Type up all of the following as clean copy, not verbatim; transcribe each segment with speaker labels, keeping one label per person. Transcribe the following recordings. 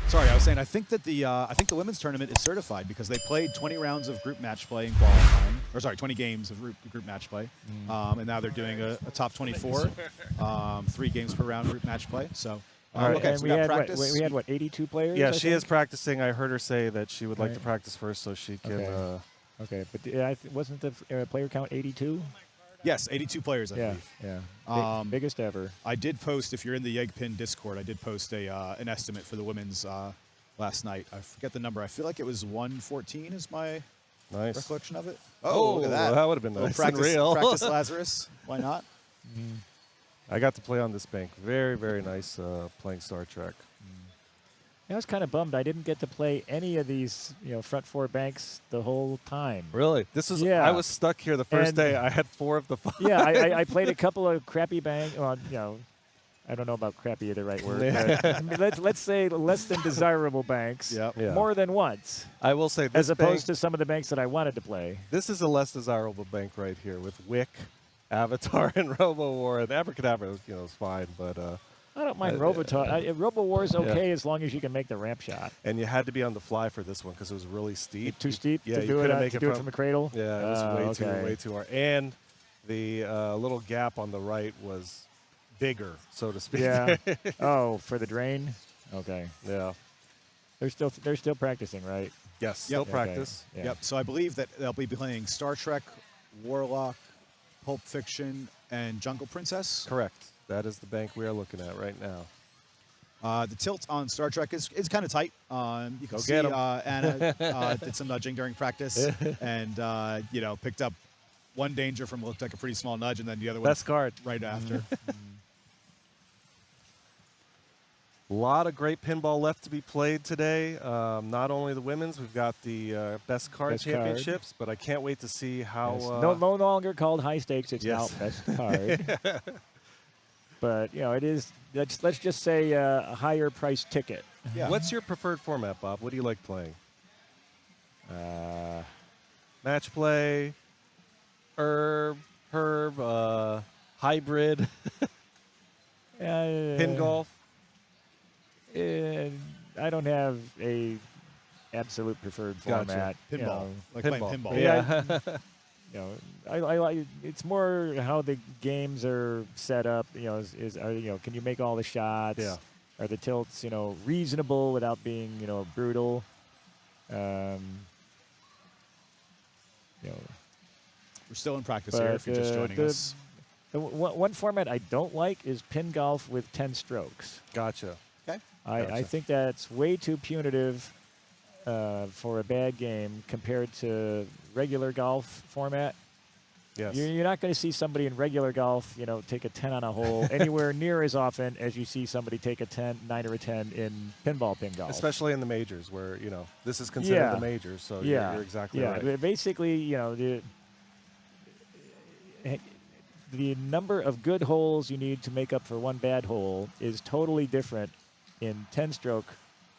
Speaker 1: Sorry, I was saying I think that the women's tournament is certified because they played 20 rounds of group match play in qualifying, or sorry, 20 games of group match play, and now they're doing a top 24, 3 games per round group match play. So. Okay,
Speaker 2: and
Speaker 1: so
Speaker 2: we had what 82 players?
Speaker 3: Yeah,
Speaker 2: I
Speaker 3: she
Speaker 2: think?
Speaker 3: is practicing. I heard her say that she would like to practice first so she can.
Speaker 2: Okay, but wasn't the player count 82?
Speaker 1: Yes, 82 players, I believe.
Speaker 2: Yeah. Biggest ever.
Speaker 1: I did post, if you're in the Yegpin Discord, I did post an estimate for the women's last night. I forget the number. I feel like it was 114 is my recollection of it. Oh, look at that.
Speaker 3: That would have been nice.
Speaker 1: Practice,
Speaker 3: real.
Speaker 1: practice Lazarus. Why not?
Speaker 3: I got to play on this bank. Very, very nice playing Star Trek.
Speaker 2: I was kind of bummed I didn't get to play any of these, front 4 banks the whole time.
Speaker 3: Really? I was stuck here the first day. I had 4 of the 5.
Speaker 2: Yeah, I played a couple of crappy banks. Well, I don't know about crappy is the right word. But let's say less than desirable banks more than once.
Speaker 3: I will say this
Speaker 2: as opposed to some of the banks that I wanted to play.
Speaker 3: This is a less desirable bank right here with Wick, Avatar, and Robo War. And Abracadabra, is fine, but.
Speaker 2: I don't mind Robotar. Robo War is okay as long as you can make the ramp shot.
Speaker 3: And you had to be on the fly for this one because it was really steep.
Speaker 2: Too steep
Speaker 3: Yeah,
Speaker 2: to do it from the cradle?
Speaker 3: Yeah, it was way too hard. And the little gap on the right was bigger, so to speak.
Speaker 2: Yeah. Oh, for the drain? Okay.
Speaker 3: Yeah.
Speaker 2: They're still practicing, right?
Speaker 3: Yes, still practice.
Speaker 2: Okay. Yeah.
Speaker 1: Yep. So I believe that they'll be playing Star Trek, Warlock, Pulp Fiction, and Jungle Princess.
Speaker 3: Correct. That is the bank we are looking at right now.
Speaker 1: The tilt on Star Trek is kind of tight. You can see Anna did some nudging during practice and picked up one danger from what looked like a pretty small nudge, and then the other one
Speaker 3: best card
Speaker 1: right after.
Speaker 3: A lot of great pinball left to be played today. Not only the women's, we've got the best card championships, but I can't wait to see how.
Speaker 2: No longer called high stakes; it's now best card. But it is. Let's just say a higher price ticket.
Speaker 1: Yeah.
Speaker 3: What's your preferred format, Bob? What do you like playing? Match play, herb, hybrid, pin golf.
Speaker 2: I don't have a absolute preferred format.
Speaker 1: Pinball, like
Speaker 3: pinball.
Speaker 1: playing pinball.
Speaker 3: Yeah.
Speaker 2: I like it's more how the games are set up. Can you make all the shots?
Speaker 3: Yeah.
Speaker 2: Are the tilts reasonable without being brutal?
Speaker 1: We're still in practice here. If you're just joining us.
Speaker 2: The one format I don't like is pin golf with 10 strokes.
Speaker 3: Gotcha.
Speaker 1: Okay.
Speaker 2: I think that's way too punitive for a bad game compared to regular golf format.
Speaker 3: Yes.
Speaker 2: You're not going to see somebody in regular golf, take a 10 on a hole anywhere near as often as you see somebody take a 9 or a 10 in pin golf.
Speaker 3: Especially in the majors where, this is considered the majors, so you're exactly right.
Speaker 2: Yeah, basically, the number of good holes you need to make up for one bad hole is totally different in 10-stroke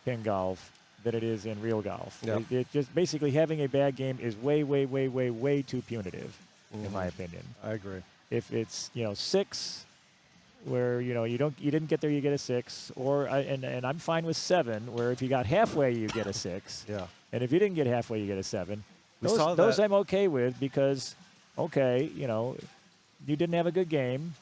Speaker 2: pin golf than it is in real golf.
Speaker 3: Yep.
Speaker 2: It just basically having a bad game is way, way, way, way, way too punitive, in my opinion.
Speaker 3: I agree.
Speaker 2: If it's 6, where you didn't get there, you get a 6, or and I'm fine with 7, where if you got halfway, you get a 6.
Speaker 3: Yeah.
Speaker 2: And if you didn't get halfway, you get a 7.
Speaker 3: Those
Speaker 2: Those I'm okay with because, you didn't have a good game.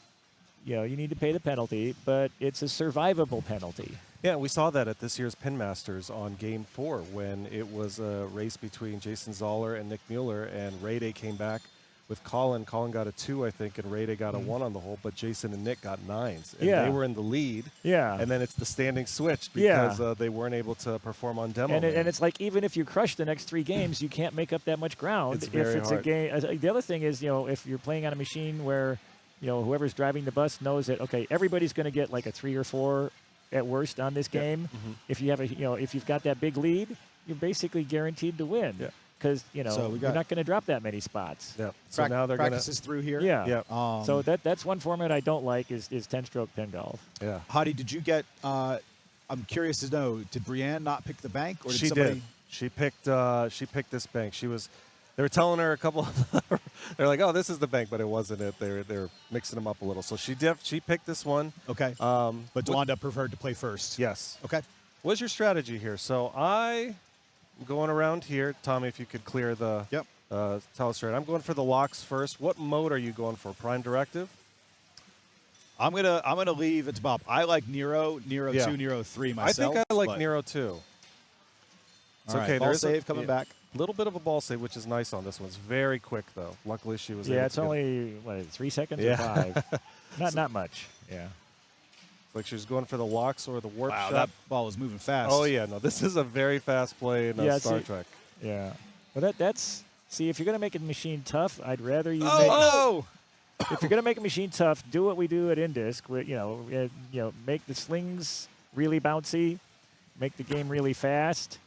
Speaker 2: You need to pay the penalty, but it's a survivable penalty.
Speaker 3: Yeah, we saw that at this year's Pin Masters on Game 4 when it was a race between Jason Zoller and Nick Mueller, and Ray Day came back with Colin. Colin got a 2, I think, and Ray Day got a 1 on the hole, but Jason and Nick got 9s. And they were in the lead. Yeah. And then it's the standing switch because they weren't able to perform on demo.
Speaker 2: And it's like even if you crush the next 3 games, you can't make up that much ground.
Speaker 3: It's very hard.
Speaker 2: A game. The other thing is, if you're playing on a machine where, whoever's driving the bus knows that, okay, everybody's going to get like a 3 or 4 at worst on this game. Mm-hmm. If you have if you've got that big lead, you're basically guaranteed to win. Yeah. Because you're not going to drop that many spots.
Speaker 3: Yeah. So now they're
Speaker 1: practices through here.
Speaker 2: Yeah.
Speaker 3: Yeah.
Speaker 2: So that's one format I don't like is 10-stroke pin golf.
Speaker 3: Yeah.
Speaker 1: Hadi, did you get? I'm curious to know. Did Brienne not pick the bank, or did somebody?
Speaker 3: Did. She picked this bank. They were telling her a couple. They're like, "Oh, this is the bank," but it wasn't it. They're mixing them up a little. So she picked this one.
Speaker 1: Okay. But Dwanda preferred to play first.
Speaker 3: Yes.
Speaker 1: Okay.
Speaker 3: What's your strategy here? So I'm going around here. Tommy, if you could clear the tell us straight. I'm going for the locks first. What mode are you going for? Prime directive?
Speaker 1: I'm gonna leave it to Bob. I like Nero 2, Nero 3 myself.
Speaker 3: I think I like Nero 2. It's
Speaker 1: All
Speaker 3: okay.
Speaker 1: right, ball
Speaker 3: There's
Speaker 1: save coming back.
Speaker 3: A little bit of a ball save, which is nice on this one. It's very quick though. Luckily, she was.
Speaker 2: Yeah,
Speaker 3: able
Speaker 2: it's
Speaker 3: to get
Speaker 2: only what, 3 seconds or 5. Not much. Yeah.
Speaker 3: It's like she was going for the locks or the warp
Speaker 1: Wow,
Speaker 3: shot.
Speaker 1: that ball was moving fast.
Speaker 3: Oh yeah, no, this is a very fast play in Star Trek.
Speaker 2: Yeah. Well, that's see, if you're gonna make a machine tough, I'd rather you.
Speaker 1: Oh no!
Speaker 2: If you're gonna make a machine tough, do what we do at Indisc. Make the slings really bouncy, make the game really fast,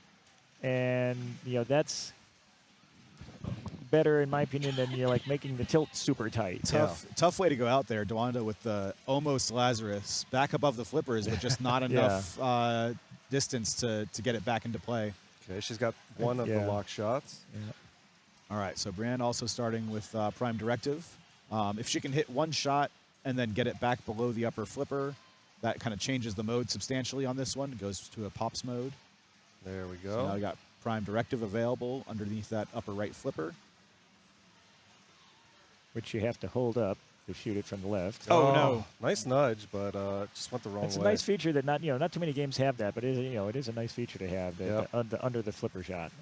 Speaker 2: and that's better in my opinion than like making the tilt super tight.
Speaker 1: Tough way to go out there, Dwanda, with the almost Lazarus back above the flippers, but just not enough distance to get it back into play.
Speaker 3: Okay, she's got one of the lock shots.
Speaker 2: Yeah.
Speaker 1: All right, so Bran also starting with prime directive. If she can hit one shot and then get it back below the upper flipper, that kind of changes the mode substantially on this one. It goes to a pops mode.
Speaker 3: There we go.
Speaker 1: So now we got prime directive available underneath that upper right flipper.
Speaker 2: Which you have to hold up to shoot it from the left.
Speaker 1: Oh no!
Speaker 3: Nice nudge, but just went the wrong way.
Speaker 2: It's a nice feature that not too many games have that, but it is a nice feature to have under the flipper shot.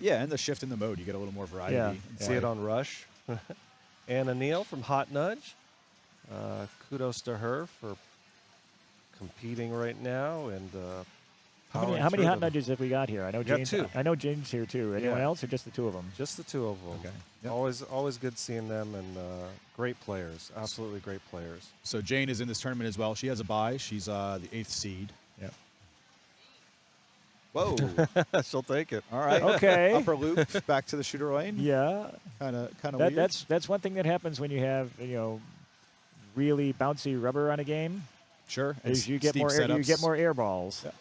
Speaker 1: Yeah, and the shift in the mode, you get a little more variety.
Speaker 2: Yeah.
Speaker 3: See it on Rush. Anna Neal from Hot Nudge. Kudos to her for competing right now and
Speaker 2: how many hot nudges have we got here? I know Jane's.
Speaker 3: Two.
Speaker 2: I know Jane's here too. Anyone else, or just the two of them?
Speaker 3: Just the two of them.
Speaker 1: Okay. Yep.
Speaker 3: Always good seeing them, and great players. Absolutely great players.
Speaker 1: So Jane is in this tournament as well. She has a bye. She's the 8th seed.
Speaker 2: Yeah.
Speaker 1: Whoa!
Speaker 3: She'll take it.
Speaker 1: All right.
Speaker 2: Okay.
Speaker 1: Upper loop back to the shooter lane.
Speaker 2: Yeah.
Speaker 1: Kind of weird.
Speaker 2: That's one thing that happens when you have really bouncy rubber on a game.
Speaker 1: Sure.
Speaker 2: Is you get more air balls.
Speaker 1: Yeah.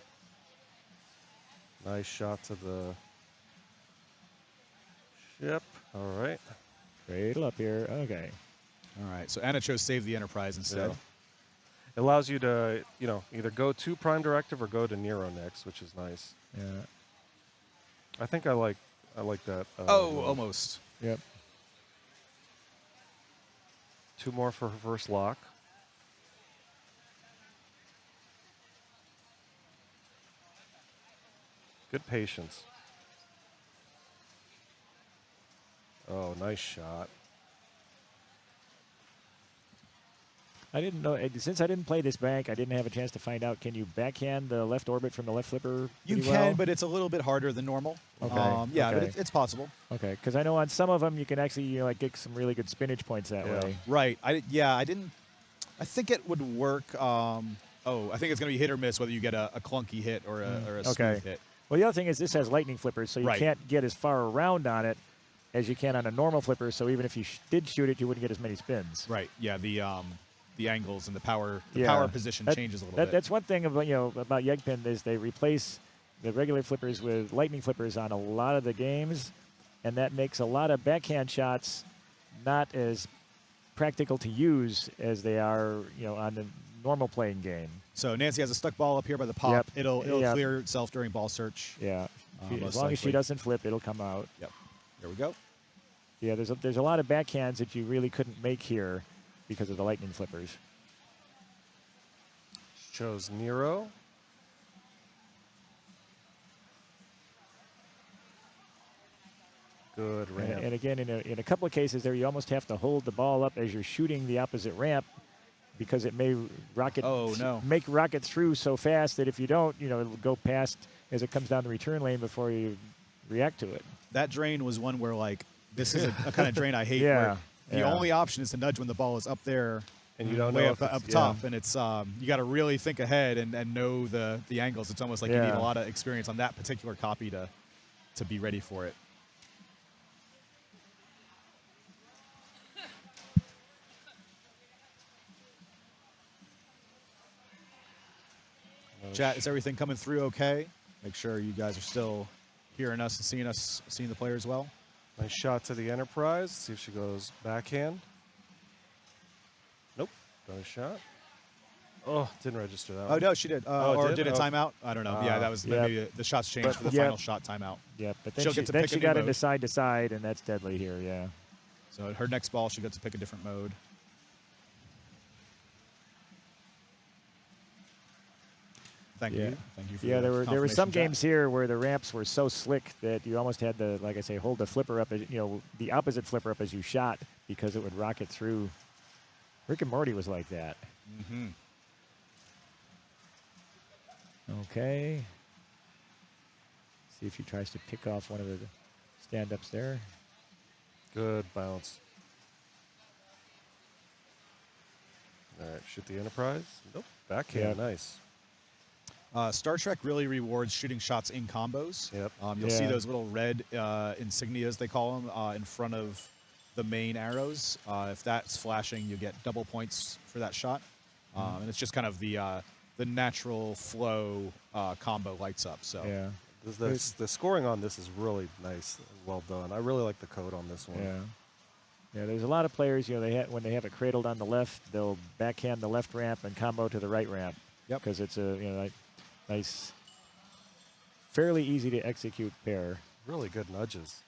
Speaker 3: Nice shot to the ship. All right.
Speaker 2: Cradle up here. Okay.
Speaker 1: All right. So Anna chose save the Enterprise instead.
Speaker 3: Yeah. It allows you to, either go to prime directive or go to Nero next, which is nice.
Speaker 2: Yeah.
Speaker 3: I think I like that.
Speaker 1: Almost.
Speaker 2: Yep.
Speaker 3: 2 more for her first lock. Good patience. Oh, nice shot.
Speaker 2: I didn't know, since I didn't play this bank, I didn't have a chance to find out, can you backhand the left orbit from the left flipper?
Speaker 1: You can, but it's a little bit harder than normal.
Speaker 2: Okay.
Speaker 1: But it's possible.
Speaker 2: Okay, because I know on some of them you can actually get some really good spinach points that way.
Speaker 1: Right. I think it would work. I think it's going to be hit or miss whether you get a clunky hit or a smooth hit.
Speaker 2: Well, the other thing is this has lightning flippers, so you can't get as far around on it as you can on a normal flipper. So even if you did shoot it, you wouldn't get as many spins.
Speaker 1: Right. Yeah. The angles and the power position changes a little bit.
Speaker 2: That's one thing about Yegpin is they replace the regular flippers with lightning flippers on a lot of the games, and that makes a lot of backhand shots not as practical to use as they are on the normal playing game.
Speaker 1: So Nancy has a stuck ball up here by the pop.
Speaker 2: Yep.
Speaker 1: It'll clear itself during ball search.
Speaker 2: Yeah.
Speaker 1: Most
Speaker 2: as long as she
Speaker 1: likely.
Speaker 2: doesn't flip, it'll come out.
Speaker 1: Yep. There we go.
Speaker 2: Yeah, there's a lot of backhands that you really couldn't make here because of the lightning flippers.
Speaker 3: Chose Nero. Good ramp.
Speaker 2: And again, in a couple of cases there, you almost have to hold the ball up as you're shooting the opposite ramp because it may make rocket through so fast that if you don't, it'll go past as it comes down the return lane before you react to it.
Speaker 1: That drain was one where this is a kind of drain I hate.
Speaker 2: Yeah.
Speaker 1: Where the only option is to nudge when the ball is up there.
Speaker 3: And you don't
Speaker 1: way
Speaker 3: know
Speaker 1: up top, and it's you got to really think ahead and know the angles. It's almost like you need a lot of experience on that particular copy to be ready for it. Chat, is everything coming through okay? Make sure you guys are still hearing us and seeing the players well.
Speaker 3: Nice shot to the Enterprise. See if she goes backhand. Nope. Got a shot. Oh, didn't register that
Speaker 1: Oh
Speaker 3: one.
Speaker 1: no, she did.
Speaker 3: Oh,
Speaker 1: or
Speaker 3: did?
Speaker 1: did a
Speaker 3: Oh.
Speaker 1: timeout? I don't know. Yeah, that was maybe the shots changed
Speaker 2: But-
Speaker 1: for the
Speaker 2: yeah.
Speaker 1: final shot timeout.
Speaker 2: Yeah, but then
Speaker 1: She'll
Speaker 2: she,
Speaker 1: get to
Speaker 2: then
Speaker 1: pick a
Speaker 2: she
Speaker 1: new
Speaker 2: got into
Speaker 1: mode.
Speaker 2: side to side, and that's deadly here. Yeah.
Speaker 1: So her next ball, she gets to pick a different mode. Thank you. Thank you for
Speaker 2: Yeah,
Speaker 1: the
Speaker 2: there were some
Speaker 1: confirmation, Jack.
Speaker 2: games here where the ramps were so slick that you almost had to, like I say, hold the flipper up, as, the opposite flipper up as you shot because it would rocket through. Rick and Morty was like that.
Speaker 1: Mm-hmm.
Speaker 2: Okay. See if he tries to pick off one of the stand-ups there.
Speaker 3: Good bounce. All right, shoot the Enterprise. Nope. Backhand,
Speaker 2: Yep.
Speaker 3: nice.
Speaker 1: Star Trek really rewards shooting shots in combos.
Speaker 3: Yep.
Speaker 1: You'll see
Speaker 2: Yeah.
Speaker 1: those little red insignias, they call them, in front of the main arrows. If that's flashing, you get double points for that shot. And it's just kind of the natural flow combo lights up. So
Speaker 2: Yeah.
Speaker 3: The scoring on this is really nice and well done. I really like the code on this one.
Speaker 2: Yeah. Yeah, there's a lot of players, when they have it cradled on the left, they'll backhand the left ramp and combo to the right ramp.
Speaker 1: Yep.
Speaker 2: Because it's a, nice, fairly easy to execute pair.
Speaker 3: Really good nudges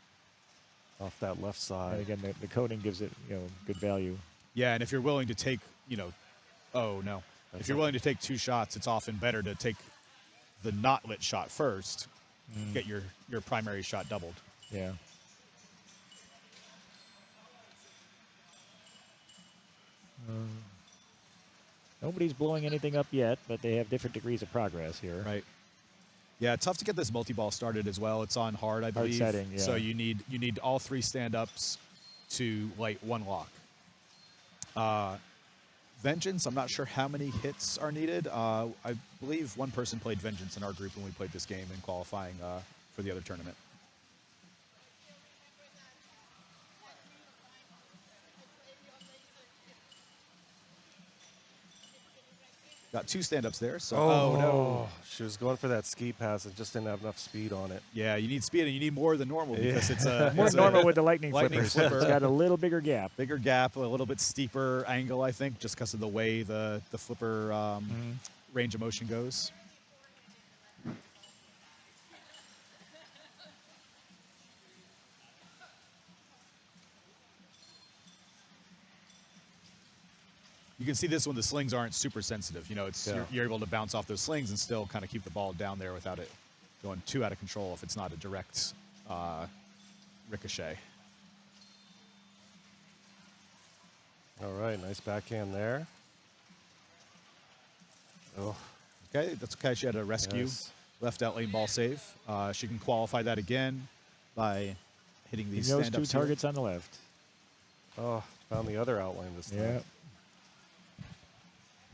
Speaker 3: off that left side.
Speaker 2: And again, the coding gives it, good value.
Speaker 1: yeah, and if you're willing to take, oh no, if you're willing to take two shots, it's often better to take the not lit shot first, get your primary shot doubled.
Speaker 2: Yeah. Nobody's blowing anything up yet, but they have different degrees of progress here.
Speaker 1: Right. Yeah, tough to get this multi-ball started as well. It's on hard, I believe.
Speaker 2: setting, yeah.
Speaker 1: So you need all three stand-ups to light one lock. Vengeance, I'm not sure how many hits are needed. I believe one person played Vengeance in our group when we played this game in qualifying for the other tournament. Got two stand-ups there. So oh no.
Speaker 3: She was going for that ski pass and just didn't have enough speed on it.
Speaker 1: Yeah, you need speed and you need more than normal because it's a
Speaker 2: More
Speaker 1: it's
Speaker 2: normal
Speaker 1: a
Speaker 2: with the lightning flippers.
Speaker 1: flipper.
Speaker 2: It's got a little bigger gap.
Speaker 1: Bigger gap, a little bit steeper angle, I think, just because of the way the flipper range of motion goes. You can see this when the slings aren't super sensitive. It's you're able to bounce off those slings and still kind of keep the ball down there without it going too out of control if it's not a direct ricochet.
Speaker 3: All right, nice backhand there. Oh,
Speaker 1: Okay, that's okay. She had a rescue,
Speaker 3: Yes.
Speaker 1: left out lane ball save. She can qualify that again by hitting these
Speaker 2: Those two
Speaker 1: stand-ups here.
Speaker 2: targets on the left.
Speaker 3: oh, found the other outline this time.
Speaker 2: Yeah.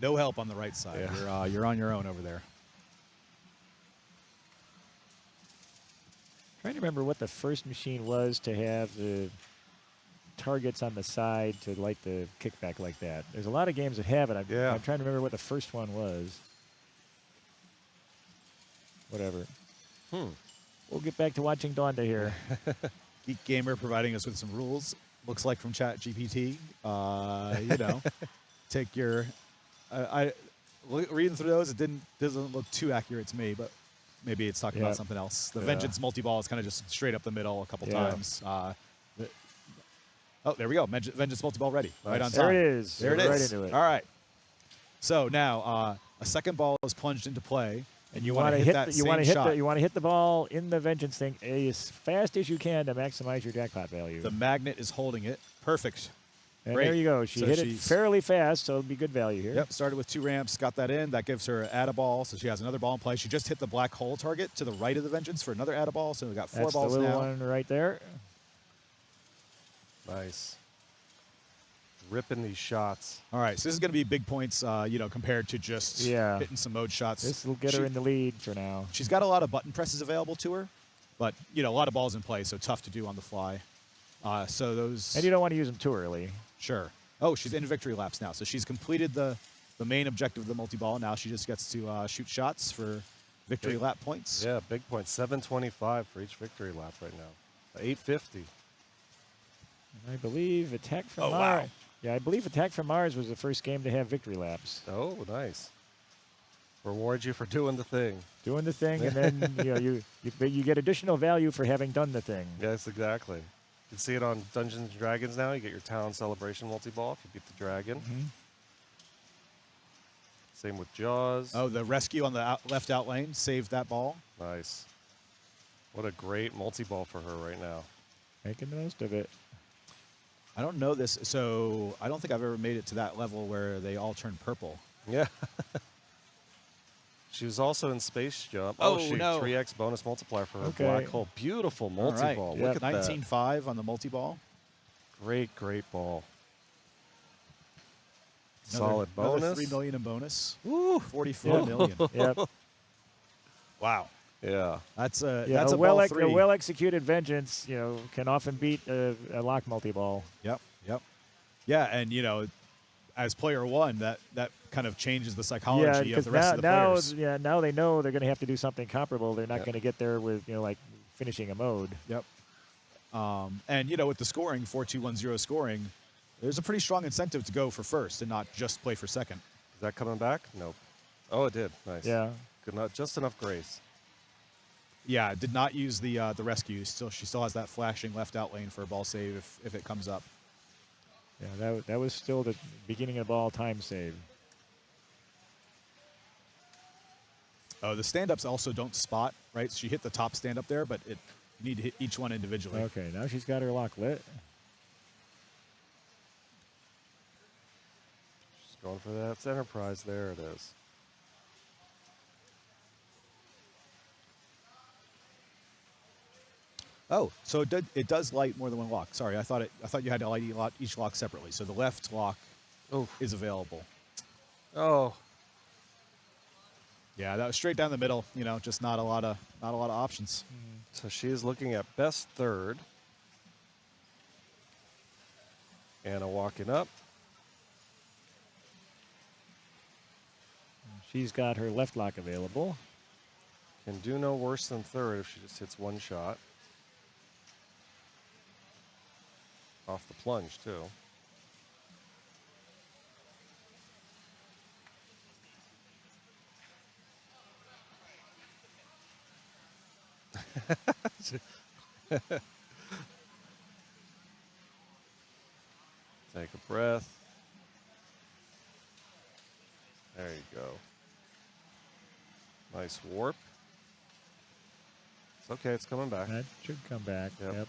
Speaker 1: No help on the right side.
Speaker 3: Yeah.
Speaker 1: You're on your own over there.
Speaker 2: Trying to remember what the first machine was to have the targets on the side to light the kickback like that. There's a lot of games that have it. I'm trying to remember what the first one was. Whatever. We'll get back to watching Donda here.
Speaker 1: Geek Gamer providing us with some rules. Looks like from Chat GPT. Take your. Reading through those, it doesn't look too accurate to me, but maybe it's talking about something else. The Vengeance multi-ball is kind of just straight up the middle a couple times. Oh, there we go. Vengeance multi-ball ready.
Speaker 3: Nice.
Speaker 1: Right on
Speaker 2: There
Speaker 1: time.
Speaker 2: it is.
Speaker 1: There it is.
Speaker 2: Right into it.
Speaker 1: All right. So now a second ball is plunged into play, and you want to hit that
Speaker 2: you
Speaker 1: same
Speaker 2: want to hit
Speaker 1: shot.
Speaker 2: you want to hit the ball in the Vengeance thing as fast as you can to maximize your jackpot value.
Speaker 1: The magnet is holding it. Perfect.
Speaker 2: And
Speaker 1: Great.
Speaker 2: there you go. She
Speaker 1: So
Speaker 2: hit it
Speaker 1: she's-
Speaker 2: fairly fast, so it'll be good value here.
Speaker 1: Yep, started with 2 ramps, got that in. That gives her add a ball, so she has another ball in play. She just hit the black hole target to the right of the Vengeance for another add a ball, so we got 4
Speaker 2: That's
Speaker 1: balls
Speaker 2: the little
Speaker 1: now.
Speaker 2: one right there.
Speaker 3: Nice. Ripping these shots.
Speaker 1: All right, so this is going to be big points, compared to just hitting some mode shots.
Speaker 2: This will get her in the lead for now.
Speaker 1: She's got a lot of button presses available to her, but a lot of balls in play, so tough to do on the fly. So those.
Speaker 2: And you don't want to use them too early.
Speaker 1: Sure. Oh, she's in victory laps now, so she's completed the main objective of the multi-ball. Now she just gets to shoot shots for victory lap points.
Speaker 3: Yeah, big points. 725 for each victory lap right now. 850.
Speaker 2: And I believe attack from
Speaker 1: Oh,
Speaker 2: Mara.
Speaker 1: wow.
Speaker 2: Yeah, I believe Attack from Mars was the first game to have victory laps.
Speaker 3: Oh, nice. Reward you for doing the thing.
Speaker 2: Doing the thing, and then you get additional value for having done the thing.
Speaker 3: Yes, exactly. You can see it on Dungeons and Dragons now. You get your town celebration multi-ball if you beat the dragon.
Speaker 2: Mm-hmm.
Speaker 3: Same with Jaws.
Speaker 1: Oh, the rescue on the left out lane saved that ball.
Speaker 3: Nice. What a great multi-ball for her right now.
Speaker 2: Making the most of it.
Speaker 1: I don't know this, so I don't think I've ever made it to that level where they all turn purple.
Speaker 3: Yeah. She was also in Space Jump.
Speaker 1: Oh,
Speaker 3: she
Speaker 1: no.
Speaker 3: 3x bonus multiplier for her
Speaker 2: Okay.
Speaker 3: black hole. Beautiful
Speaker 1: All right.
Speaker 3: multi-ball.
Speaker 2: Yep.
Speaker 3: Look at that.
Speaker 1: 19.5 on the multi-ball.
Speaker 3: Great, great ball.
Speaker 1: Another-
Speaker 3: Solid
Speaker 1: another
Speaker 3: bonus.
Speaker 1: 3 million in bonus.
Speaker 3: Woo.
Speaker 1: 44
Speaker 2: Yeah.
Speaker 1: million.
Speaker 2: Yep.
Speaker 1: Wow.
Speaker 3: Yeah.
Speaker 1: That's a
Speaker 2: Yeah,
Speaker 1: that's
Speaker 2: a
Speaker 1: a ball
Speaker 2: well
Speaker 1: three.
Speaker 2: executed vengeance, can often beat a lock multi-ball.
Speaker 1: Yep. Yeah, and as player one, that kind of changes the psychology of
Speaker 2: because
Speaker 1: the rest of the
Speaker 2: now
Speaker 1: players.
Speaker 2: now they know they're going to have to do something comparable. They're not
Speaker 3: Yep.
Speaker 2: going to get there with like finishing a mode.
Speaker 1: Yep. And with the scoring, 4-2-1-0 scoring, there's a pretty strong incentive to go for first and not just play for second.
Speaker 3: Is that coming back? Nope. Oh, it did. Nice.
Speaker 2: Yeah.
Speaker 3: Good enough, just enough grace.
Speaker 1: Yeah, did not use the rescue. She still has that flashing left out lane for a ball save if it comes up.
Speaker 2: Yeah, that was still the beginning of ball time save.
Speaker 1: Oh, the stand-ups also don't spot, right? So she hit the top stand-up there, but you need to hit each one individually.
Speaker 2: Okay, now she's got her lock lit.
Speaker 3: She's going for that. It's Enterprise. There it is.
Speaker 1: Oh, so it does light more than one lock. Sorry, I thought you had to light each lock separately. So the left lock is available.
Speaker 3: Oh.
Speaker 1: Yeah, that was straight down the middle. Just not a lot of options.
Speaker 3: So she is looking at best third. Anna walking up.
Speaker 2: She's got her left lock available.
Speaker 3: Can do no worse than third if she just hits one shot. Off the plunge, too. Take a breath. There you go. Nice warp. It's okay, it's coming back.
Speaker 2: That should come back.
Speaker 3: Yep.
Speaker 2: Yep.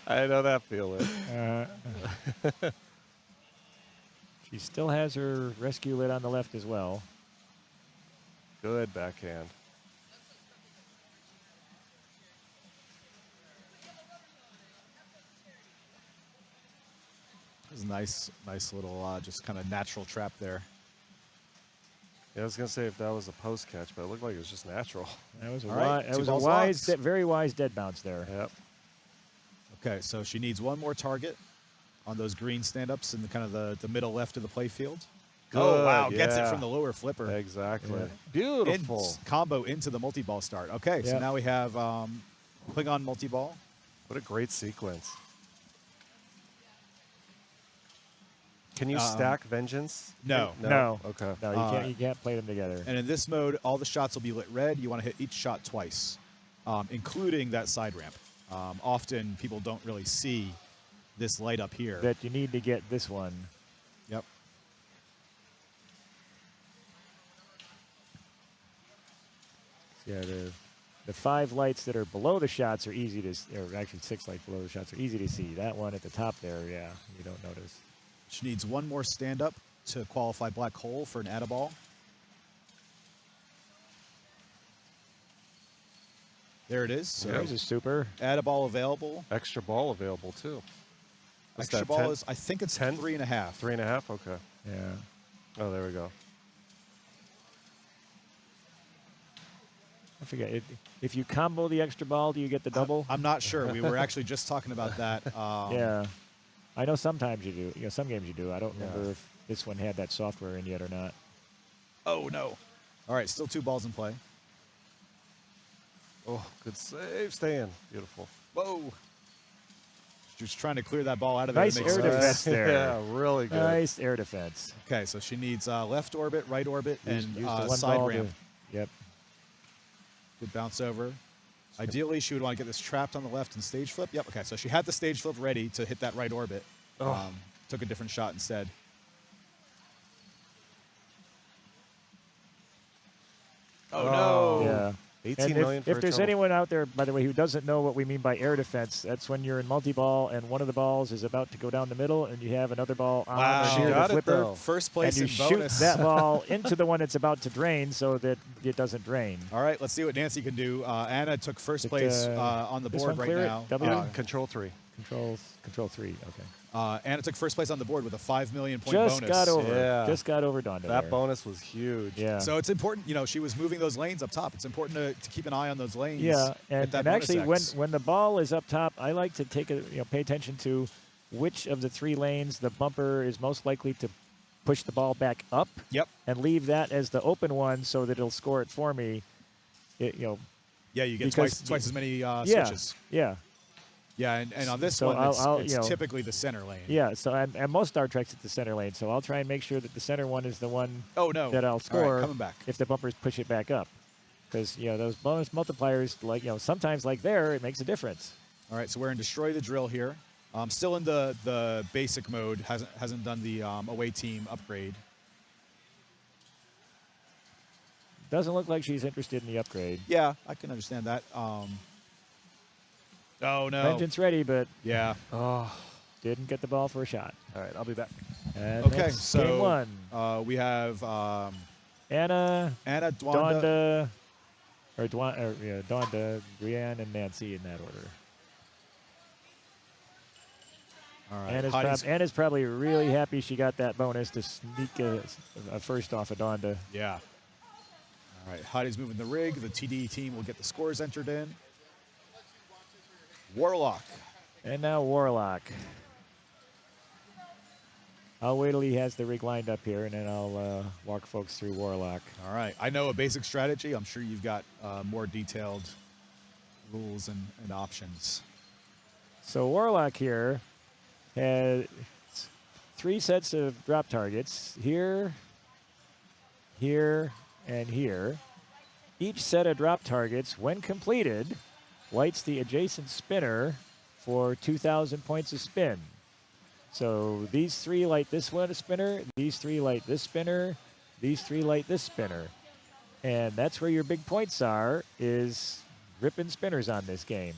Speaker 3: I know that feeling.
Speaker 2: She still has her rescue lit on the left as well.
Speaker 3: Good backhand.
Speaker 1: It was a nice little just kind of natural trap there.
Speaker 3: Yeah, I was gonna say if that was a post catch, but it looked like it was just natural.
Speaker 2: That was a,
Speaker 1: All right,
Speaker 2: that
Speaker 1: two
Speaker 2: was a
Speaker 1: balls
Speaker 2: wise,
Speaker 1: locks.
Speaker 2: very wise dead bounce there.
Speaker 3: Yep.
Speaker 1: Okay, so she needs one more target on those green stand-ups in the kind of the middle left of the play field. Oh, wow, gets it
Speaker 3: yeah.
Speaker 1: from the lower flipper.
Speaker 3: Exactly.
Speaker 2: Yeah.
Speaker 3: Beautiful.
Speaker 1: Combo into the multi-ball start. Okay, so
Speaker 2: Yeah.
Speaker 1: now we have Klingon multi-ball.
Speaker 3: What a great sequence. Can you stack Vengeance?
Speaker 1: No.
Speaker 2: No.
Speaker 3: Okay.
Speaker 2: No, you can't play them together.
Speaker 1: And in this mode, all the shots will be lit red. You want to hit each shot twice, including that side ramp. Often people don't really see this light up here.
Speaker 2: That you need to get this one.
Speaker 1: Yep.
Speaker 2: Yeah, the 5 lights that are below the shots are easy to, or actually 6 lights below the shots are easy to see. That one at the top there, yeah, you don't notice.
Speaker 1: She needs one more stand-up to qualify black hole for an add-a-ball. There it is. So
Speaker 2: There's a super.
Speaker 1: add-a-ball available.
Speaker 3: Extra ball available too. What's
Speaker 1: Extra
Speaker 3: that,
Speaker 1: ball
Speaker 3: 10?
Speaker 1: is, I think it's
Speaker 3: 10?
Speaker 1: 3.5.
Speaker 3: 3.5. Okay.
Speaker 2: Yeah.
Speaker 3: Oh, there we go.
Speaker 2: I forget. If you combo the extra ball, do you get the double?
Speaker 1: I'm not sure. We were actually just talking about that.
Speaker 2: Yeah. I know sometimes you do. Some games you do. I don't remember
Speaker 3: Yeah.
Speaker 2: if this one had that software in yet or not.
Speaker 1: Oh, no. All right, still 2 balls in play.
Speaker 3: Oh, good save. Stay in. Beautiful.
Speaker 1: Whoa. Just trying to clear that ball out of there.
Speaker 2: Nice
Speaker 1: to make
Speaker 2: air
Speaker 1: space.
Speaker 2: defense there.
Speaker 3: Yeah, really good.
Speaker 2: Nice air defense.
Speaker 1: Okay, so she needs left orbit, right orbit, and
Speaker 2: Use the one
Speaker 1: side
Speaker 2: ball
Speaker 1: ramp.
Speaker 2: Yep.
Speaker 1: Good bounce over. Ideally, she would want to get this trapped on the left and stage flip. Yep, okay, so she had the stage flip ready to hit that right orbit. Took a different shot instead. Oh, no.
Speaker 2: Yeah.
Speaker 3: 18
Speaker 2: And
Speaker 3: million for
Speaker 2: if
Speaker 3: a
Speaker 2: there's
Speaker 3: total.
Speaker 2: anyone out there, by the way, who doesn't know what we mean by air defense, that's when you're in multi-ball and one of the balls is about to go down the middle and you have another ball on
Speaker 1: Wow.
Speaker 2: or
Speaker 1: She
Speaker 2: near
Speaker 3: got
Speaker 2: the
Speaker 3: it,
Speaker 2: flipper.
Speaker 3: though.
Speaker 1: First
Speaker 2: And
Speaker 1: place
Speaker 2: you
Speaker 1: in
Speaker 2: shoot
Speaker 1: bonus.
Speaker 2: that ball into the one that's about to drain so that it doesn't drain.
Speaker 1: All right, let's see what Nancy can do. Anna took first place on the
Speaker 2: this
Speaker 1: board
Speaker 2: one
Speaker 1: right
Speaker 2: clear it?
Speaker 1: now.
Speaker 2: W?
Speaker 3: Control 3.
Speaker 2: Control 3, okay.
Speaker 1: Anna took first place on the board with a 5 million point
Speaker 2: Just
Speaker 1: bonus.
Speaker 2: got over.
Speaker 3: Yeah.
Speaker 2: Just got over Donda
Speaker 3: That
Speaker 2: there.
Speaker 3: bonus was huge.
Speaker 2: Yeah.
Speaker 1: So it's important, she was moving those lanes up top. It's important to keep an eye on those lanes.
Speaker 2: Yeah,
Speaker 1: Get
Speaker 2: and,
Speaker 1: that
Speaker 2: and
Speaker 1: bonus
Speaker 2: actually,
Speaker 1: X.
Speaker 2: when the ball is up top, I like to pay attention to which of the 3 lanes the bumper is most likely to push the ball back up.
Speaker 1: Yep.
Speaker 2: And leave that as the open one so that it'll score it for me.
Speaker 1: Yeah, you get
Speaker 2: because-
Speaker 1: twice as many
Speaker 2: Yeah.
Speaker 1: switches.
Speaker 2: Yeah.
Speaker 1: Yeah, and on this
Speaker 2: So
Speaker 1: one,
Speaker 2: I'll,
Speaker 1: it's typically the center lane.
Speaker 2: Yeah. So and most Star Treks it's the center lane. So I'll try and make sure that the center one is the one
Speaker 1: Oh, no.
Speaker 2: that I'll
Speaker 1: All right,
Speaker 2: score
Speaker 1: coming back.
Speaker 2: if the bumpers push it back up. Because those bonus multipliers, sometimes like there, it makes a difference.
Speaker 1: All right, so we're in Destroy the Drill here. Still in the basic mode. Hasn't done the away team upgrade.
Speaker 2: Doesn't look like she's interested in the upgrade.
Speaker 1: Yeah, I can understand that. Oh, no.
Speaker 2: Vengeance ready, but
Speaker 1: Yeah.
Speaker 3: Oh,
Speaker 2: didn't get the ball for a shot.
Speaker 3: all right, I'll be back.
Speaker 2: And
Speaker 1: Okay,
Speaker 2: that's
Speaker 1: so
Speaker 2: game 1.
Speaker 1: We have
Speaker 2: Anna,
Speaker 1: Anna, Dwanda.
Speaker 2: Donda, Brienne, and Nancy in that order.
Speaker 1: All right.
Speaker 2: Anna's probably really happy she got that bonus to sneak a first off of Donda.
Speaker 1: Yeah. All right, Heidi's moving the rig. The TD team will get the scores entered in. Warlock.
Speaker 2: And now Warlock. I'll wait till he has the rig lined up here, and then I'll walk folks through Warlock.
Speaker 1: All right. I know a basic strategy. I'm sure you've got more detailed rules and options.
Speaker 2: So Warlock here has 3 sets of drop targets, here, here, and here. Each set of drop targets, when completed, lights the adjacent spinner for 2,000 points of spin. So these 3 light this one a spinner, these 3 light this spinner, these 3 light this spinner. And that's where your big points are, is ripping spinners on this game.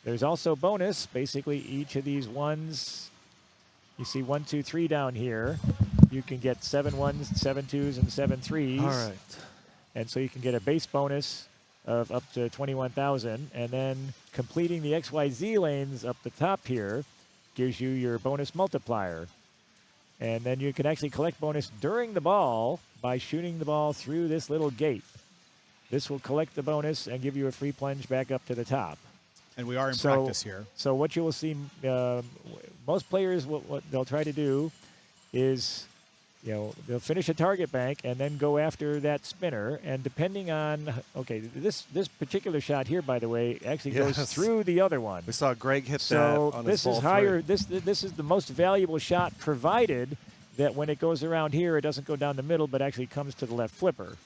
Speaker 2: There's also bonus. Basically, each of these ones, you see 1, 2, 3 down here. You can get 7 1s, 7 2s, and 7 3s.
Speaker 3: All right.
Speaker 2: And so you can get a base bonus of up to 21,000. And then completing the XYZ lanes up the top here gives you your bonus multiplier. And then you can actually collect bonus during the ball by shooting the ball through this little gate. This will collect the bonus and give you a free plunge back up to the top.
Speaker 1: And we are in practice here.
Speaker 2: So what you will see, most players, what they'll try to do is, they'll finish a target bank and then go after that spinner. And depending on, this particular shot here, by the way, actually goes
Speaker 3: Yes.
Speaker 2: through the other one.
Speaker 3: We saw Greg hit that
Speaker 2: So
Speaker 3: on
Speaker 2: this
Speaker 3: his
Speaker 2: is
Speaker 3: ball
Speaker 2: higher.
Speaker 3: 3.
Speaker 2: This is the most valuable shot, provided that when it goes around here, it doesn't go down the middle, but actually comes to the left flipper.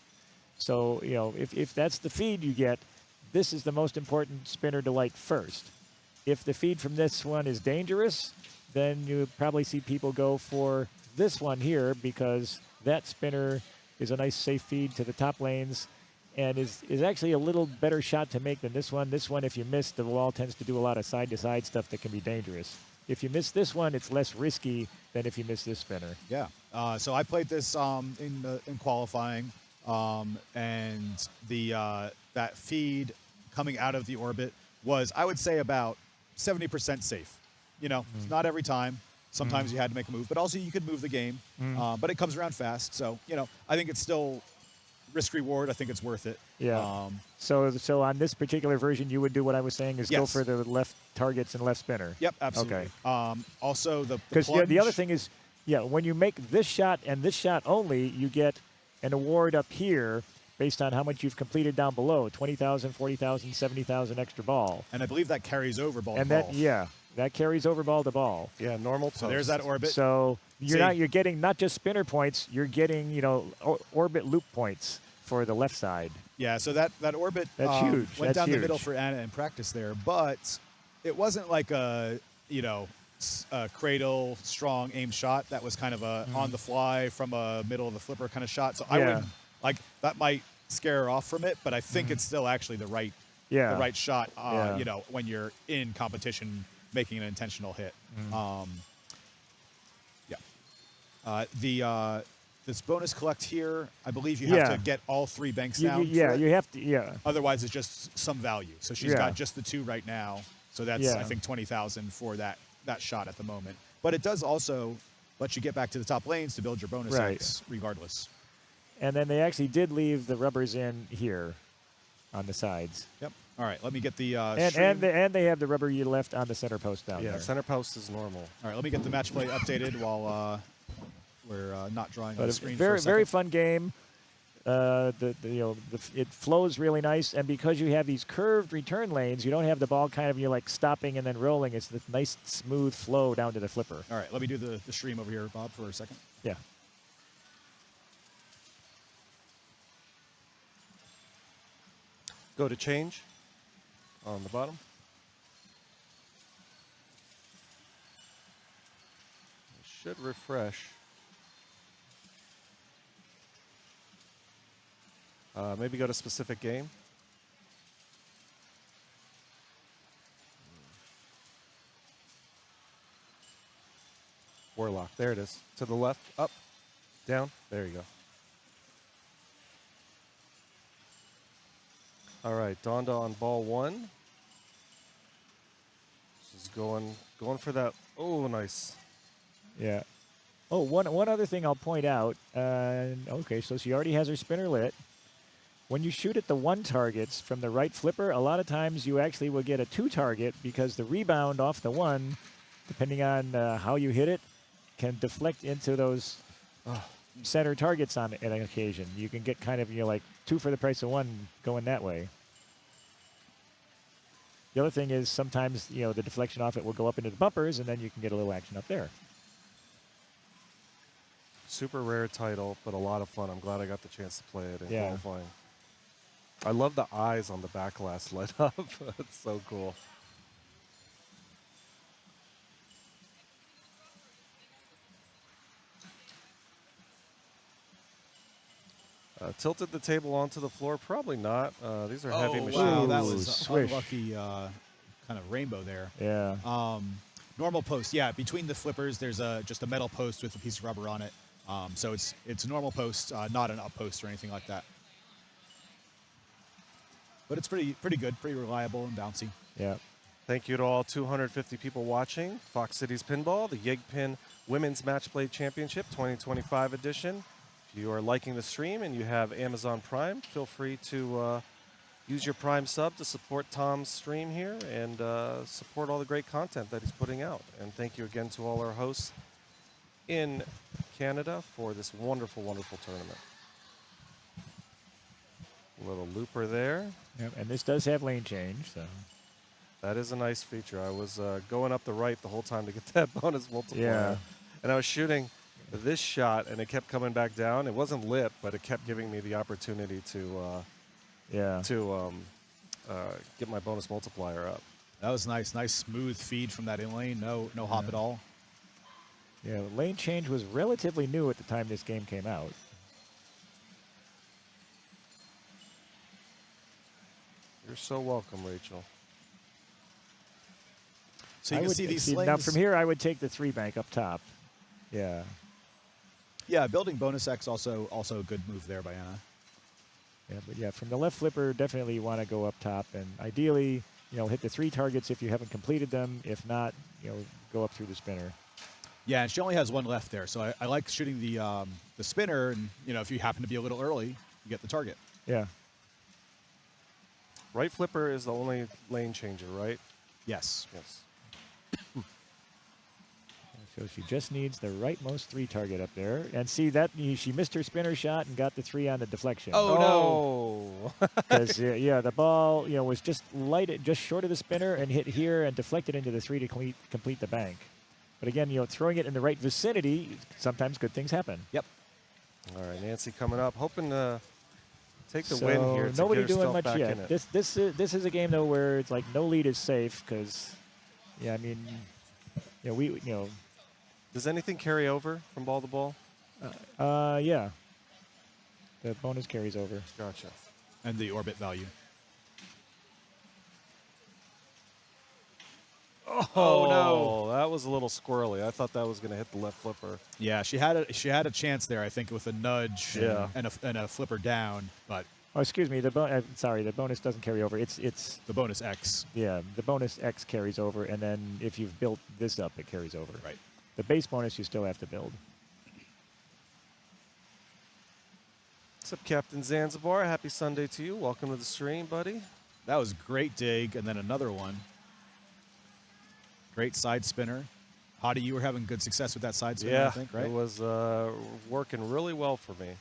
Speaker 2: So if that's the feed you get, this is the most important spinner to light first. If the feed from this one is dangerous, then you probably see people go for this one here, because that spinner is a nice safe feed to the top lanes and is actually a little better shot to make than this one. This one, if you miss, the wall tends to do a lot of side-to-side stuff that can be dangerous. If you miss this one, it's less risky than if you miss this spinner.
Speaker 1: Yeah. So I played this in qualifying, and that feed coming out of the orbit was, I would say, about 70% safe. It's not every time. Sometimes you had to make a move, but also you could move the game. But it comes around fast, so I think it's still risk reward. I think it's worth it.
Speaker 2: Yeah. So on this particular version, you would do what I was saying, is go
Speaker 1: Yes.
Speaker 2: for the left targets and left spinner.
Speaker 1: Yep, absolutely.
Speaker 2: Okay.
Speaker 1: Also, the
Speaker 2: Because the other
Speaker 1: plunge-
Speaker 2: thing is, when you make this shot and this shot only, you get an award up here based on how much you've completed down below, 20,000, 40,000, 70,000 extra ball.
Speaker 1: and I believe that carries over ball to
Speaker 2: And
Speaker 1: ball.
Speaker 2: that, that carries over ball to ball.
Speaker 3: Yeah, normal.
Speaker 1: So there's that orbit.
Speaker 2: So
Speaker 1: See.
Speaker 2: you're getting not just spinner points, you're getting, orbit loop points for the left side.
Speaker 1: Yeah, so that orbit
Speaker 2: That's huge.
Speaker 1: went
Speaker 2: That's
Speaker 1: down the
Speaker 2: huge.
Speaker 1: middle for Anna in practice there, but it wasn't like a cradle strong aim shot. That was kind of a on the fly from a middle of the flipper kind of shot. So I
Speaker 2: Yeah.
Speaker 1: would like that might scare her off from it, but I think it's still actually the right shot.
Speaker 2: Yeah.
Speaker 1: When you're in competition making an intentional hit. This bonus collect here, I believe you have to get all 3 banks down.
Speaker 2: You
Speaker 1: for it.
Speaker 2: have to. Yeah.
Speaker 1: Otherwise, it's just some value. So she's got just the 2 right now. So that's I think 20,000 for that shot at the moment. But it does also let you get back to the top lanes to build your bonus X regardless.
Speaker 2: And then they actually did leave the rubbers in here on the sides.
Speaker 1: Yep. All right. Let me get the
Speaker 2: And they have the rubber you left on the center post down
Speaker 3: Yeah,
Speaker 2: there.
Speaker 3: center post is normal.
Speaker 1: All right. Let me get the match play updated while we're not drawing on
Speaker 2: But
Speaker 1: the
Speaker 2: a
Speaker 1: screen.
Speaker 2: very
Speaker 1: for a
Speaker 2: very
Speaker 1: second.
Speaker 2: fun game. It flows really nice, and because you have these curved return lanes, you don't have the ball kind of you're like stopping and then rolling. It's the nice smooth flow down to the flipper.
Speaker 1: All right. Let me do the stream over here, Bob, for a second.
Speaker 2: Yeah.
Speaker 3: Go to change on the bottom. It should refresh. Maybe go to specific game. Warlock. There it is. To the left. Up. Down. There you go. All right. Donda on ball 1. She's going for that. Oh, nice.
Speaker 2: Yeah. Oh, one other thing I'll point out. Okay, so she already has her spinner lit. When you shoot at the 1 targets from the right flipper, a lot of times you actually will get a 2 target because the rebound off the 1, depending on how you hit it, can deflect into those center targets on an occasion. You can get kind of 2 for the price of 1 going that way. The other thing is sometimes the deflection off it will go up into the bumpers, and then you can get a little action up there.
Speaker 3: Super rare title, but a lot of fun. I'm glad I got the chance to play it in
Speaker 2: Yeah.
Speaker 3: qualifying. I love the eyes on the back glass lit up. It's so cool. Tilted the table onto the floor? Probably not. These are heavy machines.
Speaker 1: Wow, that
Speaker 2: Ooh,
Speaker 1: was
Speaker 2: swish.
Speaker 1: unlucky kind of rainbow there.
Speaker 2: Yeah.
Speaker 1: Normal post, yeah. Between the flippers, there's just a metal post with a piece of rubber on it. So it's a normal post, not an up post or anything like that. But it's pretty good, pretty reliable and bouncy.
Speaker 2: Yeah.
Speaker 3: Thank you to all 250 people watching Fox Cities Pinball, the Yegpin Women's Matchplay Championship 2025 edition. If you are liking the stream and you have Amazon Prime, feel free to use your Prime sub to support Tom's stream here and support all the great content that he's putting out. And thank you again to all our hosts in Canada for this wonderful, wonderful tournament. A little looper there.
Speaker 2: Yep. And this does have lane change, so.
Speaker 3: That is a nice feature. I was going up the right the whole time to get that bonus multiplier.
Speaker 2: Yeah.
Speaker 3: And I was shooting this shot, and it kept coming back down. It wasn't lit, but it kept giving me the opportunity to get my bonus multiplier up.
Speaker 1: That was nice. Nice smooth feed from that in lane. No hop at all.
Speaker 2: Yeah, lane change was relatively new at the time this game came out.
Speaker 3: You're so welcome, Rachel.
Speaker 1: So you can see these lanes.
Speaker 2: Now from here, I would take the 3 bank up top. Yeah.
Speaker 1: Yeah, building bonus X also a good move there by Anna.
Speaker 2: Yeah, but yeah, from the left flipper, definitely you want to go up top, and ideally, hit the 3 targets if you haven't completed them. If not, go up through the spinner.
Speaker 1: Yeah, and she only has 1 left there, so I like shooting the spinner, and if you happen to be a little early, you get the target.
Speaker 2: Yeah.
Speaker 3: Right flipper is the only lane changer, right?
Speaker 1: Yes.
Speaker 3: Yes.
Speaker 2: So she just needs the rightmost 3 target up there. And see that she missed her spinner shot and got the 3 on the deflection.
Speaker 1: Oh,
Speaker 3: no.
Speaker 2: Because yeah, the ball was just just short of the spinner and hit here and deflected into the 3 to complete the bank. But again, throwing it in the right vicinity, sometimes good things happen.
Speaker 1: Yep.
Speaker 3: All right, Nancy coming up, hoping to take the
Speaker 2: So
Speaker 3: win here. To
Speaker 2: nobody
Speaker 3: get
Speaker 2: doing
Speaker 3: herself
Speaker 2: much
Speaker 3: back
Speaker 2: yet.
Speaker 3: in it.
Speaker 2: This is a game though where it's like no lead is safe because, yeah, I mean,
Speaker 3: Does anything carry over from ball to ball?
Speaker 2: yeah. The bonus carries over.
Speaker 3: Gotcha.
Speaker 1: And the orbit value.
Speaker 3: Oh no, that was a little squirrely. I thought that was going to hit the left flipper.
Speaker 1: Yeah, she had a chance there, I think, with a nudge
Speaker 3: Yeah.
Speaker 1: and a flipper down, but
Speaker 2: Oh, excuse me. Sorry, the bonus doesn't carry over. It's
Speaker 1: the bonus X.
Speaker 2: yeah. The bonus X carries over, and then if you've built this up, it carries over.
Speaker 1: Right.
Speaker 2: The base bonus you still have to build.
Speaker 3: What's up, Captain Zanzibar? Happy Sunday to you. Welcome to the stream, buddy.
Speaker 1: That was a great dig, and then another one. Great side spinner. Hottie, you were having good success with that side spinner,
Speaker 3: Yeah,
Speaker 1: I think, right?
Speaker 3: it was working really well for me.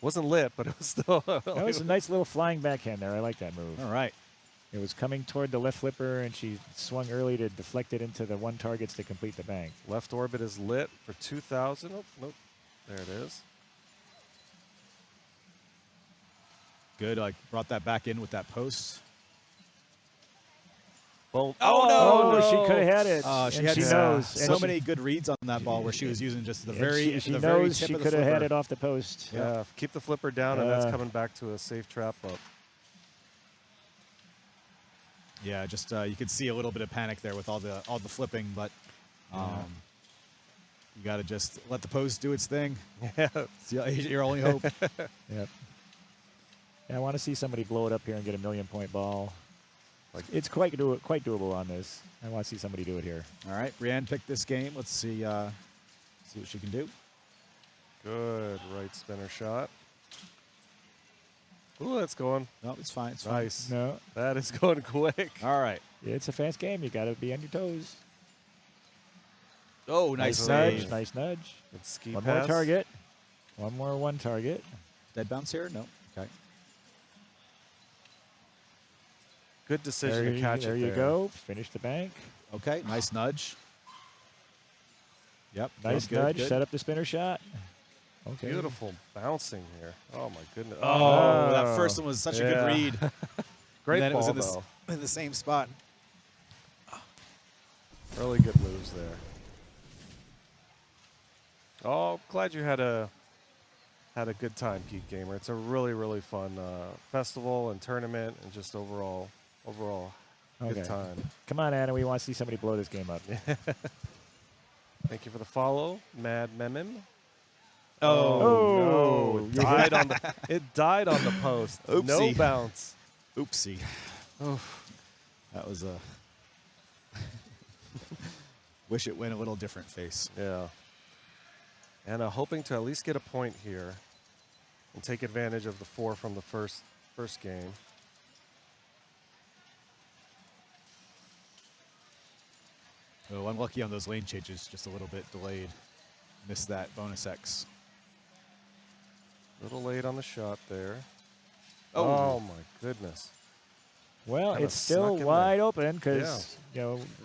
Speaker 3: Wasn't lit, but it was still.
Speaker 2: That was a nice little flying backhand there. I like that move.
Speaker 1: All right.
Speaker 2: It was coming toward the left flipper, and she swung early to deflect it into the 1 targets to complete the bank.
Speaker 3: Left orbit is lit for 2,000. Oh, nope. There it is.
Speaker 1: Good. Like brought that back in with that post.
Speaker 3: Boom.
Speaker 2: Oh,
Speaker 3: no!
Speaker 2: she could have had it.
Speaker 1: She
Speaker 2: and
Speaker 1: had
Speaker 2: she
Speaker 1: so
Speaker 2: knows. And
Speaker 1: so
Speaker 2: she-
Speaker 1: many good reads on that ball where she was using just the
Speaker 2: and
Speaker 1: very
Speaker 2: she
Speaker 1: the very
Speaker 2: knows
Speaker 1: tip
Speaker 2: she
Speaker 1: of the
Speaker 2: could have had
Speaker 1: flipper.
Speaker 2: it off the post.
Speaker 3: Yeah, keep the flipper down, and that's
Speaker 2: Uh,
Speaker 3: coming back to a safe trap up.
Speaker 1: Yeah, just you could see a little bit of panic there with all the flipping, but you got to just let the post do its thing.
Speaker 3: Yeah.
Speaker 1: It's your only hope.
Speaker 2: Yep. Yeah, I want to see somebody blow it up here and get a 1,000,000-point ball.
Speaker 3: Like-
Speaker 2: It's quite doable on this. I want to see somebody do it here.
Speaker 1: All right, Brienne picked this game. Let's see what she can do.
Speaker 3: Good right spinner shot. Ooh, that's going
Speaker 1: No, it's fine. It's fine.
Speaker 3: nice.
Speaker 2: No,
Speaker 3: That is going quick.
Speaker 1: All right.
Speaker 2: it's a fast game. You got to be on your toes.
Speaker 1: Oh, nice
Speaker 3: Nice
Speaker 2: Nudge,
Speaker 1: save.
Speaker 2: nice nudge.
Speaker 3: Good ski
Speaker 2: One
Speaker 3: pass.
Speaker 2: more target. One more 1 target.
Speaker 1: Dead bounce here? No. Okay.
Speaker 3: Good decision to catch
Speaker 2: there
Speaker 3: it
Speaker 2: you
Speaker 3: there.
Speaker 2: go. Finish the bank.
Speaker 1: Okay. Nice nudge. Yep.
Speaker 2: Nice
Speaker 1: good,
Speaker 2: nudge.
Speaker 1: good.
Speaker 2: Set up the spinner shot. Okay.
Speaker 3: Beautiful bouncing here. Oh, my goodness.
Speaker 1: Oh, that first one was such a
Speaker 3: Yeah.
Speaker 1: good read.
Speaker 3: Great
Speaker 1: and then
Speaker 3: ball,
Speaker 1: it was
Speaker 3: though.
Speaker 1: in the same spot.
Speaker 3: Really good moves there. Oh, glad you had a good time, Geek Gamer. It's a really, really fun festival and tournament, and just overall
Speaker 2: Okay.
Speaker 3: good time.
Speaker 2: Come on, Anna. We want to see somebody blow this game up.
Speaker 3: Thank you for the follow, Mad Memim.
Speaker 2: Oh.
Speaker 3: no! It died on the post. No
Speaker 1: Oopsie.
Speaker 3: bounce.
Speaker 1: Oopsie. That was a wish it went a little different face.
Speaker 3: Yeah. Anna hoping to at least get a point here and take advantage of the 4 from the first game.
Speaker 1: Oh, unlucky on those lane changes, just a little bit delayed. Missed that bonus X.
Speaker 3: A little late on the shot there.
Speaker 1: Oh.
Speaker 3: Oh my goodness.
Speaker 2: Well,
Speaker 3: Kinda
Speaker 2: it's still
Speaker 3: snuck in
Speaker 2: wide
Speaker 3: there.
Speaker 2: open because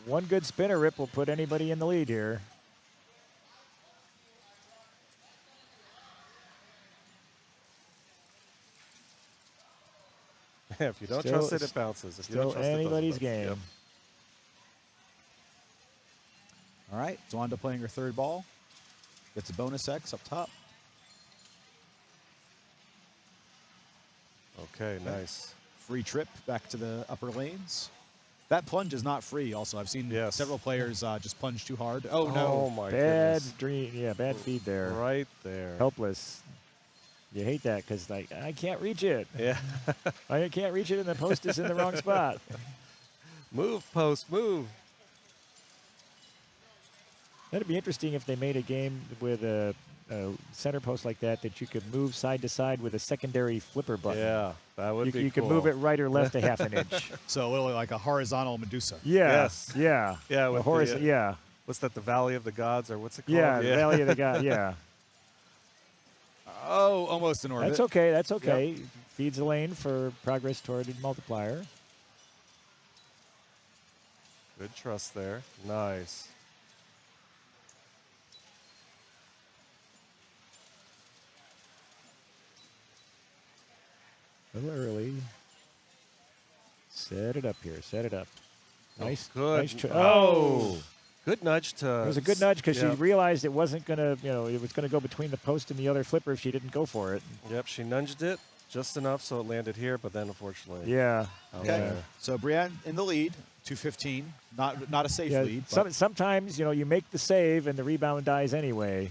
Speaker 2: one good spinner rip will put anybody in the lead here.
Speaker 3: Yeah, if you don't
Speaker 2: Still-
Speaker 3: trust it, it bounces. If you don't
Speaker 2: Still
Speaker 3: trust
Speaker 2: anybody's
Speaker 3: it, doesn't bounce.
Speaker 2: game.
Speaker 1: All right, Zwanda playing her third ball. Gets a bonus X up top.
Speaker 3: Yep. Okay, nice.
Speaker 1: Free trip back to the upper lanes. That plunge is not free. Also, I've seen
Speaker 3: Yes.
Speaker 1: several players just plunge too hard. Oh
Speaker 3: Oh
Speaker 1: no!
Speaker 3: my
Speaker 2: Bad
Speaker 3: goodness.
Speaker 2: dream. Yeah, bad feed there.
Speaker 3: Right there.
Speaker 2: Helpless. You hate that because like I can't reach it.
Speaker 3: Yeah.
Speaker 2: I can't reach it, and the post is in the wrong spot.
Speaker 3: Move, post, move.
Speaker 2: That'd be interesting if they made a game with a center post like that you could move side to side with a secondary flipper button.
Speaker 3: Yeah, that would be
Speaker 2: You could
Speaker 3: cool.
Speaker 2: move it right or left a half an inch.
Speaker 1: So a little like a horizontal Medusa.
Speaker 2: Yeah.
Speaker 3: Yes.
Speaker 2: Yeah.
Speaker 3: Yeah,
Speaker 2: A
Speaker 3: with
Speaker 2: horizon-
Speaker 3: the,
Speaker 2: yeah.
Speaker 3: What's that? The Valley of the Gods, or what's it called?
Speaker 2: Yeah, the Valley of the God. Yeah.
Speaker 1: Oh, almost in orbit.
Speaker 2: That's okay. That's okay. Feeds a lane for progress toward the multiplier.
Speaker 3: Good trust there. Nice.
Speaker 2: A little early. Set it up here. Set it up. Nice.
Speaker 3: Good.
Speaker 2: Nice
Speaker 3: Oh. Good nudge to.
Speaker 2: It was a good nudge because
Speaker 3: yeah.
Speaker 2: she realized it wasn't going to, it was going to go between the post and the other flipper if she didn't go for it.
Speaker 3: Yep, she nudged it just enough so it landed here, but then unfortunately.
Speaker 2: Yeah.
Speaker 1: Okay.
Speaker 2: Yeah.
Speaker 1: So Brienne in the lead, 215. Not a safe lead. But
Speaker 2: Sometimes, you make the save and the rebound dies anyway.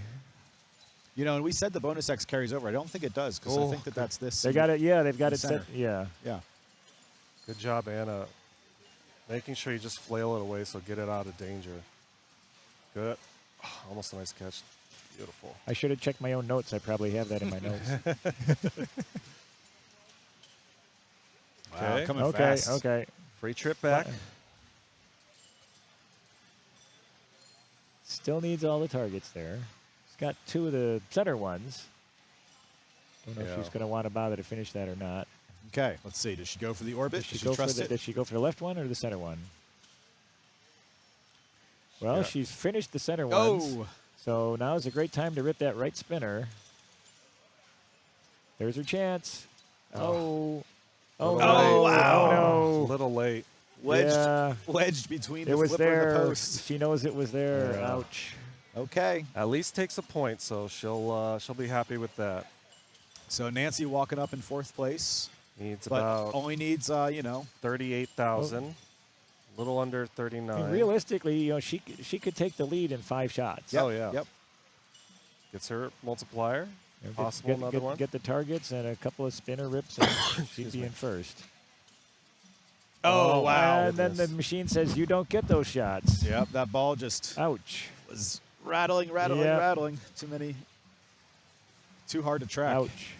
Speaker 1: and we said the bonus X carries over. I don't think it does because I think that's this.
Speaker 2: They got it. Yeah, they've got it
Speaker 1: center.
Speaker 2: set. Yeah.
Speaker 1: Yeah.
Speaker 3: Good job, Anna. Making sure you just flail it away so get it out of danger. Good. Oh, almost a nice catch. Beautiful.
Speaker 2: I should have checked my own notes. I probably have that in my notes.
Speaker 1: Wow, coming
Speaker 2: Okay.
Speaker 1: fast.
Speaker 2: Okay.
Speaker 3: Free trip back.
Speaker 2: Still needs all the targets there. He's got two of the center ones. Don't know if she's going to want to bother to finish that or not.
Speaker 1: Okay, let's see. Does she go for the orbit?
Speaker 2: Does she go for the left one or the center one? Well, she's finished the center ones.
Speaker 1: Oh!
Speaker 2: So now is a great time to rip that right spinner. There's her chance. Oh. Oh, no.
Speaker 1: Wow.
Speaker 2: Oh,
Speaker 3: A little late.
Speaker 1: Wedged between the flipper and the post.
Speaker 2: She knows it was there.
Speaker 3: Yeah.
Speaker 2: Ouch.
Speaker 1: Okay.
Speaker 3: At least takes a point, so she'll be happy with that.
Speaker 1: So Nancy walking up in fourth place.
Speaker 3: Needs
Speaker 1: But
Speaker 3: about
Speaker 1: only needs,
Speaker 3: 38,000. A little under 39.
Speaker 2: I mean, realistically, she could take the lead in 5 shots.
Speaker 1: Yep,
Speaker 3: Oh, yeah.
Speaker 1: Yep.
Speaker 3: Gets her multiplier.
Speaker 2: Get-
Speaker 3: Possible
Speaker 2: get,
Speaker 3: another
Speaker 2: get,
Speaker 3: one.
Speaker 2: Get the targets and a couple of spinner rips, and she'd be in first.
Speaker 1: Oh, wow.
Speaker 2: And then the machine says, you don't get those shots.
Speaker 1: Yep, that ball just
Speaker 2: Ouch.
Speaker 1: was rattling.
Speaker 2: Yep.
Speaker 1: Too hard to track.
Speaker 2: Ouch.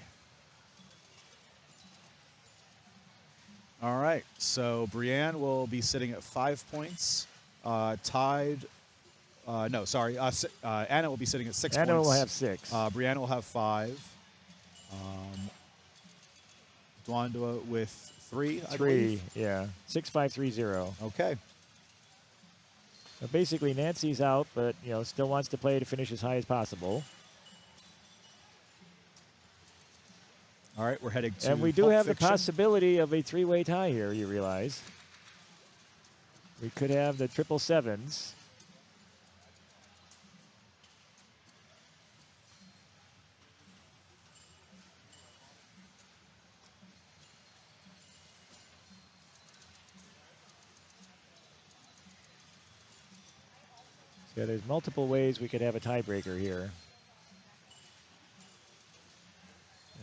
Speaker 1: All right, so Brienne will be sitting at 5 points, tied. Anna will be sitting at 6
Speaker 2: Anna
Speaker 1: points.
Speaker 2: will have 6.
Speaker 1: Brienne will have 5. Dwanda with 3, I
Speaker 2: 3,
Speaker 1: believe.
Speaker 2: yeah. 6-5-3-0.
Speaker 1: Okay.
Speaker 2: So basically, Nancy's out, but still wants to play to finish as high as possible.
Speaker 1: All right, we're heading to
Speaker 2: And we do
Speaker 1: Pulp
Speaker 2: have
Speaker 1: Fiction.
Speaker 2: the possibility of a 3-way tie here, you realize. We could have the 777s. So there's multiple ways we could have a tiebreaker here.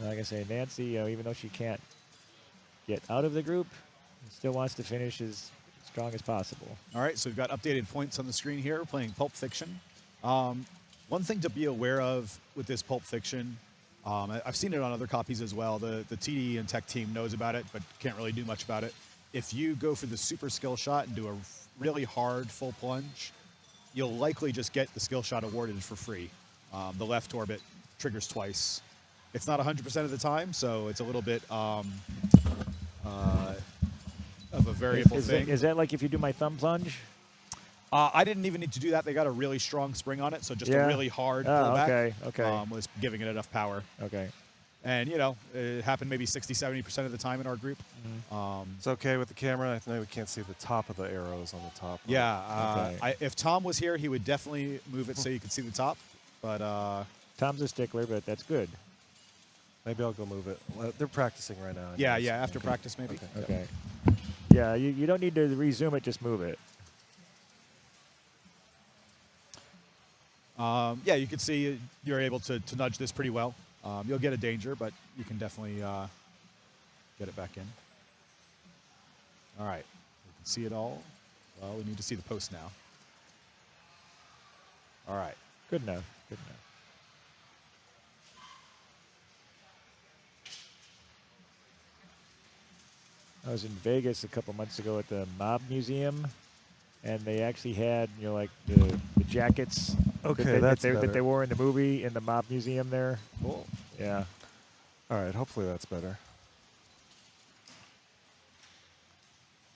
Speaker 2: Like I say, Nancy, even though she can't get out of the group, still wants to finish as strong as possible.
Speaker 1: All right, so we've got updated points on the screen here. We're playing Pulp Fiction. One thing to be aware of with this Pulp Fiction, I've seen it on other copies as well. The TD and tech team knows about it, but can't really do much about it. If you go for the super skill shot and do a really hard full plunge, you'll likely just get the skill shot awarded for free. The left orbit triggers twice. It's not 100% of the time, so it's a little bit of a variable thing.
Speaker 2: Is that like if you do my thumb plunge?
Speaker 1: I didn't even need to do that. They got a really strong spring on it, so just a really hard pullback
Speaker 2: okay.
Speaker 1: was giving it enough power.
Speaker 2: Okay.
Speaker 1: And, it happened maybe 60-70% of the time in our group.
Speaker 3: It's okay with the camera. I know we can't see the top of the arrows on the top.
Speaker 1: Yeah.
Speaker 2: Okay.
Speaker 1: If Tom was here, he would definitely move it so you could see the top. But
Speaker 2: Tom's a stickler, but that's good.
Speaker 3: Maybe I'll go move it. They're practicing right now.
Speaker 1: yeah,
Speaker 3: anyways.
Speaker 1: after practice maybe.
Speaker 2: Okay. Yeah, you don't need to resume it, just move it.
Speaker 1: Yeah, you can see you're able to nudge this pretty well. You'll get a danger, but you can definitely get it back in. All right. We can see it all. Well, we need to see the post now. All right.
Speaker 2: Good enough. Good enough. I was in Vegas a couple months ago at the Mob Museum, and they actually had, like the the jackets
Speaker 3: Okay,
Speaker 2: that
Speaker 3: that's
Speaker 2: they
Speaker 3: better.
Speaker 2: wore in the movie in the mob museum there.
Speaker 1: Cool.
Speaker 2: Yeah.
Speaker 3: All right, hopefully that's better.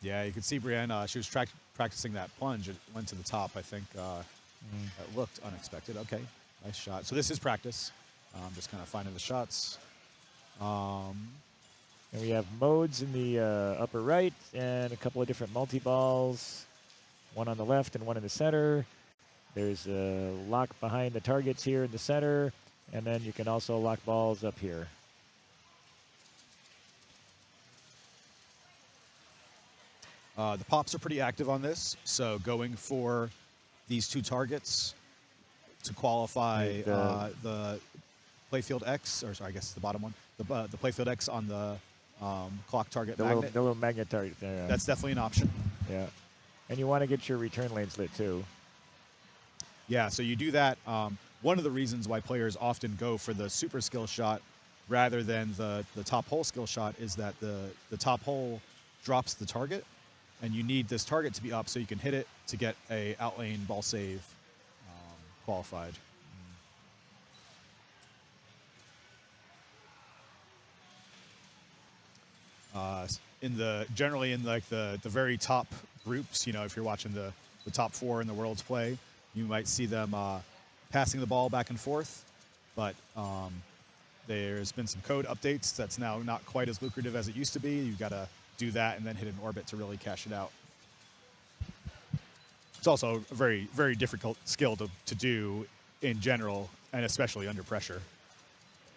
Speaker 1: Yeah, you could see Brienne. She was practicing that plunge. It went to the top. I think it looked unexpected. Okay, nice shot. So this is practice. Just kind of finding the shots.
Speaker 2: And we have modes in the upper right and a couple of different multi-balls, one on the left and one in the center. There's a lock behind the targets here in the center, and then you can also lock balls up here.
Speaker 1: The pops are pretty active on this, so going for these two targets to qualify the playfield X, or sorry, I guess it's the bottom one, the playfield X on the clock target
Speaker 2: The
Speaker 1: magnet.
Speaker 2: little magnet target there. Yeah.
Speaker 1: That's definitely an option.
Speaker 2: Yeah. And you want to get your return lanes lit too.
Speaker 1: Yeah, so you do that. One of the reasons why players often go for the super skill shot rather than the top hole skill shot is that the top hole drops the target, and you need this target to be up so you can hit it to get a outlane ball save qualified. Generally in like the very top groups, if you're watching the top four in the world's play, you might see them passing the ball back and forth, but there's been some code updates that's now not quite as lucrative as it used to be. You've got to do that and then hit an orbit to really cash it out. It's also a very, very difficult skill to do in general, and especially under pressure.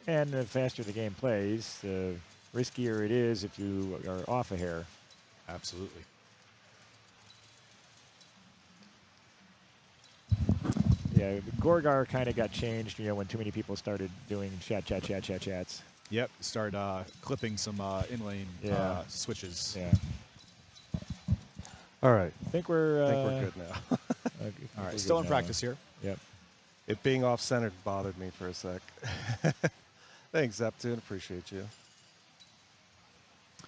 Speaker 2: And the faster the game plays, the riskier it is if you are off a hair.
Speaker 1: Absolutely.
Speaker 2: Yeah, Gorgar kind of got changed, when too many people started doing chats.
Speaker 1: Yep, start clipping some in-lane switches.
Speaker 2: Yeah.
Speaker 3: All right,
Speaker 2: I think we're
Speaker 3: good now.
Speaker 1: All right, still in practice here.
Speaker 2: Yep.
Speaker 3: It being off-centered bothered me for a sec. Thanks, Zeptune. Appreciate you.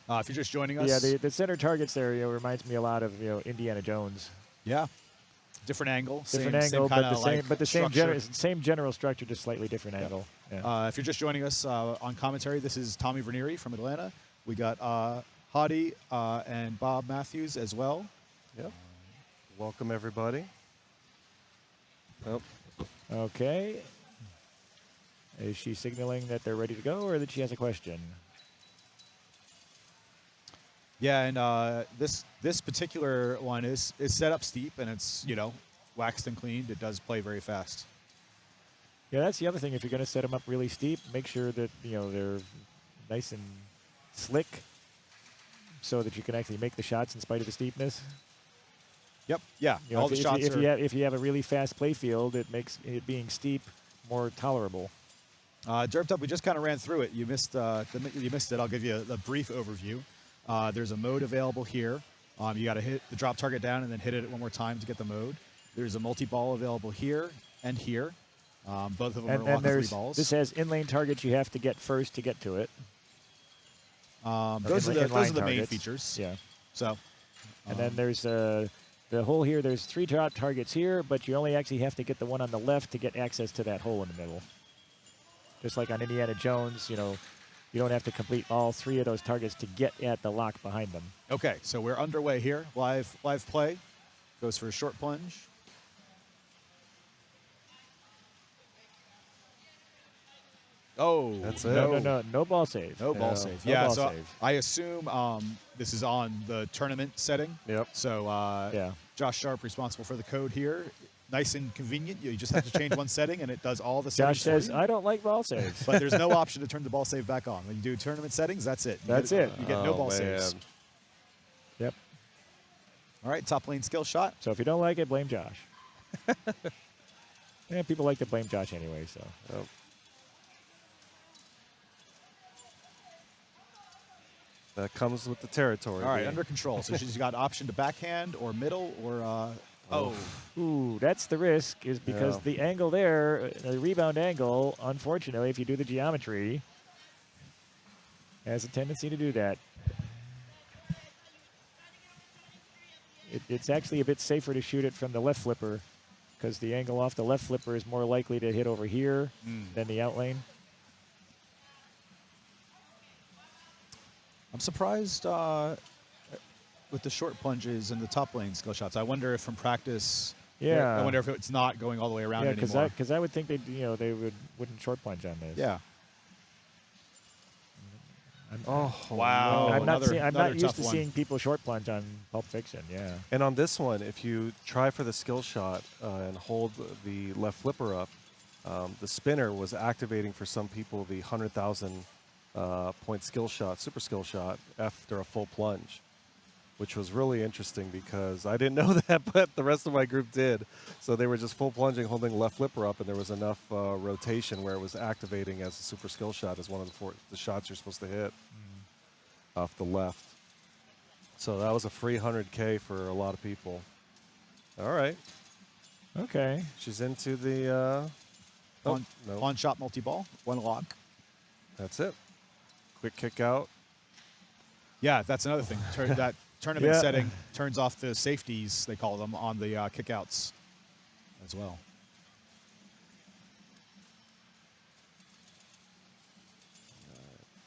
Speaker 1: If you're just joining us.
Speaker 2: Yeah, the center targets there reminds me a lot of Indiana Jones.
Speaker 1: Yeah. Different angle.
Speaker 2: Different
Speaker 1: same
Speaker 2: angle,
Speaker 1: kinda
Speaker 2: but the
Speaker 1: structure.
Speaker 2: same general structure, just slightly different angle. Yeah.
Speaker 1: If you're just joining us on commentary, this is Tommy Vernieri from Atlanta. We got Hadi and Bob Matthews as well.
Speaker 3: Yep. Welcome, everybody. Oh.
Speaker 2: Okay. Is she signaling that they're ready to go, or that she has a question?
Speaker 1: Yeah, and this particular one is set up steep, and it's waxed and cleaned. It does play very fast.
Speaker 2: Yeah, that's the other thing. If you're going to set them up really steep, make sure that they're nice and slick, so that you can actually make the shots in spite of the steepness.
Speaker 1: Yep. Yeah. All the shots
Speaker 2: if you have a really fast play field, it makes it being steep more tolerable.
Speaker 1: Derped Up, we just kind of ran through it. You missed it. I'll give you a brief overview. There's a mode available here. You got to hit the drop target down and then hit it one more time to get the mode. There's a multi-ball available here and here. Both of them are locked 3 balls.
Speaker 2: This has in-lane targets you have to get first to get to it.
Speaker 1: Those are the main features.
Speaker 2: Yeah.
Speaker 1: So.
Speaker 2: And then there's the hole here. There's 3 drop targets here, but you only actually have to get the one on the left to get access to that hole in the middle. Just like on Indiana Jones, you don't have to complete all 3 of those targets to get at the lock behind them.
Speaker 1: Okay, so we're underway here. Live play. Goes for a short plunge. Oh,
Speaker 3: that's it.
Speaker 2: No ball save.
Speaker 1: No ball save.
Speaker 2: No
Speaker 1: Yeah,
Speaker 2: ball
Speaker 1: so
Speaker 2: save.
Speaker 1: I assume this is on the tournament setting.
Speaker 3: Yep.
Speaker 1: So
Speaker 2: yeah.
Speaker 1: Josh Sharp responsible for the code here. Nice and convenient. You just have to change one setting, and it does all the
Speaker 2: Josh
Speaker 1: settings.
Speaker 2: says, I don't like ball saves.
Speaker 1: But there's no option to turn the ball save back on. When you do tournament settings, that's it. You get no ball saves.
Speaker 2: Yep.
Speaker 1: All right, top lane skill shot.
Speaker 2: So if you don't like it, blame Josh. Yeah, people like to blame Josh anyway, so.
Speaker 3: Oh. That comes with the territory.
Speaker 1: All right, under control. So she's got option to backhand or middle or
Speaker 2: Ooh, that's the risk, is because the angle there, the rebound angle, unfortunately, if you do the geometry, has a tendency to do that. It's actually a bit safer to shoot it from the left flipper because the angle off the left flipper is more likely to hit over here than the out lane.
Speaker 1: I'm surprised with the short plunges and the top lane skill shots. I wonder if from practice,
Speaker 2: Yeah.
Speaker 1: I wonder if it's not going all the way around
Speaker 2: Yeah,
Speaker 1: anymore.
Speaker 2: because I would think they wouldn't short plunge on this.
Speaker 1: Yeah.
Speaker 3: Oh,
Speaker 1: Wow.
Speaker 3: no.
Speaker 2: I'm not
Speaker 1: another
Speaker 2: used
Speaker 1: tough
Speaker 2: to
Speaker 1: one.
Speaker 2: seeing people short plunge on Pulp Fiction. Yeah.
Speaker 3: And on this one, if you try for the skill shot and hold the left flipper up, the spinner was activating for some people the 100,000 point skill shot, super skill shot, after a full plunge, which was really interesting because I didn't know that, but the rest of my group did. So they were just full plunging, holding the left flipper up, and there was enough rotation where it was activating as a super skill shot as one of the shots you're supposed to hit off the left. So that was a free 100K for a lot of people. All right.
Speaker 2: Okay.
Speaker 3: She's into the...
Speaker 1: On,
Speaker 3: no.
Speaker 1: on shot multi-ball, one lock.
Speaker 3: That's it. Quick kick out.
Speaker 1: Yeah, that's another thing. That tournament
Speaker 2: Yeah.
Speaker 1: setting turns off the safeties, they call them, on the kickouts as well.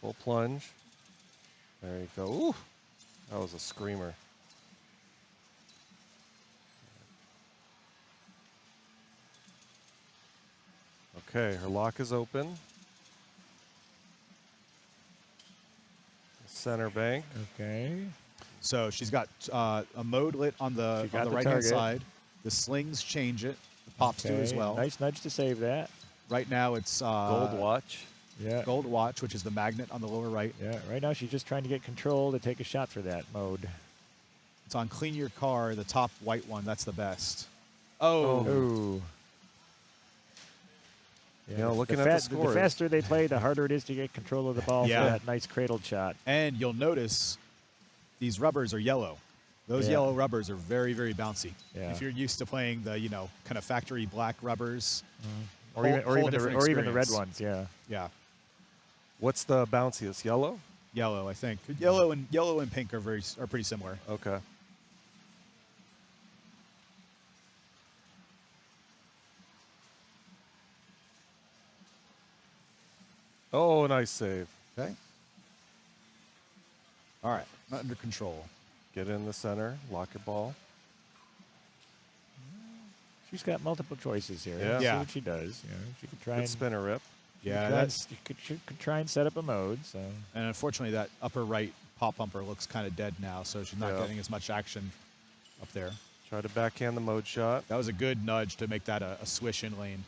Speaker 3: Full plunge. There you go. Ooh, that was a screamer. Okay, her lock is open. Center bank.
Speaker 2: Okay.
Speaker 1: So she's got a mode lit on the
Speaker 2: She got the
Speaker 1: right-hand
Speaker 2: target.
Speaker 1: side. The slings change it. The pops do as
Speaker 2: Okay,
Speaker 1: well.
Speaker 2: Nice nudge to save that.
Speaker 1: Right now it's
Speaker 3: Gold watch.
Speaker 2: Yeah.
Speaker 1: gold watch, which is the magnet on the lower right.
Speaker 2: Yeah. Right now she's just trying to get control to take a shot for that mode.
Speaker 1: It's on clean your car, the top white one. That's the best. Oh,
Speaker 2: Ooh. Yeah,
Speaker 3: You know,
Speaker 2: the
Speaker 3: looking at the scores.
Speaker 2: faster they play, the harder it is to get control of the ball
Speaker 1: Yeah.
Speaker 2: for that nice cradled shot.
Speaker 1: and you'll notice these rubbers are yellow. Those
Speaker 2: Yeah.
Speaker 1: yellow rubbers are very, very bouncy.
Speaker 2: Yeah.
Speaker 1: If you're used to playing the, kind of factory black rubbers,
Speaker 2: Or
Speaker 1: whole-
Speaker 2: even
Speaker 1: whole different
Speaker 2: the red
Speaker 1: experience.
Speaker 2: ones. Yeah.
Speaker 1: Yeah,
Speaker 3: What's the bounciest? Yellow?
Speaker 1: yellow, I think. Yellow and pink are pretty similar.
Speaker 3: Okay. Oh, nice save.
Speaker 1: Okay. All right, not under control.
Speaker 3: Get in the center. Lock your ball.
Speaker 2: She's got multiple choices here.
Speaker 3: Yeah.
Speaker 2: Let's see
Speaker 1: Yeah.
Speaker 2: what she does. She could try
Speaker 3: Good
Speaker 2: and
Speaker 3: spinner rip.
Speaker 1: Yeah,
Speaker 2: she could try and set up a mode. So
Speaker 1: and unfortunately that upper right pop bumper looks kind of dead now, so she's not
Speaker 3: Yeah.
Speaker 1: getting as much action up there.
Speaker 3: Try to backhand the mode shot.
Speaker 1: That was a good nudge to make that a swish in lane.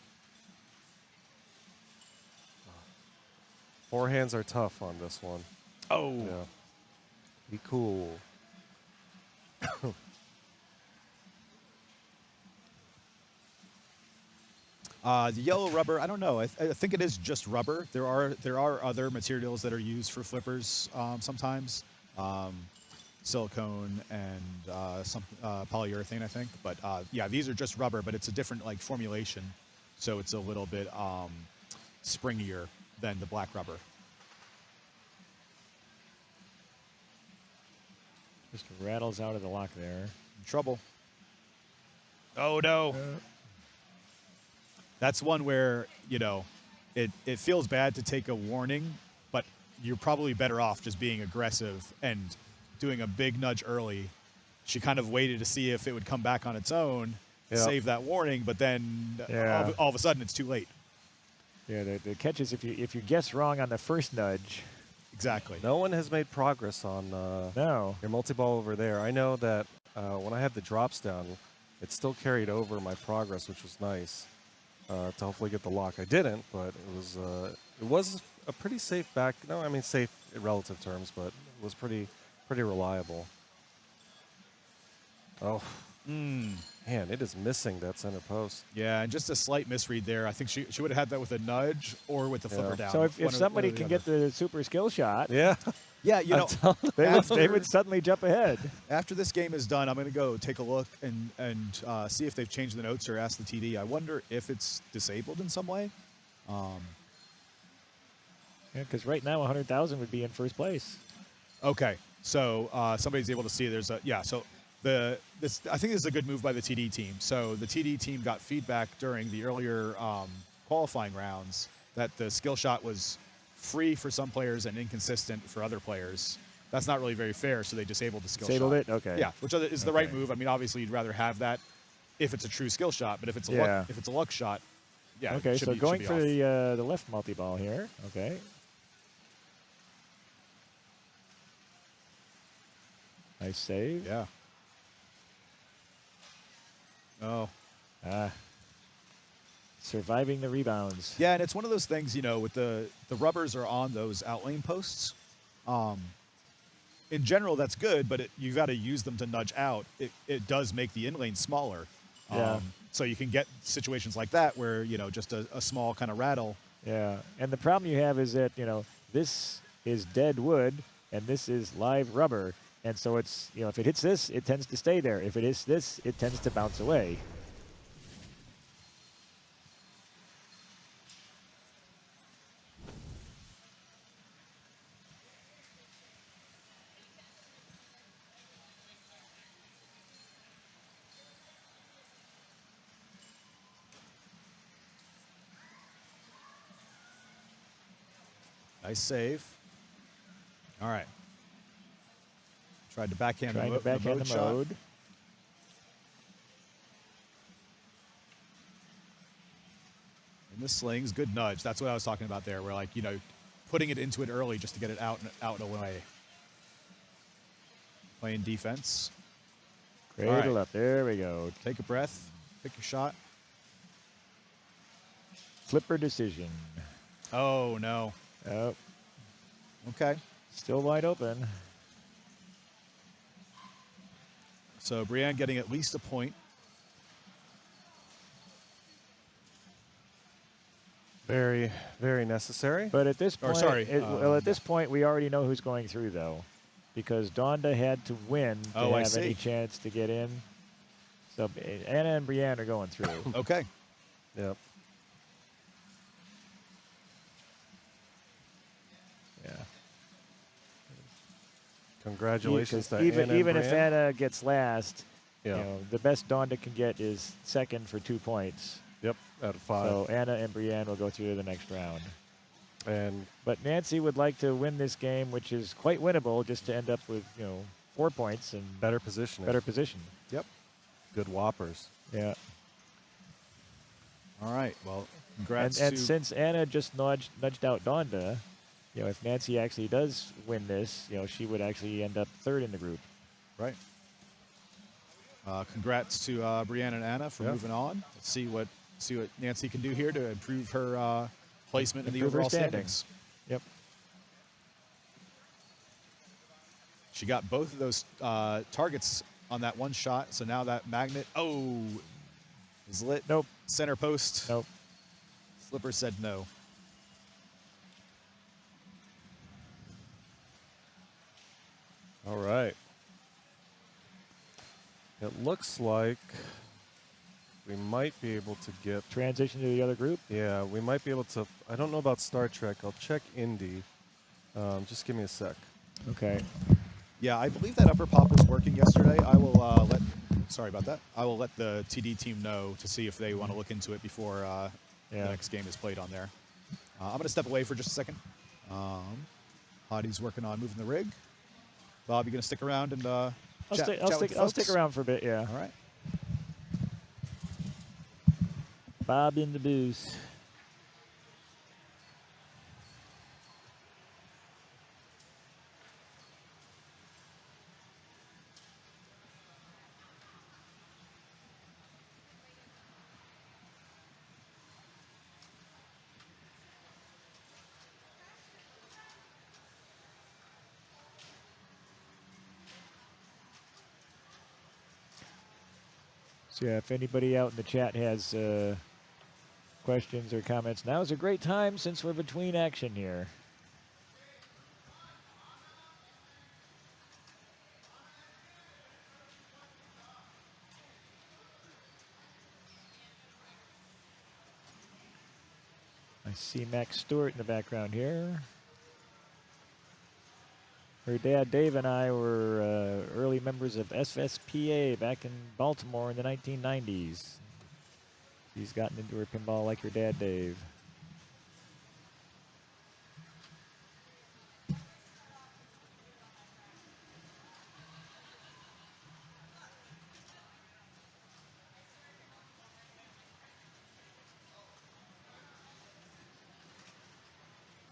Speaker 3: Forehands are tough on this one.
Speaker 1: Oh,
Speaker 3: Yeah. Be cool.
Speaker 1: the yellow rubber. I don't know. I think it is just rubber. There are other materials that are used for flippers sometimes, silicone and some polyurethane, I think. But yeah, these are just rubber, but it's a different formulation, so it's a little bit springier than the black rubber.
Speaker 2: just rattles out of the lock there.
Speaker 1: Trouble. Oh no. That's one where, it feels bad to take a warning, but you're probably better off just being aggressive and doing a big nudge early. She kind of waited to see if it would come back on its own,
Speaker 3: Yeah.
Speaker 1: save that warning, but then
Speaker 2: Yeah.
Speaker 1: all of a sudden it's too late.
Speaker 2: Yeah, the catch is if you guess wrong on the first nudge.
Speaker 1: Exactly.
Speaker 3: No one has made progress on
Speaker 2: No.
Speaker 3: your multi-ball over there. I know that when I had the drops down, it still carried over my progress, which was nice to hopefully get the lock. I didn't, but it was a pretty safe back. No, I mean safe in relative terms, but it was pretty reliable. Oh, man, it is missing that center post.
Speaker 1: Yeah, and just a slight misread there. I think she would have had that with a nudge or with the flipper
Speaker 3: Yeah.
Speaker 1: down.
Speaker 2: So if
Speaker 1: One or-
Speaker 2: somebody
Speaker 1: one or the
Speaker 2: can
Speaker 1: other.
Speaker 2: get the super skill shot,
Speaker 3: Yeah,
Speaker 1: Yeah,
Speaker 2: they would suddenly jump ahead.
Speaker 1: After this game is done, I'm going to go take a look and see if they've changed the notes or ask the TD. I wonder if it's disabled in some way.
Speaker 2: Because right now 100,000 would be in first place.
Speaker 1: Okay, so somebody's able to see there's a so I think this is a good move by the TD team. So the TD team got feedback during the earlier qualifying rounds that the skill shot was free for some players and inconsistent for other players. That's not really very fair, so they disabled the skill
Speaker 2: Disabled
Speaker 1: shot.
Speaker 2: it? Okay.
Speaker 1: Yeah, which is the right move. I mean, obviously, you'd rather have that if it's a true skill shot, but if it's a luck shot, yeah.
Speaker 2: Okay, so going for
Speaker 1: off.
Speaker 2: the left multi-ball here. Okay. Nice save.
Speaker 1: Yeah. Oh.
Speaker 2: Surviving the rebounds.
Speaker 1: Yeah, and it's one of those things, with the rubbers are on those outlane posts. In general, that's good, but you've got to use them to nudge out. It does make the in lane smaller.
Speaker 2: Yeah.
Speaker 1: So you can get situations like that where, just a small kind of rattle.
Speaker 2: Yeah, and the problem you have is that, this is dead wood and this is live rubber. And so it's, if it hits this, it tends to stay there. If it hits this, it tends to bounce away.
Speaker 1: Nice save. All right. Tried to backhand
Speaker 2: Trying to backhand the
Speaker 1: shot.
Speaker 2: mode.
Speaker 1: And the slings, good nudge. That's what I was talking about there, where putting it into it early just to get it out and away. Playing defense.
Speaker 2: Cradle up. There we go.
Speaker 1: Take a breath. Pick your shot.
Speaker 2: Flipper decision.
Speaker 1: Oh, no.
Speaker 2: Oh,
Speaker 1: Okay.
Speaker 2: still wide open.
Speaker 1: So Brienne getting at least a point.
Speaker 3: Very, very necessary.
Speaker 2: But at this point,
Speaker 1: sorry,
Speaker 2: this point, we already know who's going through, though, because Donda had to win to have any chance to get in. So Anna and Brienne are going through.
Speaker 1: Okay.
Speaker 3: Yep.
Speaker 2: Yeah.
Speaker 3: Congratulations to
Speaker 2: even
Speaker 3: Anna and
Speaker 2: if
Speaker 3: Brienne.
Speaker 2: Anna gets last,
Speaker 3: Yeah.
Speaker 2: the best Donda can get is second for 2 points.
Speaker 3: Yep, at 5.
Speaker 2: So Anna and Brienne will go through to the next round.
Speaker 3: And
Speaker 2: But Nancy would like to win this game, which is quite winnable, just to end up with 4 points and
Speaker 3: better positioning.
Speaker 2: better position.
Speaker 1: Yep.
Speaker 3: Good whoppers.
Speaker 2: Yeah.
Speaker 1: All right. Well, congrats
Speaker 2: And
Speaker 1: to
Speaker 2: since Anna just nudged out Donda, if Nancy actually does win this, she would actually end up third in the group.
Speaker 1: right. Congrats to Brienne and Anna for moving on. Let's see what Nancy can do here to improve her placement in the
Speaker 2: Improve her
Speaker 1: overall
Speaker 2: standings.
Speaker 1: standings.
Speaker 2: Yep.
Speaker 1: She got both of those targets on that one shot, so now that magnet, is lit.
Speaker 2: Nope.
Speaker 1: Center post.
Speaker 2: Nope.
Speaker 1: Slipper said no.
Speaker 3: All right. It looks like we might be able to get...
Speaker 2: Transition to the other group.
Speaker 3: Yeah, we might be able to... I don't know about Star Trek. I'll check Indy. Just give me a sec.
Speaker 2: Okay.
Speaker 1: Yeah, I believe that upper pop was working yesterday. I will sorry about that. I will let the TD team know to see if they want to look into it before the next game is played on there. I'm going to step away for just a second. Hottie's working on moving the rig. Bob, you going to stick around and
Speaker 2: I'll
Speaker 1: chat with the
Speaker 2: stick
Speaker 1: folks?
Speaker 2: around for a bit. Yeah.
Speaker 1: All right.
Speaker 2: Bob in the booth. So yeah, if anybody out in the chat has questions or comments, now is a great time since we're between action here. I see Max Stewart in the background here. Her dad, Dave, and I were early members of SSPA back in Baltimore in the 1990s. She's gotten into her pinball like your dad, Dave.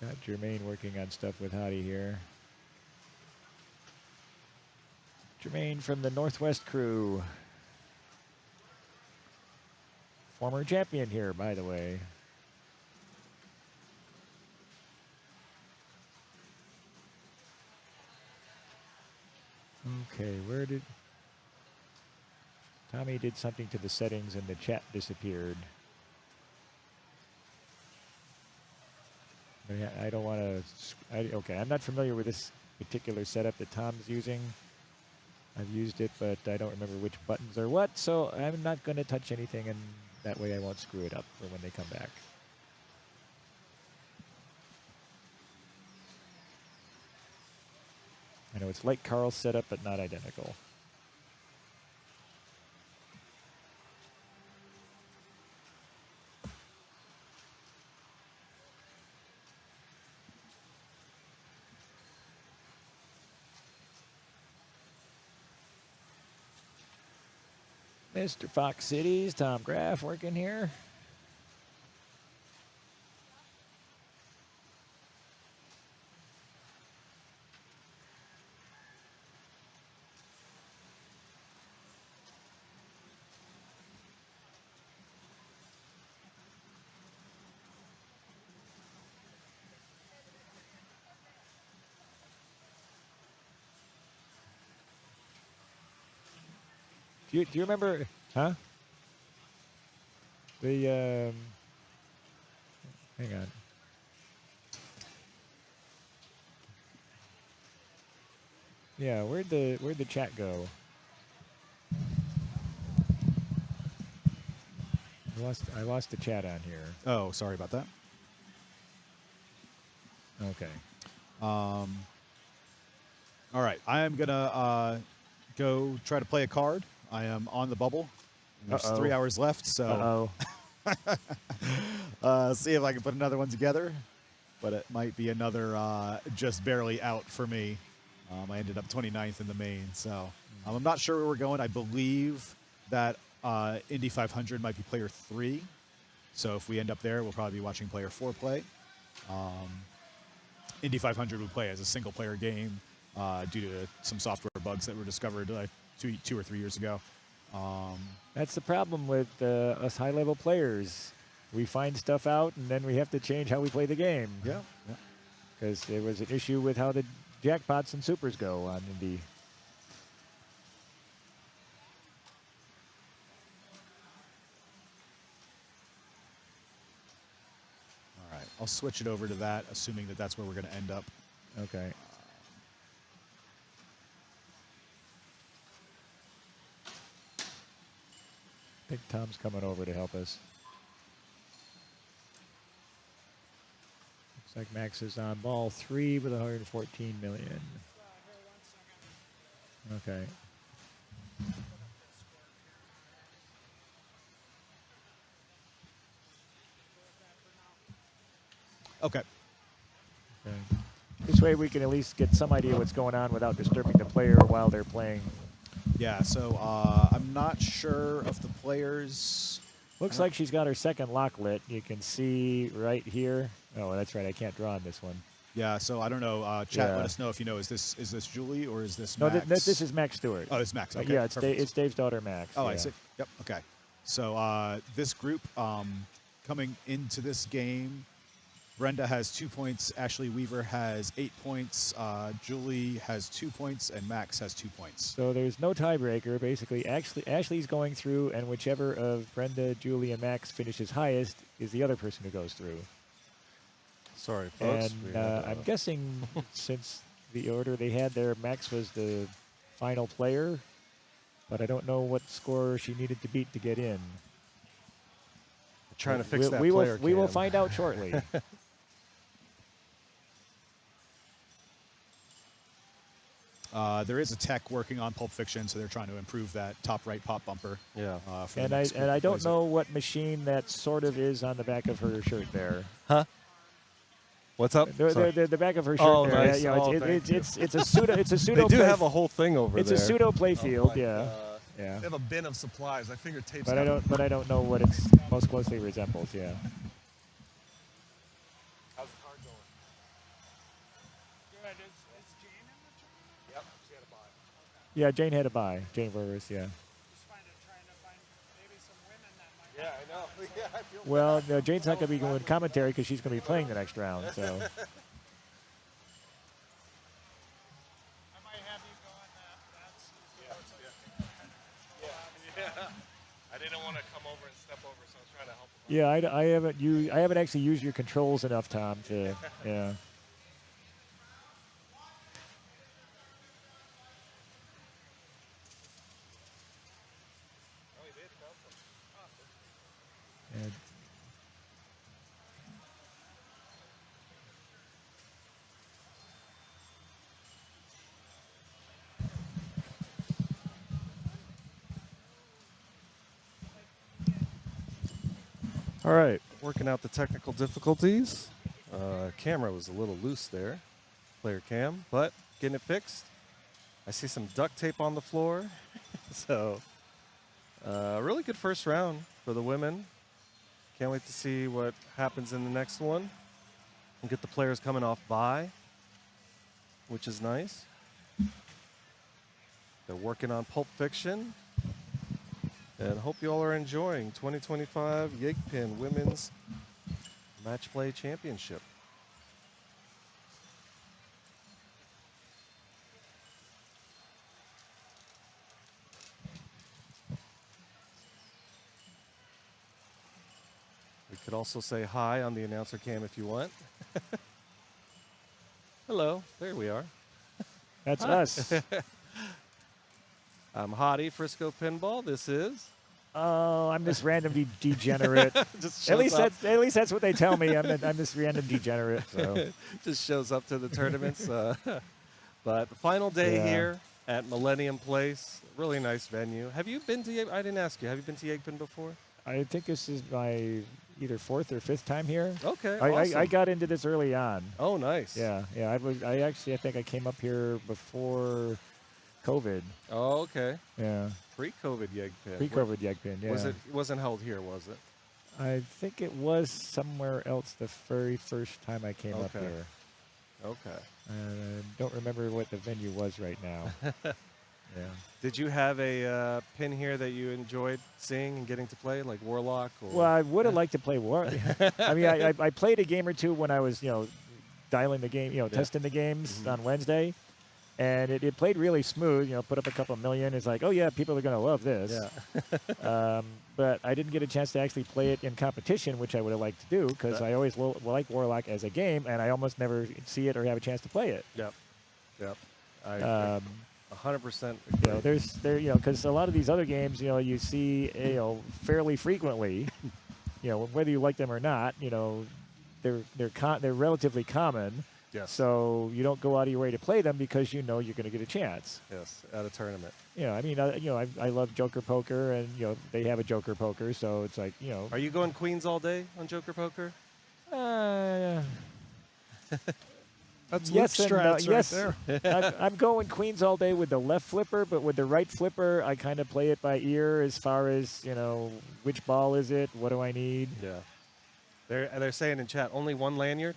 Speaker 2: Got Jermaine working on stuff with Hottie here. Jermaine from the Northwest crew. Former champion here, by the way. Okay, where did... Tommy did something to the settings and the chat disappeared. I don't want to... Okay, I'm not familiar with this particular setup that Tom's using. I've used it, but I don't remember which buttons are what, so I'm not going to touch anything, and that way I won't screw it up for when they come back. I know it's like Carl's setup, but not identical. Mr. Fox Cities, Tom Graff working here. Do you remember, huh? The, hang on. Yeah, where'd the chat go? I lost the chat on here.
Speaker 1: Oh, sorry about that.
Speaker 2: Okay.
Speaker 1: All right, I am gonna go try to play a card. I am on the bubble. There's 3 hours left, so see if I can put another one together. But it might be another just barely out for me. I ended up 29th in the main, so I'm not sure where we're going. I believe that Indy 500 might be player 3. So if we end up there, we'll probably be watching player 4 play. Indy 500 would play as a single-player game due to some software bugs that were discovered like two or 3 years ago.
Speaker 2: That's the problem with us high-level players. We find stuff out, and then we have to change how we play the game.
Speaker 1: Yeah.
Speaker 2: Because there was an issue with how the jackpots and supers go on Indy.
Speaker 1: All right, I'll switch it over to that, assuming that that's where we're going to end up.
Speaker 2: Okay. I think Tom's coming over to help us. Looks like Max is on ball 3 with 114 million. Okay.
Speaker 1: Okay.
Speaker 2: Okay. This way we can at least get some idea what's going on without disturbing the player while they're playing.
Speaker 1: Yeah, so I'm not sure of the players.
Speaker 2: Looks like she's got her second lock lit. You can see right here. Oh, that's right. I can't draw on this one.
Speaker 1: Yeah, so I don't know. Chat, let us know if you know. Is this Julie or is this Max?
Speaker 2: No, this is Max Stewart.
Speaker 1: Oh, it's Max. Okay,
Speaker 2: yeah, it's Dave's daughter, Max.
Speaker 1: Oh,
Speaker 2: yeah.
Speaker 1: I see. Yep. Okay. So this group coming into this game, Brenda has 2 points. Ashley Weaver has 8 points. Julie has 2 points, and Max has 2 points.
Speaker 2: So there's no tiebreaker. Basically, Ashley's going through, and whichever of Brenda, Julie, and Max finishes highest is the other person who goes through.
Speaker 3: Sorry, folks.
Speaker 2: And I'm guessing since the order they had there, Max was the final player, but I don't know what score she needed to beat to get in.
Speaker 3: Trying to fix that
Speaker 2: we
Speaker 3: player
Speaker 2: will, we will
Speaker 3: cam.
Speaker 2: find out shortly.
Speaker 1: There is a tech working on Pulp Fiction, so they're trying to improve that top right pop bumper.
Speaker 3: Yeah.
Speaker 1: For the
Speaker 2: And
Speaker 1: next
Speaker 2: I don't
Speaker 1: Blazer.
Speaker 2: know what machine that sort of is on the back of her shirt there.
Speaker 3: Huh? What's up? Sorry.
Speaker 2: The back of her shirt
Speaker 3: Oh,
Speaker 2: there.
Speaker 3: nice.
Speaker 2: Yeah,
Speaker 3: Oh, thank you.
Speaker 2: it's a pseudo. It's a pseudo.
Speaker 3: They do
Speaker 2: play,
Speaker 3: have a whole thing over
Speaker 2: It's
Speaker 3: there.
Speaker 2: a pseudo play field.
Speaker 3: my
Speaker 2: Yeah.
Speaker 3: God.
Speaker 2: Yeah.
Speaker 3: They have a bin of supplies. I figured tapes.
Speaker 2: But I don't know what it most closely resembles. Yeah.
Speaker 3: How's the car going?
Speaker 4: Good. Is Jane in the tournament?
Speaker 3: Yep, she had a buy.
Speaker 2: Yeah. Jane had a buy. Jane Vervis. Yeah.
Speaker 4: Just trying to find maybe some women that might.
Speaker 3: Yeah, I know. Yeah, I feel
Speaker 2: Well, no, Jane's not going to be going commentary because she's going to be playing the next round. So.
Speaker 4: I might have you go on that. That's
Speaker 3: I didn't want to come over and step over, so I was trying to help him.
Speaker 2: Yeah, I haven't actually used your controls enough, Tom. To yeah.
Speaker 3: Oh, he did. Awesome.
Speaker 2: And
Speaker 3: All right, working out the technical difficulties. Camera was a little loose there, player cam, but getting it fixed. I see some duct tape on the floor. So, really good first round for the women. Can't wait to see what happens in the next one. And get the players coming off bye, which is nice. They're working on Pulp Fiction. And hope you all are enjoying 2025 Yegpin Women's Matchplay Championship. We could also say hi on the announcer cam if you want. Hello, there we are.
Speaker 2: that's us.
Speaker 3: I'm Hottie, Frisco Pinball. This is...
Speaker 2: Oh, I'm this random degenerate.
Speaker 3: Just
Speaker 2: At
Speaker 3: shows up.
Speaker 2: least that's what they tell me. I'm this random degenerate. So.
Speaker 3: Just shows up to the tournaments. But the final day
Speaker 2: Yeah.
Speaker 3: here at Millennium Place. Really nice venue. Have you been to Yegpin? I didn't ask you. Have you been to Yegpin before?
Speaker 2: I think this is my either fourth or fifth time here.
Speaker 3: Okay,
Speaker 2: I
Speaker 3: awesome.
Speaker 2: got into this early on.
Speaker 3: Oh, nice.
Speaker 2: Yeah. I think I came up here before COVID.
Speaker 3: Oh, okay.
Speaker 2: Yeah.
Speaker 3: Pre-COVID Yegpin.
Speaker 2: Pre-COVID Yegpin. Yeah.
Speaker 3: Was it wasn't held here, was it?
Speaker 2: I think it was somewhere else the very first time I came up
Speaker 3: Okay.
Speaker 2: here.
Speaker 3: Okay.
Speaker 2: I don't remember what the venue was right now. Yeah.
Speaker 3: Did you have a pin here that you enjoyed seeing and getting to play, like Warlock? Or?
Speaker 2: Well, I would have liked to play War. I mean, I played a game or two when I was, dialing the game, testing the games on Wednesday. And it played really smooth, put up a couple million. It's like, oh, yeah, people are going to love this.
Speaker 3: Yeah.
Speaker 2: But I didn't get a chance to actually play it in competition, which I would have liked to do because I always like Warlock as a game, and I almost never see it or have a chance to play it.
Speaker 3: Yep. I 100%
Speaker 2: Because a lot of these other games, you see, fairly frequently, whether you like them or not, they're relatively common.
Speaker 3: Yes.
Speaker 2: So you don't go out of your way to play them because you're going to get a chance.
Speaker 3: Yes, at a tournament.
Speaker 2: I love Joker Poker, and they have a Joker Poker, so it's like,
Speaker 3: Are you going queens all day on Joker Poker?
Speaker 4: That's
Speaker 2: yes
Speaker 4: Luke
Speaker 2: and no.
Speaker 4: Strats
Speaker 2: Yes,
Speaker 4: right there.
Speaker 2: I'm going queens all day with the left flipper, but with the right flipper, I kind of play it by ear as far as which ball is it, what do I need.
Speaker 3: Yeah. They're saying in chat only one lanyard.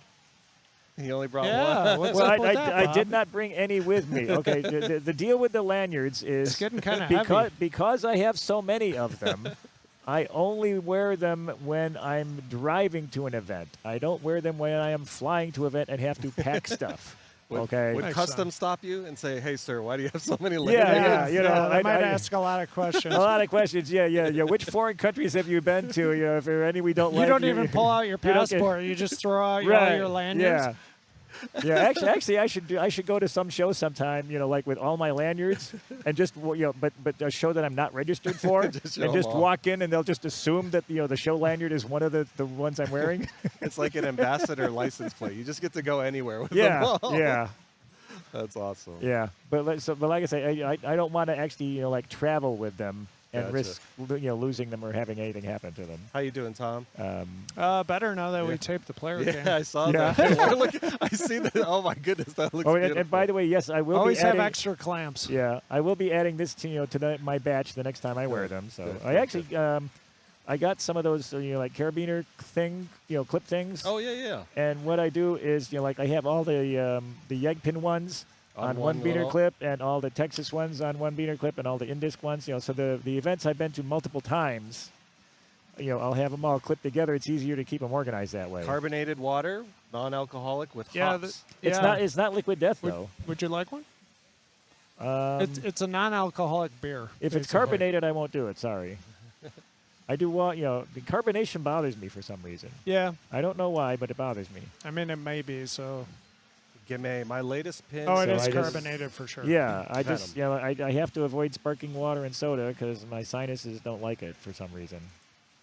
Speaker 3: He only brought
Speaker 4: Yeah,
Speaker 3: one.
Speaker 4: what's
Speaker 2: Well,
Speaker 4: up with that,
Speaker 2: I
Speaker 4: Bob?
Speaker 2: did not bring any with me. Okay, the deal with the lanyards is
Speaker 4: It's getting kind of heavy.
Speaker 2: because I have so many of them. I only wear them when I'm driving to an event. I don't wear them when I am flying to an event and have to pack stuff. Okay.
Speaker 3: Would
Speaker 4: Makes
Speaker 3: custom
Speaker 4: sense.
Speaker 3: stop you and say, "Hey, sir, why do you have so many
Speaker 2: Yeah,
Speaker 3: lanyards?"
Speaker 2: yeah.
Speaker 4: they might
Speaker 2: I-
Speaker 4: ask a lot of questions.
Speaker 2: A lot of questions. Yeah. Which foreign countries have you been to? If there are any we don't
Speaker 4: You
Speaker 2: like.
Speaker 4: don't even pull out your
Speaker 2: you don't get-
Speaker 4: passport. You just throw out all
Speaker 2: Right.
Speaker 4: your lanyards.
Speaker 2: Yeah. Yeah, actually, I should go to some show sometime, like with all my lanyards, and just but a show that I'm not registered for,
Speaker 3: Just show
Speaker 2: and
Speaker 3: 'em
Speaker 2: just
Speaker 3: off.
Speaker 2: walk in, and they'll just assume that the show lanyard is one of the ones I'm wearing.
Speaker 3: It's like an ambassador license plate. You just get to go anywhere with them
Speaker 2: Yeah,
Speaker 3: all.
Speaker 2: yeah.
Speaker 3: That's awesome.
Speaker 2: Yeah, but like I say, I don't want to actually like travel with them and
Speaker 3: Gotcha.
Speaker 2: risk losing them or having anything happen to them.
Speaker 3: How you doing, Tom?
Speaker 4: Better now that we taped the player
Speaker 3: Yeah,
Speaker 4: game.
Speaker 3: I saw
Speaker 2: Yeah.
Speaker 3: that. Look, I see that. Oh my goodness, that looks beautiful.
Speaker 2: And by the way, yes, I will
Speaker 4: Always
Speaker 2: be
Speaker 4: have
Speaker 2: adding,
Speaker 4: extra clamps.
Speaker 2: Yeah, I will be adding this to my batch the next time I wear them. So
Speaker 3: Good,
Speaker 2: I
Speaker 3: good,
Speaker 2: actually I got some of those like carabiner clip things.
Speaker 3: Oh yeah.
Speaker 2: And what I do is like I have all the Yegpin ones on one beater
Speaker 3: little-
Speaker 2: clip, and all the Texas ones on one beater clip, and all the Indisc ones. So the events I've been to multiple times, I'll have them all clipped together. It's easier to keep them organized that way.
Speaker 3: Carbonated water, non-alcoholic with
Speaker 4: Yeah,
Speaker 3: hops.
Speaker 2: It's not liquid death though.
Speaker 4: Would you like one?
Speaker 2: If
Speaker 4: It's a non-alcoholic beer.
Speaker 2: it's
Speaker 4: basically.
Speaker 2: carbonated, I won't do it. Sorry. I do want the carbonation bothers me for some reason.
Speaker 4: Yeah,
Speaker 2: I don't know why, but it bothers me.
Speaker 4: I mean it may be so.
Speaker 3: Gimme my latest pin.
Speaker 4: Oh, it
Speaker 2: So
Speaker 4: is
Speaker 2: I just-
Speaker 4: carbonated for sure.
Speaker 2: Yeah, I
Speaker 3: Venom.
Speaker 2: just I have to avoid sparkling water and soda because my sinuses don't like it for some reason.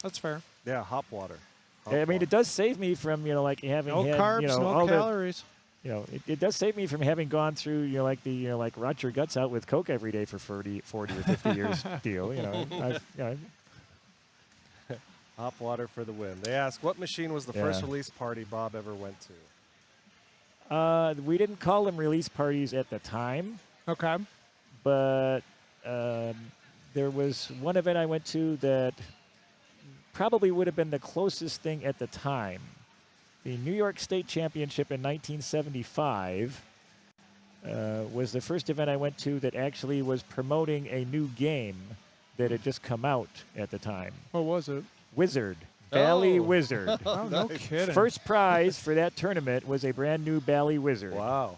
Speaker 4: That's fair.
Speaker 3: Yeah, hop water. Hop
Speaker 2: I mean,
Speaker 3: water.
Speaker 2: it does save me from like having
Speaker 4: No
Speaker 2: had
Speaker 4: carbs, no
Speaker 2: all
Speaker 4: calories.
Speaker 2: it does save me from having gone through like rot your guts out with Coke every day for 40 or 50 years deal.
Speaker 3: Hop water for the win. They ask, what machine was the first
Speaker 2: Yeah.
Speaker 3: release party Bob ever went to?
Speaker 2: We didn't call them release parties at the time,
Speaker 4: Okay.
Speaker 2: but there was one event I went to that probably would have been the closest thing at the time. The New York State Championship in 1975 was the first event I went to that actually was promoting a new game that had just come out at the time.
Speaker 4: What was it?
Speaker 2: Wizard. Bally
Speaker 3: Oh.
Speaker 2: Wizard.
Speaker 4: Oh, no kidding.
Speaker 2: First prize for that tournament was a brand new Bally Wizard.
Speaker 3: Wow.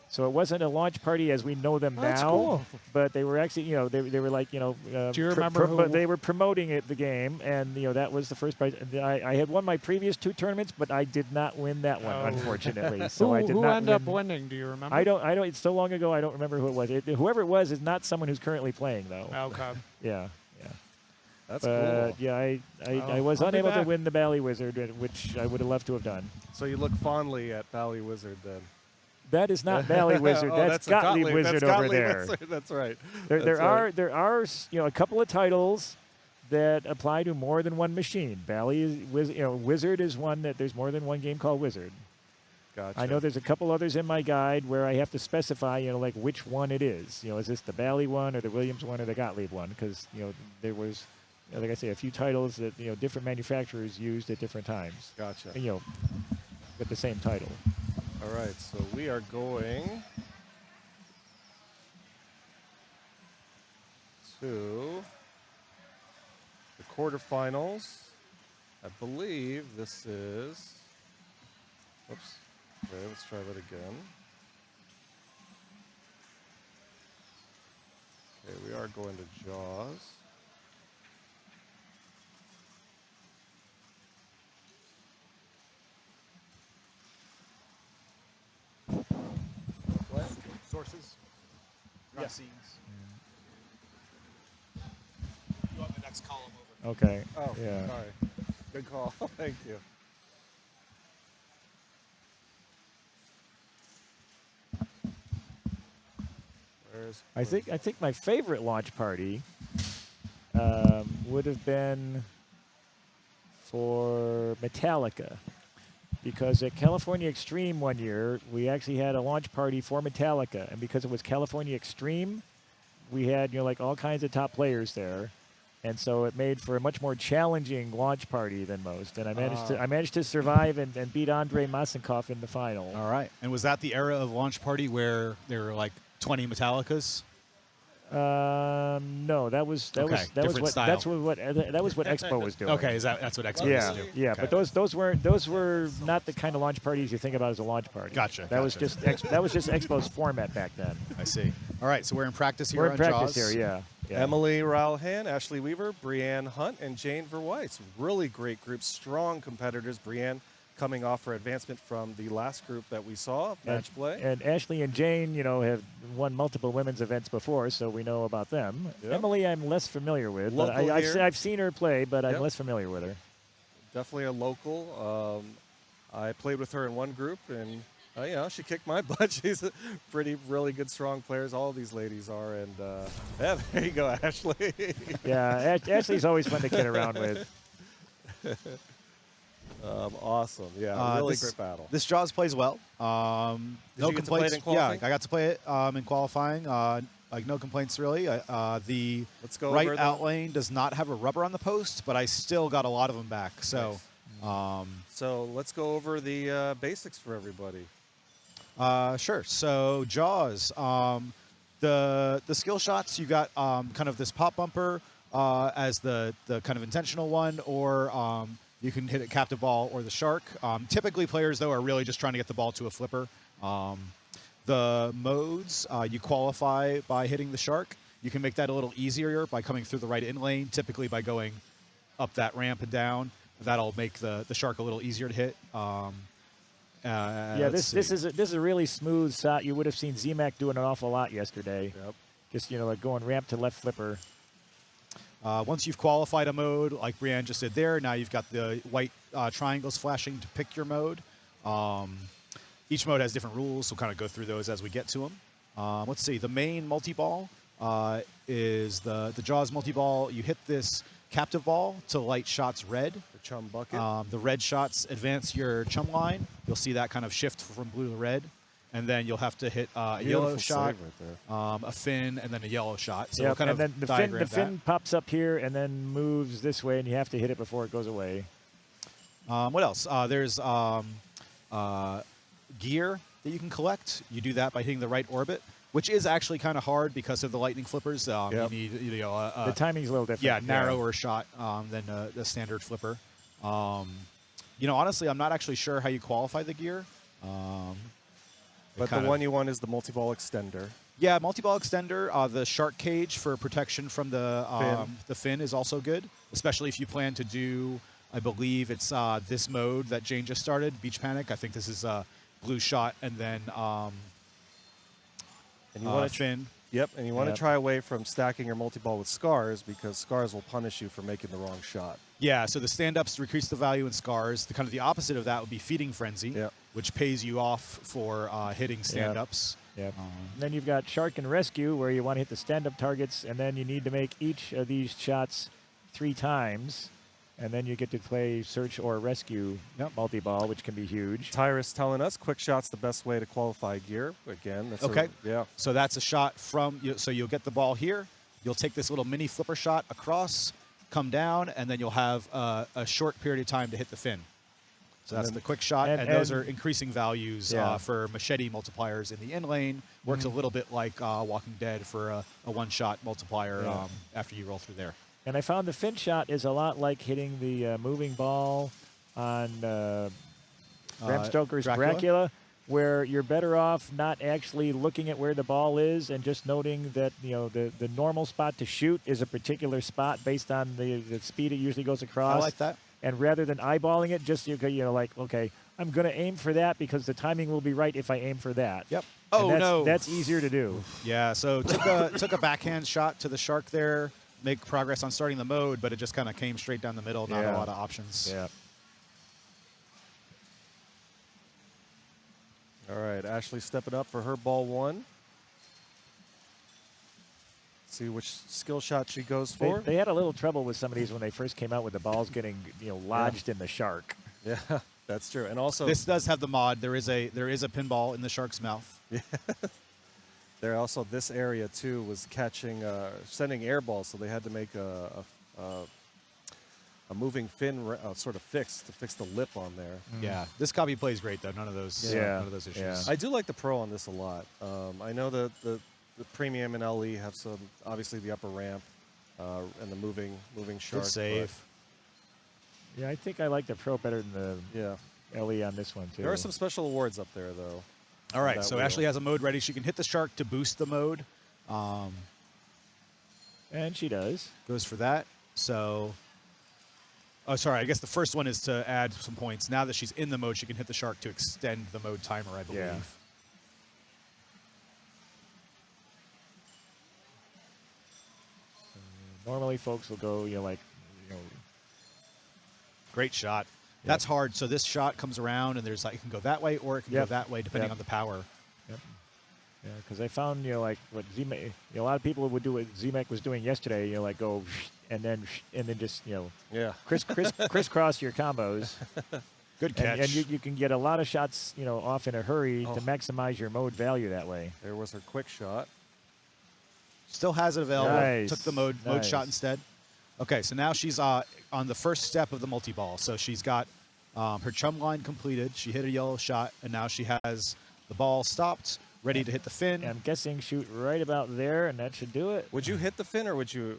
Speaker 2: So it wasn't a launch party as we know them
Speaker 4: That's
Speaker 2: now,
Speaker 4: cool.
Speaker 2: but they were actually, they were like,
Speaker 4: Do you remember who-
Speaker 2: but they were promoting the game, and that was the first prize. I had won my previous 2 tournaments, but I did not win that one,
Speaker 4: Oh.
Speaker 2: unfortunately. So
Speaker 4: who
Speaker 2: I did
Speaker 4: who
Speaker 2: not
Speaker 4: ended up
Speaker 2: win.
Speaker 4: winning? Do you remember?
Speaker 2: I don't. It's so long ago. I don't remember who it was. Whoever it was is not someone who's currently playing, though.
Speaker 4: Okay.
Speaker 2: Yeah.
Speaker 3: That's
Speaker 2: But
Speaker 3: cool.
Speaker 2: yeah, I
Speaker 4: Oh,
Speaker 2: was
Speaker 4: I'll be
Speaker 2: unable to
Speaker 4: back.
Speaker 2: win the Bally Wizard, which I would have loved to have done.
Speaker 3: So you look fondly at Valley Wizard then.
Speaker 2: That is not Bally Wizard.
Speaker 3: Oh,
Speaker 2: that's
Speaker 3: a
Speaker 2: Gottlieb
Speaker 3: Gottlieb-
Speaker 2: Wizard
Speaker 3: that's
Speaker 2: over
Speaker 3: Gottlieb
Speaker 2: there.
Speaker 3: Wizard, that's right.
Speaker 2: There
Speaker 3: That's right.
Speaker 2: are a couple of titles that apply to more than one machine. Wizard is one that there's more than one game called Wizard.
Speaker 3: Gotcha.
Speaker 2: I know there's a couple others in my guide where I have to specify, like which one it is. Is this the Bally one or the Williams one or the Gottlieb one? Because there was, like I say, a few titles that different manufacturers used at different times.
Speaker 3: Gotcha.
Speaker 2: With the same title.
Speaker 3: All right, so we are going to the quarterfinals. I believe this is. Oops. Okay, let's try that again. Okay, we are going to Jaws.
Speaker 1: What? Sources? Not scenes. You want the next column over.
Speaker 2: Okay.
Speaker 3: Oh,
Speaker 2: Yeah.
Speaker 3: sorry. Good call. Thank you. Where's
Speaker 2: I think my favorite launch party would have been for Metallica, because at California Extreme one year we actually had a launch party for Metallica, and because it was California Extreme, we had like all kinds of top players there, and so it made for a much more challenging launch party than most. And I managed to survive and beat Andrei Masenkov in the final.
Speaker 1: All right. And was that the era of launch party where there were like 20 Metallicas?
Speaker 2: No, that was
Speaker 1: Okay, different
Speaker 2: what
Speaker 1: style.
Speaker 2: that was what Expo was doing.
Speaker 1: Okay, that's what Expo
Speaker 2: Yeah,
Speaker 1: used to do.
Speaker 2: yeah,
Speaker 1: Okay.
Speaker 2: but those were not the kind of launch parties you think about as a launch party.
Speaker 1: Gotcha,
Speaker 2: That was
Speaker 1: gotcha.
Speaker 2: just that was just Expo's format back then.
Speaker 1: I see. All right, so we're in practice here
Speaker 2: We're
Speaker 1: on
Speaker 2: in practice
Speaker 1: Jaws.
Speaker 2: here, yeah.
Speaker 3: Emily Ralhan, Ashley Weaver, Brianne Hunt, and Jane Verweiss. Really great group, strong competitors. Brianne coming off her advancement from the last group that we saw, Matchplay.
Speaker 2: And Ashley and Jane, have won multiple women's events before, so we know about them.
Speaker 3: Yep.
Speaker 2: Emily, I'm less familiar with. But
Speaker 3: Local here.
Speaker 2: I've seen her play, but I'm
Speaker 3: Yep.
Speaker 2: less familiar with her.
Speaker 3: Definitely a local. I played with her in one group, and Oh, yeah, she kicked my butt. She's a really good, strong players. All of these ladies are. And yeah, there you go, Ashley.
Speaker 2: Yeah, Ashley's always fun to kid around with.
Speaker 3: Awesome. Yeah, really
Speaker 1: this,
Speaker 3: great battle.
Speaker 1: This Jaws plays well. No
Speaker 3: you get to play it
Speaker 1: complaints.
Speaker 3: in qualifying?
Speaker 1: Yeah, I got to play it in qualifying. Like no complaints really. The
Speaker 3: Let's go
Speaker 1: right
Speaker 3: over
Speaker 1: out lane does not have a rubber on the post, but I still got a lot of them back. So,
Speaker 3: So let's go over the basics for everybody.
Speaker 1: sure. So Jaws, the skill shots, you got kind of this pop bumper as the kind of intentional one, or you can hit a captive ball or the shark. Typically, players though are really just trying to get the ball to a flipper. The modes, you qualify by hitting the shark. You can make that a little easier by coming through the right in lane, typically by going up that ramp and down. That'll make the shark a little easier to hit.
Speaker 2: Yeah, this is a really smooth shot. You would have seen ZMAC doing an awful lot yesterday.
Speaker 3: Yep.
Speaker 2: Just like going ramp to left flipper.
Speaker 1: Once you've qualified a mode, like Brienne just did there, now you've got the white triangles flashing to pick your mode. Each mode has different rules, so we'll kind of go through those as we get to them. Let's see. The main multi-ball is the Jaws multi-ball. You hit this captive ball to light shots red.
Speaker 3: The chum bucket.
Speaker 1: The red shots advance your chum line. You'll see that kind of shift from blue to red. And then you'll have to hit a yellow
Speaker 3: Beautiful
Speaker 1: shot,
Speaker 3: save right there.
Speaker 1: a fin, and then a yellow shot. So
Speaker 2: Yep,
Speaker 1: we'll kind
Speaker 2: and
Speaker 1: of
Speaker 2: then
Speaker 1: diagram
Speaker 2: the fin pops up here and then moves this way, and you have to hit it before it goes away.
Speaker 1: What else? There's gear that you can collect. You do that by hitting the right orbit, which is actually kind of hard because of the lightning flippers.
Speaker 3: Yep.
Speaker 1: You need
Speaker 2: The timing's a little different.
Speaker 1: yeah, narrower shot than the standard flipper. Honestly, I'm not actually sure how you qualify the gear.
Speaker 3: But the one you want is the multi-ball extender.
Speaker 1: Yeah, multi-ball extender. The shark cage for protection from the fin is also good, especially if you plan to do, I believe it's this mode that Jane just started, Beach Panic. I think this is blue shot and then
Speaker 3: And you want to
Speaker 1: fin.
Speaker 3: Yep, and you want to
Speaker 2: Yep.
Speaker 3: try away from stacking your multi-ball with scars because scars will punish you for making the wrong shot.
Speaker 1: Yeah, so the stand-ups decrease the value in scars. The kind of the opposite of that would be feeding frenzy,
Speaker 3: Yep.
Speaker 1: which pays you off for hitting stand-ups.
Speaker 2: Yeah. Then you've got Shark and Rescue, where you want to hit the stand-up targets, and then you need to make each of these shots 3 times, and then you get to play Search or Rescue multi-ball, which can be huge.
Speaker 3: Tyrus telling us quick shot's the best way to qualify gear. Again, that's
Speaker 1: Okay.
Speaker 3: yeah.
Speaker 1: So that's a shot from, so you'll get the ball here. You'll take this little mini flipper shot across, come down, and then you'll have a short period of time to hit the fin. So that's the quick shot, and those are increasing values for machete multipliers in the in lane. Works a little bit like Walking Dead for a one-shot multiplier after you roll through there.
Speaker 2: And I found the fin shot is a lot like hitting the moving ball on Bram Stoker's Dracula, where you're better off not actually looking at where the ball is and just noting that the normal spot to shoot is a particular spot based on the speed it usually goes across.
Speaker 1: I like that.
Speaker 2: And rather than eyeballing it, just like, okay, I'm going to aim for that because the timing will be right if I aim for that.
Speaker 1: Yep.
Speaker 2: And
Speaker 1: Oh, no.
Speaker 2: That's easier to do.
Speaker 1: Yeah, so took a backhand shot to the shark there, make progress on starting the mode, but it just kind of came straight down the middle, not a lot of options.
Speaker 2: Yeah.
Speaker 3: All right, Ashley stepping up for her ball 1. See which skill shot she goes for.
Speaker 2: They had a little trouble with some of these when they first came out with the balls getting lodged in the shark.
Speaker 3: Yeah, that's true. And also,
Speaker 1: This does have the mod. There is a pinball in the shark's mouth.
Speaker 3: there also this area too was catching, sending air balls, so they had to make a moving fin sort of fix to fix the lip on there.
Speaker 1: Yeah, this copy plays great though. None of those issues.
Speaker 2: Yeah.
Speaker 3: I do like the pro on this a lot. I know the premium and LE have some, obviously the upper ramp and the moving shark.
Speaker 1: Good save.
Speaker 2: Yeah, I think I like the Pro better than
Speaker 3: Yeah.
Speaker 2: the LE on this one, too.
Speaker 3: There are some special awards up there, though.
Speaker 1: All right,
Speaker 3: that
Speaker 1: so
Speaker 3: wheel.
Speaker 1: Ashley has a mode ready. She can hit the shark to boost the mode.
Speaker 2: And she does.
Speaker 1: Goes for that. So, oh, sorry. I guess the first one is to add some points. Now that she's in the mode, she can hit the shark to extend the mode timer, I believe.
Speaker 2: Yeah.
Speaker 1: Mm.
Speaker 2: Normally, folks will go,
Speaker 1: Great shot. That's hard. So this shot comes around, and there's like it can go that way or it can go
Speaker 2: Yep.
Speaker 1: that way depending
Speaker 2: Yep.
Speaker 1: on the power.
Speaker 2: Yep. Yeah, because I found, like what ZMake, a lot of people would do what ZMake was doing yesterday, like go and then just,
Speaker 3: Yeah.
Speaker 2: crisscross your combos.
Speaker 1: Good catch.
Speaker 2: And you can get a lot of shots, off in a hurry
Speaker 3: Oh.
Speaker 2: to maximize your mode value that way.
Speaker 3: There was her quick shot.
Speaker 1: Still has it available.
Speaker 2: Nice.
Speaker 1: Took the mode
Speaker 2: Nice.
Speaker 1: shot instead. Okay, so now she's on the first step of the multi-ball. So she's got her chum line completed. She hit a yellow shot, and now she has the ball stopped, ready to hit the fin.
Speaker 2: And I'm guessing shoot right about there, and that should do it.
Speaker 3: Would you hit the fin, or would you,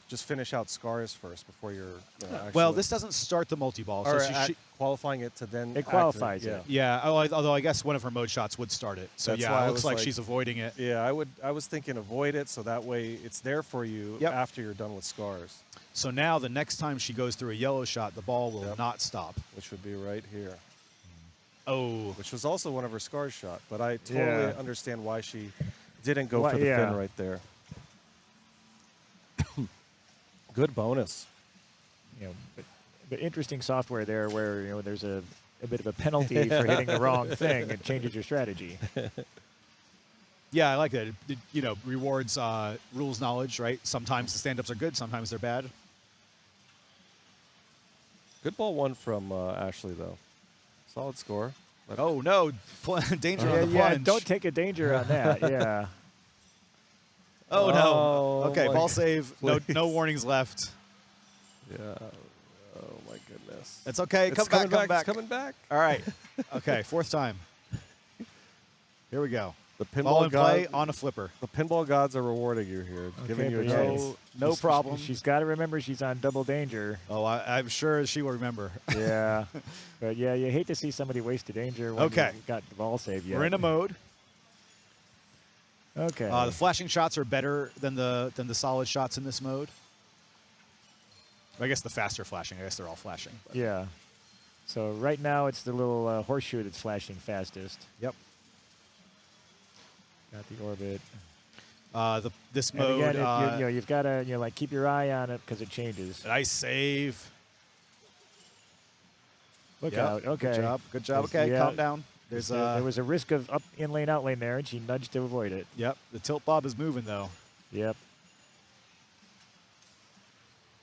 Speaker 3: just finish out scars first before you're actually...
Speaker 1: Well, this doesn't start the multi-ball. So
Speaker 3: Or
Speaker 1: she
Speaker 3: qualifying it to then...
Speaker 2: It qualifies
Speaker 3: activate,
Speaker 2: it.
Speaker 1: yeah, although I guess one of her mode shots would start it. So
Speaker 3: That's
Speaker 1: yeah,
Speaker 3: why
Speaker 1: it
Speaker 3: I
Speaker 1: looks
Speaker 3: was
Speaker 1: like
Speaker 3: like-
Speaker 1: she's avoiding it.
Speaker 3: Yeah, I was thinking avoid it, so that way it's there for you
Speaker 1: Yep.
Speaker 3: after you're done with scars,
Speaker 1: So now the next time she goes through a yellow shot, the ball will
Speaker 3: Yep.
Speaker 1: not stop.
Speaker 3: which would be right here.
Speaker 1: Oh,
Speaker 3: Which was also one of her scars shot, but I totally
Speaker 2: Yeah.
Speaker 3: understand why she didn't go
Speaker 2: Why-
Speaker 3: for the
Speaker 2: yeah.
Speaker 3: fin right there. Good bonus.
Speaker 2: But interesting software there where, there's a bit of a penalty for hitting the wrong thing and changes your strategy.
Speaker 1: yeah, I like that. It rewards rules knowledge, right? Sometimes the stand-ups are good, sometimes they're bad.
Speaker 3: Good ball one from Ashley, though. Solid score. But
Speaker 1: Oh no, danger on the
Speaker 2: Yeah,
Speaker 1: plunge.
Speaker 2: don't take a danger on that. Yeah.
Speaker 1: Oh no.
Speaker 3: Oh,
Speaker 1: Okay,
Speaker 3: my
Speaker 1: ball save. No
Speaker 3: please.
Speaker 1: warnings left.
Speaker 3: Yeah. Oh, my goodness.
Speaker 1: That's okay.
Speaker 3: It's
Speaker 1: Come
Speaker 3: coming
Speaker 1: back.
Speaker 3: It's coming back.
Speaker 1: All right. Okay, fourth time. Here we go.
Speaker 3: The
Speaker 1: Ball
Speaker 3: pinball
Speaker 1: in play
Speaker 3: god,
Speaker 1: on a flipper.
Speaker 3: the pinball gods are rewarding you here, giving you a
Speaker 2: but
Speaker 3: chance.
Speaker 1: No problem.
Speaker 2: She's got to remember she's on double danger.
Speaker 1: Oh, I'm sure she will remember.
Speaker 2: Yeah. But yeah, you hate to see somebody waste a danger when
Speaker 1: Okay.
Speaker 2: you've got the ball save yet.
Speaker 1: We're in a mode.
Speaker 2: Okay.
Speaker 1: The flashing shots are better than the solid shots in this mode. I guess the faster flashing. I guess they're all flashing. but-
Speaker 2: Yeah. So right now it's the little horseshoe that's flashing fastest.
Speaker 1: Yep.
Speaker 2: Got the orbit.
Speaker 1: This
Speaker 2: And
Speaker 1: mode.
Speaker 2: again, you've got to keep your eye on it because it changes.
Speaker 1: Nice save.
Speaker 2: Look
Speaker 1: Yep,
Speaker 2: out. Okay.
Speaker 1: Good job. Good job.
Speaker 2: There's-
Speaker 1: Okay,
Speaker 2: yeah,
Speaker 1: calm down. There's
Speaker 2: there was a risk of up in lane, out lane there, and she nudged to avoid it.
Speaker 1: Yep. The tilt bob is moving though.
Speaker 2: Yep.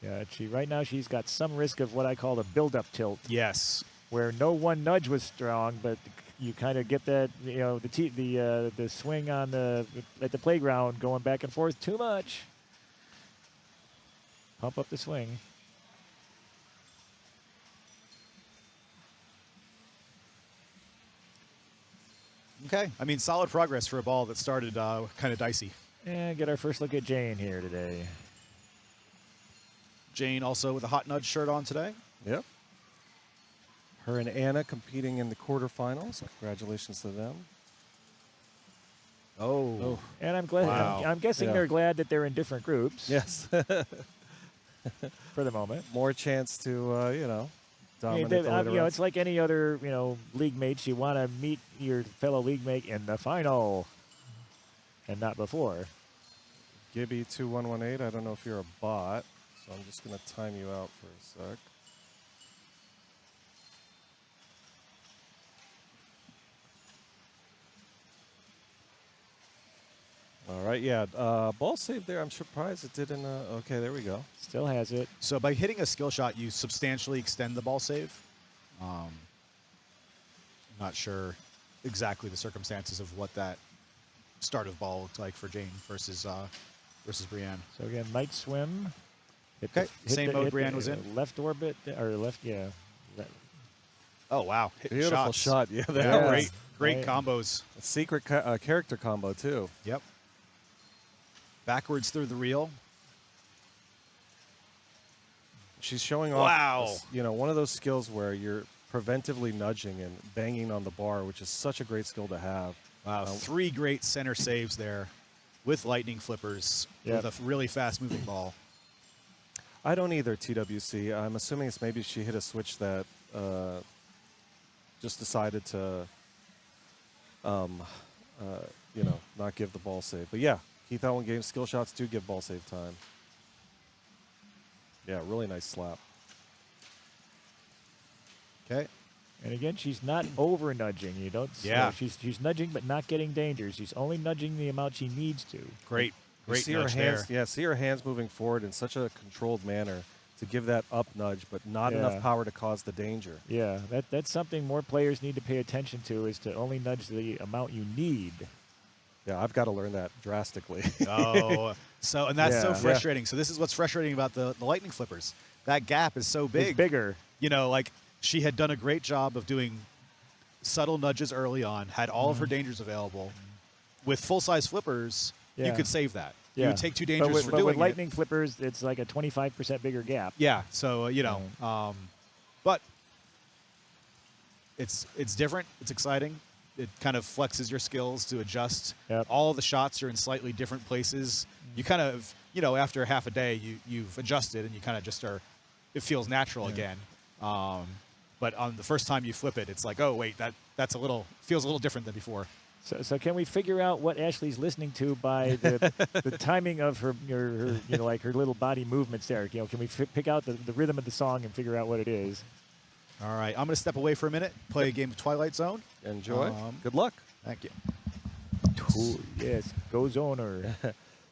Speaker 2: Yeah, right now she's got some risk of what I call the build-up tilt,
Speaker 1: Yes.
Speaker 2: where no one nudge was strong, but you kind of get that, the swing on at the playground going back and forth too much. Pump up the swing.
Speaker 1: Okay. I mean, solid progress for a ball that started kind of dicey.
Speaker 2: And get our first look at Jane here today.
Speaker 1: Jane also with a hot nudge shirt on today.
Speaker 3: Yep. Her and Anna competing in the quarterfinals. Congratulations to them.
Speaker 1: Oh.
Speaker 2: And I'm glad.
Speaker 1: Wow.
Speaker 2: I'm guessing
Speaker 3: Yeah.
Speaker 2: they're glad that they're in different groups
Speaker 3: Yes.
Speaker 2: for the moment.
Speaker 3: More chance to,
Speaker 2: I mean,
Speaker 3: dominate
Speaker 2: they-
Speaker 3: the later
Speaker 2: it's like any other, league mates. You want to meet your fellow league mate in the final, and not before.
Speaker 3: Gibby 2118. I don't know if you're a bot, so I'm just going to time you out for a sec. All right, yeah. Ball save there. I'm surprised it didn't. Okay, there we go.
Speaker 2: Still has it.
Speaker 1: So by hitting a skill shot, you substantially extend the ball save. Not sure exactly the circumstances of what that start of ball looked like for Jane versus Brienne.
Speaker 2: So again, night swim.
Speaker 1: Okay, same mode Brienne was in.
Speaker 2: Left orbit or left, yeah.
Speaker 1: Oh wow, hitting
Speaker 3: Beautiful
Speaker 1: shots.
Speaker 3: shot. Yeah, that
Speaker 1: Yeah,
Speaker 3: was
Speaker 1: great
Speaker 2: Right.
Speaker 1: combos.
Speaker 3: a secret character combo too.
Speaker 1: Yep. Backwards through the reel.
Speaker 3: She's showing off.
Speaker 1: Wow.
Speaker 3: One of those skills where you're preventively nudging and banging on the bar, which is such a great skill to have.
Speaker 1: Wow, 3 great center saves there with lightning flippers
Speaker 2: Yep.
Speaker 1: with a really fast moving ball.
Speaker 3: I don't either, TWC. I'm assuming it's maybe she hit a switch that just decided to, not give the ball save. But yeah, Keith Allen game skill shots do give ball save time. Yeah, really nice slap.
Speaker 1: Okay.
Speaker 2: And again, she's not over nudging. You don't.
Speaker 1: Yeah.
Speaker 2: She's nudging, but not getting danger. She's only nudging the amount she needs to.
Speaker 1: Great.
Speaker 3: You
Speaker 1: Great
Speaker 3: see her
Speaker 1: nudge
Speaker 3: hands,
Speaker 1: there.
Speaker 3: yeah, see her hands moving forward in such a controlled manner to give that up nudge, but not
Speaker 2: Yeah.
Speaker 3: enough power to cause the danger.
Speaker 2: Yeah, that's something more players need to pay attention to, is to only nudge the amount you need.
Speaker 3: Yeah, I've got to learn that drastically.
Speaker 1: Oh, and that's so
Speaker 2: Yeah.
Speaker 1: frustrating. So this is what's frustrating about the lightning flippers. That gap is so big.
Speaker 2: It's bigger.
Speaker 1: You know, like she had done a great job of doing subtle nudges early on, had all of her dangers available. With full-size flippers, you
Speaker 2: Yeah.
Speaker 1: could save that. You
Speaker 2: Yeah.
Speaker 1: would take 2 dangers for
Speaker 2: but
Speaker 1: doing
Speaker 2: with
Speaker 1: it.
Speaker 2: lightning flippers, it's like a 25% bigger gap.
Speaker 1: Yeah, so but it's different. It's exciting. It kind of flexes your skills to adjust.
Speaker 2: Yep.
Speaker 1: All the shots are in slightly different places. You kind of, after half a day, you've adjusted and you kind of just are. It feels natural again. But on the first time you flip it, it's like, oh wait, that's feels a little different than before.
Speaker 2: So can we figure out what Ashley's listening to by the timing of her like her little body movements there? Can we pick out the rhythm of the song and figure out what it is?
Speaker 1: All right, I'm going to step away for a minute, play a game of Twilight Zone.
Speaker 3: Enjoy.
Speaker 1: Um,
Speaker 3: Good luck.
Speaker 1: Thank you.
Speaker 2: Yes, goes on her.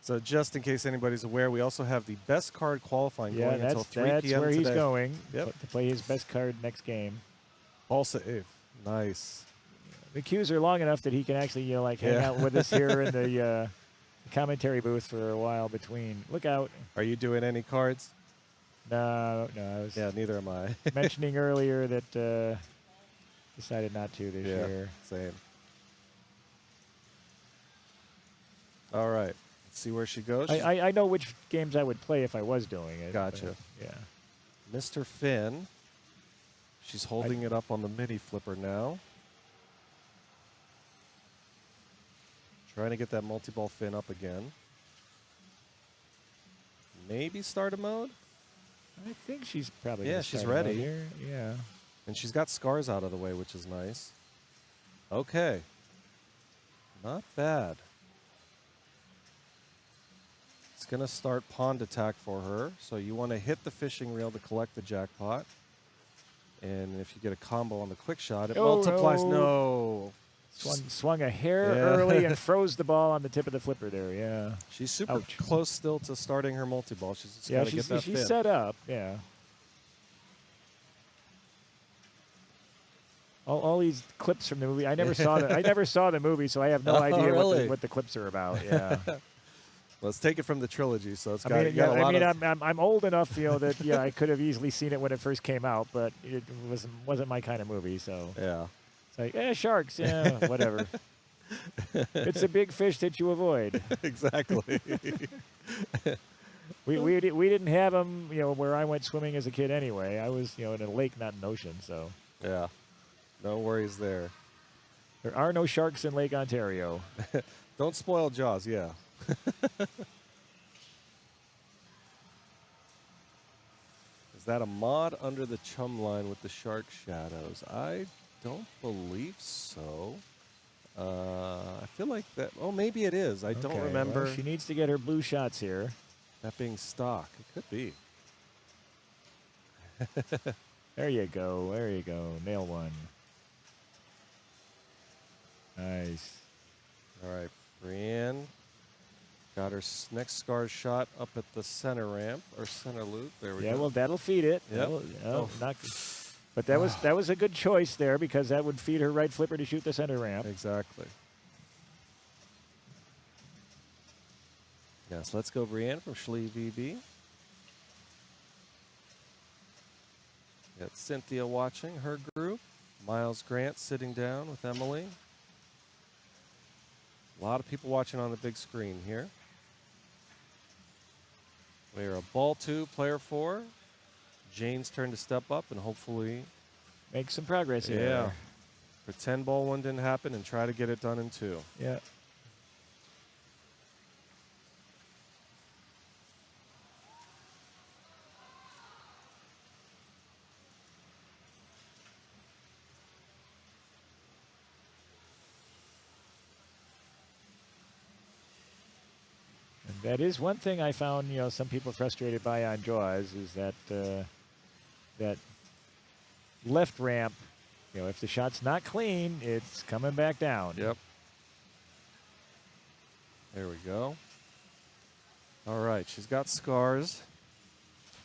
Speaker 3: So just in case anybody's aware, we also have the best card qualifying
Speaker 2: Yeah,
Speaker 3: going until
Speaker 2: that's
Speaker 3: 3 p.m.
Speaker 2: where he's
Speaker 3: today.
Speaker 2: going
Speaker 3: Yep.
Speaker 2: to play his best card next game.
Speaker 3: Ball save. Nice.
Speaker 2: The queues are long enough that he can actually hang out with us here in the commentary booth for a while between. Look out.
Speaker 3: Are you doing any cards?
Speaker 2: No, I was
Speaker 3: Yeah, neither am I.
Speaker 2: mentioning earlier that decided not to this year.
Speaker 3: Same. All right. Let's see where she goes.
Speaker 2: I know which games I would play if I was doing it.
Speaker 3: Gotcha.
Speaker 2: but, yeah.
Speaker 3: Mr. Finn. She's holding it up on the mini flipper now. Trying to get that multi-ball Finn up again. Maybe starter mode?
Speaker 2: I think she's probably
Speaker 3: Yeah,
Speaker 2: gonna
Speaker 3: she's
Speaker 2: start it out
Speaker 3: ready.
Speaker 2: here. Yeah.
Speaker 3: And she's got scars out of the way, which is nice. Okay. Not bad. It's going to start pond attack for her. So you want to hit the fishing reel to collect the jackpot. And if you get a combo on the quick shot, it
Speaker 2: Oh,
Speaker 3: multiplies.
Speaker 2: no.
Speaker 3: No.
Speaker 2: Swung a hair
Speaker 3: Yeah.
Speaker 2: early and froze the ball on the tip of the flipper there. Yeah.
Speaker 3: She's super
Speaker 2: Ouch.
Speaker 3: close still to starting her multi-ball. She's just
Speaker 2: Yeah,
Speaker 3: got to get that
Speaker 2: she's
Speaker 3: Finn.
Speaker 2: set up. Yeah. All these clips from the movie. I never saw I never saw the movie, so I have no
Speaker 3: Oh,
Speaker 2: idea
Speaker 3: really?
Speaker 2: what the clips are about. Yeah.
Speaker 3: Let's take it from the trilogy. So it's
Speaker 2: I
Speaker 3: got,
Speaker 2: mean,
Speaker 3: got a lot of...
Speaker 2: I'm old enough, that I could have easily seen it when it first came out, but it wasn't my kind of movie. So
Speaker 3: Yeah.
Speaker 2: it's like, sharks, yeah, whatever. It's a big fish that you avoid.
Speaker 3: Exactly.
Speaker 2: We didn't have them, where I went swimming as a kid anyway. I was, in a lake, not an ocean, so
Speaker 3: Yeah. No worries there.
Speaker 2: there are no sharks in Lake Ontario.
Speaker 3: Don't spoil Jaws, yeah. Is that a mod under the chum line with the shark shadows? I don't believe so. I feel like that. Oh, maybe it is. I don't
Speaker 2: Okay,
Speaker 3: remember
Speaker 2: well, she needs to get her blue shots here.
Speaker 3: that being stock. It could be.
Speaker 2: There you go. There you go. Nail one. Nice.
Speaker 3: All right, Brienne got her next scar shot up at the center ramp or center loop. There we
Speaker 2: Yeah,
Speaker 3: go.
Speaker 2: well, that'll feed it.
Speaker 3: Yep.
Speaker 2: That'll knock- but that was a good choice there, because that would feed her right flipper to shoot the center ramp.
Speaker 3: Exactly. Yes, let's go Brienne from Schlee VB. Got Cynthia watching her group. Miles Grant sitting down with Emily. A lot of people watching on the big screen here. We are a ball 2, player 4. Jane's turn to step up and hopefully,
Speaker 2: Make some progress here.
Speaker 3: yeah, pretend ball 1 didn't happen and try to get it done in 2.
Speaker 2: Yeah. And that is one thing I found, some people frustrated by on Jaws, is that that left ramp, if the shot's not clean, it's coming back down.
Speaker 3: Yep. There we go. All right, she's got scars.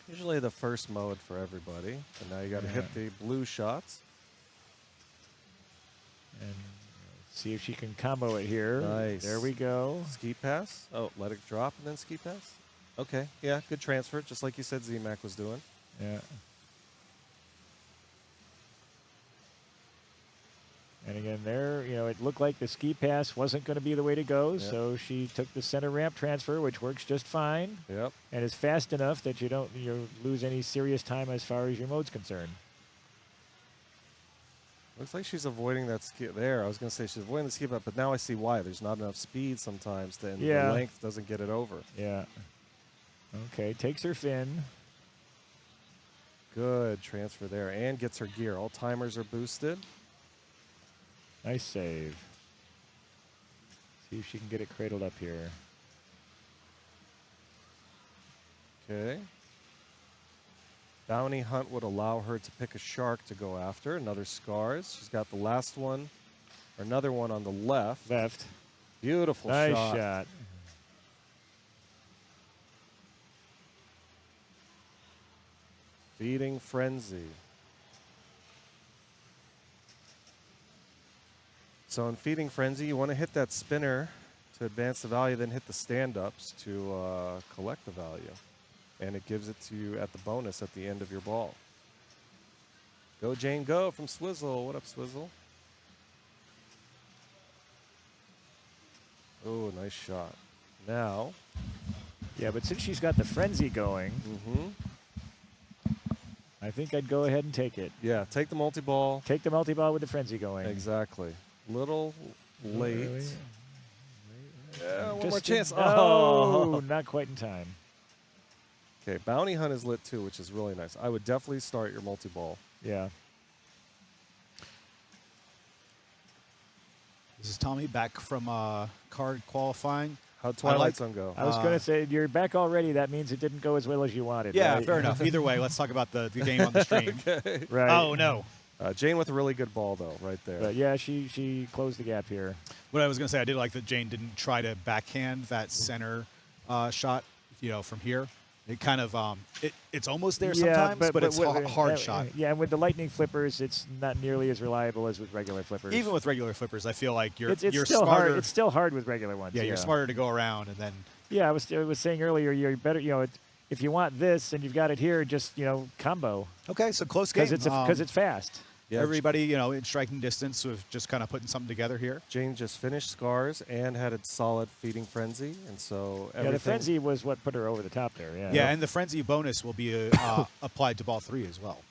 Speaker 3: Usually the first mode for everybody. And now you got to hit the blue shots.
Speaker 2: And see if she can combo it here.
Speaker 3: Nice.
Speaker 2: There we go.
Speaker 3: Ski pass. Oh, let it drop and then ski pass. Okay, yeah, good transfer, just like you said Z-Mac was doing.
Speaker 2: Yeah. And again, there, it looked like the ski pass wasn't going to be the way to go, so she took the center ramp transfer, which works just fine.
Speaker 3: Yep.
Speaker 2: And is fast enough that you don't lose any serious time as far as your mode's concerned.
Speaker 3: Looks like she's avoiding that ski there. I was going to say she's avoiding the ski, but now I see why. There's not enough speed sometimes, and the length doesn't get it over.
Speaker 2: Yeah. Okay, takes her fin.
Speaker 3: Good transfer there, and gets her gear. All timers are boosted.
Speaker 2: Nice save. See if she can get it cradled up here.
Speaker 3: Okay. Bounty Hunt would allow her to pick a shark to go after. Another scars. She's got the last one, or another one on the left.
Speaker 2: Left.
Speaker 3: Beautiful
Speaker 2: Nice
Speaker 3: shot.
Speaker 2: shot.
Speaker 3: Feeding Frenzy. So in Feeding Frenzy, you want to hit that spinner to advance the value, then hit the stand-ups to collect the value. And it gives it to you at the bonus at the end of your ball. Go, Jane, go from Swizzle. What up, Swizzle? Oh, nice shot. Now.
Speaker 2: Yeah, but since she's got the frenzy going, I think I'd go ahead and take it.
Speaker 3: Yeah, take the multi-ball.
Speaker 2: Take the multi-ball with the frenzy going.
Speaker 3: Exactly. Little late.
Speaker 2: Really?
Speaker 3: Yeah, one
Speaker 2: Just
Speaker 3: more chance.
Speaker 2: Oh, not quite in time.
Speaker 3: Okay, Bounty Hunt is lit too, which is really nice. I would definitely start your multi-ball.
Speaker 2: Yeah.
Speaker 1: This is Tommy back from card qualifying.
Speaker 3: How'd Twilight Zone go?
Speaker 2: I was going to say, you're back already. That means it didn't go as well as you wanted.
Speaker 1: Yeah,
Speaker 2: right?
Speaker 1: fair enough. Either way, let's talk about the game on the stream.
Speaker 3: Okay.
Speaker 2: Right.
Speaker 1: Oh, no.
Speaker 3: Jane with a really good ball, though, right there.
Speaker 2: But yeah, she closed the gap here.
Speaker 1: What I was going to say, I did like that Jane didn't try to backhand that center shot, from here. It kind of, it's almost there sometimes, but it's a hard shot.
Speaker 2: Yeah, and with the lightning flippers, it's not nearly as reliable as with regular flippers.
Speaker 1: Even with regular flippers, I feel like you're
Speaker 2: still
Speaker 1: smarter.
Speaker 2: hard. It's still hard with regular ones.
Speaker 1: Yeah, you're smarter to go around and then.
Speaker 2: Yeah, I was saying earlier, you're better. If you want this and you've got it here, just combo.
Speaker 1: Okay, so close game.
Speaker 2: Because it's fast.
Speaker 3: Yeah,
Speaker 1: everybody, in striking distance with just kind of putting something together here.
Speaker 3: Jane just finished Scars and had a solid Feeding Frenzy, and so everything.
Speaker 2: Yeah, the Frenzy was what put her over the top there. Yeah.
Speaker 1: Yeah, and the Frenzy bonus will be applied to ball 3 as well.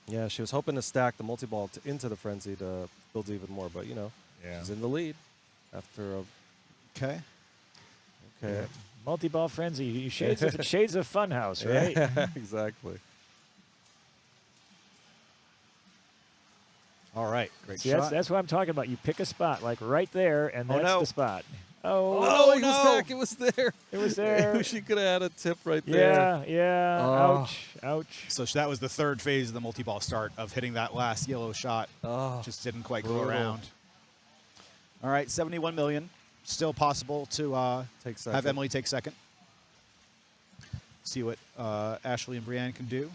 Speaker 3: Yeah, she was hoping to stack the multi-ball into the Frenzy to build even more, but, she's in the lead after a...
Speaker 1: Okay.
Speaker 3: Okay.
Speaker 2: Yeah. Multi-ball Frenzy. Shades of Funhouse, right?
Speaker 3: Yeah, exactly.
Speaker 1: All right, great
Speaker 2: See,
Speaker 1: shot.
Speaker 2: that's what I'm talking about. You pick a spot, like right there, and that's the spot.
Speaker 3: Oh, it was back. It was there.
Speaker 2: It was there.
Speaker 3: She could have had a tip right there.
Speaker 2: Yeah.
Speaker 3: Oh.
Speaker 2: Ouch.
Speaker 1: So that was the third phase of the multi-ball start of hitting that last yellow shot.
Speaker 3: Oh,
Speaker 1: just didn't quite go around. All right, 71 million. Still possible to have Emily take second. See what Ashley and Brienne can do.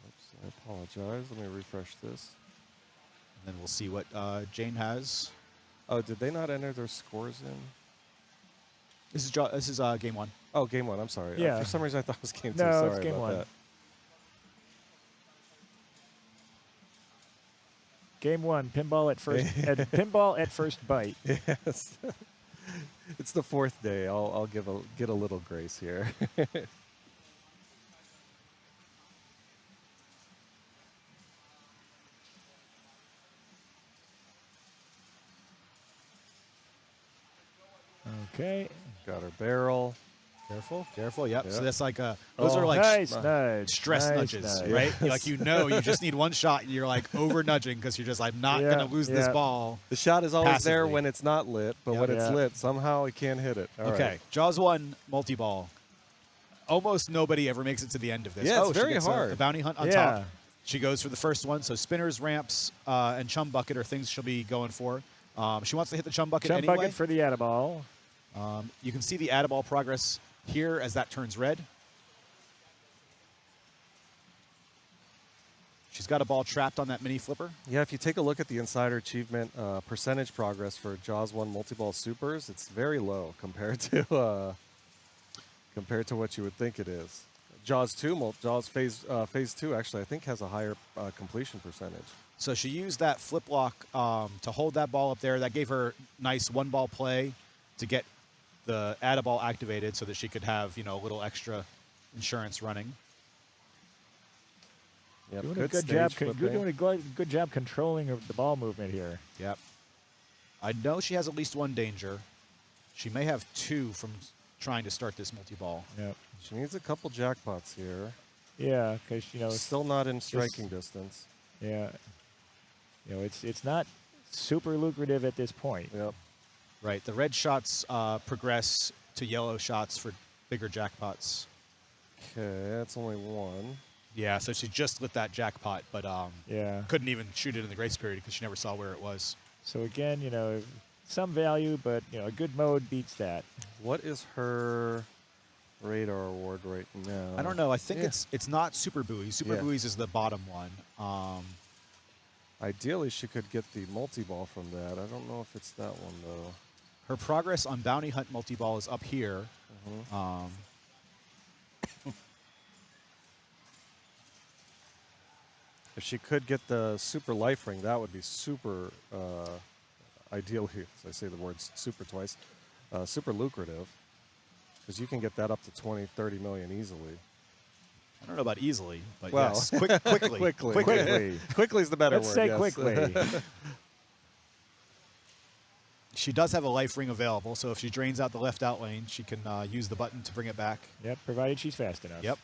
Speaker 3: Oops, I apologize. Let me refresh this.
Speaker 1: And then we'll see what Jane has.
Speaker 3: Oh, did they not enter their scores in?
Speaker 1: This is game 1.
Speaker 3: Oh, game 1. I'm sorry.
Speaker 2: Yeah.
Speaker 3: For some reason, I thought it was game 2.
Speaker 2: No,
Speaker 3: Sorry
Speaker 2: it's game
Speaker 3: about
Speaker 2: 1.
Speaker 3: that.
Speaker 2: Game 1, pinball at first. Pinball at first bite.
Speaker 3: Yes. It's the 4th day. I'll get a little grace here.
Speaker 2: Okay.
Speaker 3: Got her barrel.
Speaker 1: Careful. Yep.
Speaker 3: Yeah.
Speaker 1: So that's like those are like
Speaker 2: nice nudge.
Speaker 1: stress
Speaker 2: Nice
Speaker 1: nudges,
Speaker 2: nudge.
Speaker 1: right? Like you just need one shot, and you're like over nudging because you're just like not gonna lose this ball.
Speaker 3: The shot is always there
Speaker 1: Passively.
Speaker 3: when it's not lit, but when it's lit, somehow it can't hit it. All
Speaker 1: okay.
Speaker 3: right.
Speaker 1: Jaws 1 multi-ball. Almost nobody ever makes it to the end of this.
Speaker 3: Yeah, it's
Speaker 1: she
Speaker 3: very
Speaker 1: gets
Speaker 3: hard.
Speaker 1: A bounty hunt on
Speaker 2: Yeah.
Speaker 1: top. She goes for the first one. So spinners, ramps, and chum bucket are things she'll be going for. She wants to hit the chum bucket
Speaker 2: Chum
Speaker 1: anyway.
Speaker 2: bucket for the Addaball.
Speaker 1: You can see the Addaball progress here as that turns red. She's got a ball trapped on that mini flipper.
Speaker 3: Yeah, if you take a look at the Insider Achievement percentage progress for Jaws 1 Multiball Supers, it's very low compared to what you would think it is. Jaws 2, Jaws Phase 2 actually, I think, has a higher completion percentage.
Speaker 1: So she used that flip lock to hold that ball up there. That gave her nice one-ball play to get the Addaball activated so that she could have, a little extra insurance running.
Speaker 3: Yep,
Speaker 2: Doing a
Speaker 3: good
Speaker 2: good
Speaker 3: stage
Speaker 2: job.
Speaker 3: flipping.
Speaker 2: Doing a good job controlling of the ball movement here.
Speaker 1: Yep. I know she has at least one danger. She may have two from trying to start this multi-ball.
Speaker 2: Yep.
Speaker 3: She needs a couple jackpots here.
Speaker 2: Yeah, because
Speaker 3: Still not in striking distance.
Speaker 2: yeah, it's not super lucrative at this point.
Speaker 3: Yep.
Speaker 1: Right. The red shots progress to yellow shots for bigger jackpots.
Speaker 3: Okay, that's only one.
Speaker 1: Yeah, so she just lit that jackpot, but
Speaker 2: Yeah.
Speaker 1: couldn't even shoot it in the grace period because she never saw where it was.
Speaker 2: So again, some value, but a good mode beats that.
Speaker 3: What is her radar award right now?
Speaker 1: I don't know. I think
Speaker 3: Yeah.
Speaker 1: it's not Super Buoys. Super
Speaker 3: Yeah.
Speaker 1: Buoys is the bottom one.
Speaker 3: Ideally, she could get the multi-ball from that. I don't know if it's that one, though.
Speaker 1: Her progress on Bounty Hunt multi-ball is up here.
Speaker 3: If she could get the super life ring, that would be super, ideally, as I say the words super twice, super lucrative. Because you can get that up to 20, 30 million easily.
Speaker 1: I don't know about easily, but
Speaker 3: Well,
Speaker 1: yes, quickly.
Speaker 2: Quickly.
Speaker 3: Quickly is the better
Speaker 2: Let's
Speaker 3: word.
Speaker 2: say
Speaker 3: yes.
Speaker 2: quickly.
Speaker 1: She does have a life ring available, so if she drains out the left out lane, she can use the button to bring it back.
Speaker 2: Yep, provided she's fast enough.
Speaker 1: Yep.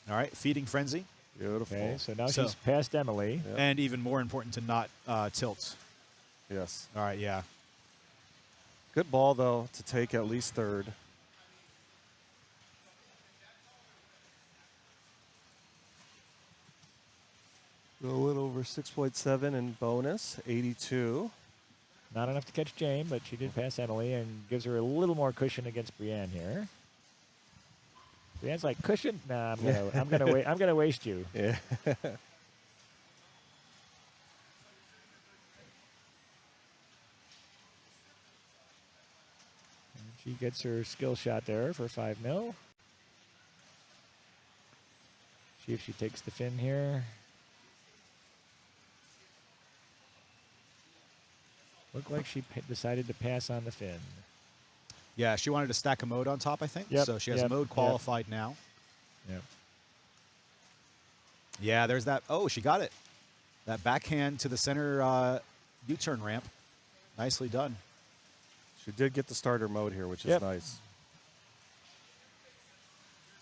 Speaker 1: All right, Feeding Frenzy.
Speaker 3: Beautiful.
Speaker 2: Okay, so now
Speaker 1: So-
Speaker 2: she's past Emily.
Speaker 3: Yep.
Speaker 1: And even more important to not tilt.
Speaker 3: Yes.
Speaker 1: All right, yeah.
Speaker 3: Good ball, though, to take at least third. A little over 6.7 in bonus, 82.
Speaker 2: Not enough to catch Jane, but she did pass Emily and gives her a little more cushion against Brienne here. Brienne's like, cushion? Nah, I'm gonna waste you.
Speaker 3: Yeah.
Speaker 2: And she gets her skill shot there for 5 mil. See if she takes the fin here. Looked like she decided to pass on the fin.
Speaker 1: Yeah, she wanted to stack a mode on top, I think.
Speaker 2: Yep,
Speaker 1: So she has
Speaker 2: yep,
Speaker 1: mode
Speaker 2: yep.
Speaker 1: qualified now.
Speaker 2: Yep.
Speaker 1: Yeah, there's that. Oh, she got it. That backhand to the center U-turn ramp. Nicely done.
Speaker 3: She did get the starter mode here, which is
Speaker 2: Yep.
Speaker 3: nice.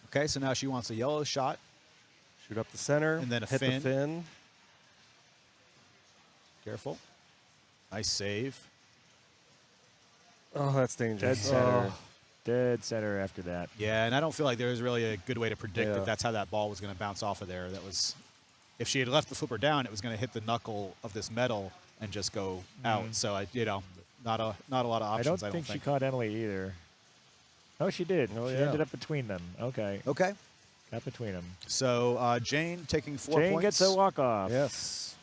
Speaker 1: Okay, so now she wants a yellow shot.
Speaker 3: Shoot up the center.
Speaker 1: And then a
Speaker 3: hit
Speaker 1: fin.
Speaker 3: the fin.
Speaker 1: Careful. Nice save.
Speaker 3: Oh, that's
Speaker 2: Dead
Speaker 3: dangerous.
Speaker 2: center.
Speaker 3: Oh.
Speaker 2: Dead center after that.
Speaker 1: Yeah, and I don't feel like there was really a good way to predict
Speaker 3: Yeah.
Speaker 1: that that's how that ball was going to bounce off of there. That was, if she had left the flipper down, it was going to hit the knuckle of this metal and just go out. So not a lot of
Speaker 2: I
Speaker 1: options.
Speaker 2: don't think she caught Emily either. Oh, she did.
Speaker 3: Oh,
Speaker 2: she
Speaker 3: yeah.
Speaker 2: ended up between them. Okay.
Speaker 1: Okay,
Speaker 2: Got between them.
Speaker 1: so Jane taking 4
Speaker 2: Jane
Speaker 1: points.
Speaker 2: gets a walk-off.
Speaker 3: Yes.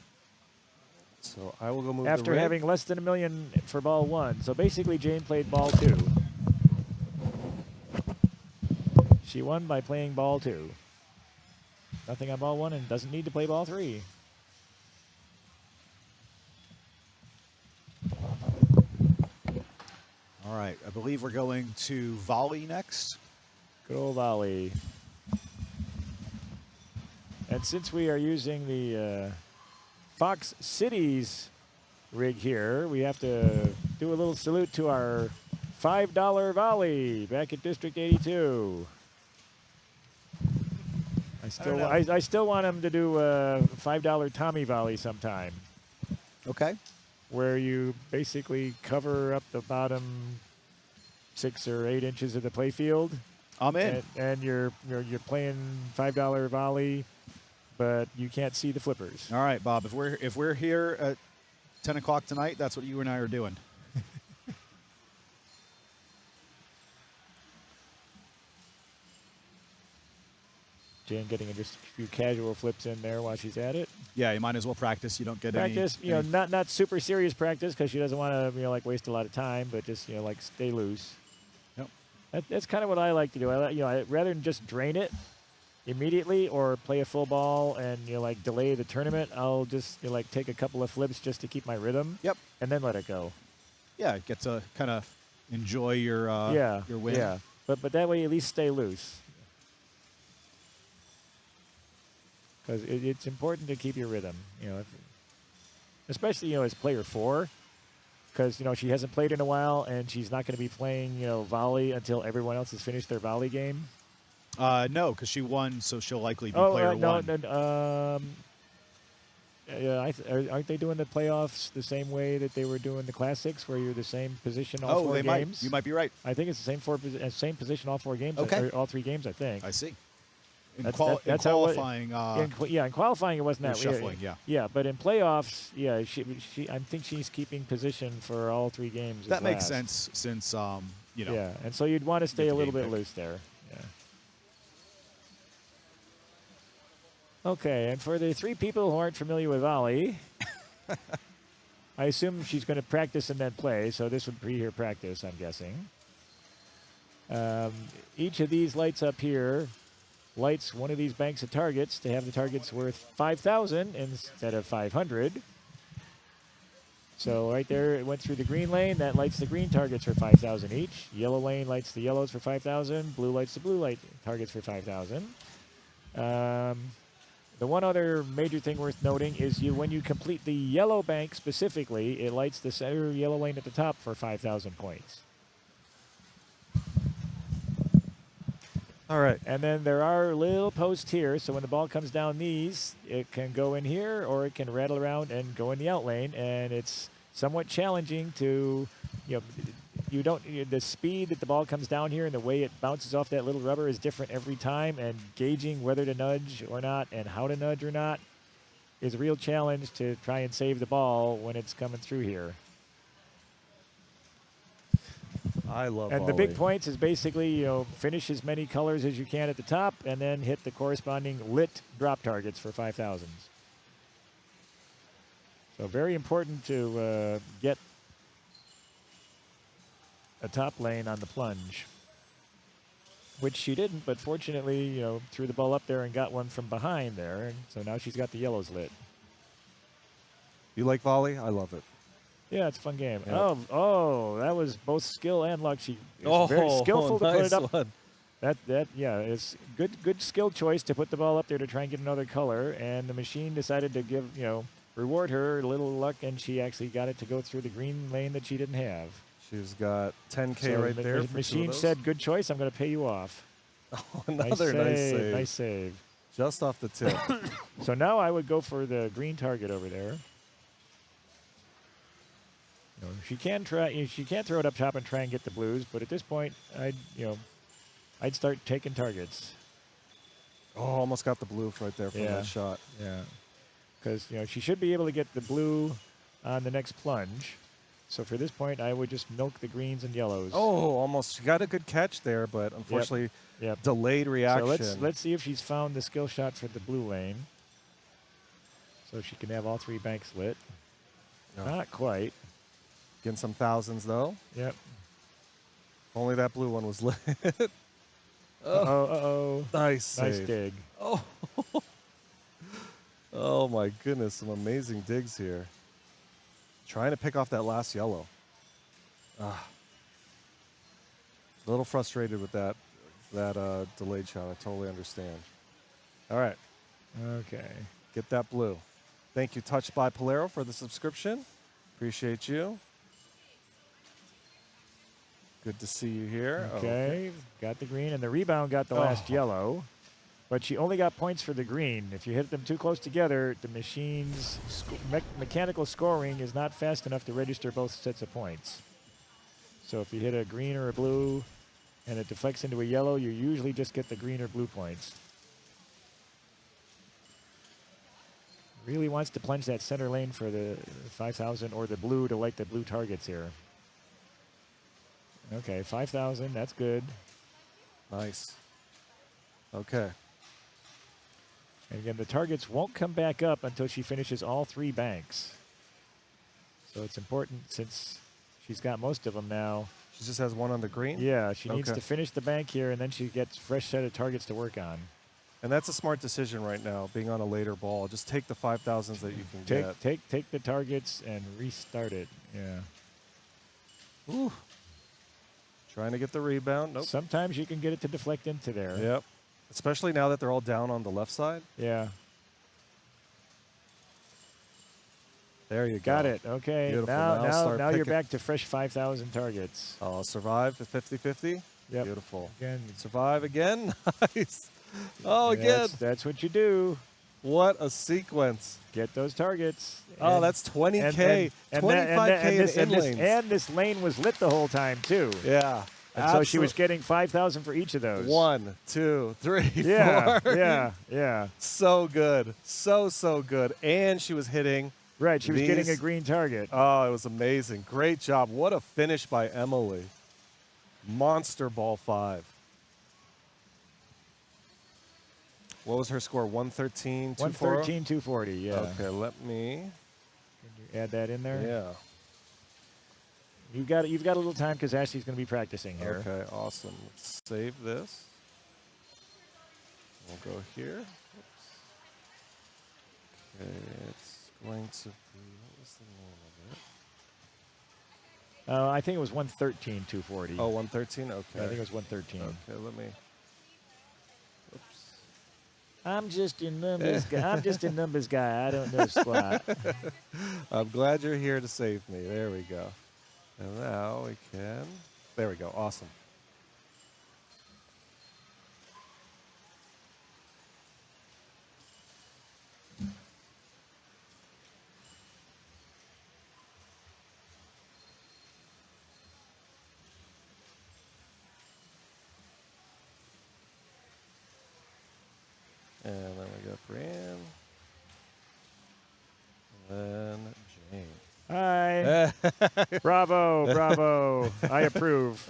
Speaker 3: So I will go move
Speaker 2: After
Speaker 3: the rig.
Speaker 2: having less than $1 million for ball 1. So basically, Jane played ball 2. She won by playing ball 2. Nothing on ball 1 and doesn't need to play ball 3.
Speaker 1: All right, I believe we're going to volley next.
Speaker 2: Good old volley. And since we are using the Fox Cities rig here, we have to do a little salute to our $5 volley back at District 82. I still want him to do a $5 Tommy volley sometime,
Speaker 1: Okay.
Speaker 2: where you basically cover up the bottom 6 or 8 inches of the playfield,
Speaker 1: I'm in.
Speaker 2: and you're playing $5 volley, but you can't see the flippers.
Speaker 1: All right, Bob. If we're here at 10 o'clock tonight, that's what you and I are doing.
Speaker 2: Jan getting just a few casual flips in there while she's at it.
Speaker 1: Yeah, you might as well practice. You don't get
Speaker 2: Practice,
Speaker 1: any.
Speaker 2: not super serious practice because she doesn't want to like waste a lot of time, but just like stay loose.
Speaker 1: Yep.
Speaker 2: That's kind of what I like to do. I rather than just drain it immediately or play a full ball and like delay the tournament, I'll just like take a couple of flips just to keep my rhythm.
Speaker 1: Yep.
Speaker 2: And then let it go.
Speaker 1: Yeah, get to kind of enjoy your win.
Speaker 2: Yeah. But that way you at least stay loose. Because it's important to keep your rhythm, especially as player 4, because she hasn't played in a while and she's not going to be playing volley until everyone else has finished their volley game.
Speaker 1: No, because she won, so she'll likely be player 1.
Speaker 2: Aren't they doing the playoffs the same way that they were doing the classics, where you're the same position all 4 games?
Speaker 1: Might. You might be right.
Speaker 2: I think it's the same position all 4 games.
Speaker 1: Okay.
Speaker 2: Or all 3 games, I think.
Speaker 1: I see. In
Speaker 2: That's
Speaker 1: qualifying,
Speaker 2: in qualifying, it wasn't that
Speaker 1: shuffling.
Speaker 2: Yeah, but in playoffs, I think she's keeping position for all 3 games.
Speaker 1: That makes sense, since
Speaker 2: Yeah, and so you'd want to stay a little bit loose there. Yeah. Okay, and for the 3 people who aren't familiar with volley, I assume she's going to practice and then play. So this would be her practice, I'm guessing. Each of these lights up here lights one of these banks of targets to have the targets worth 5,000 instead of 500. So right there, it went through the green lane. That lights the green targets for 5,000 each. Yellow lane lights the yellows for 5,000. Blue lights the blue light targets for 5,000. The one other major thing worth noting is when you complete the yellow bank specifically, it lights the center yellow lane at the top for 5,000 points.
Speaker 3: All right.
Speaker 2: And then there are little posts here, so when the ball comes down these, it can go in here or it can rattle around and go in the out lane, and it's somewhat challenging to, the speed that the ball comes down here and the way it bounces off that little rubber is different every time, and gauging whether to nudge or not and how to nudge or not is a real challenge to try and save the ball when it's coming through here.
Speaker 3: I love
Speaker 2: And the
Speaker 3: volley.
Speaker 2: big points is basically, finish as many colors as you can at the top and then hit the corresponding lit drop targets for 5,000s. So very important to get a top lane on the plunge, which she didn't, but fortunately, threw the ball up there and got one from behind there. And so now she's got the yellows lit.
Speaker 3: You like volley? I love it.
Speaker 2: Yeah, it's a fun game.
Speaker 3: Yep.
Speaker 2: Oh, that was both skill and luck. She was very skillful to put it up.
Speaker 3: One.
Speaker 2: It's good skill choice to put the ball up there to try and get another color, and the machine decided to reward her a little luck, and she actually got it to go through the green lane that she didn't have.
Speaker 3: She's got 10K
Speaker 2: So
Speaker 3: right there.
Speaker 2: The
Speaker 3: for
Speaker 2: machine said, "Good choice. I'm going to pay you off."
Speaker 3: Oh, another nice save.
Speaker 2: Nice save.
Speaker 3: Just off the tip.
Speaker 2: So now I would go for the green target over there. She can try. She can't throw it up top and try and get the blues, but at this point, I'd start taking targets.
Speaker 3: Oh, almost got the blue right there from that shot.
Speaker 2: Yeah, because she should be able to get the blue on the next plunge. So for this point, I would just milk the greens and yellows.
Speaker 3: Oh, almost. She got a good catch there, but unfortunately, delayed reaction.
Speaker 2: So let's see if she's found the skill shot for the blue lane, so she can have all 3 banks lit.
Speaker 3: No.
Speaker 2: Not quite.
Speaker 3: Getting some thousands though.
Speaker 2: Yep.
Speaker 3: Only that blue one was lit.
Speaker 2: Uh-oh.
Speaker 3: Nice
Speaker 2: Nice
Speaker 3: save.
Speaker 2: dig.
Speaker 3: Oh. Oh my goodness, some amazing digs here. Trying to pick off that last yellow. A little frustrated with that delayed shot. I totally understand. All right.
Speaker 2: Okay.
Speaker 3: Get that blue. Thank you, Touched by Polero, for the subscription. Appreciate you. Good to see you here.
Speaker 2: Okay. Got the green, and the rebound got the last yellow. But she only got points for the green. If you hit them too close together, the machine's mechanical scoring is not fast enough to register both sets of points. So if you hit a green or a blue and it deflects into a yellow, you usually just get the green or blue points. Really wants to plunge that center lane for the 5,000 or the blue to light the blue targets here. Okay, 5,000, that's good.
Speaker 3: Nice. Okay.
Speaker 2: And again, the targets won't come back up until she finishes all 3 banks. So it's important since she's got most of them now.
Speaker 3: She just has one on the green?
Speaker 2: Yeah, she needs
Speaker 3: Okay.
Speaker 2: to finish the bank here, and then she gets a fresh set of targets to work on.
Speaker 3: And that's a smart decision right now, being on a later ball. Just take the 5,000s that you can get.
Speaker 2: Take the targets and restart it. Yeah.
Speaker 3: Ooh. Trying to get the rebound. Nope.
Speaker 2: Sometimes you can get it to deflect into there.
Speaker 3: Yep. Especially now that they're all down on the left side.
Speaker 2: Yeah.
Speaker 3: There you go.
Speaker 2: Got it. Okay.
Speaker 3: Beautiful.
Speaker 2: Now
Speaker 3: Now
Speaker 2: you're
Speaker 3: picking-
Speaker 2: back to fresh 5,000 targets.
Speaker 3: Oh, survive the 50-50.
Speaker 2: Yep.
Speaker 3: Beautiful.
Speaker 2: Again.
Speaker 3: Survive again. Nice. Oh,
Speaker 2: Yeah,
Speaker 3: again.
Speaker 2: That's what you do.
Speaker 3: What a sequence.
Speaker 2: Get those targets.
Speaker 3: Oh,
Speaker 2: And-
Speaker 3: that's 20K.
Speaker 2: and
Speaker 3: 25K in lanes.
Speaker 2: and this lane was lit the whole time too.
Speaker 3: Yeah.
Speaker 2: And so she was getting 5,000 for each of those.
Speaker 3: 1, 2, 3,
Speaker 2: Yeah,
Speaker 3: 4.
Speaker 2: yeah.
Speaker 3: So good. So good. And she was hitting.
Speaker 2: Right, she was getting a
Speaker 3: These-
Speaker 2: green target.
Speaker 3: Oh, it was amazing. Great job. What a finish by Emily. Monster ball 5. What was her score? 113, 240?
Speaker 2: 113, 240, yeah.
Speaker 3: Okay, let me.
Speaker 2: Can you add that in there?
Speaker 3: Yeah.
Speaker 2: You've got a little time because Ashley's going to be practicing here.
Speaker 3: Okay, awesome. Let's save this. We'll go here. Oops. Okay, it's going to be, what was the name of it?
Speaker 2: I think it was 113, 240.
Speaker 3: Oh, 113? Okay.
Speaker 2: I think it was 113.
Speaker 3: Okay, let me. Oops.
Speaker 2: I'm just a numbers guy. I'm just a numbers guy. I don't know squat.
Speaker 3: I'm glad you're here to save me. There we go. And now we can. There we go. Awesome. And then we got Brian. And then Jane.
Speaker 2: Hi. Bravo. I approve.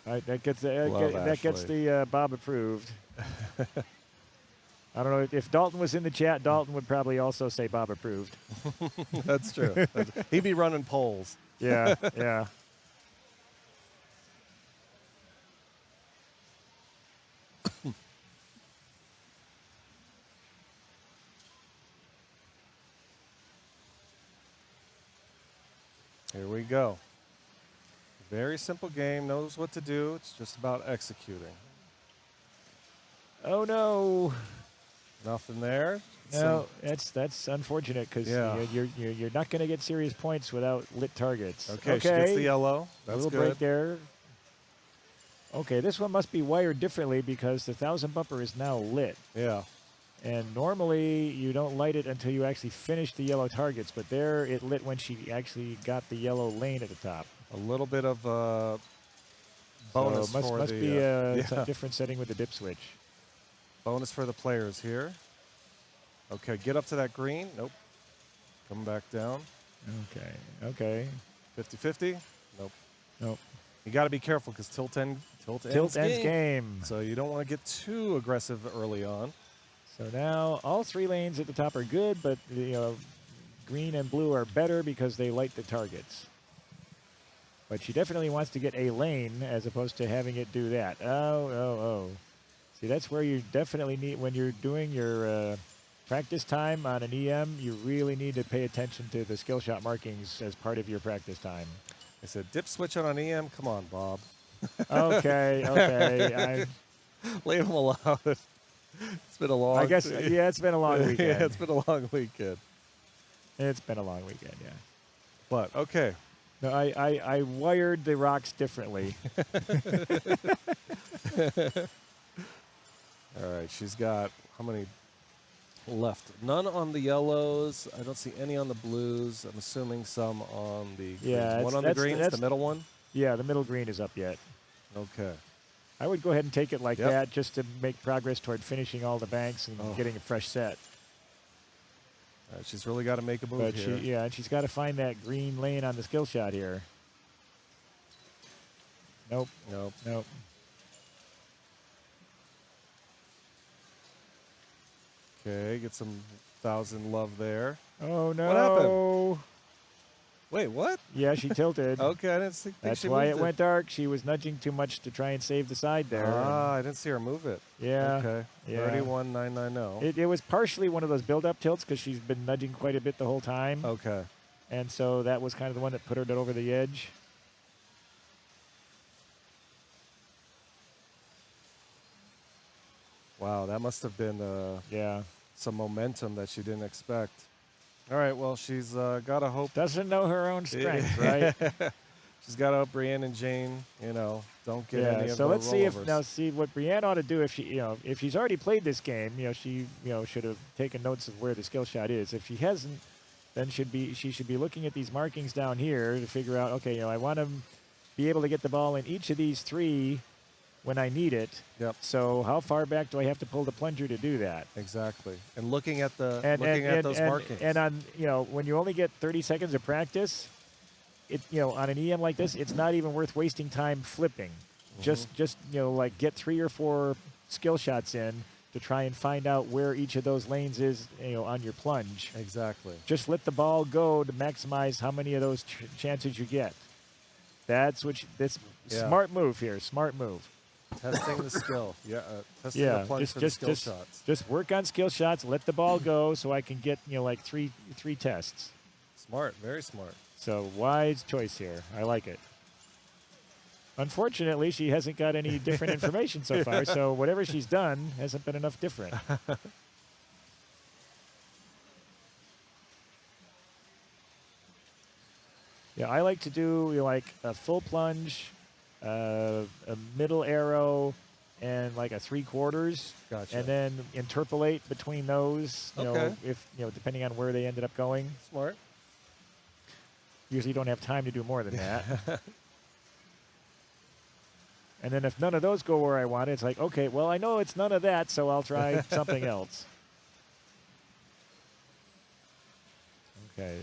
Speaker 2: That gets
Speaker 3: Ashley.
Speaker 2: the Bob approved. I don't know if Dalton was in the chat. Dalton would probably also say Bob approved.
Speaker 3: That's true. He'd be running polls.
Speaker 2: Yeah, yeah.
Speaker 3: Here we go. Very simple game. Knows what to do. It's just about executing.
Speaker 2: Oh no.
Speaker 3: Nothing there.
Speaker 2: No, that's unfortunate because
Speaker 3: Yeah.
Speaker 2: you're not going to get serious points without lit targets.
Speaker 3: Okay, she gets the yellow.
Speaker 2: A
Speaker 3: That's
Speaker 2: little
Speaker 3: good.
Speaker 2: break there. Okay, this one must be wired differently because the 1,000 bumper is now lit.
Speaker 3: Yeah.
Speaker 2: And normally you don't light it until you actually finish the yellow targets, but there it lit when she actually got the yellow lane at the top.
Speaker 3: A little bit of bonus
Speaker 2: so must,
Speaker 3: for
Speaker 2: must
Speaker 3: the
Speaker 2: be a
Speaker 3: yeah.
Speaker 2: different setting with the dip switch.
Speaker 3: Bonus for the players here. Okay, get up to that green. Nope. Come back down.
Speaker 2: Okay.
Speaker 3: 50-50. Nope.
Speaker 2: Nope.
Speaker 3: You got to be careful because tilt ends
Speaker 2: game.
Speaker 3: So you don't want to get too aggressive early on.
Speaker 2: So now all 3 lanes at the top are good, but green and blue are better because they light the targets. But she definitely wants to get a lane as opposed to having it do that. Oh. See, that's where you definitely need, when you're doing your practice time on an EM, you really need to pay attention to the skill shot markings as part of your practice time.
Speaker 3: I said dip switch on an EM. Come on, Bob.
Speaker 2: Okay.
Speaker 3: Leave him alone. It's been a long.
Speaker 2: I guess, yeah, it's been a long weekend.
Speaker 3: Yeah, it's been a long weekend.
Speaker 2: It's been a long weekend, yeah.
Speaker 3: But okay.
Speaker 2: No, I wired the rocks differently.
Speaker 3: All right, she's got how many? left. None on the yellows. I don't see any on the blues. I'm assuming some on the
Speaker 2: Yeah,
Speaker 3: greens. One on the greens, the middle one?
Speaker 2: Yeah, the middle green is up yet.
Speaker 3: Okay.
Speaker 2: I would go ahead and take it like
Speaker 3: Yep.
Speaker 2: that just to make progress toward finishing all the banks and getting a fresh set.
Speaker 3: She's really got to make a move
Speaker 2: But
Speaker 3: here.
Speaker 2: and she's got to find that green lane on the skill shot here. Nope.
Speaker 3: Nope.
Speaker 2: Nope.
Speaker 3: Okay, get some 1,000 love there.
Speaker 2: Oh, no.
Speaker 3: What happened? Wait, what?
Speaker 2: Yeah, she tilted.
Speaker 3: Okay, I didn't think
Speaker 2: That's
Speaker 3: she
Speaker 2: why
Speaker 3: moved
Speaker 2: it went dark. She was nudging too much to try and save the side there.
Speaker 3: Ah, I didn't see her move it.
Speaker 2: Yeah.
Speaker 3: Okay.
Speaker 2: Yeah.
Speaker 3: 31990.
Speaker 2: It was partially one of those build-up tilts because she's been nudging quite a bit the whole time.
Speaker 3: Okay.
Speaker 2: And so that was kind of the one that put her over the edge.
Speaker 3: Wow, that must have been
Speaker 2: Yeah.
Speaker 3: some momentum that she didn't expect. All right, well, she's got to hope.
Speaker 2: Doesn't know her own strength, right?
Speaker 3: She's got to hope Brienne and Jane, don't get any of
Speaker 2: so
Speaker 3: the
Speaker 2: let's see
Speaker 3: rollovers.
Speaker 2: see what Brienne ought to do if she, if she's already played this game, she, should have taken notes of where the skill shot is. If she hasn't, then she should be looking at these markings down here to figure out, okay, I want to be able to get the ball in each of these three when I need it.
Speaker 3: Yep.
Speaker 2: So how far back do I have to pull the plunger to do that?
Speaker 3: Exactly. And looking at the those
Speaker 2: and,
Speaker 3: markings.
Speaker 2: And on when you only get 30 seconds of practice, it on an EM like this, it's not even worth wasting time flipping. Just like get 3 or 4 skill shots in to try and find out where each of those lanes is on your plunge.
Speaker 3: Exactly.
Speaker 2: Just let the ball go to maximize how many of those chances you get. That's what smart move here. Smart move.
Speaker 3: Testing the skill. Yeah. Testing the plunge for the skill shots.
Speaker 2: Just work on skill shots. Let the ball go so I can get like three tests.
Speaker 3: Smart. Very smart.
Speaker 2: So wise choice here. I like it. Unfortunately, she hasn't got any different information so far, so whatever she's done hasn't been enough different. Yeah, I like to do like a full plunge, a middle arrow, and like a 3/4.
Speaker 3: Gotcha.
Speaker 2: And then interpolate between those,
Speaker 3: Okay.
Speaker 2: if depending on where they ended up going.
Speaker 3: Smart.
Speaker 2: Usually don't have time to do more than that. And then if none of those go where I want it, it's like, okay, well, I know it's none of that, so I'll try something else. Okay.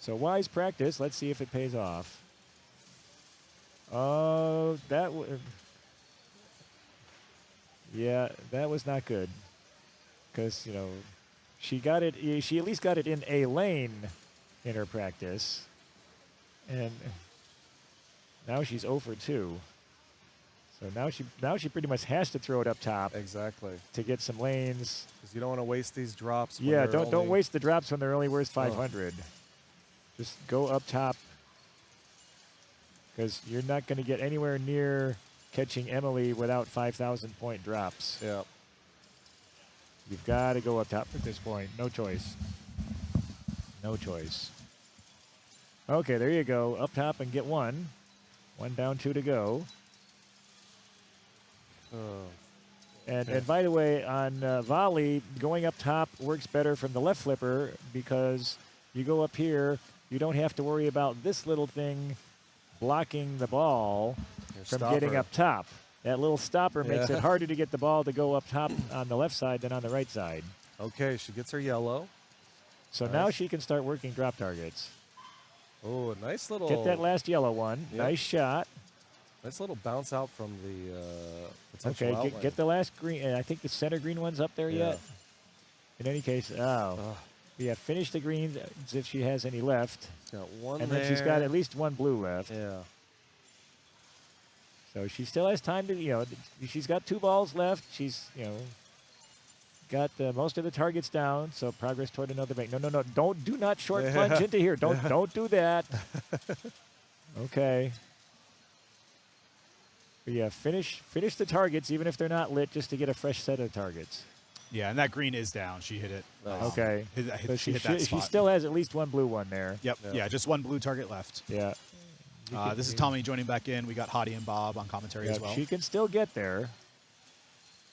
Speaker 2: So wise practice. Let's see if it pays off. Yeah, that was not good. Because, she got it. She at least got it in a lane in her practice. And now she's 0 for 2. So now she pretty much has to throw it up top
Speaker 3: Exactly.
Speaker 2: to get some lanes.
Speaker 3: Because you don't want to waste these drops. When
Speaker 2: Yeah,
Speaker 3: they're
Speaker 2: don't waste the drops when they're only worth 500. Just go up top because you're not going to get anywhere near catching Emily without 5,000 point drops.
Speaker 3: Yeah.
Speaker 2: You've got to go up top at this point. No choice. No choice. Okay, there you go. Up top and get 1. 1 down, 2 to go. And by the way, on volley, going up top works better from the left flipper because you go up here, you don't have to worry about this little thing blocking the ball from getting up top. That little stopper makes it harder to get the ball to go up top on the left side than on the right side.
Speaker 3: Okay, she gets her yellow.
Speaker 2: So now she can start working drop targets.
Speaker 3: Oh, a nice little...
Speaker 2: Get that last yellow one.
Speaker 3: Yep.
Speaker 2: Nice shot.
Speaker 3: Nice little bounce out from the potential
Speaker 2: Okay,
Speaker 3: outline.
Speaker 2: get the last green. And I think the center green one's up there yet. In any case, yeah, finish the greens if she has any left.
Speaker 3: Got one
Speaker 2: And
Speaker 3: there.
Speaker 2: then she's got at least 1 blue left.
Speaker 3: Yeah.
Speaker 2: So she still has time to, she's got 2 balls left. She's, got most of the targets down. So progress toward another bank. No. Do not short plunge into here. Don't do that. Okay. But yeah, finish the targets, even if they're not lit, just to get a fresh set of targets.
Speaker 1: Yeah, and that green is down. She hit it.
Speaker 3: Nice.
Speaker 2: Okay.
Speaker 1: So
Speaker 2: she
Speaker 1: hit that spot.
Speaker 2: She still has at least 1 blue one there.
Speaker 1: Yep. Yeah, just 1 blue target left.
Speaker 2: Yeah.
Speaker 1: This is Tommy joining back in. We got Hottie and Bob on commentary as well.
Speaker 2: She can still get there.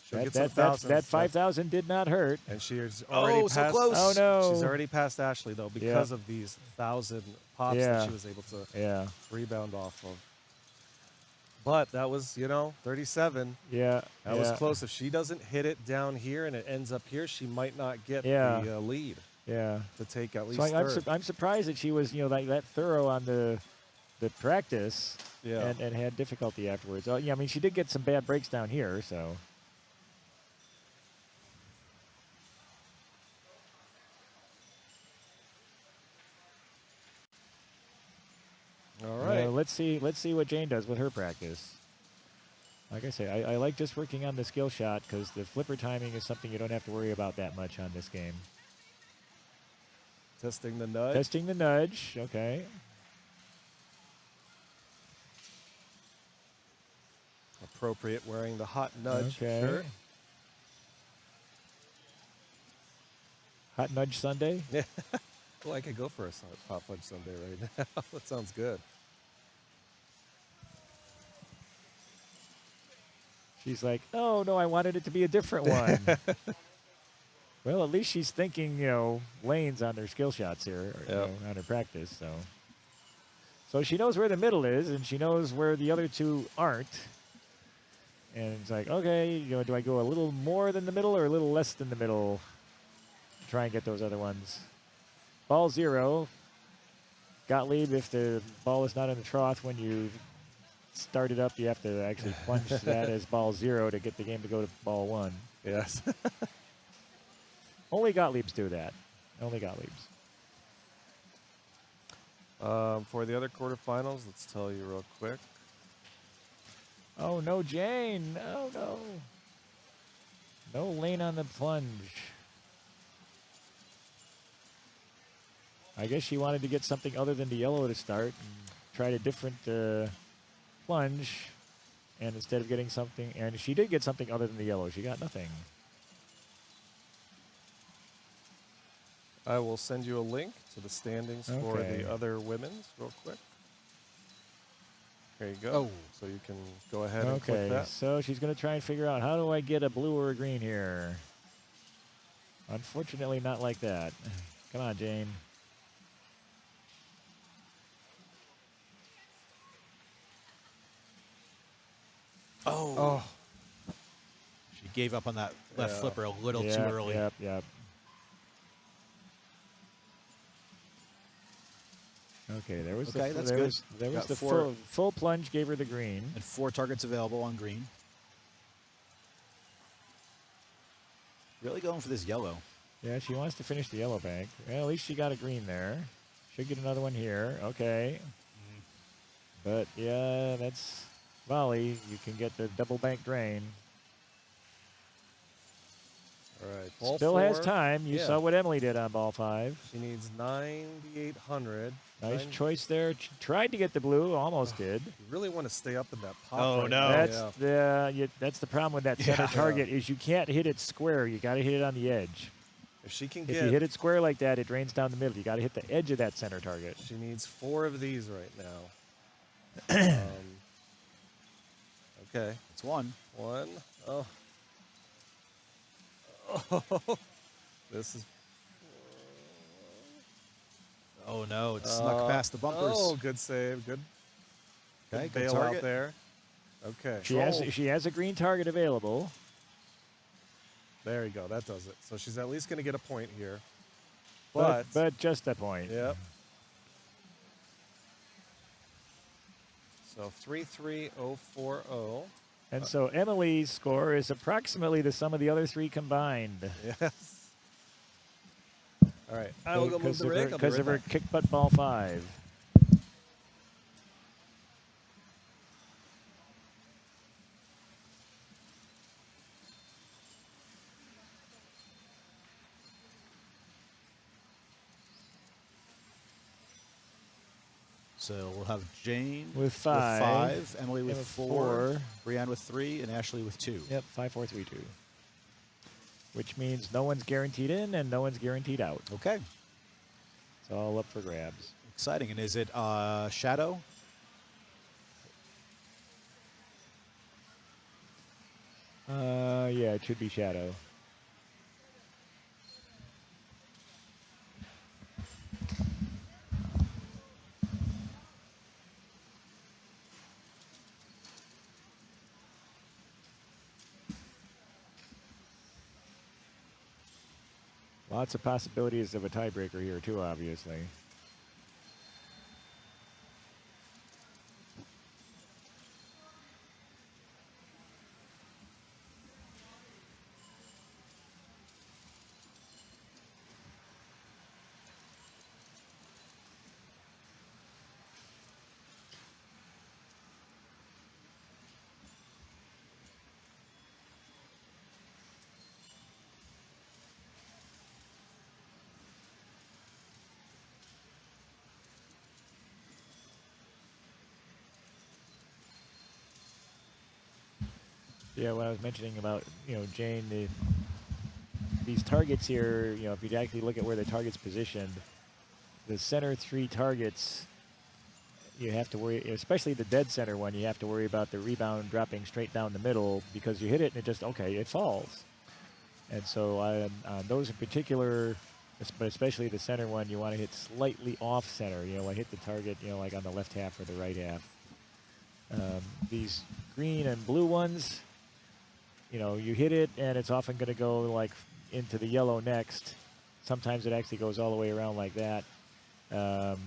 Speaker 3: She'll get some thousands.
Speaker 2: That 5,000 did not hurt.
Speaker 3: And she's already
Speaker 1: so
Speaker 3: passed.
Speaker 1: close.
Speaker 2: Oh, no.
Speaker 3: She's already passed Ashley, though, because of these 1,000 pops that she was able to rebound off of. But that was, 37.
Speaker 2: Yeah.
Speaker 3: That was close. If she doesn't hit it down here and it ends up here, she might not get the lead.
Speaker 2: Yeah.
Speaker 3: To take at least
Speaker 2: so I'm surprised that she was, that thorough on the practice and had difficulty afterwards. Oh, yeah, I mean, she did get some bad breaks down here, so.
Speaker 3: All right.
Speaker 2: Let's see what Jane does with her practice. Like I say, I like just working on the skill shot because the flipper timing is something you don't have to worry about that much on this game.
Speaker 3: Testing the nudge.
Speaker 2: Testing the nudge. Okay.
Speaker 3: Appropriate wearing the hot nudge
Speaker 2: Okay.
Speaker 3: shirt.
Speaker 2: Hot nudge Sunday.
Speaker 3: Yeah. Well, I could go for a hot fudge Sunday right now. That sounds good.
Speaker 2: She's like, oh, no, I wanted it to be a different one. Well, at least she's thinking, lanes on their skill shots here, or, on her practice. So she knows where the middle is, and she knows where the other two aren't. And it's like, okay, do I go a little more than the middle or a little less than the middle? Try and get those other ones. Ball 0. Gottlieb, if the ball is not in the trough when you start it up, you have to actually plunge that as ball 0 to get the game to go to ball 1.
Speaker 3: Yes.
Speaker 2: Only Gottliebs do that. Only Gottliebs.
Speaker 3: For the other quarterfinals, let's tell you real quick.
Speaker 2: Oh, no, Jane. Oh, no. No lane on the plunge. I guess she wanted to get something other than the yellow to start and tried a different plunge. And instead of getting something, and she did get something other than the yellow. She got nothing.
Speaker 3: I will send you a link to the standings for the other women's real quick. There you go.
Speaker 1: Oh.
Speaker 3: So you can go ahead and click that.
Speaker 2: So she's going to try and figure out, how do I get a blue or a green here? Unfortunately, not like that. Come on, Jane.
Speaker 1: Oh. She gave up on that left flipper a little too early.
Speaker 2: Yep. Okay, there was the full plunge gave her the green.
Speaker 1: And 4 targets available on green. Really going for this yellow.
Speaker 2: Yeah, she wants to finish the yellow bank. Well, at least she got a green there. Should get another one here. Okay. But, yeah, that's volley. You can get the double bank drain.
Speaker 3: All right. Ball
Speaker 2: Still
Speaker 3: 4.
Speaker 2: has time. You saw what Emily did on ball 5.
Speaker 3: She needs 9,800.
Speaker 2: Nice choice there. Tried to get the blue. Almost did.
Speaker 3: You really want to stay up in that pop.
Speaker 1: Oh,
Speaker 3: right
Speaker 1: no.
Speaker 3: now.
Speaker 2: That's the problem with that center target is you can't hit it square. You got to hit it on the edge.
Speaker 3: If she can
Speaker 2: If you hit it square like that, it drains down the middle. You got to hit the edge of that center target.
Speaker 3: She needs 4 of these right now. Okay.
Speaker 1: It's 1.
Speaker 3: 1. Oh. This is.
Speaker 1: Oh, no. It snuck past the bumpers.
Speaker 3: Oh, good save. Good.
Speaker 1: Okay,
Speaker 3: Good
Speaker 1: good
Speaker 3: bail
Speaker 1: target.
Speaker 3: out there. Okay.
Speaker 2: She has a green target available.
Speaker 3: There you go. That does it. So she's at least going to get a point here. But
Speaker 2: just a point.
Speaker 3: Yep. So 33040.
Speaker 2: And so Emily's score is approximately the sum of the other 3 combined.
Speaker 3: Yes. All right. I will go move the rig.
Speaker 2: Because of her kick butt ball 5.
Speaker 1: So we'll have Jane
Speaker 2: with 5,
Speaker 1: Emily with 4, Brianne with 3, and Ashley with 2.
Speaker 2: Yep, 5, 4, 3, 2. Which means no one's guaranteed in and no one's guaranteed out.
Speaker 1: Okay.
Speaker 2: It's all up for grabs.
Speaker 1: Exciting. And is it Shadow?
Speaker 2: Yeah, it should be Shadow. Lots of possibilities of a tiebreaker here, too, obviously. Yeah, what I was mentioning about, Jane, these targets here, if you actually look at where the target's positioned, the center 3 targets, you have to worry, especially the dead center one, you have to worry about the rebound dropping straight down the middle because you hit it and it just, it falls. And so on those in particular, but especially the center one, you want to hit slightly off center, like hit the target, like on the left half or the right half. These green and blue ones, you hit it and it's often going to go like into the yellow next. Sometimes it actually goes all the way around like that. The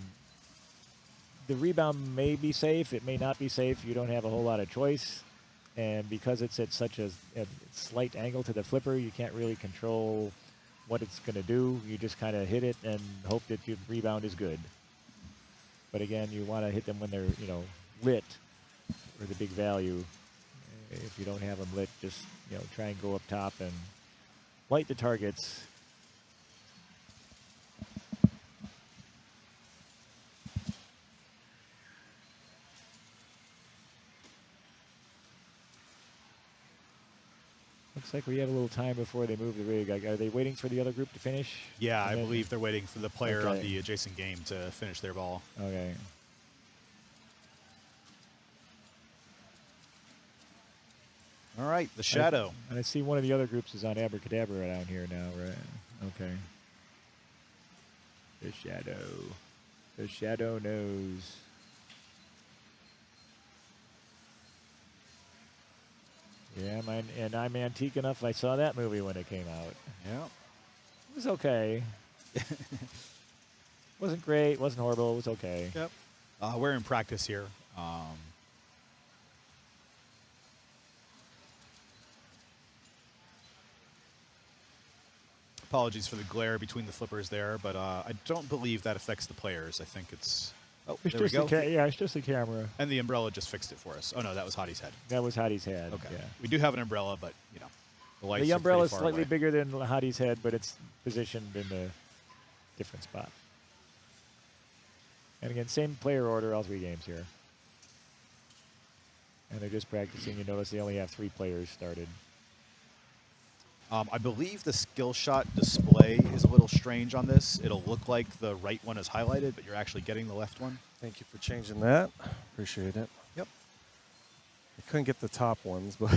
Speaker 2: rebound may be safe. It may not be safe. You don't have a whole lot of choice. And because it's at such a slight angle to the flipper, you can't really control what it's going to do. You just kind of hit it and hope that your rebound is good. But again, you want to hit them when they're, lit for the big value. If you don't have them lit, just, try and go up top and light the targets. Looks like we have a little time before they move the rig. Are they waiting for the other group to finish?
Speaker 1: Yeah, I believe they're waiting for the player on
Speaker 2: Okay.
Speaker 1: the adjacent game to finish their ball.
Speaker 2: Okay.
Speaker 1: All right, the Shadow.
Speaker 2: And I see one of the other groups is on Abracadabra down here now, right? Okay. The Shadow. The Shadow knows. Yeah, and I'm antique enough. I saw that movie when it came out.
Speaker 1: Yeah.
Speaker 2: It was okay. Wasn't great. Wasn't horrible. It was okay.
Speaker 1: Yep. We're in practice here. Apologies for the glare between the flippers there, but I don't believe that affects the players. I think it's... Oh,
Speaker 2: It's
Speaker 1: there we
Speaker 2: just
Speaker 1: go.
Speaker 2: yeah, it's just a camera.
Speaker 1: And the umbrella just fixed it for us. Oh, no, that was Hottie's head.
Speaker 2: That was Hottie's head.
Speaker 1: Okay.
Speaker 2: Yeah.
Speaker 1: We do have an umbrella, but, the lights
Speaker 2: The
Speaker 1: are
Speaker 2: umbrella is
Speaker 1: pretty far
Speaker 2: slightly
Speaker 1: away.
Speaker 2: bigger than Hottie's head, but it's positioned in a different spot. And again, same player order, all 3 games here. And they're just practicing. You notice they only have 3 players started.
Speaker 1: I believe the skill shot display is a little strange on this. It'll look like the right one is highlighted, but you're actually getting the left one.
Speaker 3: Thank you for changing that. Appreciate it.
Speaker 1: Yep.
Speaker 3: I couldn't get the top ones, but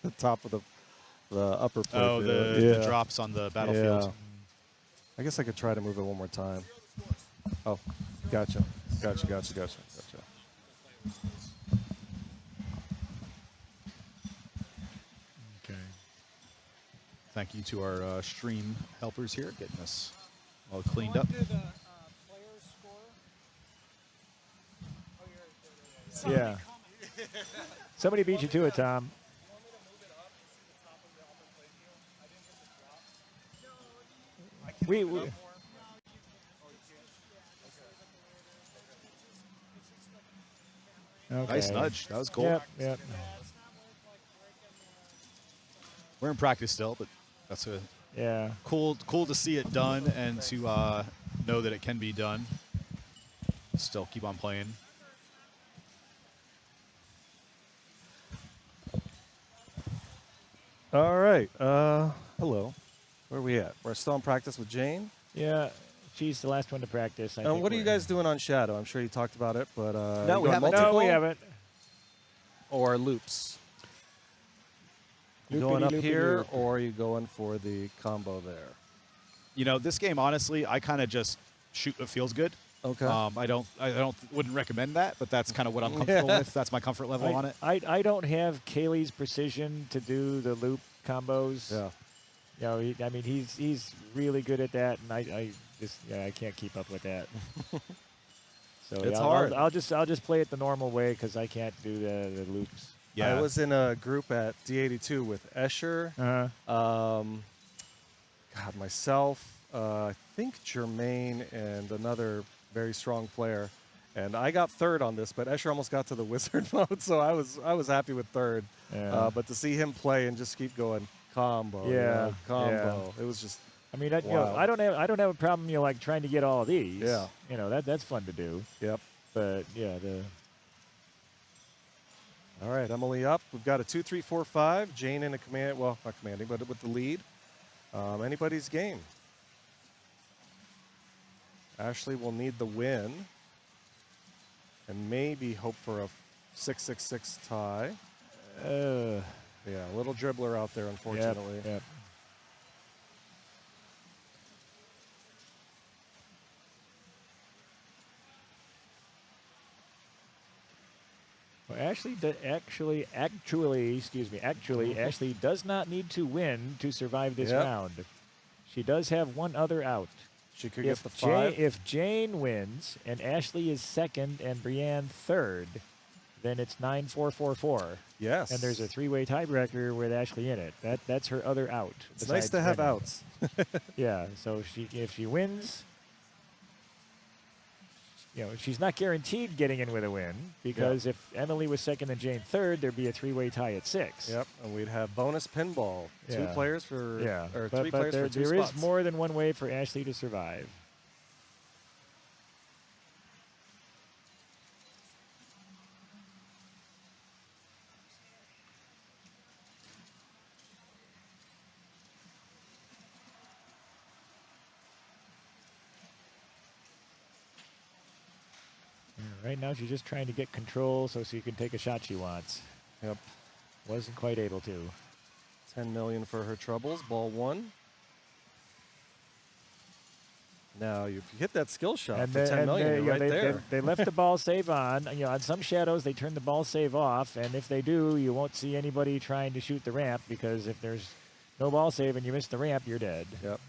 Speaker 3: the top of the upper plate.
Speaker 1: Oh, the drops on the battlefield.
Speaker 3: Yeah. I guess I could try to move it one more time. Oh, gotcha.
Speaker 2: Okay.
Speaker 1: Thank you to our stream helpers here, getting us all cleaned up.
Speaker 4: Did the players score? Oh,
Speaker 2: Yeah. Somebody beat you to it, Tom. We okay.
Speaker 1: Nice nudge. That was cool.
Speaker 2: Yep.
Speaker 1: We're in practice still, but that's
Speaker 2: Yeah.
Speaker 1: cool to see it done and to know that it can be done. Still keep on playing.
Speaker 3: All right. Hello. Where are we at? We're still in practice with Jane.
Speaker 2: Yeah. She's the last one to practice. I think
Speaker 3: What are you
Speaker 2: we're-
Speaker 3: guys doing on Shadow? I'm sure you talked about it, but
Speaker 1: No,
Speaker 3: you
Speaker 1: we
Speaker 3: going
Speaker 1: haven't.
Speaker 2: No, we
Speaker 3: multi-ball
Speaker 2: haven't.
Speaker 3: or loops. You going up here,
Speaker 2: Loopity-loopity-loop.
Speaker 3: or are you going for the combo there?
Speaker 1: You know, this game, honestly, I kind of just shoot what feels good.
Speaker 3: Okay.
Speaker 1: Wouldn't recommend that, but that's kind of what I'm comfortable with. That's my comfort level on it.
Speaker 2: I don't have Kaylee's precision to do the loop combos.
Speaker 3: Yeah.
Speaker 2: You know, he's really good at that, and I can't keep up with that. So
Speaker 3: It's
Speaker 2: yeah,
Speaker 3: hard.
Speaker 2: I'll just play it the normal way because I can't do the loops.
Speaker 1: Yeah.
Speaker 3: I was in a group at D82 with Escher, myself, I think Jermaine, and another very strong player. And I got third on this, but Escher almost got to the wizard mode, so I was happy with third.
Speaker 2: Yeah.
Speaker 3: But to see him play and just keep going combo, combo, it was just
Speaker 2: I mean, you know, I don't have a problem, you know, like trying to get all of these.
Speaker 3: Yeah.
Speaker 2: You know, that's fun to do.
Speaker 3: yep.
Speaker 2: But yeah,
Speaker 3: All right, Emily up. We've got a 2-3-4-5. Jane in a command, well, not commanding, but with the lead. Anybody's game. Ashley will need the win and maybe hope for a 6-6-6 tie. Yeah, a little dribbler out there, unfortunately.
Speaker 2: Yep. Well, actually, Ashley does not need to win to survive this
Speaker 3: Yep.
Speaker 2: round. She does have one other out.
Speaker 3: She could get the 5.
Speaker 2: If Jane wins and Ashley is second and Brienne third, then it's 9-4-4-4.
Speaker 3: Yes.
Speaker 2: And there's a three-way tiebreaker with Ashley in it. That's her other out.
Speaker 3: It's nice to have
Speaker 2: winning.
Speaker 3: outs.
Speaker 2: Yeah. So if she wins, you know, she's not guaranteed getting in with a win because if Emily was second and Jane third, there'd be a three-way tie at 6.
Speaker 3: Yep, and we'd have bonus pinball.
Speaker 2: Yeah.
Speaker 3: 2 players for, or
Speaker 2: but
Speaker 3: 3 players
Speaker 2: there,
Speaker 3: for 2
Speaker 2: there is
Speaker 3: spots.
Speaker 2: more than one way for Ashley to survive. Right now, she's just trying to get control so she can take a shot she wants.
Speaker 3: Yep.
Speaker 2: Wasn't quite able to.
Speaker 3: 10 million for her troubles. Ball 1. Now, if you hit that skill shot for 10 million, you're right there.
Speaker 2: They left the ball save on. You know, on some shadows, they turn the ball save off, and if they do, you won't see anybody trying to shoot the ramp because if there's no ball save and you miss the ramp, you're dead.
Speaker 3: Yep.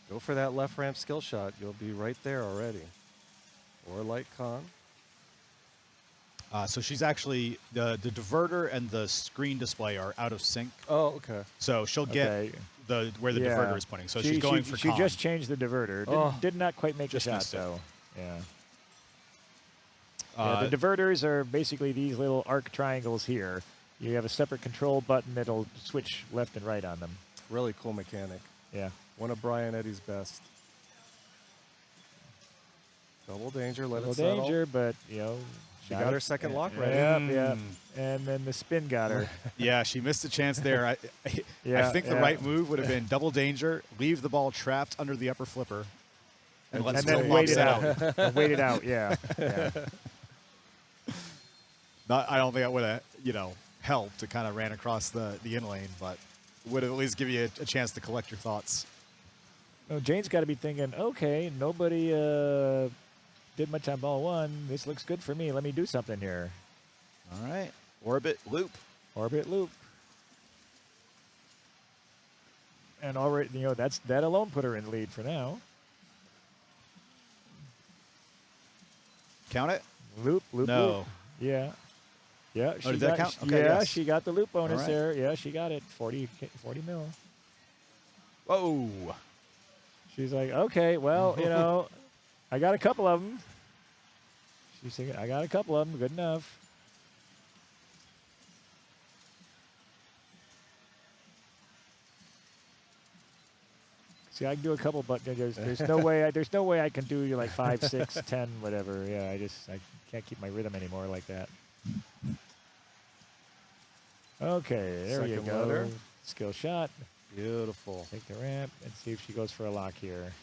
Speaker 3: Go for that left ramp skill shot. You'll be right there already. Or light con.
Speaker 1: So she's actually, the diverter and the screen display are out of sync.
Speaker 3: Oh, okay.
Speaker 1: So she'll get where the diverter is pointing. So she's going for
Speaker 2: She
Speaker 1: con.
Speaker 2: just changed the diverter. Did not quite make the
Speaker 1: Just
Speaker 2: shot,
Speaker 1: missed it.
Speaker 2: though. Yeah. The diverters are basically these little arc triangles here. You have a separate control button that'll switch left and right on them.
Speaker 3: Really cool mechanic.
Speaker 2: Yeah.
Speaker 3: One of Brian Eddy's best. Double danger, let
Speaker 2: Little
Speaker 3: it settle.
Speaker 2: danger, but, you know.
Speaker 3: She got her second lock ready.
Speaker 2: Yep. And then the spin got her.
Speaker 1: Yeah, she missed a chance there. I think the
Speaker 2: yeah.
Speaker 1: right move would have been double danger, leave the ball trapped under the upper flipper, and let
Speaker 2: And
Speaker 1: it
Speaker 2: then wait it
Speaker 1: out.
Speaker 2: out. And wait it out, yeah.
Speaker 1: I don't think that would have, helped. It kind of ran across the in lane, but would at least give you a chance to collect your thoughts.
Speaker 2: No, Jane's got to be thinking, okay, nobody did much on ball 1. This looks good for me. Let me do something here.
Speaker 1: All right. Orbit, loop.
Speaker 2: Orbit, loop. And already, that alone put her in lead for now.
Speaker 1: Count it?
Speaker 2: Loop, loop,
Speaker 1: No.
Speaker 2: loop. Yeah. Yeah,
Speaker 1: did that count? Okay,
Speaker 2: yeah,
Speaker 1: yes.
Speaker 2: she got the loop bonus
Speaker 1: right.
Speaker 2: there. Yeah, she got it. 40 mil.
Speaker 1: Whoa.
Speaker 2: She's like, okay, well, I got a couple of them. She's thinking, I got a couple of them. Good enough. See, I can do a couple, but there's no way. There's no way I can do like 5, 6, 10, whatever. Yeah, I can't keep my rhythm anymore like that. Okay, there you
Speaker 3: Second
Speaker 2: go.
Speaker 3: loader.
Speaker 2: Skill shot.
Speaker 3: Beautiful.
Speaker 2: Take the ramp and see if she goes for a lock here.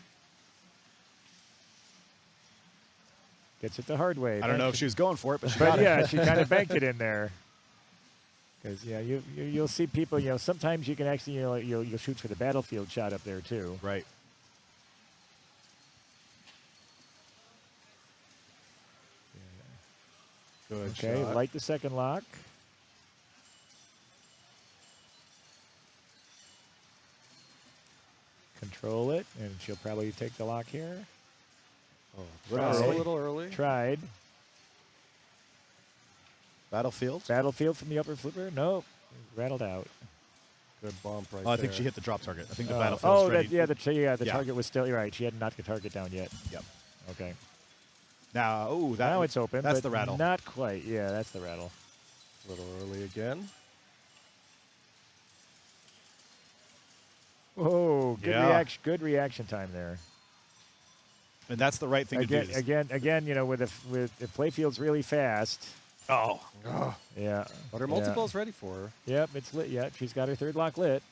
Speaker 2: Gets it the hard way.
Speaker 1: I don't know if she was going for it, but she got
Speaker 2: But yeah,
Speaker 1: it.
Speaker 2: she kind of banked it in there. Because yeah, you'll see people. Sometimes you can actually you'll shoot for the battlefield shot up there too.
Speaker 1: Right.
Speaker 3: Good
Speaker 2: Okay,
Speaker 3: shot.
Speaker 2: light the second lock. Control it, and she'll probably take the lock here.
Speaker 3: Oh,
Speaker 2: Tried.
Speaker 3: a little early.
Speaker 2: Tried.
Speaker 1: Battlefield.
Speaker 2: Battlefield from the upper flipper. Nope. Rattled out.
Speaker 3: Good bump right
Speaker 1: Oh, I
Speaker 3: there.
Speaker 1: think she hit the drop target. I think the
Speaker 2: Oh,
Speaker 1: battlefield's ready.
Speaker 2: the
Speaker 1: Yeah.
Speaker 2: target was still. You're right. She hadn't knocked the target down yet.
Speaker 1: Yep.
Speaker 2: Okay.
Speaker 1: Now,
Speaker 2: Now it's open.
Speaker 1: That's
Speaker 2: but
Speaker 1: the rattle.
Speaker 2: Not quite. Yeah, that's the rattle.
Speaker 3: A little early again.
Speaker 2: Whoa, good
Speaker 1: Yeah.
Speaker 2: reaction. Good reaction time there.
Speaker 1: And that's the right thing to do.
Speaker 2: Again, with the playfield's really fast.
Speaker 1: Oh.
Speaker 2: Yeah.
Speaker 3: But her
Speaker 2: Yeah.
Speaker 3: multiball's ready for her.
Speaker 2: Yep, it's lit. Yeah, she's got her third lock lit.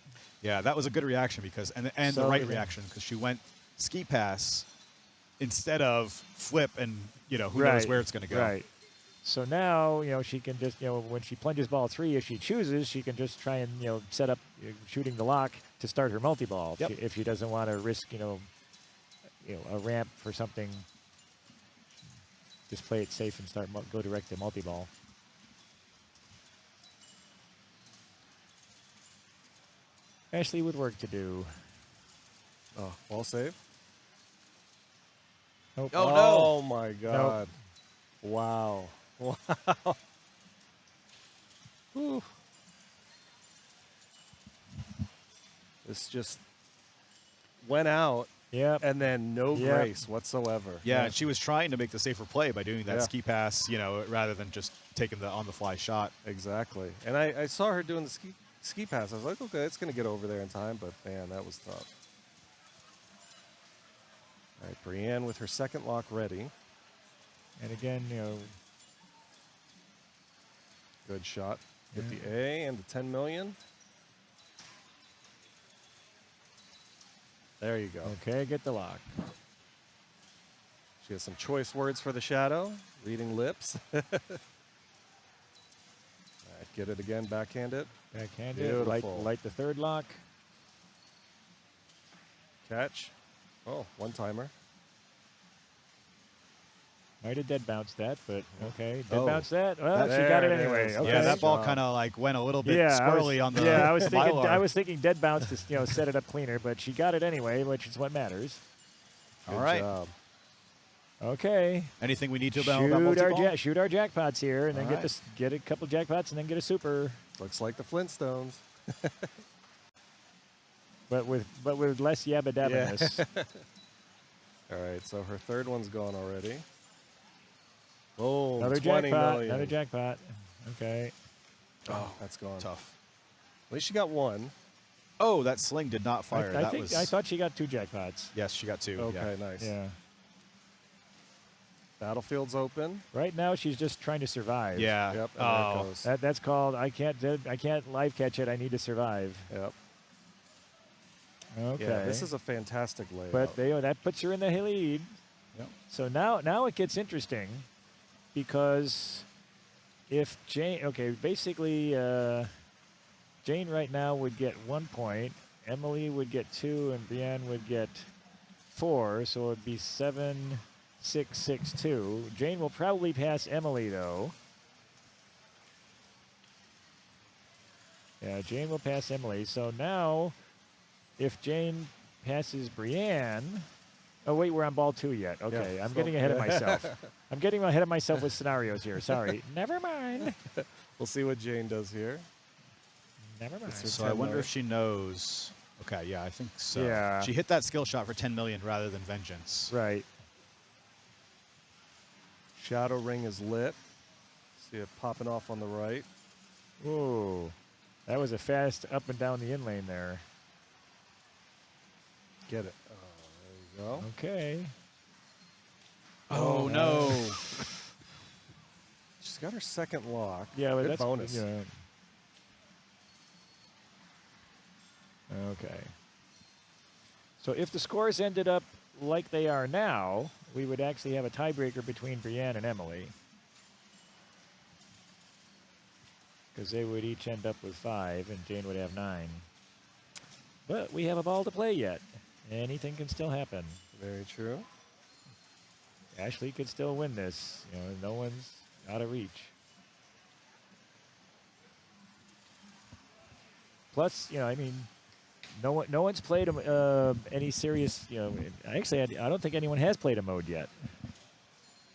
Speaker 1: Yeah, that was a good reaction because and the
Speaker 2: So,
Speaker 1: right
Speaker 2: yeah.
Speaker 1: reaction because she went ski pass instead of flip and who knows
Speaker 2: Right,
Speaker 1: where it's going to go.
Speaker 2: Right. So now, she can just, when she plunges ball 3, if she chooses, she can just try and, set up shooting the lock to start her multi-ball.
Speaker 1: Yep.
Speaker 2: If she doesn't want to risk, a ramp for something, just play it safe and go direct to multi-ball. Ashley with work to do.
Speaker 3: Oh, ball save.
Speaker 2: Nope.
Speaker 1: Oh, no.
Speaker 3: Oh my God. Wow. Wow. Whew. This just went out
Speaker 2: Yep.
Speaker 3: and then no
Speaker 2: Yep.
Speaker 3: grace whatsoever.
Speaker 1: Yeah, and she was trying to make the safer play by doing that
Speaker 3: Yeah.
Speaker 1: ski pass, rather than just taking the on-the-fly shot.
Speaker 3: Exactly. And I saw her doing the ski pass. I was like, okay, it's going to get over there in time, but man, that was tough. All right, Brienne with her second lock ready.
Speaker 2: And again,
Speaker 3: Good shot. Get
Speaker 2: Yeah.
Speaker 3: the A and the 10 million. There you go.
Speaker 2: okay, get the lock.
Speaker 3: She has some choice words for the shadow. Reading lips. All right, get it again, backhand it.
Speaker 2: Backhand it.
Speaker 3: Beautiful.
Speaker 2: Light the third lock.
Speaker 3: Catch. Oh, one timer.
Speaker 2: Might have dead bounced that, but okay. Dead
Speaker 1: Oh.
Speaker 2: bounce that. Well, she
Speaker 3: There
Speaker 2: got it
Speaker 3: it
Speaker 2: anyway.
Speaker 3: is.
Speaker 2: Okay.
Speaker 1: Yeah, that ball
Speaker 3: job.
Speaker 1: kind of went a little bit
Speaker 2: Yeah,
Speaker 1: squirrely on the
Speaker 2: I was thinking.
Speaker 1: Mylar.
Speaker 2: I was thinking dead bounce to set it up cleaner, but she got it anyway, which is what matters.
Speaker 1: All
Speaker 3: Good
Speaker 1: right.
Speaker 3: job.
Speaker 2: Okay.
Speaker 1: Anything we need to know about multi-ball?
Speaker 2: Shoot our jackpots here, and then
Speaker 1: All
Speaker 2: get a couple jackpots, and then get a super,
Speaker 3: Looks like the Flintstones.
Speaker 2: but with less yabba dabbiness.
Speaker 3: All right, so her third one's gone already. Boom.
Speaker 2: Another
Speaker 3: 20
Speaker 2: jackpot.
Speaker 3: million.
Speaker 2: Another jackpot. Okay.
Speaker 3: Oh, that's gone.
Speaker 1: Tough.
Speaker 3: At least she got one.
Speaker 1: Oh, that sling did not fire.
Speaker 2: I thought she got 2 jackpots.
Speaker 1: Yes, she got 2.
Speaker 3: Okay,
Speaker 1: Yeah.
Speaker 3: nice.
Speaker 2: Yeah.
Speaker 3: Battlefield's open.
Speaker 2: Right now, she's just trying to survive.
Speaker 1: Yeah.
Speaker 3: Yep, and there
Speaker 1: Oh.
Speaker 3: it goes.
Speaker 2: That's called I can't live catch it. I need to survive.
Speaker 3: Yep.
Speaker 2: Okay.
Speaker 3: Yeah, this is a fantastic layout.
Speaker 2: But that puts her in the lead.
Speaker 1: Yep.
Speaker 2: So now it gets interesting because if Jane, basically Jane right now would get 1 point, Emily would get 2, and Brienne would get 4, so it would be 7, 6, 6, 2. Jane will probably pass Emily though. Yeah, Jane will pass Emily. So now, if Jane passes Brienne, oh wait, we're on ball 2 yet. Okay,
Speaker 3: Yeah,
Speaker 2: I'm
Speaker 3: so-
Speaker 2: getting ahead of myself. I'm getting ahead of myself with scenarios here. Sorry. Never mind.
Speaker 3: We'll see what Jane does here.
Speaker 2: Never mind.
Speaker 3: It's
Speaker 1: So I wonder if she knows. Okay, yeah, I think so.
Speaker 2: Yeah.
Speaker 1: She hit that skill shot for 10 million rather than vengeance.
Speaker 2: Right.
Speaker 3: Shadow ring is lit. See it popping off on the right.
Speaker 2: Ooh, that was a fast up and down the in lane there.
Speaker 3: Get it. Oh, there you go.
Speaker 2: Okay.
Speaker 1: Oh, no.
Speaker 3: She's got her second lock.
Speaker 2: Yeah, but
Speaker 3: Good
Speaker 2: that's
Speaker 3: bonus.
Speaker 2: Yeah. Okay. So if the scores ended up like they are now, we would actually have a tiebreaker between Brienne and Emily. because they would each end up with 5, and Jane would have 9. But we have a ball to play yet. Anything can still happen.
Speaker 3: Very true.
Speaker 2: Ashley could still win this. You know, no one's out of reach. Plus, you know, I mean, no one's played any serious. You know, actually, I don't think anyone has played a mode yet.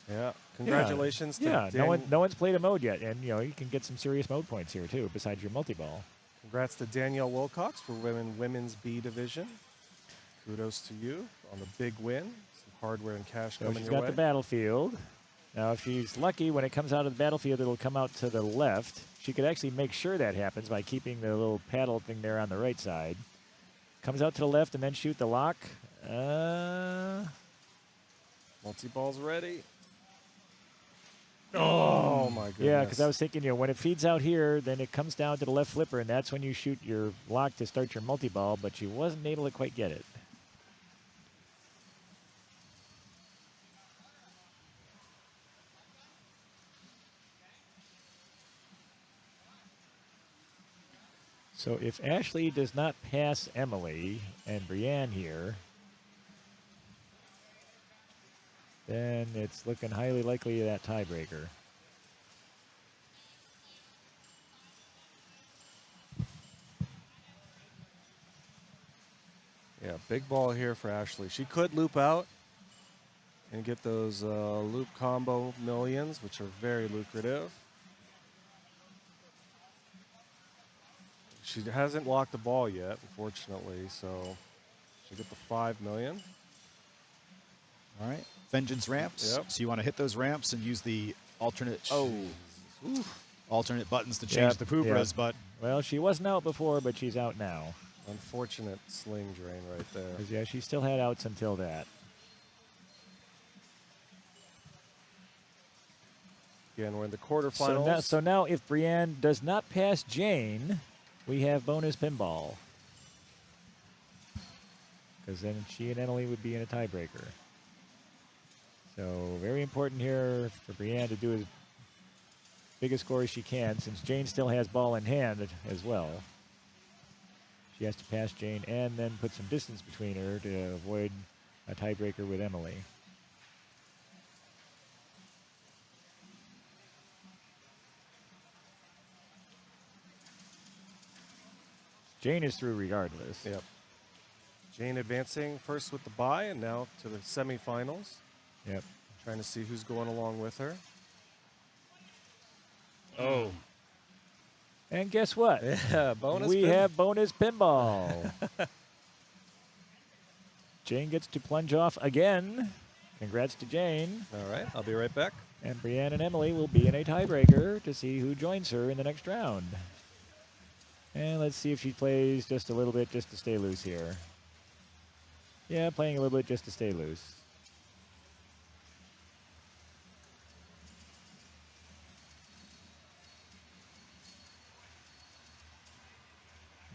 Speaker 3: Yeah. Congratulations to
Speaker 2: yeah.
Speaker 3: Dan-
Speaker 2: No one's played a mode yet, and you know, you can get some serious mode points here too, besides your multi-ball.
Speaker 3: Congrats to Danielle Wilcox for women's B division. Kudos to you on the big win. Some hardware and cash
Speaker 2: So
Speaker 3: coming
Speaker 2: she's
Speaker 3: your
Speaker 2: got
Speaker 3: way.
Speaker 2: the battlefield. Now, if she's lucky, when it comes out of the battlefield, it'll come out to the left. She could actually make sure that happens by keeping the little paddle thing there on the right side. Comes out to the left and then shoot the lock.
Speaker 3: Multi-ball's ready. Oh my goodness.
Speaker 2: Yeah, because I was thinking, you know, when it feeds out here, then it comes down to the left flipper, and that's when you shoot your lock to start your multi-ball, but she wasn't able to quite get it. So if Ashley does not pass Emily and Brienne here, then it's looking highly likely that tiebreaker.
Speaker 3: Yeah, big ball here for Ashley. She could loop out and get those loop combo millions, which are very lucrative. She hasn't locked the ball yet, unfortunately, so she'll get the 5 million.
Speaker 1: All right. Vengeance ramps.
Speaker 3: Yep.
Speaker 1: So you want to hit those ramps and use the alternate alternate buttons to change
Speaker 2: Yep,
Speaker 1: the Pubras,
Speaker 2: yep.
Speaker 1: but
Speaker 2: Well, she wasn't out before, but she's out now.
Speaker 3: Unfortunate sling drain right there.
Speaker 2: 'Cause, yeah, she still had outs until that.
Speaker 3: Again, we're in the quarterfinals.
Speaker 2: So now if Brienne does not pass Jane, we have bonus pinball. Because then she and Emily would be in a tiebreaker. So very important here for Brienne to do as big a score as she can, since Jane still has ball in hand as well. She has to pass Jane and then put some distance between her to avoid a tiebreaker with Emily. Jane is through regardless.
Speaker 3: Yep. Jane advancing first with the bye and now to the semifinals.
Speaker 2: Yep.
Speaker 3: Trying to see who's going along with her.
Speaker 2: Oh. And guess what?
Speaker 3: Yeah, bonus.
Speaker 2: We
Speaker 3: pin.
Speaker 2: have bonus pinball. Jane gets to plunge off again. Congrats to Jane.
Speaker 3: All right, I'll be right back.
Speaker 2: And Brienne and Emily will be in a tiebreaker to see who joins her in the next round. And let's see if she plays just a little bit just to stay loose here. Yeah, playing a little bit just to stay loose.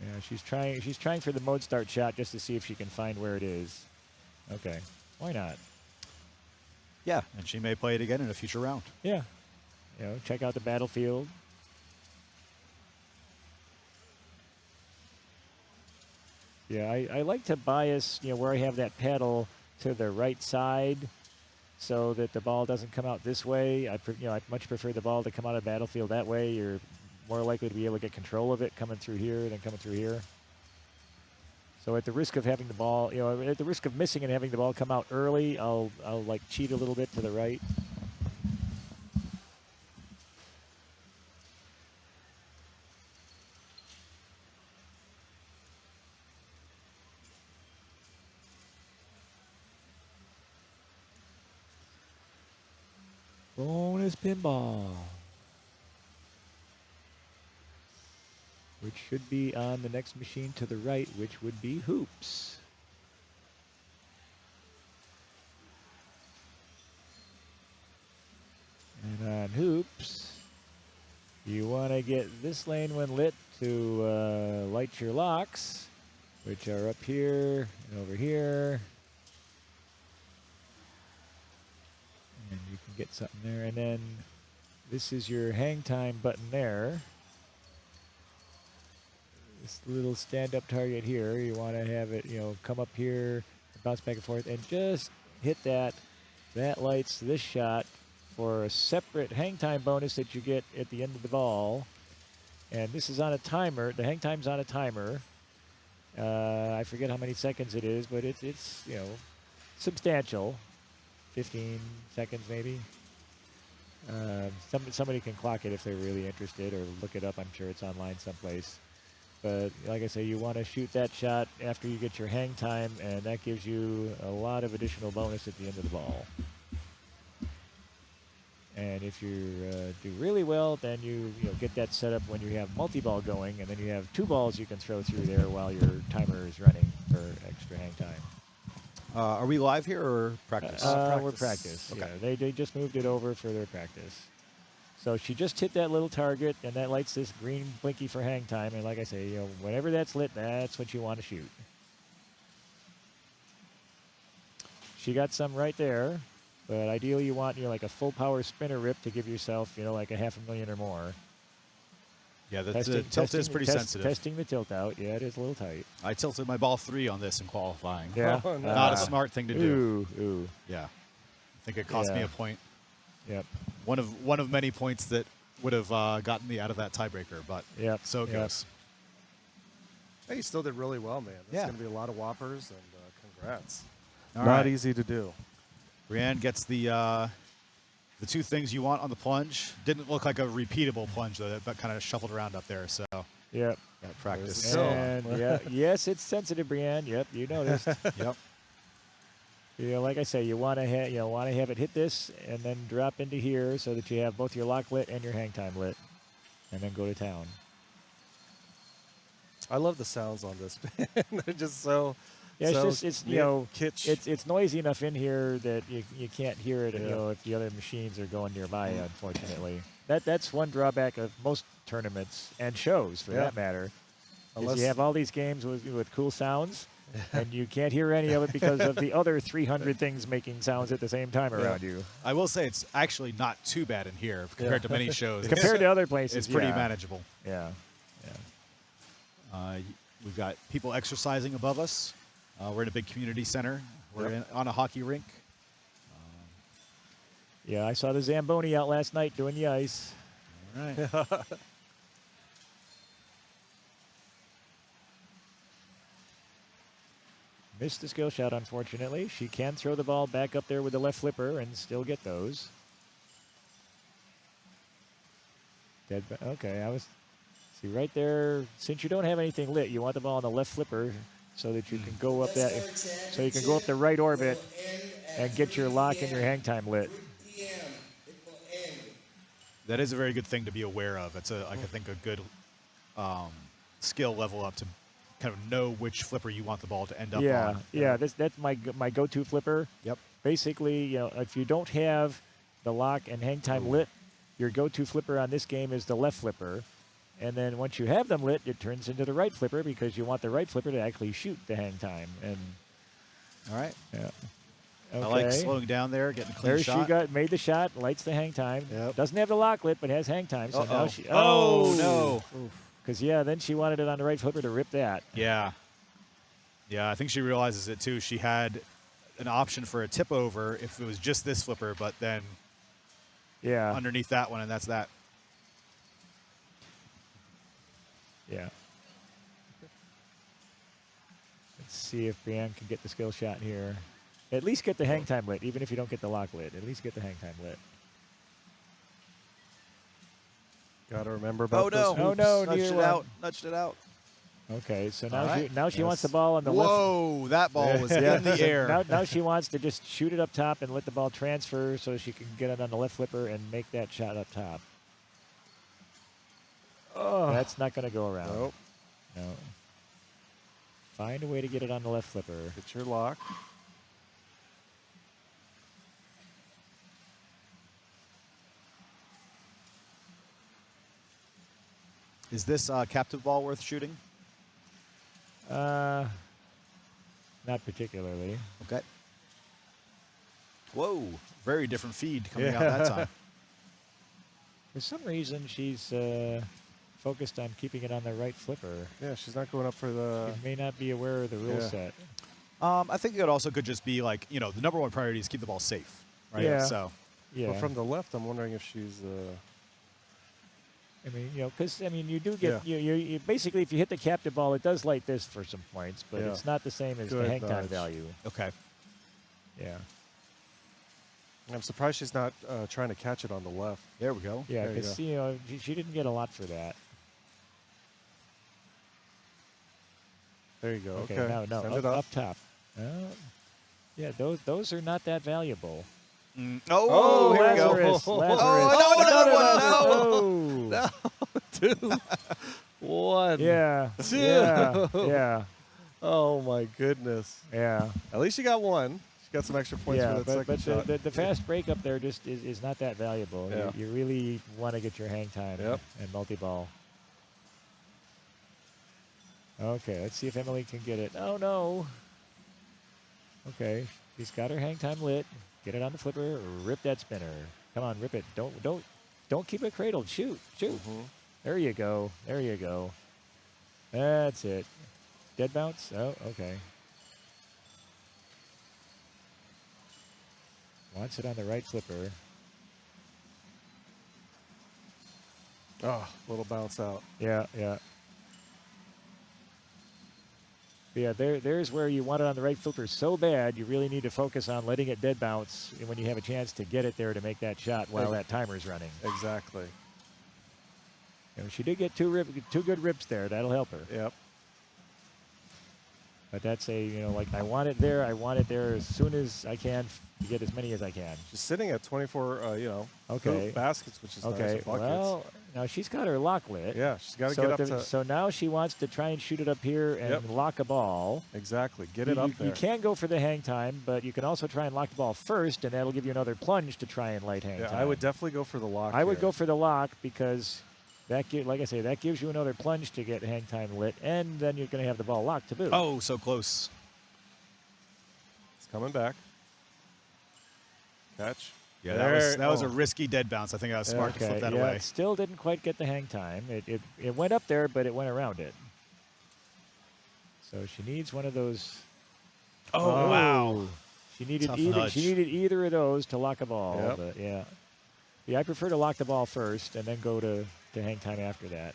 Speaker 2: Yeah, she's trying for the mode start shot just to see if she can find where it is. Okay. Why not?
Speaker 1: yeah, and she may play it again in a future round.
Speaker 2: Yeah. You know, check out the battlefield. Yeah, I like to bias, you know, where I have that paddle to the right side so that the ball doesn't come out this way. I much prefer the ball to come out of the battlefield that way. You're more likely to be able to get control of it coming through here than coming through here. So at the risk of having the ball, you know, at the risk of missing and having the ball come out early, I'll like cheat a little bit to the right. Bonus pinball. Which should be on the next machine to the right, which would be hoops. And on hoops, you want to get this lane when lit to light your locks, which are up here and over here. And you can get something there. And then this is your hang time button there. this little stand-up target here. You want to have it, come up here, bounce back and forth, and just hit that. That lights this shot for a separate hang time bonus that you get at the end of the ball. And this is on a timer. The hang time's on a timer. I forget how many seconds it is, but it's substantial. 15 seconds maybe. Somebody can clock it if they're really interested, or look it up. I'm sure it's online someplace. But like I say, you want to shoot that shot after you get your hang time, and that gives you a lot of additional bonus at the end of the ball. And if you do really well, then you get that set up when you have multi-ball going, and then you have 2 balls you can throw through there while your timer is running for extra hang time.
Speaker 1: Are we live here or practice?
Speaker 2: We're practice.
Speaker 1: Okay.
Speaker 2: Yeah, they just moved it over for their practice. So she just hit that little target, and that lights this green blinky for hang time. And like I say, whenever that's lit, that's what you want to shoot. She got some right there, but ideally you want like a full power spinner rip to give yourself like a $500,000 or more.
Speaker 1: Yeah, the tilt is pretty sensitive.
Speaker 2: Testing the tilt out. Yeah, it is a little tight.
Speaker 1: I tilted my ball 3 on this in qualifying.
Speaker 2: Yeah.
Speaker 3: Oh, no.
Speaker 1: Not a smart thing to do.
Speaker 2: Ooh.
Speaker 1: Yeah. I think it cost me a point.
Speaker 2: Yep.
Speaker 1: One of many points that would have gotten me out of that tiebreaker, but so it goes.
Speaker 3: Hey, you still did really well, man. There's
Speaker 1: Yeah.
Speaker 3: going to be a lot of whoppers, and congrats.
Speaker 1: All
Speaker 3: Not
Speaker 1: right.
Speaker 3: easy to do.
Speaker 1: Brienne gets the 2 things you want on the plunge. Didn't look like a repeatable plunge, though. That kind of shuffled around up there, so
Speaker 2: Yep.
Speaker 1: got to practice.
Speaker 3: So-
Speaker 2: And yes, it's sensitive, Brienne. Yep, you noticed.
Speaker 1: Yep.
Speaker 2: Like I say, you want to have it hit this and then drop into here so that you have both your lock lit and your hang time lit, and then go to town.
Speaker 3: I love the sounds on this. They're just so.
Speaker 2: Yeah,
Speaker 3: so
Speaker 2: it's
Speaker 3: kitsch.
Speaker 2: it's noisy enough in here that you can't hear it. If the other machines are going nearby, unfortunately. That's one drawback of most tournaments and shows, for that matter. Is you have all these games with cool sounds, and you can't hear any of it because of the other 300 things making sounds at the same time around you.
Speaker 1: I will say it's actually not too bad in here compared to many shows.
Speaker 2: Compared to other places,
Speaker 1: it's pretty manageable.
Speaker 2: Yeah.
Speaker 1: We've got people exercising above us. We're in a big community center. We're on a hockey rink.
Speaker 2: Yeah, I saw the Zamboni out last night doing the ice.
Speaker 1: All right.
Speaker 2: Missed the skill shot, unfortunately. She can throw the ball back up there with the left flipper and still get those. Okay, see right there. Since you don't have anything lit, you want the ball on the left flipper so that you can go up the right orbit and get your lock and your hang time lit.
Speaker 1: That is a very good thing to be aware of. It's I think a good skill level up to kind of know which flipper you want the ball to end up on.
Speaker 2: Yeah, that's my go-to flipper.
Speaker 1: Yep.
Speaker 2: Basically, if you don't have the lock and hang time lit, your go-to flipper on this game is the left flipper. And then once you have them lit, it turns into the right flipper because you want the right flipper to actually shoot the hang time. And
Speaker 1: All right.
Speaker 2: yeah.
Speaker 1: I like slowing down there, getting a clean
Speaker 2: There
Speaker 1: shot.
Speaker 2: she made the shot, lights the hang time.
Speaker 1: Yep.
Speaker 2: Doesn't have the lock lit, but has hang time. So now she.
Speaker 1: Oh, no.
Speaker 2: Because then she wanted it on the right flipper to rip that.
Speaker 1: Yeah. Yeah, I think she realizes it too. She had an option for a tip over if it was just this flipper, but then underneath that one, and that's that.
Speaker 2: Yeah. Let's see if Brienne can get the skill shot here. At least get the hang time lit, even if you don't get the lock lit. At least get the hang time lit.
Speaker 3: Got to remember about those hoops.
Speaker 2: Oh, no.
Speaker 1: Nudged it out.
Speaker 2: Okay, so
Speaker 1: All
Speaker 2: now
Speaker 1: right.
Speaker 2: she wants the ball on the left.
Speaker 1: Whoa, that ball was in the air.
Speaker 2: Now she wants to just shoot it up top and let the ball transfer so she can get it on the left flipper and make that shot up top.
Speaker 3: Oh.
Speaker 2: That's not going to go around.
Speaker 3: Nope.
Speaker 2: No. Find a way to get it on the left flipper.
Speaker 3: Get your lock.
Speaker 1: Is this captive ball worth shooting?
Speaker 2: Not particularly.
Speaker 1: Okay. Whoa, very different feed coming out that time.
Speaker 2: For some reason, she's focused on keeping it on the right flipper.
Speaker 3: Yeah, she's not going up for the.
Speaker 2: She may not be aware of the rule
Speaker 3: Yeah.
Speaker 2: set.
Speaker 1: I think it also could just be like, the number one priority is keep the ball safe, right?
Speaker 2: Yeah.
Speaker 1: So,
Speaker 2: Yeah.
Speaker 3: But from the left, I'm wondering if she's.
Speaker 2: I mean, because you do get you basically if you hit the captive ball, it does light this for some points, but
Speaker 3: Yeah.
Speaker 2: it's not the same as
Speaker 3: Good
Speaker 2: the hang time
Speaker 3: dodge.
Speaker 2: value.
Speaker 1: okay.
Speaker 2: Yeah.
Speaker 3: I'm surprised she's not trying to catch it on the left.
Speaker 1: There we go.
Speaker 2: Yeah,
Speaker 3: There you
Speaker 2: because she didn't get a lot for that.
Speaker 3: There you go.
Speaker 2: Okay,
Speaker 3: Okay.
Speaker 2: no,
Speaker 3: Send
Speaker 2: up,
Speaker 3: it up.
Speaker 2: up top. Yeah, those are not that valuable.
Speaker 1: Oh, here we go.
Speaker 2: Lazarus, Lazarus.
Speaker 1: Oh, no, another one, no.
Speaker 3: 2, 1.
Speaker 2: Yeah,
Speaker 3: Two.
Speaker 2: yeah.
Speaker 3: Oh my goodness.
Speaker 2: Yeah.
Speaker 3: At least you got one. She got some extra points
Speaker 2: Yeah,
Speaker 3: for that
Speaker 2: but
Speaker 3: second shot.
Speaker 2: the fast break up there just is not that valuable.
Speaker 3: Yeah.
Speaker 2: You really want to get your hang time
Speaker 3: Yep.
Speaker 2: and multi-ball. Okay, let's see if Emily can get it. Oh, no. Okay, she's got her hang time lit. Get it on the flipper. Rip that spinner. Come on, rip it. Don't keep it cradled. Shoot.
Speaker 3: Mhm.
Speaker 2: There you go. There you go. That's it. Dead bounce? Oh, okay. Wants it on the right flipper.
Speaker 3: Oh, little bounce out.
Speaker 2: Yeah. Yeah, there's where you want it on the right flipper so bad, you really need to focus on letting it dead bounce when you have a chance to get it there to make that shot while that timer's running.
Speaker 3: Exactly.
Speaker 2: She did get two good rips there. That'll help her.
Speaker 3: Yep.
Speaker 2: But that's I want it there as soon as I can to get as many as I can.
Speaker 3: She's sitting at 24,
Speaker 2: Okay.
Speaker 3: hoop baskets, which is nice.
Speaker 2: Okay,
Speaker 3: or buckets.
Speaker 2: well, now she's got her lock lit.
Speaker 3: Yeah, she's got to
Speaker 2: So,
Speaker 3: get up to.
Speaker 2: so now she wants to try and shoot it up here and
Speaker 3: Yep.
Speaker 2: lock a ball.
Speaker 3: Exactly. Get it up there.
Speaker 2: You can go for the hang time, but you can also try and lock the ball first, and that'll give you another plunge to try and light hang
Speaker 3: Yeah,
Speaker 2: time.
Speaker 3: I would definitely go for the lock.
Speaker 2: I would
Speaker 3: here.
Speaker 2: go for the lock because like I say, that gives you another plunge to get hang time lit, and then you're going to have the ball locked to boot.
Speaker 1: Oh, so close.
Speaker 3: It's coming back. Catch.
Speaker 1: Yeah,
Speaker 3: There-
Speaker 1: that was a
Speaker 3: oh.
Speaker 1: risky dead bounce. I think I was smart to flip that
Speaker 2: yeah,
Speaker 1: away.
Speaker 2: it still didn't quite get the hang time. It went up there, but it went around it. So she needs one of those.
Speaker 1: Oh, wow.
Speaker 2: She needed
Speaker 1: Tough
Speaker 2: either.
Speaker 1: nudge.
Speaker 2: She needed either of those to lock a ball.
Speaker 3: Yep.
Speaker 2: But yeah. I prefer to lock the ball first and then go to hang time after that.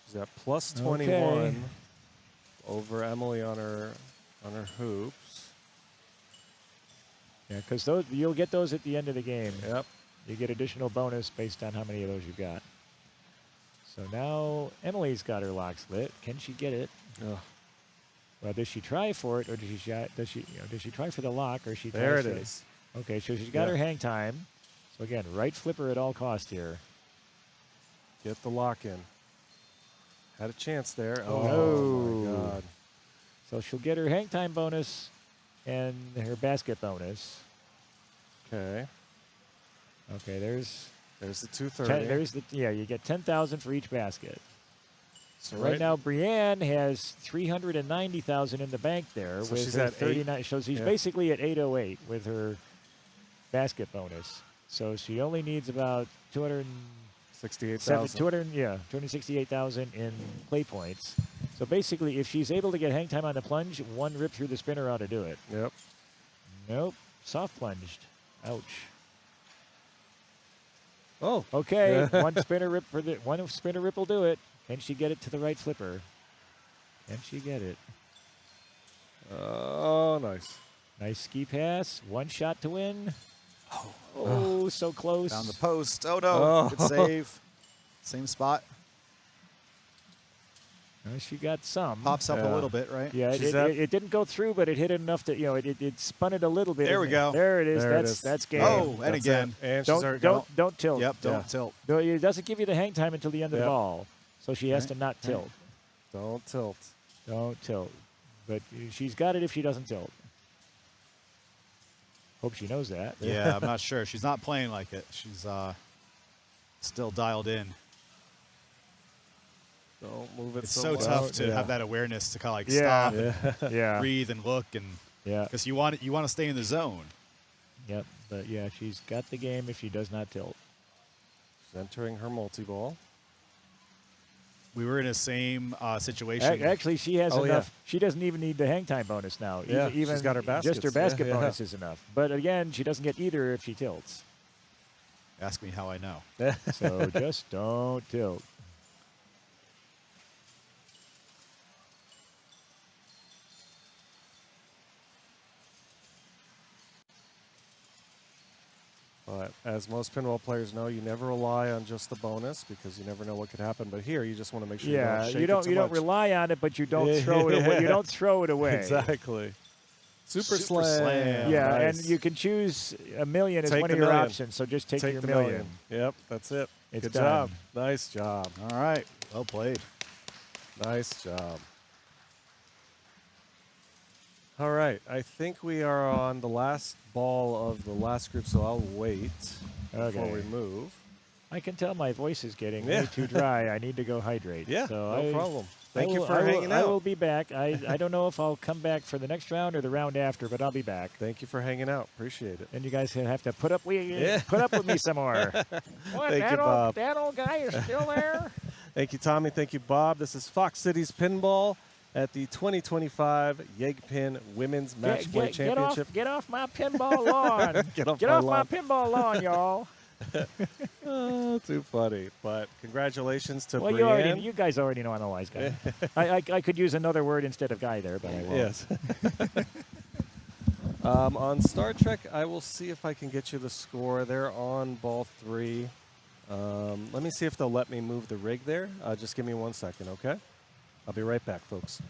Speaker 3: She's at plus 21 over Emily on her hoops.
Speaker 2: Yeah, because you'll get those at the end of the game.
Speaker 3: Yep.
Speaker 2: You get additional bonus based on how many of those you've got. So now Emily's got her locks lit. Can she get it?
Speaker 3: Ugh.
Speaker 2: Well, does she try for it, or does she try for the lock, or she?
Speaker 3: There
Speaker 2: tries
Speaker 3: it
Speaker 2: for
Speaker 3: is.
Speaker 2: Okay, so she's got
Speaker 3: Yeah.
Speaker 2: her hang time. So again, right flipper at all cost here.
Speaker 3: Get the lock in. Had a chance there.
Speaker 2: Oh.
Speaker 3: Oh my God.
Speaker 2: So she'll get her hang time bonus and her basket bonus.
Speaker 3: Okay.
Speaker 2: Okay, there's
Speaker 3: There's the 230.
Speaker 2: you get 10,000 for each basket.
Speaker 3: So
Speaker 2: Right now, Brienne has 390,000 in the bank there
Speaker 3: So
Speaker 2: with
Speaker 3: she's
Speaker 2: her
Speaker 3: at
Speaker 2: 39. So she's
Speaker 3: yeah.
Speaker 2: basically at 808 with her basket bonus. So she only needs about
Speaker 3: 68,000.
Speaker 2: 268,000 in play points. So basically, if she's able to get hang time on the plunge, one rip through the spinner ought to do it.
Speaker 3: Yep.
Speaker 2: Nope, soft plunged. Ouch.
Speaker 3: Oh.
Speaker 2: Okay, one spinner rip will do it. Can she get it to the right flipper? Can she get it?
Speaker 3: Oh, nice.
Speaker 2: Nice ski pass. One shot to win. Oh, so close.
Speaker 1: Down the post. Oh, no.
Speaker 3: Oh.
Speaker 1: Good save. Same spot.
Speaker 2: She got some.
Speaker 1: Pops up
Speaker 3: Yeah.
Speaker 1: a little bit, right?
Speaker 2: Yeah,
Speaker 3: She's at-
Speaker 2: it didn't go through, but it hit it enough that it spun it a little bit.
Speaker 1: There we go.
Speaker 2: There it is.
Speaker 3: There it
Speaker 2: that's
Speaker 3: is.
Speaker 2: that's game.
Speaker 1: Oh, and
Speaker 3: That's
Speaker 1: again.
Speaker 3: it. And she's already
Speaker 2: Don't tilt.
Speaker 1: Yep, don't
Speaker 3: Yeah.
Speaker 1: tilt.
Speaker 2: No, it doesn't give you the hang time until the end of the
Speaker 3: Yep.
Speaker 2: ball, so she has to not tilt.
Speaker 3: Don't tilt.
Speaker 2: Don't tilt. But she's got it if she doesn't tilt. Hope she knows that.
Speaker 1: Yeah, I'm not sure. She's not playing like it. She's still dialed in.
Speaker 3: Don't move it
Speaker 1: It's
Speaker 3: so
Speaker 1: so
Speaker 3: much.
Speaker 1: tough to
Speaker 2: yeah.
Speaker 1: have that awareness to kind of like
Speaker 2: Yeah.
Speaker 1: stop and
Speaker 3: Yeah.
Speaker 2: Yeah.
Speaker 1: breathe and look, and
Speaker 2: Yeah.
Speaker 1: because you want to stay in the zone.
Speaker 2: Yep. But yeah, she's got the game if she does not tilt.
Speaker 3: She's entering her multi-ball.
Speaker 1: We were in the same situation.
Speaker 2: Actually, she has
Speaker 3: Oh,
Speaker 2: enough.
Speaker 3: yeah.
Speaker 2: She doesn't even need the hang time bonus now.
Speaker 3: Yeah,
Speaker 2: even
Speaker 3: she's got her
Speaker 2: Just her
Speaker 3: baskets.
Speaker 2: basket
Speaker 3: Yeah, yeah.
Speaker 2: bonus is enough. But again, she doesn't get either if she tilts.
Speaker 1: Ask me how I know.
Speaker 2: So just don't tilt.
Speaker 3: But as most pinball players know, you never rely on just the bonus because you never know what could happen. But here, you just want to make sure
Speaker 2: Yeah,
Speaker 3: you don't shake
Speaker 2: you don't
Speaker 3: it too much.
Speaker 2: rely on it, but you don't
Speaker 3: Yeah,
Speaker 2: throw it away. You
Speaker 3: yeah.
Speaker 2: don't throw it away.
Speaker 3: Exactly. Super
Speaker 1: Super
Speaker 3: slam.
Speaker 1: slam.
Speaker 2: Yeah,
Speaker 3: Nice.
Speaker 2: and you can choose a million as
Speaker 3: Take
Speaker 2: one
Speaker 3: the
Speaker 2: of your
Speaker 3: million.
Speaker 2: options. So just take,
Speaker 3: Take
Speaker 2: your
Speaker 3: the
Speaker 2: million.
Speaker 3: Yep, that's it.
Speaker 2: It's
Speaker 3: Good
Speaker 2: done.
Speaker 3: job. Nice job.
Speaker 1: All right. Well played.
Speaker 3: Nice job. All right, I think we are on the last ball of the last group, so I'll wait before
Speaker 2: Okay.
Speaker 3: we move.
Speaker 2: I can tell my voice is getting
Speaker 3: Yeah.
Speaker 2: way too dry. I need to go hydrate.
Speaker 3: Yeah,
Speaker 2: so
Speaker 3: no
Speaker 2: I,
Speaker 3: problem.
Speaker 2: I
Speaker 3: Thank you
Speaker 2: will-
Speaker 3: for
Speaker 2: I will-
Speaker 3: hanging
Speaker 2: I
Speaker 3: out.
Speaker 2: will be back. I don't know if I'll come back for the next round or the round after, but I'll be back.
Speaker 3: Thank you for hanging out. Appreciate it.
Speaker 2: And you guys have to put up
Speaker 3: Yeah.
Speaker 2: with me some more. What,
Speaker 3: Thank you, Bob.
Speaker 2: That old guy is still there?
Speaker 3: Thank you, Tommy. Thank you, Bob. This is Fox Cities Pinball at the 2025 Yegpin Women's Matchplay Championship.
Speaker 2: Get off my pinball lawn.
Speaker 3: Get off
Speaker 2: Get
Speaker 3: my
Speaker 2: off
Speaker 3: lawn.
Speaker 2: my pinball lawn, y'all.
Speaker 3: Oh, too funny. But congratulations to
Speaker 2: Well,
Speaker 3: Brienne.
Speaker 2: you guys already know I'm a wise guy. I could use another word instead of guy there, but I won't.
Speaker 3: Yes. On Star Trek, I will see if I can get you the score. They're on ball 3. Let me see if they'll let me move the rig there. Just give me 1 second, okay? I'll be right back, folks.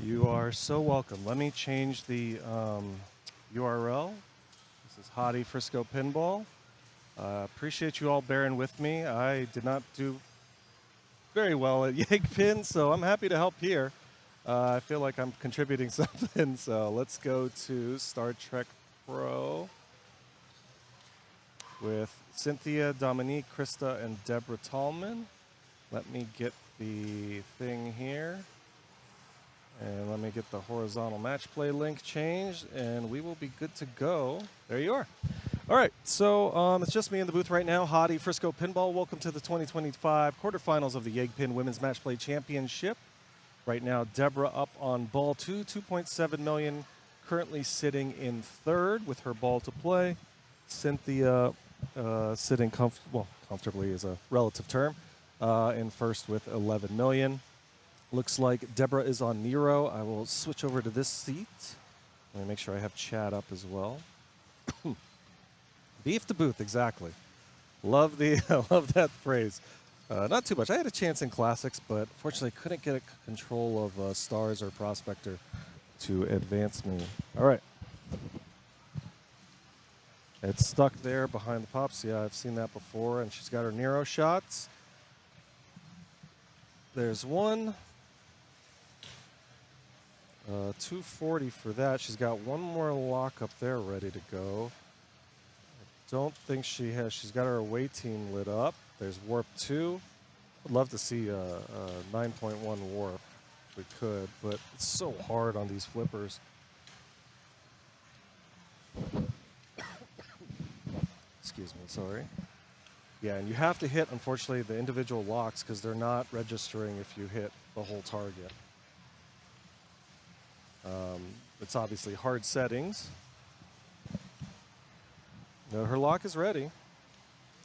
Speaker 3: You are so welcome. Let me change the URL. This is Hottie Frisco Pinball. Appreciate you all bearing with me. I did not do very well at Yegpin, so I'm happy to help here. I feel like I'm contributing something, so let's go to Star Trek Pro with Cynthia, Dominique, Krista, and Deborah Tallman. Let me get the thing here. And let me get the horizontal match play link changed, and we will be good to go. There you are. All right, so it's just me in the booth right now. Hottie Frisco Pinball, welcome to the 2025 quarterfinals of the Yegpin Women's Match Play Championship. Right now, Deborah up on ball 2, 2.7 million, currently sitting in third with her ball to play. Cynthia sitting comfortably is a relative term, in first with 11 million. Looks like Deborah is on Nero. I will switch over to this seat. Let me make sure I have chat up as well. Beef to booth, exactly. Love that phrase. Not too much. I had a chance in classics, but fortunately couldn't get control of Stars or Prospector to advance me. All right. It's stuck there behind the pops. Yeah, I've seen that before, and she's got her Nero shots. There's one. 240 for that. She's got one more lock up there ready to go. I don't think she has. She's got her away team lit up. There's warp 2. I'd love to see a 9.1 warp. we could, but it's so hard on these flippers. Excuse me, sorry. Yeah, and you have to hit, unfortunately, the individual locks because they're not registering if you hit the whole target. It's obviously hard settings. No, her lock is ready.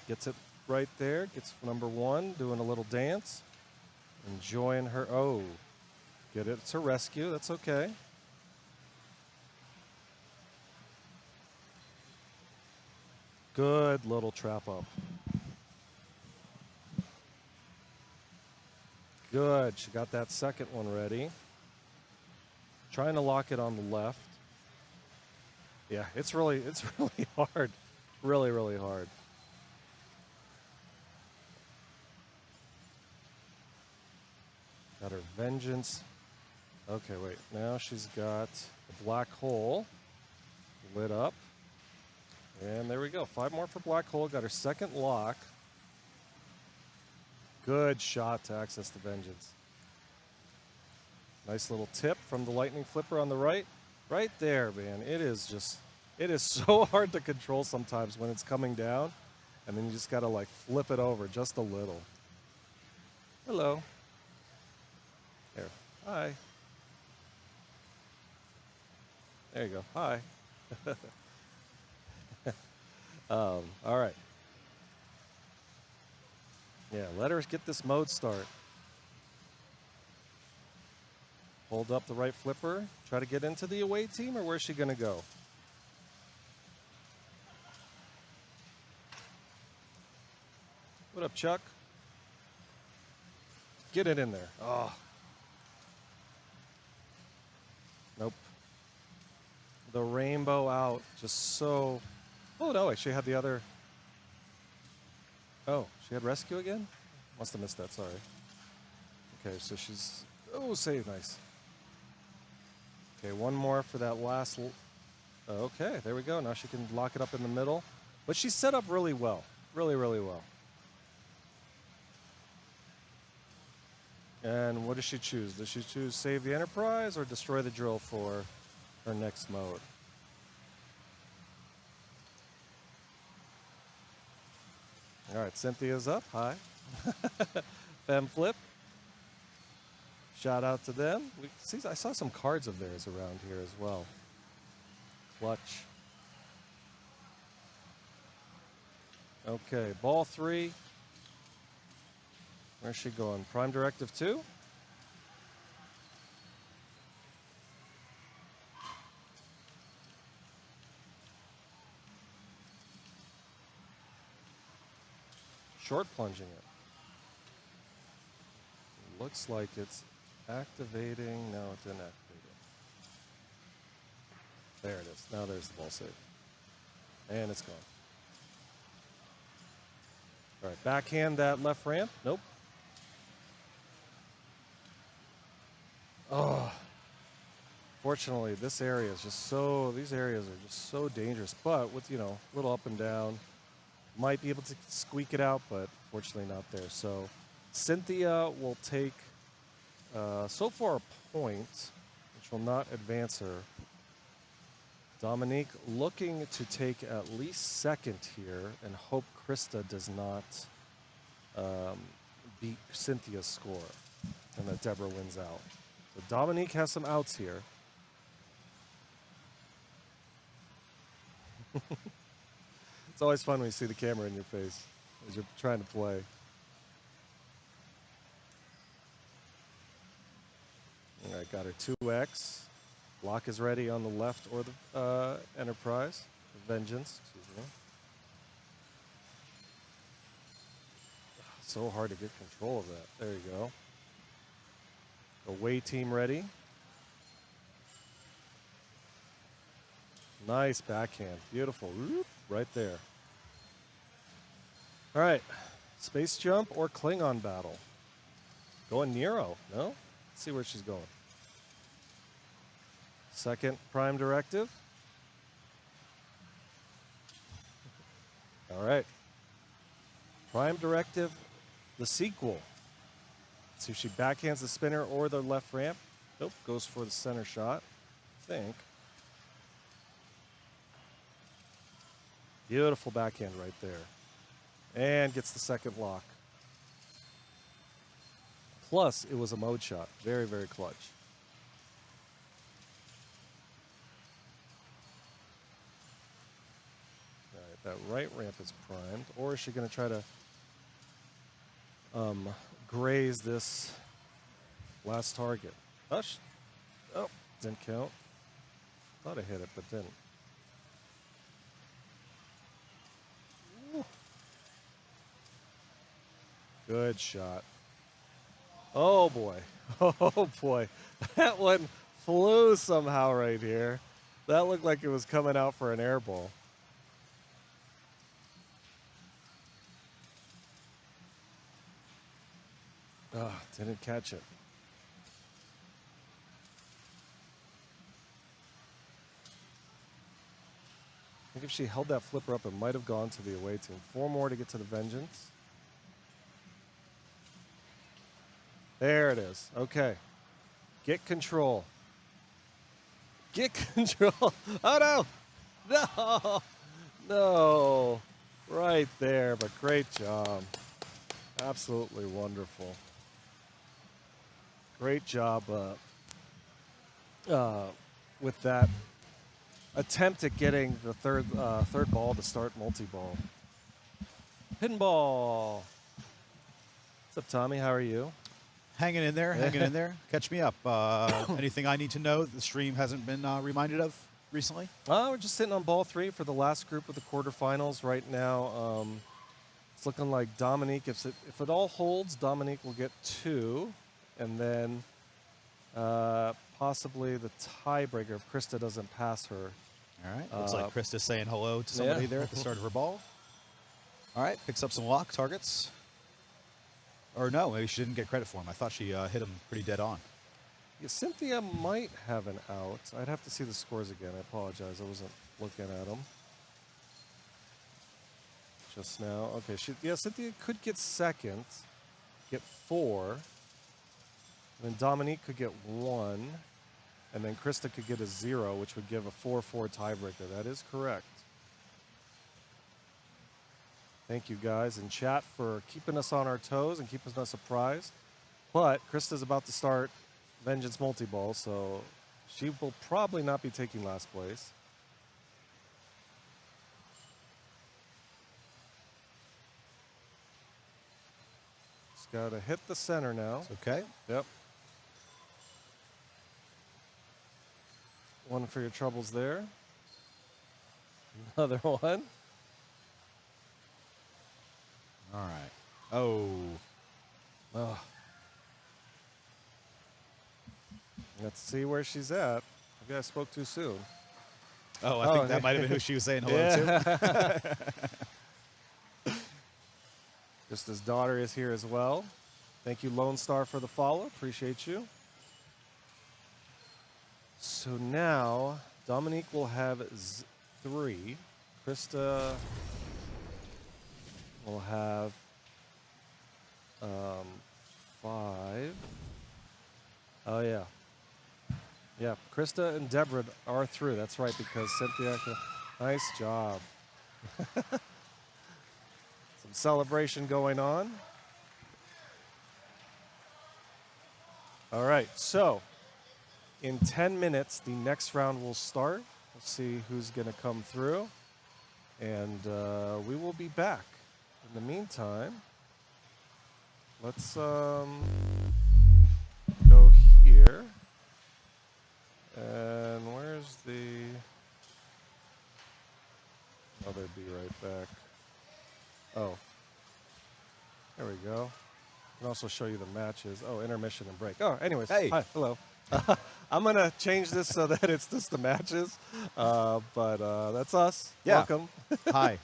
Speaker 3: Gets it right there. Gets number one, doing a little dance. Enjoying her. Oh, get it. It's her rescue. That's okay. Good little trap up. Good. She got that second one ready. Trying to lock it on the left. Yeah, it's really hard. Really, really hard. Got her vengeance. Okay, wait. Now she's got the black hole lit up. And there we go. 5 more for black hole. Got her second lock. Good shot to access the vengeance. Nice little tip from the lightning flipper on the right. Right there, man. It is so hard to control sometimes when it's coming down. And then you just got to like flip it over just a little. Hello. There. Hi. There you go. Hi. All right. Yeah, let her get this mode start. Hold up the right flipper. Try to get into the away team, or where's she going to go? What up, Chuck? Get it in there. Oh. Nope. The rainbow out. Just so... Oh, no, she had the other... Oh, she had rescue again? Must have missed that, sorry. Okay, so she's... Oh, save, nice. Okay, one more for that last... Okay, there we go. Now she can lock it up in the middle. But she's set up really well. Really, really well. And what does she choose? Does she choose save the Enterprise or destroy the drill for her next mode? All right, Cynthia's up. Hi. Fem Flip. Shout out to them. I saw some cards of theirs around here as well. Clutch. Okay, ball 3. Where's she going? Prime Directive 2? Short plunging it. Looks like it's activating. No, it didn't activate it. There it is. Now there's the ball save. And it's gone. All right, backhand that left ramp. Nope. Oh. Fortunately, this area is just so, these areas are just so dangerous. But with, a little up and down, might be able to squeak it out, but fortunately not there. So Cynthia will take so far a point, which will not advance her. Dominique looking to take at least second here and hope Krista does not beat Cynthia's score and that Deborah wins out. So Dominique has some outs here. It's always fun when you see the camera in your face as you're trying to play. All right, got her 2X. Lock is ready on the left or the Enterprise. Vengeance, excuse me. So hard to get control of that. There you go. Away team ready. Nice backhand. Beautiful. Whoop, right there. All right. Space jump or Klingon battle? Going Nero. No? Let's see where she's going. Second prime directive. All right. Prime directive, the sequel. See if she backhands the spinner or the left ramp. Nope, goes for the center shot. I think. Beautiful backhand right there. And gets the second lock. Plus, it was a mode shot. Very, very clutch. All right, that right ramp is primed. Or is she going to try to graze this last target? Oh, didn't count. Thought I hit it, but didn't. Ooh. Good shot. Oh boy. Oh boy. That one flew somehow right here. That looked like it was coming out for an air ball. Ah, didn't catch it. I think if she held that flipper up, it might have gone to the away team. 4 more to get to the Vengeance. There it is. Okay. Get control. Get control. Oh, no. No. No. Right there, but great job. Absolutely wonderful. Great job with that attempt at getting the third ball to start multi-ball. Pinball. What's up, Tommy? How are you?
Speaker 1: Hanging in there, hanging in there. Catch me up. Anything I need to know that the stream hasn't been reminded of recently?
Speaker 3: We're just sitting on ball 3 for the last group of the quarterfinals right now. It's looking like Dominique, if it all holds, Dominique will get 2. And then possibly the tiebreaker if Krista doesn't pass her.
Speaker 1: All right. Looks like Krista's saying hello to somebody there at the start of her ball. All right. Picks up some lock targets. Or no, maybe she didn't get credit for him. I thought she hit him pretty dead on.
Speaker 3: Yeah, Cynthia might have an out. I'd have to see the scores again. I apologize. I wasn't looking at them just now. Okay, Cynthia could get second, get 4. And then Dominique could get 1. And then Krista could get a 0, which would give a 4-4 tiebreaker. That is correct. Thank you guys in chat for keeping us on our toes and keeping us surprised. But Krista's about to start Vengeance Multiball, so she will probably not be taking last place. Just got to hit the center now.
Speaker 1: It's okay.
Speaker 3: Yep. One for your troubles there. Another one.
Speaker 1: All right. Oh.
Speaker 3: Let's see where she's at. Maybe I spoke too soon.
Speaker 1: Oh, I think that might have been who she was saying hello to.
Speaker 3: Just his daughter is here as well. Thank you, Lone Star, for the follow. Appreciate you. So now, Dominique will have 3. Krista will have 5. Oh, yeah. Yeah, Krista and Deborah are through. That's right, because Cynthia... Nice job. Some celebration going on. All right, so in 10 minutes, the next round will start. Let's see who's going to come through. And we will be back. In the meantime, let's go here. And where's the... Oh, they'd be right back. Oh. There we go. I can also show you the matches. Oh, intermission and break. Oh, anyways.
Speaker 1: Hey.
Speaker 3: Hi, hello. I'm going to change this so that it's just the matches. But that's us.
Speaker 1: Yeah.
Speaker 3: Welcome.
Speaker 1: Hi.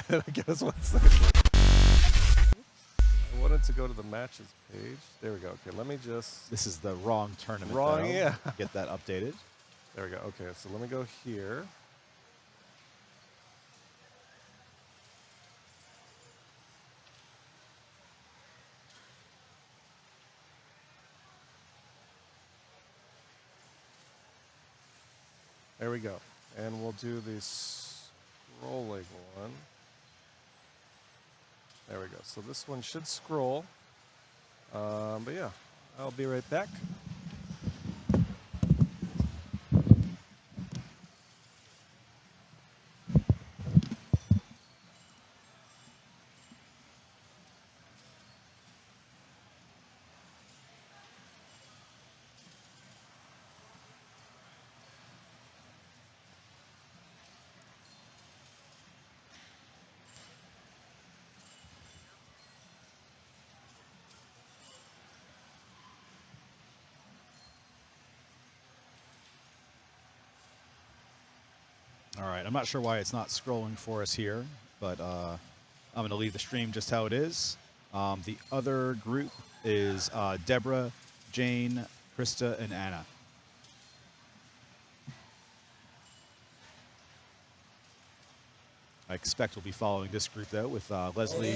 Speaker 3: And I guess one second. I wanted to go to the matches page. There we go. Okay, let me just...
Speaker 1: This is the wrong tournament.
Speaker 3: Wrong,
Speaker 1: though.
Speaker 3: yeah.
Speaker 1: Get that updated.
Speaker 3: There we go. Okay, so let me go here. There we go. And we'll do the scrolling one. There we go. So this one should scroll. But yeah, I'll be right back.
Speaker 1: All right, I'm not sure why it's not scrolling for us here, but I'm going to leave the stream just how it is. The other group is Deborah, Jane, Krista, and Anna. I expect we'll be following this group, though, with Leslie,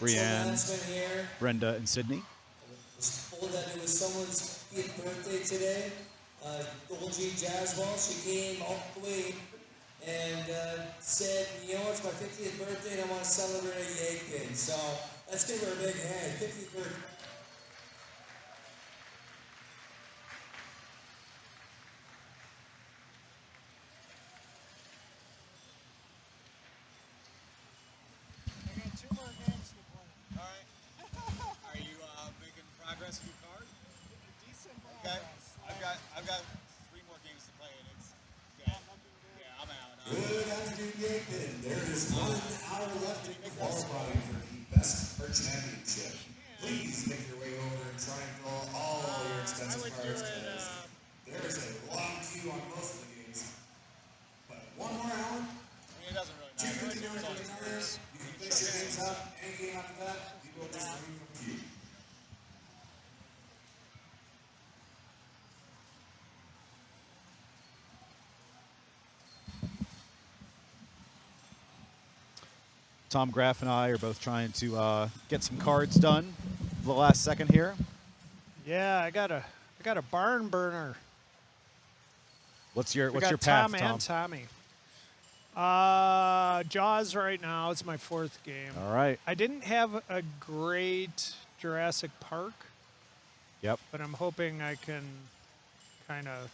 Speaker 1: Brianne, Brenda, and Sydney.
Speaker 5: I was told that it was someone's 50th birthday today. Gold G Jazzball, she came all the way and said, you know, it's my 50th birthday and I want to celebrate a Yegpin. So let's give her a big hand. 50th birthday.
Speaker 4: I got 2 more games to play.
Speaker 6: All right. Are you making progress in your card?
Speaker 4: Decent
Speaker 6: Okay.
Speaker 4: progress.
Speaker 6: I've got 3 more games to play, and it's yeah. Yeah, I'm out.
Speaker 5: Good afternoon, Yegpin. There is 1 hour left in qualifying for the Best Art Championship. Please make your way over and try and fill all your expensive cards. There is a long queue on most of the games. But 1 more hour.
Speaker 6: I mean, it doesn't really
Speaker 5: 250
Speaker 6: matter.
Speaker 5: for the cards. You can finish your games up. Any game after that, you will just remove from queue.
Speaker 1: Tom Graff and I are both trying to get some cards done for the last second here.
Speaker 4: Yeah, I got a barn burner.
Speaker 1: What's your
Speaker 4: I got
Speaker 1: path,
Speaker 4: Tom
Speaker 1: Tom?
Speaker 4: and Tommy. Jaws right now. It's my 4th game.
Speaker 1: All right.
Speaker 4: I didn't have a great Jurassic Park,
Speaker 1: Yep.
Speaker 4: but I'm hoping I can kind of.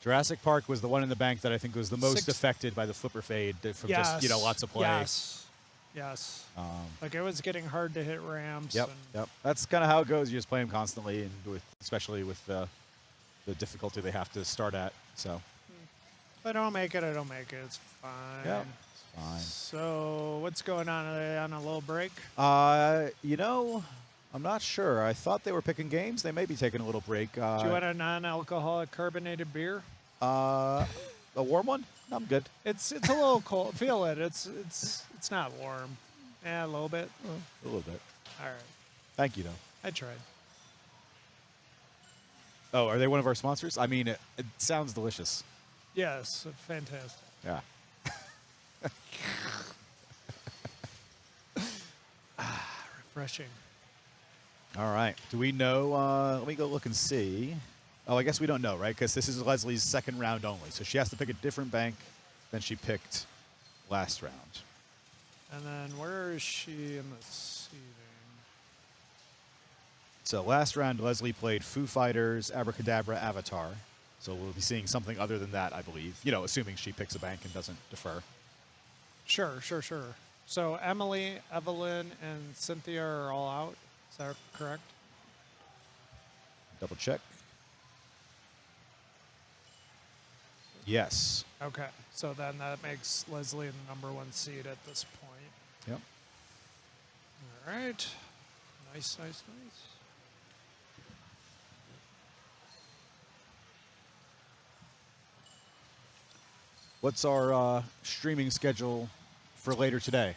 Speaker 1: Jurassic Park was the one in the bank that I think was the most
Speaker 4: 6
Speaker 1: affected by the flipper fade from just lots of play.
Speaker 4: Yes. Like it was getting hard to hit ramps.
Speaker 1: Yep.
Speaker 4: And
Speaker 1: Yep. That's kind of how it goes. You just play them constantly, and especially with the difficulty they have to start at. So.
Speaker 4: If I don't make it, I don't make it. It's fine.
Speaker 1: Yep. It's fine.
Speaker 4: So what's going on? Are they on a little break?
Speaker 1: You know, I'm not sure. I thought they were picking games. They may be taking a little break.
Speaker 4: Do you want a non-alcoholic carbonated beer?
Speaker 1: A warm one? I'm good.
Speaker 4: It's a little cold. Feel it. It's not warm. Yeah, a little bit.
Speaker 1: A little bit.
Speaker 4: All right.
Speaker 1: Thank you, though.
Speaker 4: I tried.
Speaker 1: Oh, are they one of our sponsors? I mean, it sounds delicious.
Speaker 4: Yes, fantastic.
Speaker 1: Yeah.
Speaker 4: Refreshing.
Speaker 1: All right. Do we know? Let me go look and see. Oh, I guess we don't know, right? Because this is Leslie's second round only. So she has to pick a different bank than she picked last round.
Speaker 4: And then where is she in the seating?
Speaker 1: So last round, Leslie played Foo Fighters, Abracadabra, Avatar. So we'll be seeing something other than that, I believe. You know, assuming she picks a bank and doesn't defer.
Speaker 4: Sure. So Emily, Evelyn, and Cynthia are all out. Is that correct?
Speaker 1: Double check. Yes.
Speaker 4: Okay. So then that makes Leslie the number 1 seed at this point.
Speaker 1: Yep.
Speaker 4: All right. Nice.
Speaker 1: What's our streaming schedule for later today?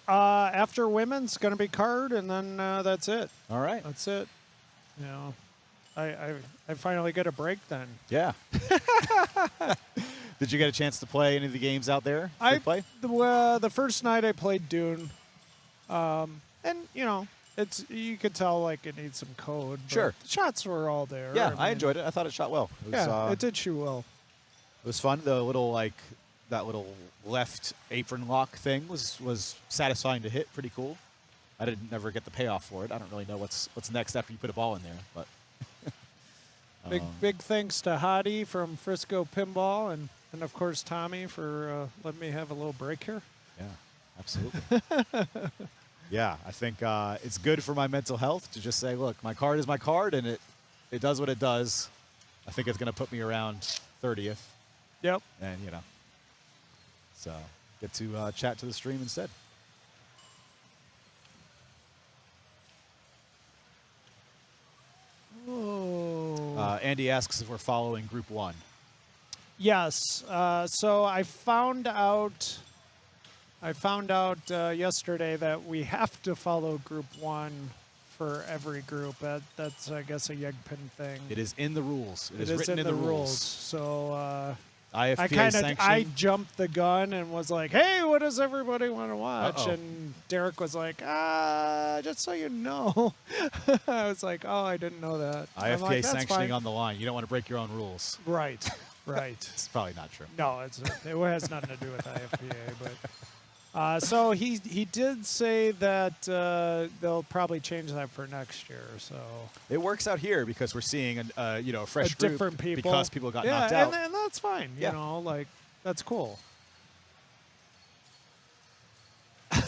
Speaker 4: After women's going to be card, and then that's it.
Speaker 1: All right.
Speaker 4: That's it. You know, I finally get a break then.
Speaker 1: Yeah. Did you get a chance to play any of the games out there? Play?
Speaker 4: The first night I played Dune, and you know, you could tell like it needs some code. But
Speaker 1: Sure.
Speaker 4: the shots were all there.
Speaker 1: Yeah, I
Speaker 4: mean,
Speaker 1: enjoyed it. I thought it shot well. It was,
Speaker 4: Yeah, it did shoot well.
Speaker 1: It was fun. The little that little left apron lock thing was satisfying to hit. Pretty cool. I didn't never get the payoff for it. I don't really know what's next after you put a ball in there, but
Speaker 4: Big thanks to Hadi from Frisco Pinball and of course Tommy for letting me have a little break here.
Speaker 1: yeah, absolutely. Yeah, I think it's good for my mental health to just say, look, my card is my card, and it does what it does. I think it's going to put me around 30th,
Speaker 4: Yep.
Speaker 1: and so get to chat to the stream instead.
Speaker 4: Oh.
Speaker 1: Andy asks if we're following Group 1.
Speaker 4: Yes. So I found out yesterday that we have to follow Group 1 for every group. That's I guess a Yegpin thing.
Speaker 1: It is in the rules.
Speaker 4: It
Speaker 1: is written
Speaker 4: in
Speaker 1: the
Speaker 4: rules. So
Speaker 1: IFPA sanction.
Speaker 4: I jumped the gun and was like, "Hey, what does everybody want to watch?"
Speaker 1: Uh-oh.
Speaker 4: And Derek was like, just so you know." I was like, "Oh, I didn't know that." I'm
Speaker 1: IFPA
Speaker 4: like, "That's
Speaker 1: sanctioning
Speaker 4: fine."
Speaker 1: on the line. You don't want to break your own rules.
Speaker 4: Right.
Speaker 1: It's probably not true.
Speaker 4: No, it has nothing to do with IFPA, but so he did say that they'll probably change that for next year. So
Speaker 1: It works out here because we're seeing a fresh group
Speaker 4: different people
Speaker 1: because people got knocked out.
Speaker 4: and that's fine.
Speaker 1: Yeah.
Speaker 4: You know, like that's cool.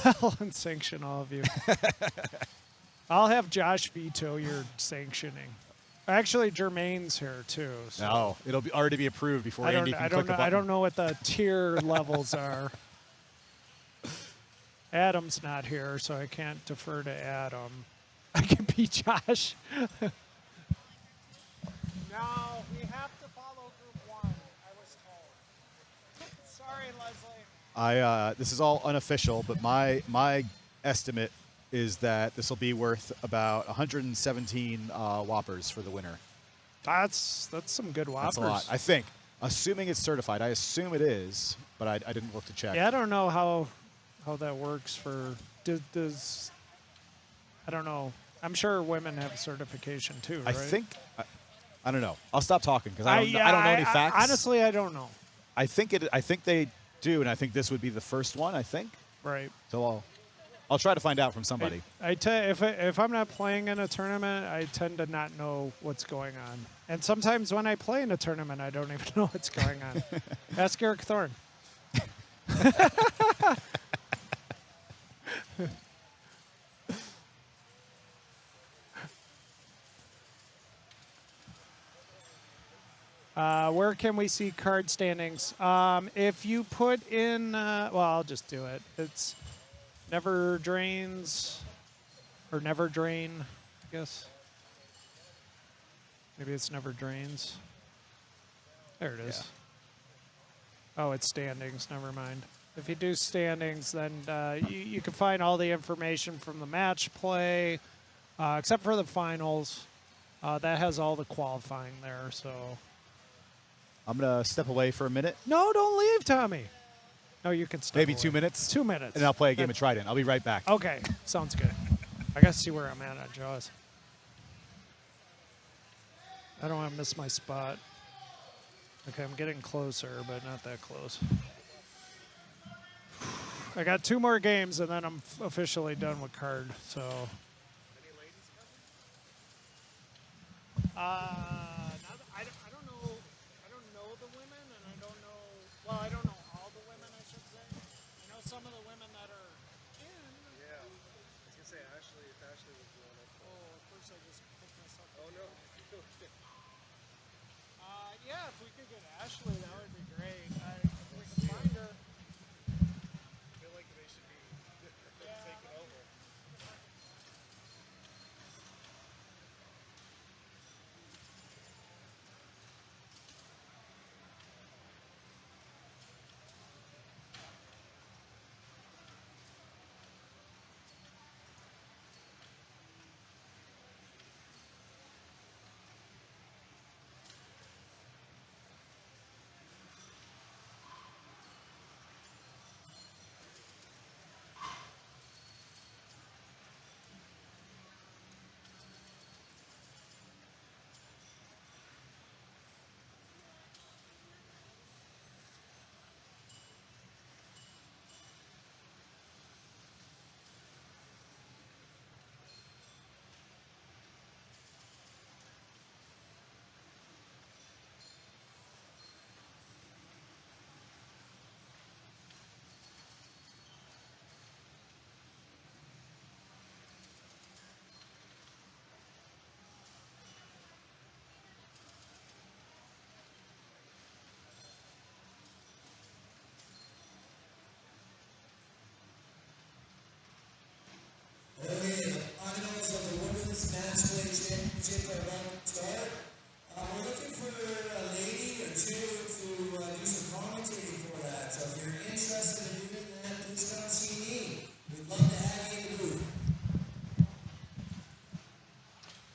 Speaker 4: I'll unsanction all of you. I'll have Josh veto your sanctioning. Actually, Jermaine's here too. So
Speaker 1: No, it'll already be approved before Andy can click a button.
Speaker 4: I don't know what the tier levels are. Adam's not here, so I can't defer to Adam. I can be Josh. No, we have to follow Group 1, I was told. Sorry, Leslie.
Speaker 1: This is all unofficial, but my estimate is that this will be worth about 117 whoppers for the winner.
Speaker 4: That's some good whoppers.
Speaker 1: That's a lot, I think. Assuming it's certified. I assume it is, but I didn't look to check.
Speaker 4: Yeah, I don't know how that works for does I don't know. I'm sure women have certification too, right?
Speaker 1: I think I don't know. I'll stop talking because I don't know any facts.
Speaker 4: Honestly, I don't know.
Speaker 1: I think they do, and I think this would be the first one. I think
Speaker 4: Right.
Speaker 1: so. I'll try to find out from somebody.
Speaker 4: If I'm not playing in a tournament, I tend to not know what's going on. And sometimes when I play in a tournament, I don't even know what's going on. Ask Eric Thorne. Where can we see card standings? If you put in, well, I'll just do it. It's Never Drains, or Never Drain, I guess. Maybe it's Never Drains. There it is. Yeah. Oh, it's standings. Never mind. If you do standings, then you can find all the information from the match play, except for the finals. That has all the qualifying there, so...
Speaker 1: I'm going to step away for a minute.
Speaker 4: No, don't leave, Tommy. No, you can step
Speaker 1: Maybe
Speaker 4: away.
Speaker 1: 2 minutes?
Speaker 4: 2 minutes.
Speaker 1: And I'll play a game of Trident. I'll be right back.
Speaker 4: Okay, sounds good. I got to see where I'm at on Jaws. I don't want to miss my spot. Okay, I'm getting closer, but not that close. I got 2 more games, and then I'm officially done with card, so... I don't know all the women, I should say. I know some of the women that are in.
Speaker 3: Yeah. I was going to say, Ashley, if Ashley was doing it.
Speaker 4: Oh, of course I just picked myself up.
Speaker 3: Oh, no.
Speaker 4: Yeah, if we could get Ashley, that would be great. If we could find her.
Speaker 3: I feel like they should be taking over.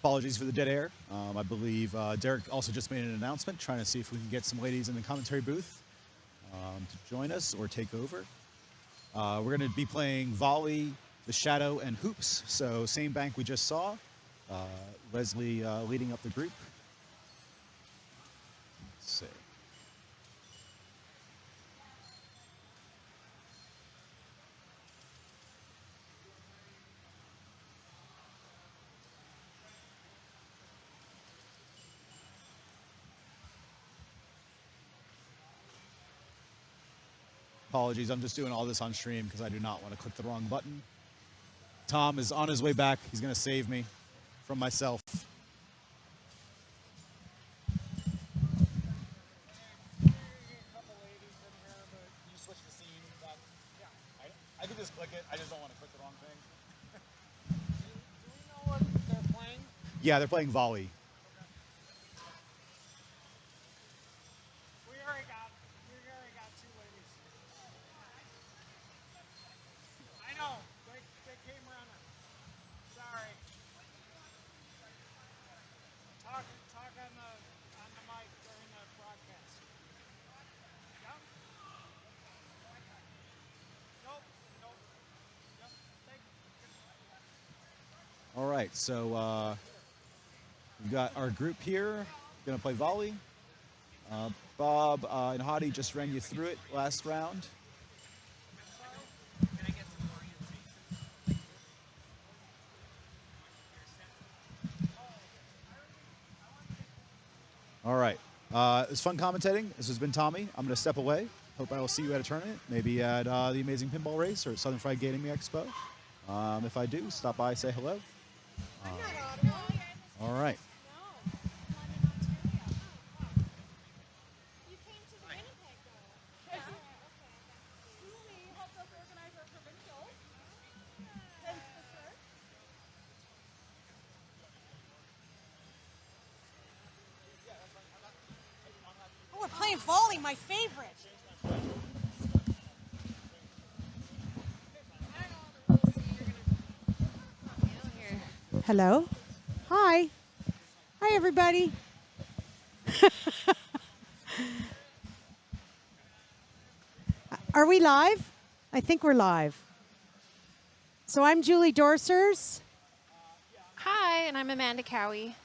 Speaker 1: Apologies for the dead air. I believe Derek also just made an announcement trying to see if we can get some ladies in the commentary booth to join us or take over. We're going to be playing volley, the shadow, and hoops. So same bank we just saw. Leslie leading up the group. Let's see. Apologies, I'm just doing all this on stream because I do not want to click the wrong button. Tom is on his way back. He's going to save me from myself. I can just click it. I just don't want to click the wrong thing.
Speaker 4: Do we know what they're playing?
Speaker 1: Yeah, they're playing volley.
Speaker 4: We already got two ladies. I know. They came running. Sorry. Talk on the mic during the broadcast. Yep. Nope. Yep. Thank you.
Speaker 1: All right, so we've got our group here. Going to play volley. Bob and Hottie just ran you through it last round. All right. It was fun commentating. This has been Tommy. I'm going to step away. Hope I will see you at a tournament, maybe at the Amazing Pinball Race or at Southern Fried Gaming Expo. If I do, stop by, say hello. All right.
Speaker 7: Oh, we're playing volley, my favorite. Hello. Hi. Hi, everybody. Are we live? I think we're live. So I'm Julie Dorsers.
Speaker 8: Hi, and I'm Amanda Cowie.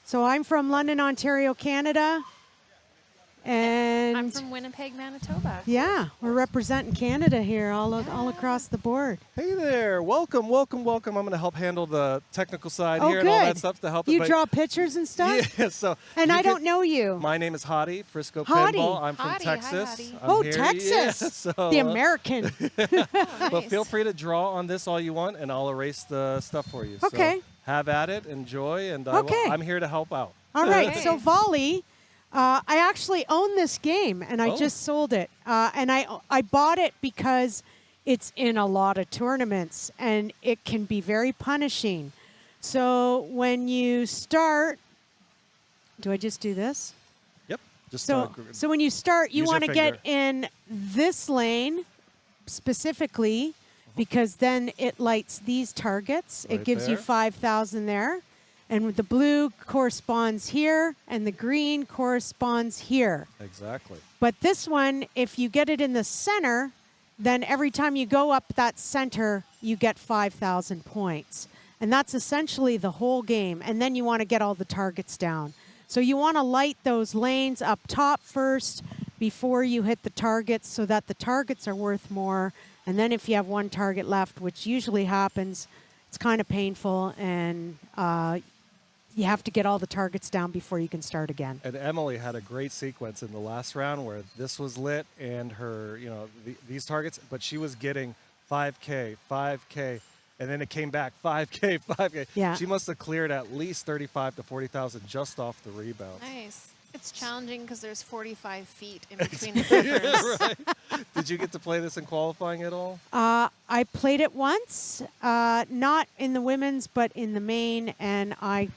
Speaker 7: So I'm from London, Ontario, Canada. And
Speaker 8: I'm from Winnipeg, Manitoba.
Speaker 7: yeah, we're representing Canada here all across the board.
Speaker 3: Hey there, welcome. I'm going to help handle the technical side
Speaker 7: Oh,
Speaker 3: here and all that
Speaker 7: good.
Speaker 3: stuff to help.
Speaker 7: You
Speaker 3: everybody.
Speaker 7: draw pictures and stuff?
Speaker 3: Yeah, so
Speaker 7: And
Speaker 3: you
Speaker 7: I
Speaker 3: get-
Speaker 7: don't know you.
Speaker 3: My name is Hottie, Frisco
Speaker 7: Hottie.
Speaker 3: Pinball. I'm from
Speaker 8: Hottie, hi,
Speaker 3: Texas.
Speaker 8: Hottie.
Speaker 3: I'm
Speaker 7: Oh,
Speaker 3: here-
Speaker 7: Texas.
Speaker 3: Yeah, so,
Speaker 7: The American.
Speaker 3: But
Speaker 8: Nice.
Speaker 3: feel free to draw on this all you want, and I'll erase the stuff for you.
Speaker 7: Okay.
Speaker 3: So have at it, enjoy, and
Speaker 7: Okay.
Speaker 3: I'm here to help out.
Speaker 7: All right,
Speaker 8: Okay.
Speaker 7: so volley, I actually own this game, and I
Speaker 3: Oh.
Speaker 7: just sold it. And I bought it because it's in a lot of tournaments, and it can be very punishing. So when you start, do I just do this?
Speaker 3: Yep. Just
Speaker 7: So when you start, you
Speaker 3: use your
Speaker 7: want to get
Speaker 3: finger.
Speaker 7: in this lane specifically because then it lights these targets. It
Speaker 3: Right
Speaker 7: gives you
Speaker 3: there.
Speaker 7: 5,000 there. And the blue corresponds here, and the green corresponds here.
Speaker 3: Exactly.
Speaker 7: But this one, if you get it in the center, then every time you go up that center, you get 5,000 points. And that's essentially the whole game. And then you want to get all the targets down. So you want to light those lanes up top first before you hit the targets so that the targets are worth more. And then if you have one target left, which usually happens, it's kind of painful, and you have to get all the targets down before you can start again.
Speaker 3: And Emily had a great sequence in the last round where this was lit and her, these targets, but she was getting 5K, 5K, and then it came back 5K, 5K.
Speaker 7: Yeah.
Speaker 3: She must have cleared at least 35 to 40,000 just off the rebound.
Speaker 8: Nice. It's challenging because there's 45 feet in between the bunkers.
Speaker 3: Right. Did you get to play this in qualifying at all?
Speaker 7: I played it once, not in the women's, but in the main, and I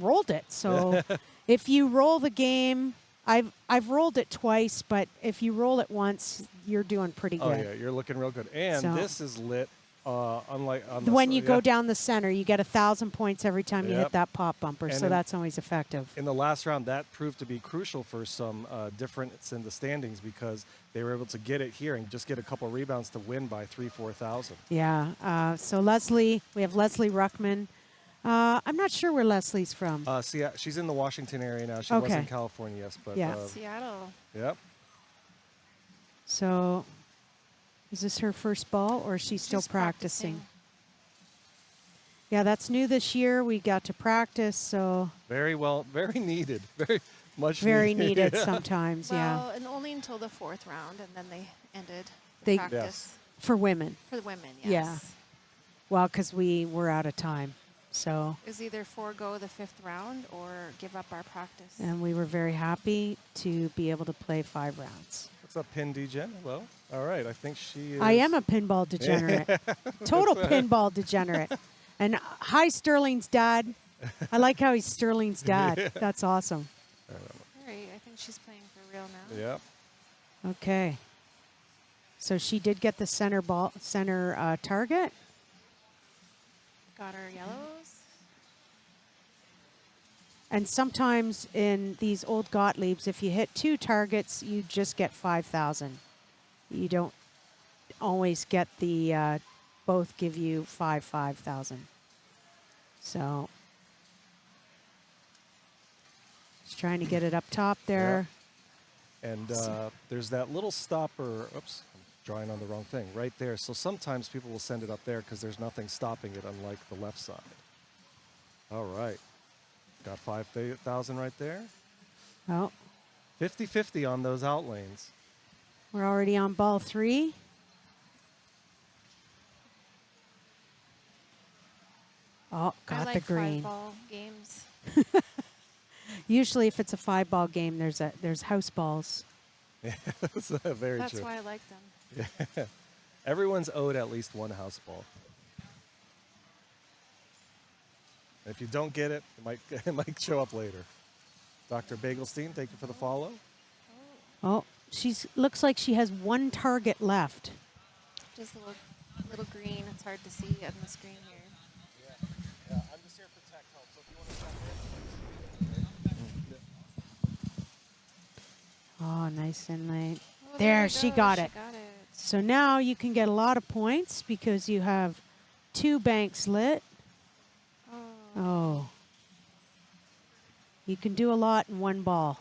Speaker 7: rolled it. So if you roll the game, I've rolled it twice, but if you roll it once, you're doing pretty
Speaker 3: Oh
Speaker 7: good.
Speaker 3: yeah, you're looking real good. And
Speaker 7: So-
Speaker 3: this is lit unlike on the
Speaker 7: When
Speaker 3: s-
Speaker 7: you
Speaker 3: yeah.
Speaker 7: go down the center, you get 1,000 points every time you hit
Speaker 3: Yep.
Speaker 7: that pop bumper,
Speaker 3: And
Speaker 7: so
Speaker 3: in-
Speaker 7: that's always effective.
Speaker 3: In the last round, that proved to be crucial for some difference in the standings because they were able to get it here and just get a couple rebounds to win by 3,000-4,000.
Speaker 7: Yeah. So Leslie, we have Leslie Ruckman. I'm not sure where Leslie's from.
Speaker 3: She's in the Washington area now. She was in
Speaker 7: Okay.
Speaker 3: California, yes, but
Speaker 7: Yeah.
Speaker 8: Seattle.
Speaker 3: yep.
Speaker 7: So, is this her first ball, or is she still
Speaker 8: She's
Speaker 7: practicing? Yeah, that's new this year. We got to practice, so
Speaker 3: Very well, very needed, very much
Speaker 7: very
Speaker 3: needed.
Speaker 7: needed sometimes.
Speaker 8: Well, and only until the 4th round, and then they ended the
Speaker 7: They-
Speaker 8: practice
Speaker 7: Yeah, for women.
Speaker 8: for the women.
Speaker 7: Yeah.
Speaker 8: Yes.
Speaker 7: Well, because we were out of time, so
Speaker 8: Is either forego the 5th round or give up our practice.
Speaker 7: and we were very happy to be able to play 5 rounds.
Speaker 3: What's up, Pin DGen? Well, all right. I think she is.
Speaker 7: I am a pinball degenerate, total pinball degenerate. And hi, Sterling's dad. I like how he's Sterling's dad. That's awesome.
Speaker 8: All right, I think she's playing for real now.
Speaker 3: Yep.
Speaker 7: Okay. So she did get the center target.
Speaker 8: Got her yellows.
Speaker 7: And sometimes in these old Gottliebs, if you hit 2 targets, you just get 5,000. You don't always get the both give you 5,000. So just trying to get it up top there.
Speaker 3: And there's that little stopper. Oops, I'm drawing on the wrong thing. Right there. So sometimes people will send it up there because there's nothing stopping it, unlike the left side. All right. Got 5,000 right there.
Speaker 7: Oh,
Speaker 3: 50-50 on those out lanes.
Speaker 7: we're already on ball 3. Oh,
Speaker 8: I
Speaker 7: got
Speaker 8: like
Speaker 7: the green.
Speaker 8: 5-ball games.
Speaker 7: Usually, if it's a 5-ball game, there's house balls.
Speaker 3: That's very
Speaker 8: That's
Speaker 3: true.
Speaker 8: why I like them.
Speaker 3: Everyone's owed at least one house ball. If you don't get it, it might show up later. Dr. Bagelstein, thank you for the follow.
Speaker 7: Oh, looks like she has 1 target left.
Speaker 8: Just a little green. It's hard to see on the screen here.
Speaker 3: Yeah, I'm just here for tech help, so if you want to
Speaker 7: Oh, nice inlay.
Speaker 8: Oh,
Speaker 7: There,
Speaker 8: you
Speaker 7: she
Speaker 8: go.
Speaker 7: got
Speaker 8: She
Speaker 7: it.
Speaker 8: got it.
Speaker 7: So now you can get a lot of points because you have 2 banks lit.
Speaker 8: Oh.
Speaker 7: Oh. You can do a lot in 1 ball.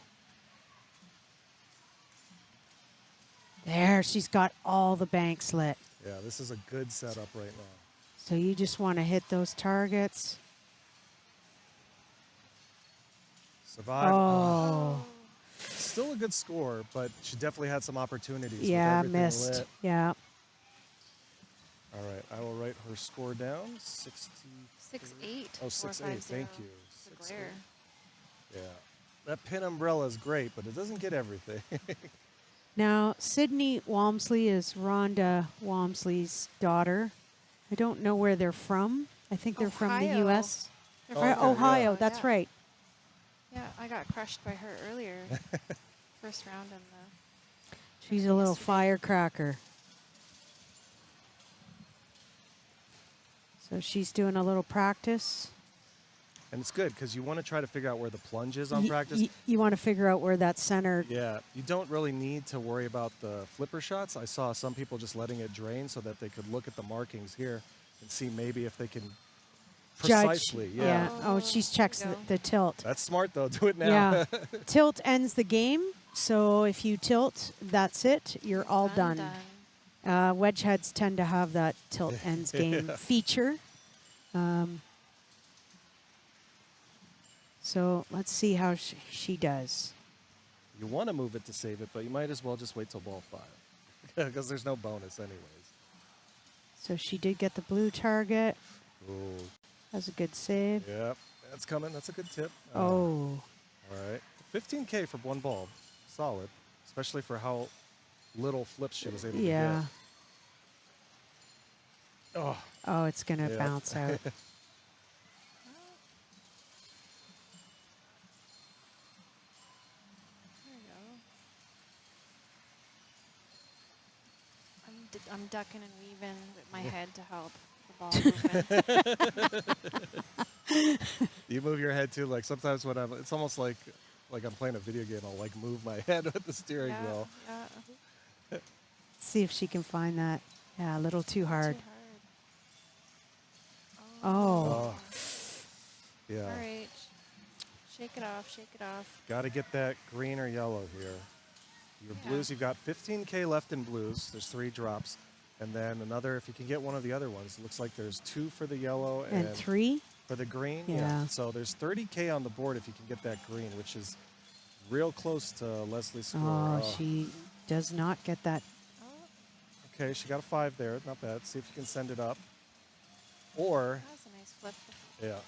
Speaker 7: There, she's got all the banks lit.
Speaker 3: Yeah, this is a good setup right now.
Speaker 7: So you just want to hit those targets.
Speaker 3: Survive.
Speaker 7: Oh,
Speaker 3: Still a good score, but she definitely had some opportunities.
Speaker 7: yeah,
Speaker 3: with everything
Speaker 7: missed.
Speaker 3: lit.
Speaker 7: Yeah.
Speaker 3: All right, I will write her score down. 60.
Speaker 8: 6-8.
Speaker 3: Oh, 6-8. Thank you.
Speaker 8: The glare.
Speaker 3: Yeah. That pin umbrella is great, but it doesn't get everything.
Speaker 7: Now, Sydney Walmsley is Rhonda Walmsley's daughter. I don't know where they're from. I think they're from the
Speaker 8: Ohio.
Speaker 7: U.S.
Speaker 8: They're
Speaker 3: Oh,
Speaker 8: from
Speaker 3: okay,
Speaker 7: Ohio,
Speaker 8: yeah.
Speaker 7: that's right.
Speaker 8: Yeah, I got crushed by her earlier. First round in the.
Speaker 7: She's a little
Speaker 8: Yesterday.
Speaker 7: firecracker. So she's doing a little practice.
Speaker 3: And it's good because you want to try to figure out where the plunge is on practice.
Speaker 7: You want to figure out where that center.
Speaker 3: Yeah, you don't really need to worry about the flipper shots. I saw some people just letting it drain so that they could look at the markings here and see maybe if they can
Speaker 7: Judge.
Speaker 3: precisely. Yeah.
Speaker 7: Oh, she checks
Speaker 8: There you
Speaker 7: the tilt.
Speaker 3: That's smart though. Do it now.
Speaker 7: Yeah. Tilt ends the game. So if you tilt, that's it. You're all done. Wedge heads tend to have that tilt ends game feature. So let's see how she does.
Speaker 3: You want to move it to save it, but you might as well just wait till ball 5 because there's no bonus anyways.
Speaker 7: So she did get the blue target.
Speaker 3: Ooh.
Speaker 7: That's a good save.
Speaker 3: Yep, that's coming. That's a good tip.
Speaker 7: Oh.
Speaker 3: All right. 15K for 1 ball. Solid, especially for how little flips she was able to
Speaker 7: Yeah.
Speaker 3: get. Oh,
Speaker 7: Oh, it's going to
Speaker 3: Yeah.
Speaker 7: bounce out.
Speaker 8: There you go. I'm I'm ducking and weaving with my head to help the ball movement.
Speaker 3: You move your head too. Like sometimes when it's almost like I'm playing a video game. I'll like move my head with the steering wheel.
Speaker 8: Yeah.
Speaker 7: See if she can find that. Yeah, a little too hard.
Speaker 8: Too hard.
Speaker 7: Oh.
Speaker 3: Yeah.
Speaker 8: All right. Shake it off. Shake it off.
Speaker 3: Got to get that green or yellow here. Your
Speaker 8: Yeah.
Speaker 3: blues, you've got 15K left in blues. There's 3 drops. And then another, if you can get one of the other ones, it looks like there's 2 for the yellow
Speaker 7: And 3?
Speaker 3: for the green.
Speaker 7: Yeah.
Speaker 3: So there's 30K on the board if you can get that green, which is real close to Leslie's score.
Speaker 7: Oh, she does not get that.
Speaker 3: Okay, she got a 5 there. Not bad. See if you can send it up. Or,
Speaker 8: That was a nice flip.
Speaker 3: yeah.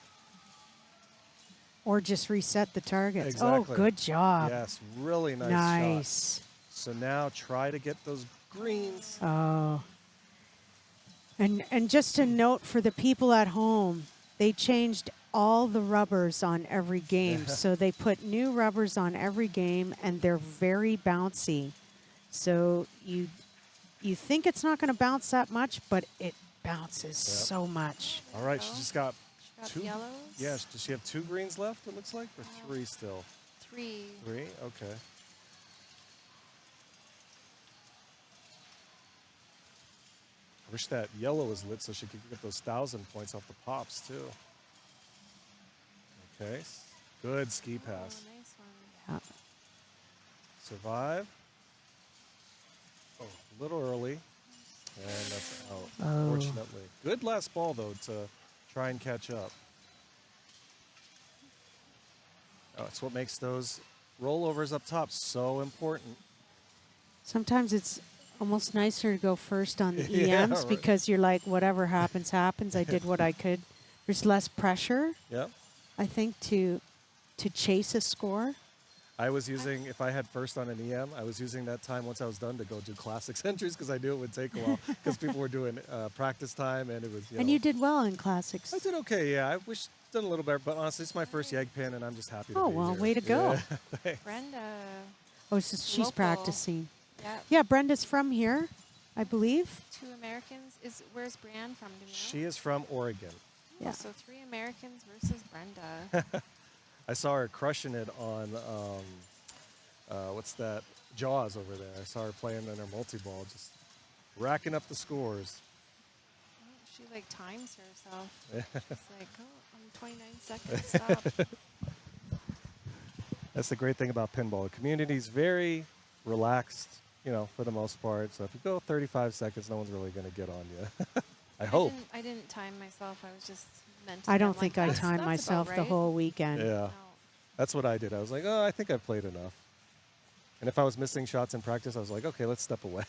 Speaker 7: Or just reset the targets.
Speaker 3: Exactly.
Speaker 7: Oh, good job.
Speaker 3: Yes, really nice,
Speaker 7: Nice.
Speaker 3: shot. So now try to get those greens.
Speaker 7: Oh. And just a note for the people at home, they changed all the rubbers on every game. So they put new rubbers on every game, and they're very bouncy. So you think it's not going to bounce that much, but it bounces so much.
Speaker 3: All right, she just got
Speaker 8: She got
Speaker 3: 2.
Speaker 8: the yellows.
Speaker 3: Yes, does she have 2 greens left, it looks like? Or 3 still?
Speaker 8: 3.
Speaker 3: 3? Okay. I wish that yellow was lit so she could get those 1,000 points off the pops, too. Okay. Good ski
Speaker 8: Oh,
Speaker 3: pass.
Speaker 8: nice one.
Speaker 7: Yeah.
Speaker 3: Survive. Oh, a little early. And that's out,
Speaker 7: Oh.
Speaker 3: unfortunately. Good last ball, though, to try and catch up. Oh, it's what makes those rollovers up top so important.
Speaker 7: Sometimes it's almost nicer to go first on the
Speaker 3: Yeah,
Speaker 7: EMs
Speaker 3: right.
Speaker 7: because you're like, whatever happens, happens. I did what I could. There's less pressure,
Speaker 3: Yep.
Speaker 7: I think, to chase a score.
Speaker 3: I was using, if I had first on an EM, I was using that time once I was done to go do classics entries because I knew it would take a while because people were doing practice time and it was,
Speaker 7: And you did well in classics.
Speaker 3: I did okay, yeah. I wish done a little better, but honestly, it's my first Yegpin and I'm just happy to
Speaker 7: Oh,
Speaker 3: be
Speaker 7: well,
Speaker 3: here.
Speaker 7: way to go.
Speaker 3: Yeah, thanks.
Speaker 8: Brenda.
Speaker 7: Oh, she's
Speaker 8: Local.
Speaker 7: practicing.
Speaker 8: Yeah.
Speaker 7: Yeah, Brenda's from here, I believe.
Speaker 8: 2 Americans. Where's Brienne from? Do we know?
Speaker 3: She is from Oregon.
Speaker 7: Yeah.
Speaker 8: So 3 Americans versus Brenda.
Speaker 3: I saw her crushing it on, what's that, Jaws over there. I saw her playing in her multi-ball, just racking up the scores.
Speaker 8: She like times herself. She's like, oh, I'm 29 seconds. Stop.
Speaker 3: That's the great thing about pinball. The community's very relaxed, you know, for the most part. So if you go 35 seconds, no one's really going to get on you. I hope.
Speaker 8: I didn't time myself. I was just meant to.
Speaker 7: I
Speaker 8: get
Speaker 7: don't
Speaker 8: like,
Speaker 7: think I
Speaker 8: that's
Speaker 7: timed
Speaker 8: about
Speaker 7: myself the
Speaker 8: right.
Speaker 7: whole weekend.
Speaker 3: Yeah.
Speaker 8: No.
Speaker 3: That's what I did. I was like, oh, I think I've played enough. And if I was missing shots in practice, I was like, okay, let's step away.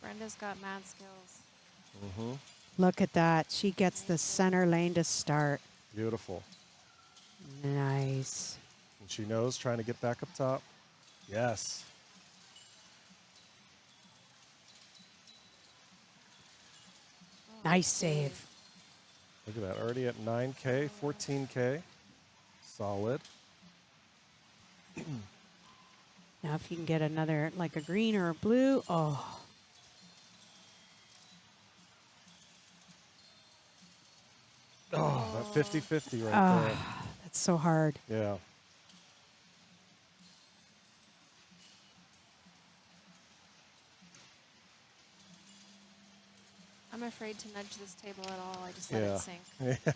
Speaker 8: Brenda's got mad skills.
Speaker 3: Mm-hmm.
Speaker 7: Look at that. She gets the center lane to start.
Speaker 3: Beautiful.
Speaker 7: Nice.
Speaker 3: And she knows, trying to get back up top. Yes.
Speaker 7: Nice save.
Speaker 3: Look at that. Already at 9K, 14K. Solid.
Speaker 7: Now if you can get another, like a green or a blue, oh.
Speaker 3: Oh, that 50-50 right there.
Speaker 7: That's so hard.
Speaker 3: Yeah.
Speaker 8: I'm afraid to nudge this table at all. I just let
Speaker 3: Yeah.
Speaker 8: it sink.
Speaker 3: Yeah.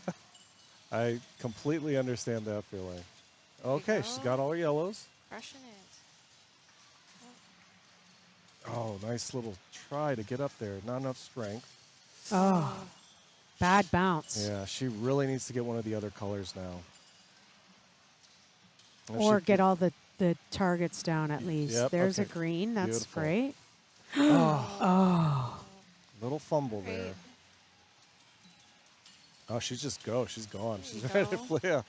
Speaker 3: I completely understand that feeling.
Speaker 8: you
Speaker 3: Okay, she's
Speaker 8: go.
Speaker 3: got all her yellows.
Speaker 8: Crushing it.
Speaker 3: Oh, nice little try to get up there. Not enough strength.
Speaker 7: Oh, bad bounce.
Speaker 3: Yeah, she really needs to get one of the other colors now. And if
Speaker 7: Or
Speaker 3: she
Speaker 7: get
Speaker 3: could-
Speaker 7: all the targets down at least.
Speaker 3: Yep,
Speaker 7: There's a
Speaker 3: okay.
Speaker 7: green. That's
Speaker 3: Beautiful.
Speaker 7: great.
Speaker 3: Little fumble
Speaker 8: Great.
Speaker 3: there. Oh, she's just go. She's gone.
Speaker 8: There
Speaker 3: She's
Speaker 8: you
Speaker 3: ready to
Speaker 8: go.
Speaker 3: flare.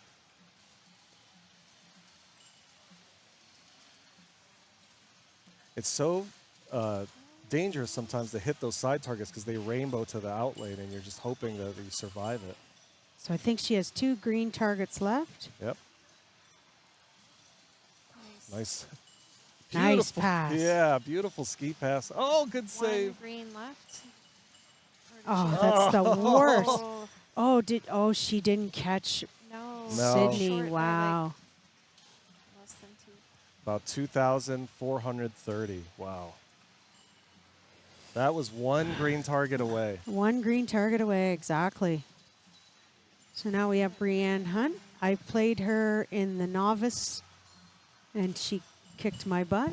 Speaker 3: It's so dangerous sometimes to hit those side targets because they rainbow to the out lane, and you're just hoping that you survive it.
Speaker 7: So I think she has 2 green targets left.
Speaker 3: Yep.
Speaker 8: Nice.
Speaker 3: Nice.
Speaker 7: Nice
Speaker 3: Beautiful.
Speaker 7: pass.
Speaker 3: Yeah, beautiful ski pass. Oh, good
Speaker 8: One
Speaker 3: save.
Speaker 8: green left.
Speaker 7: Oh, that's the worst.
Speaker 8: Oh,
Speaker 7: She didn't catch
Speaker 8: no.
Speaker 3: No.
Speaker 7: Sydney.
Speaker 8: Short by, like,
Speaker 7: Wow.
Speaker 8: less than 2.
Speaker 3: About 2,430. Wow. That was one green target away.
Speaker 7: One green target away, exactly. So now we have Brianne Hunt. I played her in the novice, and she kicked my butt.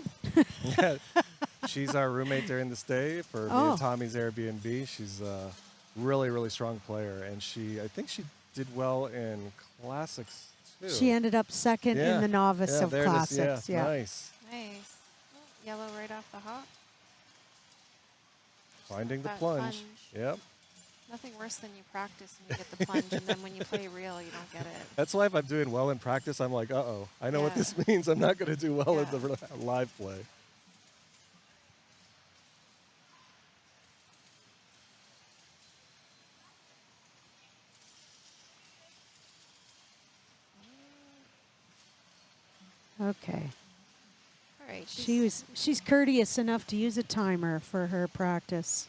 Speaker 3: She's our roommate during the stay for me
Speaker 7: Oh.
Speaker 3: and Tommy's Airbnb. She's a really, really strong player, and I think she did well in classics too.
Speaker 7: She ended up second in the novice of
Speaker 3: there it is.
Speaker 7: classics.
Speaker 3: Yeah, nice.
Speaker 8: Nice. Oh, yellow right off the hop.
Speaker 3: Finding the
Speaker 8: That
Speaker 3: plunge. Yep.
Speaker 8: Nothing worse than you practice and you get the plunge, and then when you play real, you don't get it.
Speaker 3: That's why if I'm doing well in practice, I'm like, uh-oh, I know what
Speaker 8: Yeah.
Speaker 3: this means. I'm not going to do well in
Speaker 8: Yeah.
Speaker 3: the live play.
Speaker 7: Okay.
Speaker 8: All right.
Speaker 7: She's courteous enough to use a timer for her practice.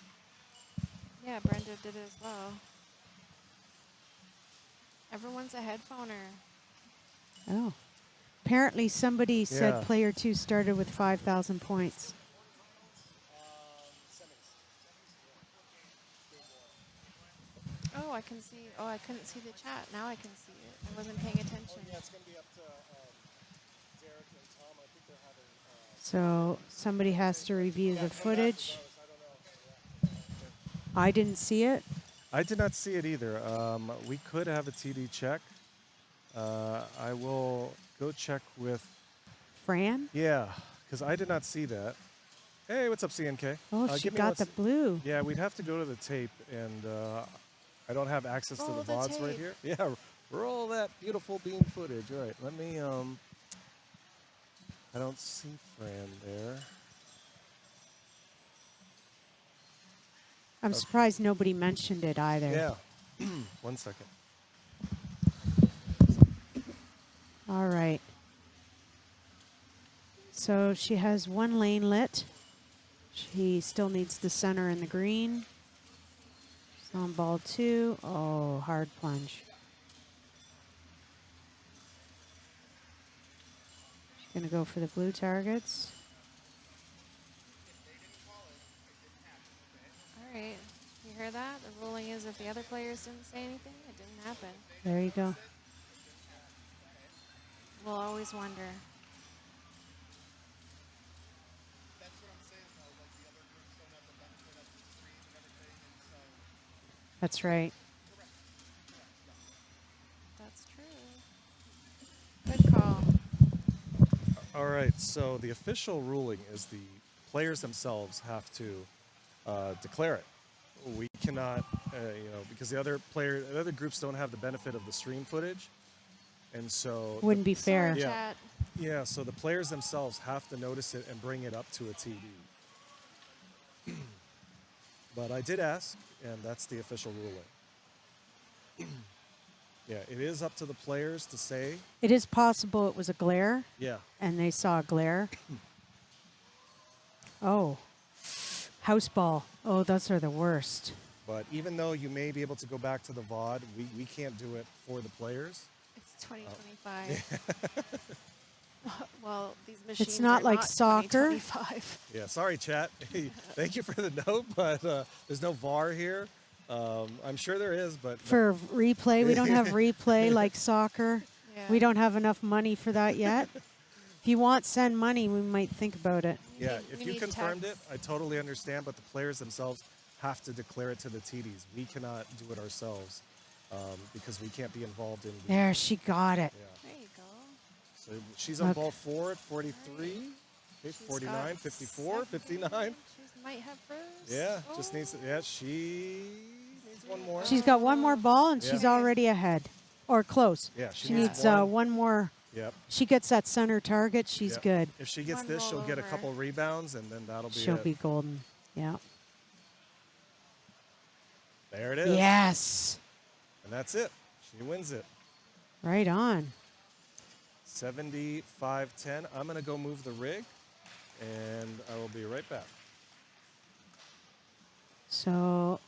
Speaker 8: Yeah, Brenda did it as well. Everyone's a headphoner.
Speaker 7: Oh. Apparently somebody said
Speaker 3: Yeah.
Speaker 7: player 2 started with 5,000 points.
Speaker 8: Oh, I can see. Oh, I couldn't see the chat. Now I can see it. I wasn't paying attention.
Speaker 7: So somebody has to review the footage. I didn't see it.
Speaker 3: I did not see it either. We could have a TD check. I will go check with,
Speaker 7: Fran?
Speaker 3: yeah, because I did not see that. Hey, what's up, CNK?
Speaker 7: Oh, she
Speaker 3: give me
Speaker 7: got the blue.
Speaker 3: Yeah, we'd have to go to the tape, and I don't have access
Speaker 8: Roll
Speaker 3: to the
Speaker 8: the
Speaker 3: VODs right
Speaker 8: tape.
Speaker 3: here. Yeah, roll that beautiful bean footage. All right, let me, I don't see Fran there.
Speaker 7: I'm surprised nobody mentioned it either.
Speaker 3: Yeah, 1 second.
Speaker 7: All right. So she has one lane lit. She still needs the center and the green. She's on ball 2. Oh, hard plunge. She's going to go for the blue targets.
Speaker 8: All right. You hear that? The ruling is if the other players didn't say anything, it didn't happen.
Speaker 7: There you go.
Speaker 8: We'll always wonder.
Speaker 7: That's right.
Speaker 8: That's true. Good call.
Speaker 3: All right, so the official ruling is the players themselves have to declare it. We cannot, because the other groups don't have the benefit of the stream footage, and so
Speaker 7: Wouldn't be fair.
Speaker 8: Sorry,
Speaker 3: Yeah.
Speaker 8: chat.
Speaker 3: yeah, so the players themselves have to notice it and bring it up to a TD. But I did ask, and that's the official ruling. Yeah, it is up to the players to say.
Speaker 7: It is possible it was a glare,
Speaker 3: Yeah.
Speaker 7: and they saw a glare. Oh. House ball. Oh, those are the worst.
Speaker 3: But even though you may be able to go back to the VOD, we can't do it for the players.
Speaker 8: It's 2025. Well, these machines
Speaker 7: not
Speaker 8: are
Speaker 7: like
Speaker 8: not
Speaker 7: soccer.
Speaker 8: 2025.
Speaker 3: Yeah, sorry, chat. Thank you for the note, but there's no VAR here. I'm sure there is, but
Speaker 7: For replay, we don't have replay like soccer.
Speaker 8: Yeah.
Speaker 7: We don't have enough money for that yet. If you want send money, we might think about it.
Speaker 3: yeah,
Speaker 8: need-
Speaker 3: if
Speaker 8: we
Speaker 3: you
Speaker 8: need
Speaker 3: confirmed
Speaker 8: tax.
Speaker 3: it, I totally understand. But the players themselves have to declare it to the TDs. We cannot do it ourselves because we can't be involved in. The,
Speaker 7: There, she got it.
Speaker 3: Yeah.
Speaker 8: There you go.
Speaker 3: So she's on
Speaker 7: Okay.
Speaker 3: ball 4 at 43, okay,
Speaker 8: She's
Speaker 3: 49,
Speaker 8: got
Speaker 3: 54,
Speaker 8: 70.
Speaker 3: 59.
Speaker 8: She might have first.
Speaker 3: Yeah, just
Speaker 8: Oh.
Speaker 3: needs to, yeah, she needs one more.
Speaker 7: She's got one more ball, and
Speaker 3: Yeah.
Speaker 7: she's already ahead. Or close.
Speaker 3: Yeah,
Speaker 7: She needs one more.
Speaker 3: Yep.
Speaker 7: She gets that center target, she's
Speaker 3: Yep.
Speaker 7: good.
Speaker 3: If she gets
Speaker 8: One
Speaker 3: this, she'll get a
Speaker 8: rollover.
Speaker 3: couple rebounds, and then that'll be
Speaker 7: She'll
Speaker 3: it.
Speaker 7: be golden. Yeah.
Speaker 3: There it is.
Speaker 7: Yes.
Speaker 3: And that's it. She wins it.
Speaker 7: Right on.
Speaker 3: 75-10. I'm going to go move the rig. and I will be right back.
Speaker 7: So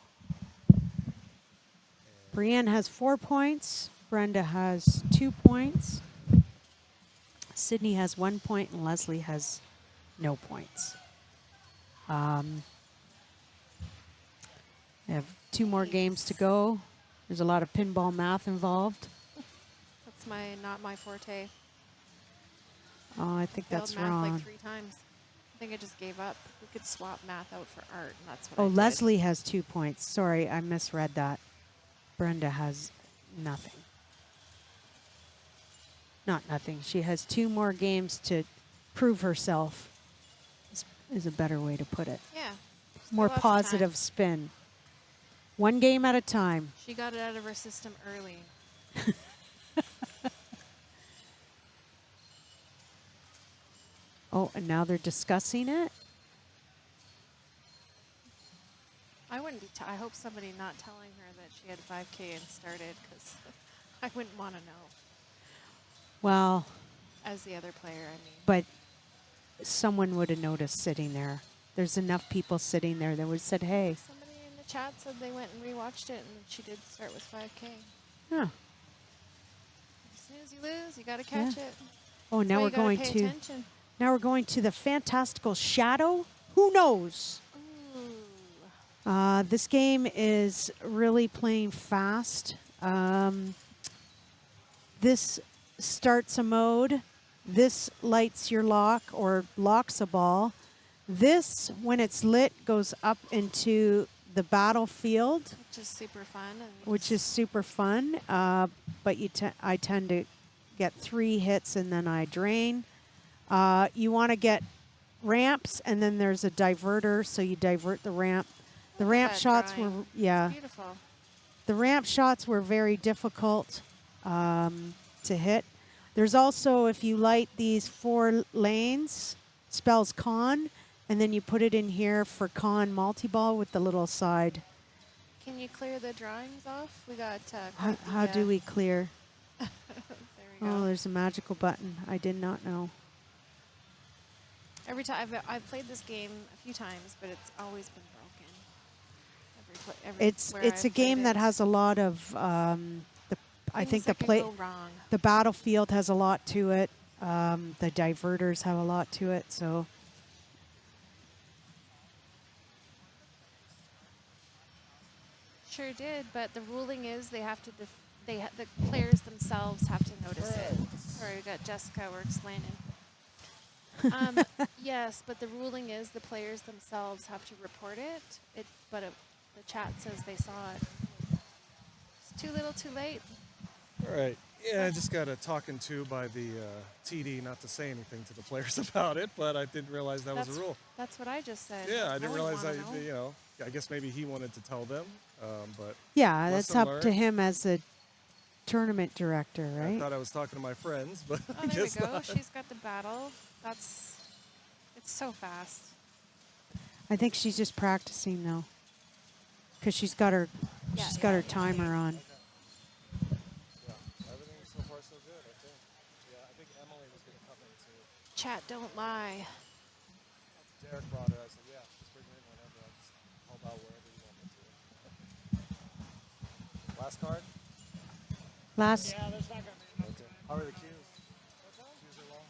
Speaker 7: Brienne has 4 points. Brenda has 2 points. Sydney has 1 point, and Leslie has no points. We have 2 more games to go. There's a lot of pinball math involved.
Speaker 8: That's not my forte.
Speaker 7: Oh, I think
Speaker 8: Failed
Speaker 7: that's
Speaker 8: math
Speaker 7: wrong.
Speaker 8: like 3 times. I think I just gave up. We could swap math out for art, and that's what
Speaker 7: Oh,
Speaker 8: I did.
Speaker 7: Leslie has 2 points. Sorry, I misread that. Brenda has nothing. Not nothing. She has 2 more games to prove herself, is a better way to put it.
Speaker 8: Yeah.
Speaker 7: More
Speaker 8: Still lots of time.
Speaker 7: positive spin. 1 game at a time.
Speaker 8: She got it out of her system early.
Speaker 7: Oh, and now they're discussing it?
Speaker 8: I wouldn't be. I hope somebody not telling her that she had 5K and started, because I wouldn't want to know.
Speaker 7: Well,
Speaker 8: As the other player, I mean.
Speaker 7: but someone would have noticed sitting there. There's enough people sitting there that would have said, hey.
Speaker 8: Somebody in the chat said they went and rewatched it, and she did start with 5K.
Speaker 7: Huh.
Speaker 8: As soon as you lose, you got to catch it.
Speaker 7: Oh,
Speaker 8: That's
Speaker 7: now
Speaker 8: why
Speaker 7: we're
Speaker 8: you gotta
Speaker 7: going
Speaker 8: pay
Speaker 7: to
Speaker 8: attention.
Speaker 7: now we're going to the fantastical shadow. Who knows?
Speaker 8: Ooh.
Speaker 7: This game is really playing fast. This starts a mode. This lights your lock or locks a ball. This, when it's lit, goes up into the battlefield,
Speaker 8: Which is super fun. And
Speaker 7: which is super fun. But I tend to get 3 hits and then I drain. You want to get ramps, and then there's a diverter, so you divert the ramp. The
Speaker 8: Look at
Speaker 7: ramp
Speaker 8: that
Speaker 7: shots
Speaker 8: drawing.
Speaker 7: were, yeah.
Speaker 8: It's beautiful.
Speaker 7: The ramp shots were very difficult to hit. There's also, if you light these 4 lanes, spells con, and then you put it in here for con multiball with the little side.
Speaker 8: Can you clear the drawings off? We got.
Speaker 7: How do we clear?
Speaker 8: There we go.
Speaker 7: Oh, there's a magical button. I did not know.
Speaker 8: Every time I've played this game a few times, but it's always been broken.
Speaker 7: It's a game that has a lot of I think the battlefield has a lot to it. The diverters have a lot to it. So
Speaker 8: Sure did, but the ruling is they have to. The players themselves have to notice it. Sorry, we got Jessica. We're explaining. Yes, but the ruling is the players themselves have to report it. The chat says they saw it. It's too little, too late.
Speaker 3: All right. Yeah, I just got a talking to by the TD not to say anything to the players about it, but I didn't realize that was a rule.
Speaker 8: That's what I just said.
Speaker 3: Yeah, I
Speaker 8: No
Speaker 3: didn't
Speaker 8: one
Speaker 3: realize that,
Speaker 8: wanna know.
Speaker 3: you know, I guess maybe he wanted to tell them, but
Speaker 7: yeah, that's
Speaker 3: lesson
Speaker 7: up to
Speaker 3: learned.
Speaker 7: him as the tournament director,
Speaker 3: I
Speaker 7: right?
Speaker 3: thought I was talking to my friends, but
Speaker 8: Oh,
Speaker 3: I
Speaker 8: there we
Speaker 3: guess
Speaker 8: go.
Speaker 3: not.
Speaker 8: She's got the battle. It's so fast.
Speaker 7: I think she's just practicing though, because she's got her timer on.
Speaker 3: Yeah, everything so far so good, I think. Yeah, I think Emily was going to come in too.
Speaker 8: Chat, don't lie.
Speaker 3: Derek brought her. I said, yeah, just bring her in whenever. I'll just help out wherever you want me to. Last card?
Speaker 7: Last
Speaker 4: Yeah, there's not going to be enough
Speaker 3: Okay.
Speaker 4: time.
Speaker 3: How are the queues?
Speaker 4: What's that?
Speaker 3: Queues are long?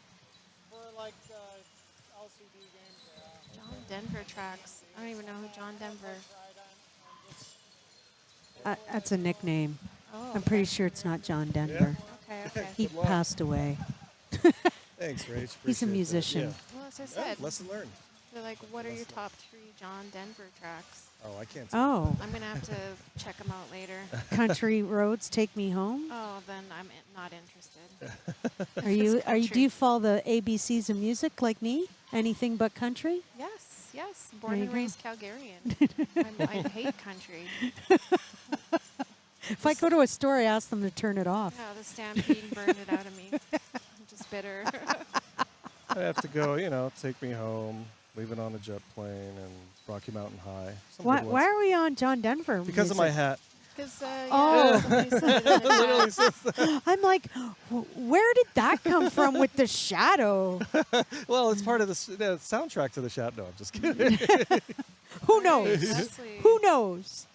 Speaker 4: For like LCD games, yeah.
Speaker 8: John Denver tracks. I don't even know who John Denver.
Speaker 7: that's a nickname.
Speaker 8: Oh,
Speaker 7: I'm pretty sure it's not John Denver.
Speaker 8: okay.
Speaker 7: He
Speaker 3: Good luck.
Speaker 7: passed away.
Speaker 3: Thanks, Rach.
Speaker 7: He's a
Speaker 3: Appreciate that.
Speaker 7: musician.
Speaker 3: Yeah.
Speaker 8: Well, as I
Speaker 3: Yeah,
Speaker 8: said,
Speaker 3: lesson learned.
Speaker 8: they're like, what are your top 3 John Denver tracks?
Speaker 3: Oh, I can't.
Speaker 7: Oh,
Speaker 8: I'm gonna have to check them out later.
Speaker 7: Country Roads, Take Me Home.
Speaker 8: Oh, then I'm not interested.
Speaker 7: Are you?
Speaker 8: country.
Speaker 7: Do you follow the ABCs of music like me? Anything but country?
Speaker 8: Yes. Born
Speaker 7: There you
Speaker 8: and
Speaker 7: go.
Speaker 8: raised Calgarian. I hate country.
Speaker 7: If I go to a store, I ask them to turn it off.
Speaker 8: Yeah, the stampede burned it out of me. I'm just bitter.
Speaker 3: I have to go, you know, Take Me Home, Leave It on a Jet Plane, and Rocky Mountain High. Some
Speaker 7: Why,
Speaker 3: good
Speaker 7: why
Speaker 3: ones.
Speaker 7: are we on John Denver?
Speaker 3: Because of my
Speaker 7: music?
Speaker 3: hat.
Speaker 8: Because
Speaker 7: Oh.
Speaker 8: somebody said it in the
Speaker 3: Literally
Speaker 8: chat.
Speaker 3: says that.
Speaker 7: I'm like, where did that come from with the shadow?
Speaker 3: Well, it's part of the soundtrack to the Shadow. No, I'm just kidding.
Speaker 7: Who knows?
Speaker 8: That's sweet.
Speaker 7: Who knows?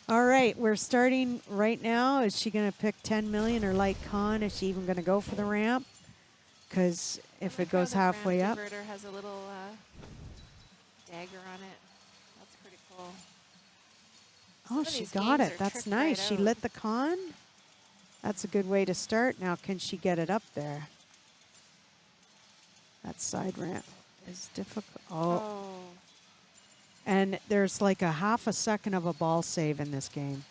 Speaker 7: All right, we're starting right now. Is she going to pick 10 million or Light Con? Is she even going to go for the ramp? Because if
Speaker 8: I like
Speaker 7: it
Speaker 8: how
Speaker 7: goes
Speaker 8: the
Speaker 7: halfway
Speaker 8: ramp
Speaker 7: up.
Speaker 8: diverter has a little dagger on it. That's pretty cool. Some
Speaker 7: Oh,
Speaker 8: of
Speaker 7: she
Speaker 8: these
Speaker 7: got
Speaker 8: games
Speaker 7: it.
Speaker 8: are
Speaker 7: That's
Speaker 8: tricked
Speaker 7: nice.
Speaker 8: right
Speaker 7: She
Speaker 8: out.
Speaker 7: lit the con. That's a good way to start. Now, can she get it up there? That side ramp is difficult.
Speaker 8: Oh.
Speaker 7: And there's like a half a second of a ball save in this game.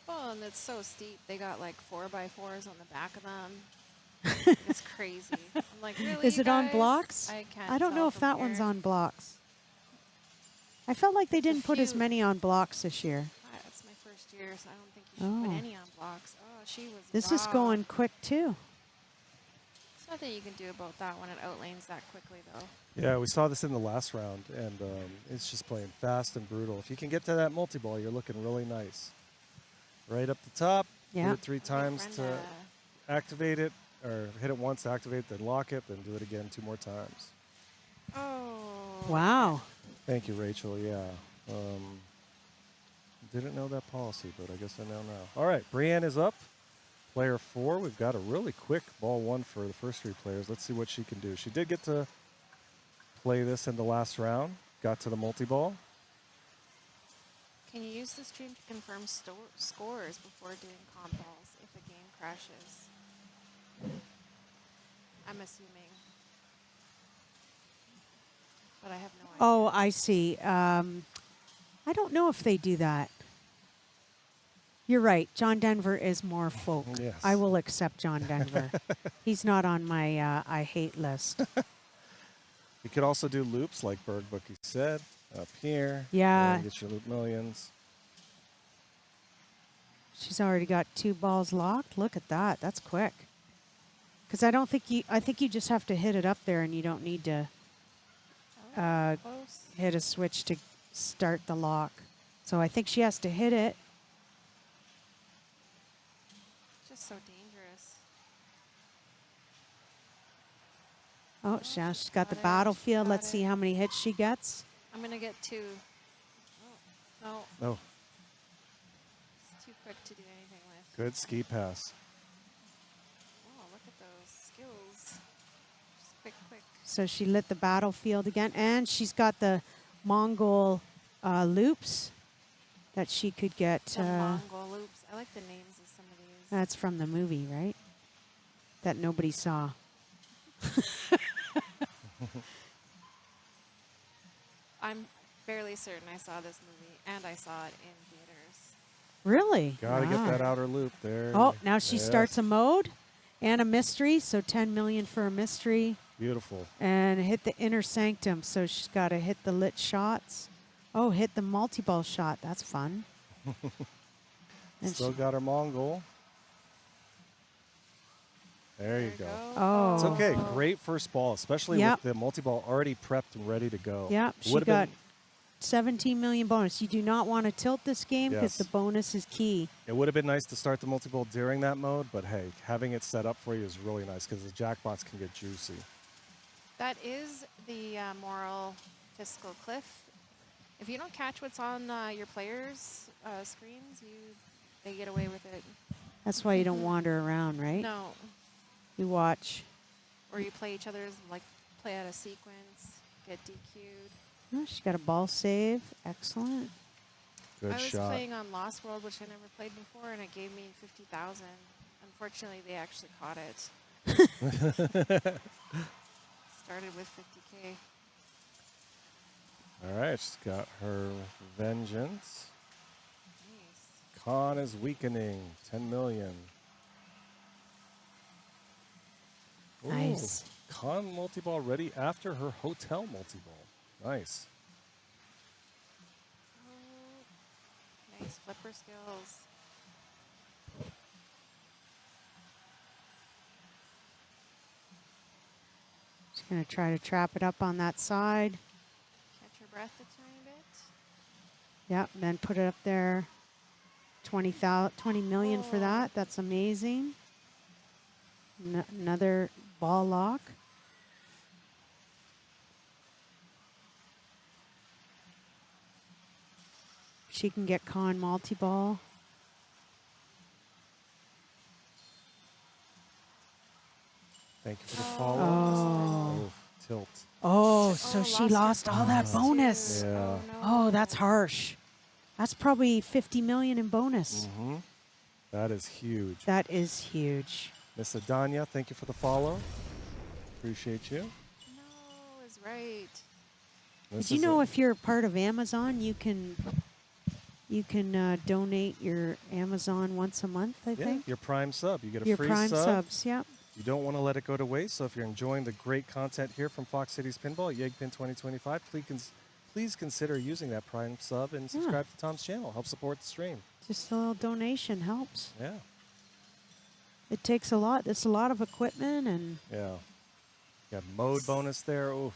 Speaker 8: Well, and it's so steep. They got like 4x4s on the back of them. It's crazy. I'm like, really?
Speaker 7: Is
Speaker 8: you
Speaker 7: it on
Speaker 8: guys?
Speaker 7: blocks?
Speaker 8: I can't.
Speaker 7: I don't
Speaker 8: tell
Speaker 7: know if
Speaker 8: from
Speaker 7: that one's
Speaker 8: here.
Speaker 7: on blocks. I felt like they
Speaker 8: There's a
Speaker 7: didn't put as
Speaker 8: few-
Speaker 7: many on blocks this year.
Speaker 8: It's my first year, so I don't think you should
Speaker 7: Oh.
Speaker 8: put any on blocks. Oh, she was.
Speaker 7: This is
Speaker 8: raw.
Speaker 7: going quick too.
Speaker 8: There's nothing you can do about that when it outlanes that quickly, though.
Speaker 3: Yeah, we saw this in the last round, and it's just playing fast and brutal. If you can get to that multi-ball, you're looking really nice. Right up the top,
Speaker 7: Yeah.
Speaker 3: do it 3 times to
Speaker 8: Brenda.
Speaker 3: activate it, or hit it once to activate, then lock it, then do it again 2 more times.
Speaker 8: Oh.
Speaker 7: Wow.
Speaker 3: Thank you, Rachel. Yeah. Didn't know that policy, but I guess I know now. All right, Brienne is up. Player 4. We've got a really quick ball 1 for the first 3 players. Let's see what she can do. She did get to play this in the last round. Got to the multi-ball.
Speaker 8: Can you use the stream to confirm scores before doing comp balls if a game crashes? I'm assuming. But I have no idea.
Speaker 7: Oh, I see. I don't know if they do that. You're right. John Denver is more folk.
Speaker 3: Yes.
Speaker 7: I will accept John Denver. He's not on my I hate list.
Speaker 3: You could also do loops like Berg Bookie said up here.
Speaker 7: Yeah.
Speaker 3: Get your loop millions.
Speaker 7: She's already got 2 balls locked. Look at that. That's quick. Because I don't think I think you just have to hit it up there and you don't need to
Speaker 8: Close.
Speaker 7: hit a switch to start the lock. So I think she has to hit it.
Speaker 8: Just so dangerous.
Speaker 7: Oh, she's got the
Speaker 8: Got it.
Speaker 7: battlefield.
Speaker 8: Got
Speaker 7: Let's
Speaker 8: it.
Speaker 7: see how many hits she gets.
Speaker 8: I'm going to get 2. Oh, no.
Speaker 3: Oh,
Speaker 8: It's too quick to do anything with.
Speaker 3: good ski pass.
Speaker 8: Oh, look at those skills. Just quick, quick.
Speaker 7: So she lit the battlefield again. And she's got the Mongol loops that she could get.
Speaker 8: The Mongol loops. I like the names of some of these.
Speaker 7: That's from the movie, right? That nobody saw.
Speaker 8: I'm fairly certain I saw this movie, and I saw it in theaters.
Speaker 7: Really?
Speaker 3: Gotta get
Speaker 7: Wow.
Speaker 3: that outer loop there.
Speaker 7: Oh, now she
Speaker 3: Yes.
Speaker 7: starts a mode and a mystery. So 10 million for a mystery.
Speaker 3: Beautiful.
Speaker 7: And hit the inner sanctum. So she's got to hit the lit shots. Oh, hit the multi-ball shot. That's fun. And
Speaker 3: Still
Speaker 7: she-
Speaker 3: got her Mongol. There you go.
Speaker 7: Oh.
Speaker 3: It's okay. Great first ball, especially
Speaker 7: Yep.
Speaker 3: with the multi-ball already prepped and ready to go.
Speaker 7: Yep, she
Speaker 3: Would've
Speaker 7: got
Speaker 3: been-
Speaker 7: 17 million bonus. You do not want to tilt this game because
Speaker 3: Yes.
Speaker 7: the bonus is key.
Speaker 3: It would have been nice to start the multi-ball during that mode, but hey, having it set up for you is really nice because the jackpots can get juicy.
Speaker 8: That is the moral fiscal cliff. If you don't catch what's on your players' screens, they get away with it.
Speaker 7: That's why you don't wander around, right?
Speaker 8: No.
Speaker 7: You watch.
Speaker 8: Or you play each other's, like, play out of sequence, get DQ'd.
Speaker 7: Oh, she got a ball save. Excellent.
Speaker 3: Good
Speaker 8: I was
Speaker 3: shot.
Speaker 8: playing on Lost World, which I never played before, and it gave me 50,000. Unfortunately, they actually caught it. Started with 50K.
Speaker 3: All right, she's got her vengeance.
Speaker 8: Nice.
Speaker 3: Khan is weakening. 10 million. Ooh,
Speaker 7: Nice.
Speaker 3: Khan multi-ball ready after her hotel multi-ball. Nice.
Speaker 8: Oh, nice flipper skills.
Speaker 7: She's going to try to trap it up on that side.
Speaker 8: Catch your breath a tiny bit.
Speaker 7: Yep, and then put it up there. 20 million for that. That's amazing. Another ball lock. She can get con multi-ball.
Speaker 3: Thank you for the follow.
Speaker 7: Oh.
Speaker 3: Oh, tilt.
Speaker 7: Oh, so she lost
Speaker 8: her
Speaker 7: all that
Speaker 8: too.
Speaker 7: bonus.
Speaker 3: Yeah.
Speaker 8: Oh, no.
Speaker 7: Oh, that's harsh. That's probably 50 million in bonus.
Speaker 3: Mm-hmm. That is huge.
Speaker 7: That is huge.
Speaker 3: Miss Adanya, thank you for the follow. Appreciate you.
Speaker 8: No is right.
Speaker 3: This
Speaker 7: Did you
Speaker 3: is
Speaker 7: know
Speaker 3: a-
Speaker 7: if you're part of Amazon, you can donate your Amazon once a month, I
Speaker 3: yeah,
Speaker 7: think?
Speaker 3: your Prime sub. You get a
Speaker 7: Your
Speaker 3: free
Speaker 7: Prime
Speaker 3: sub.
Speaker 7: subs, yep.
Speaker 3: You don't want to let it go to waste. So if you're enjoying the great content here from Fox Cities Pinball, Yegpin 2025, please consider using that Prime sub and subscribe to Tom's channel. Help support the stream.
Speaker 7: Just a little donation helps.
Speaker 3: Yeah.
Speaker 7: It takes a lot. It's a lot of equipment and
Speaker 3: Yeah. Got mode bonus there. Oof.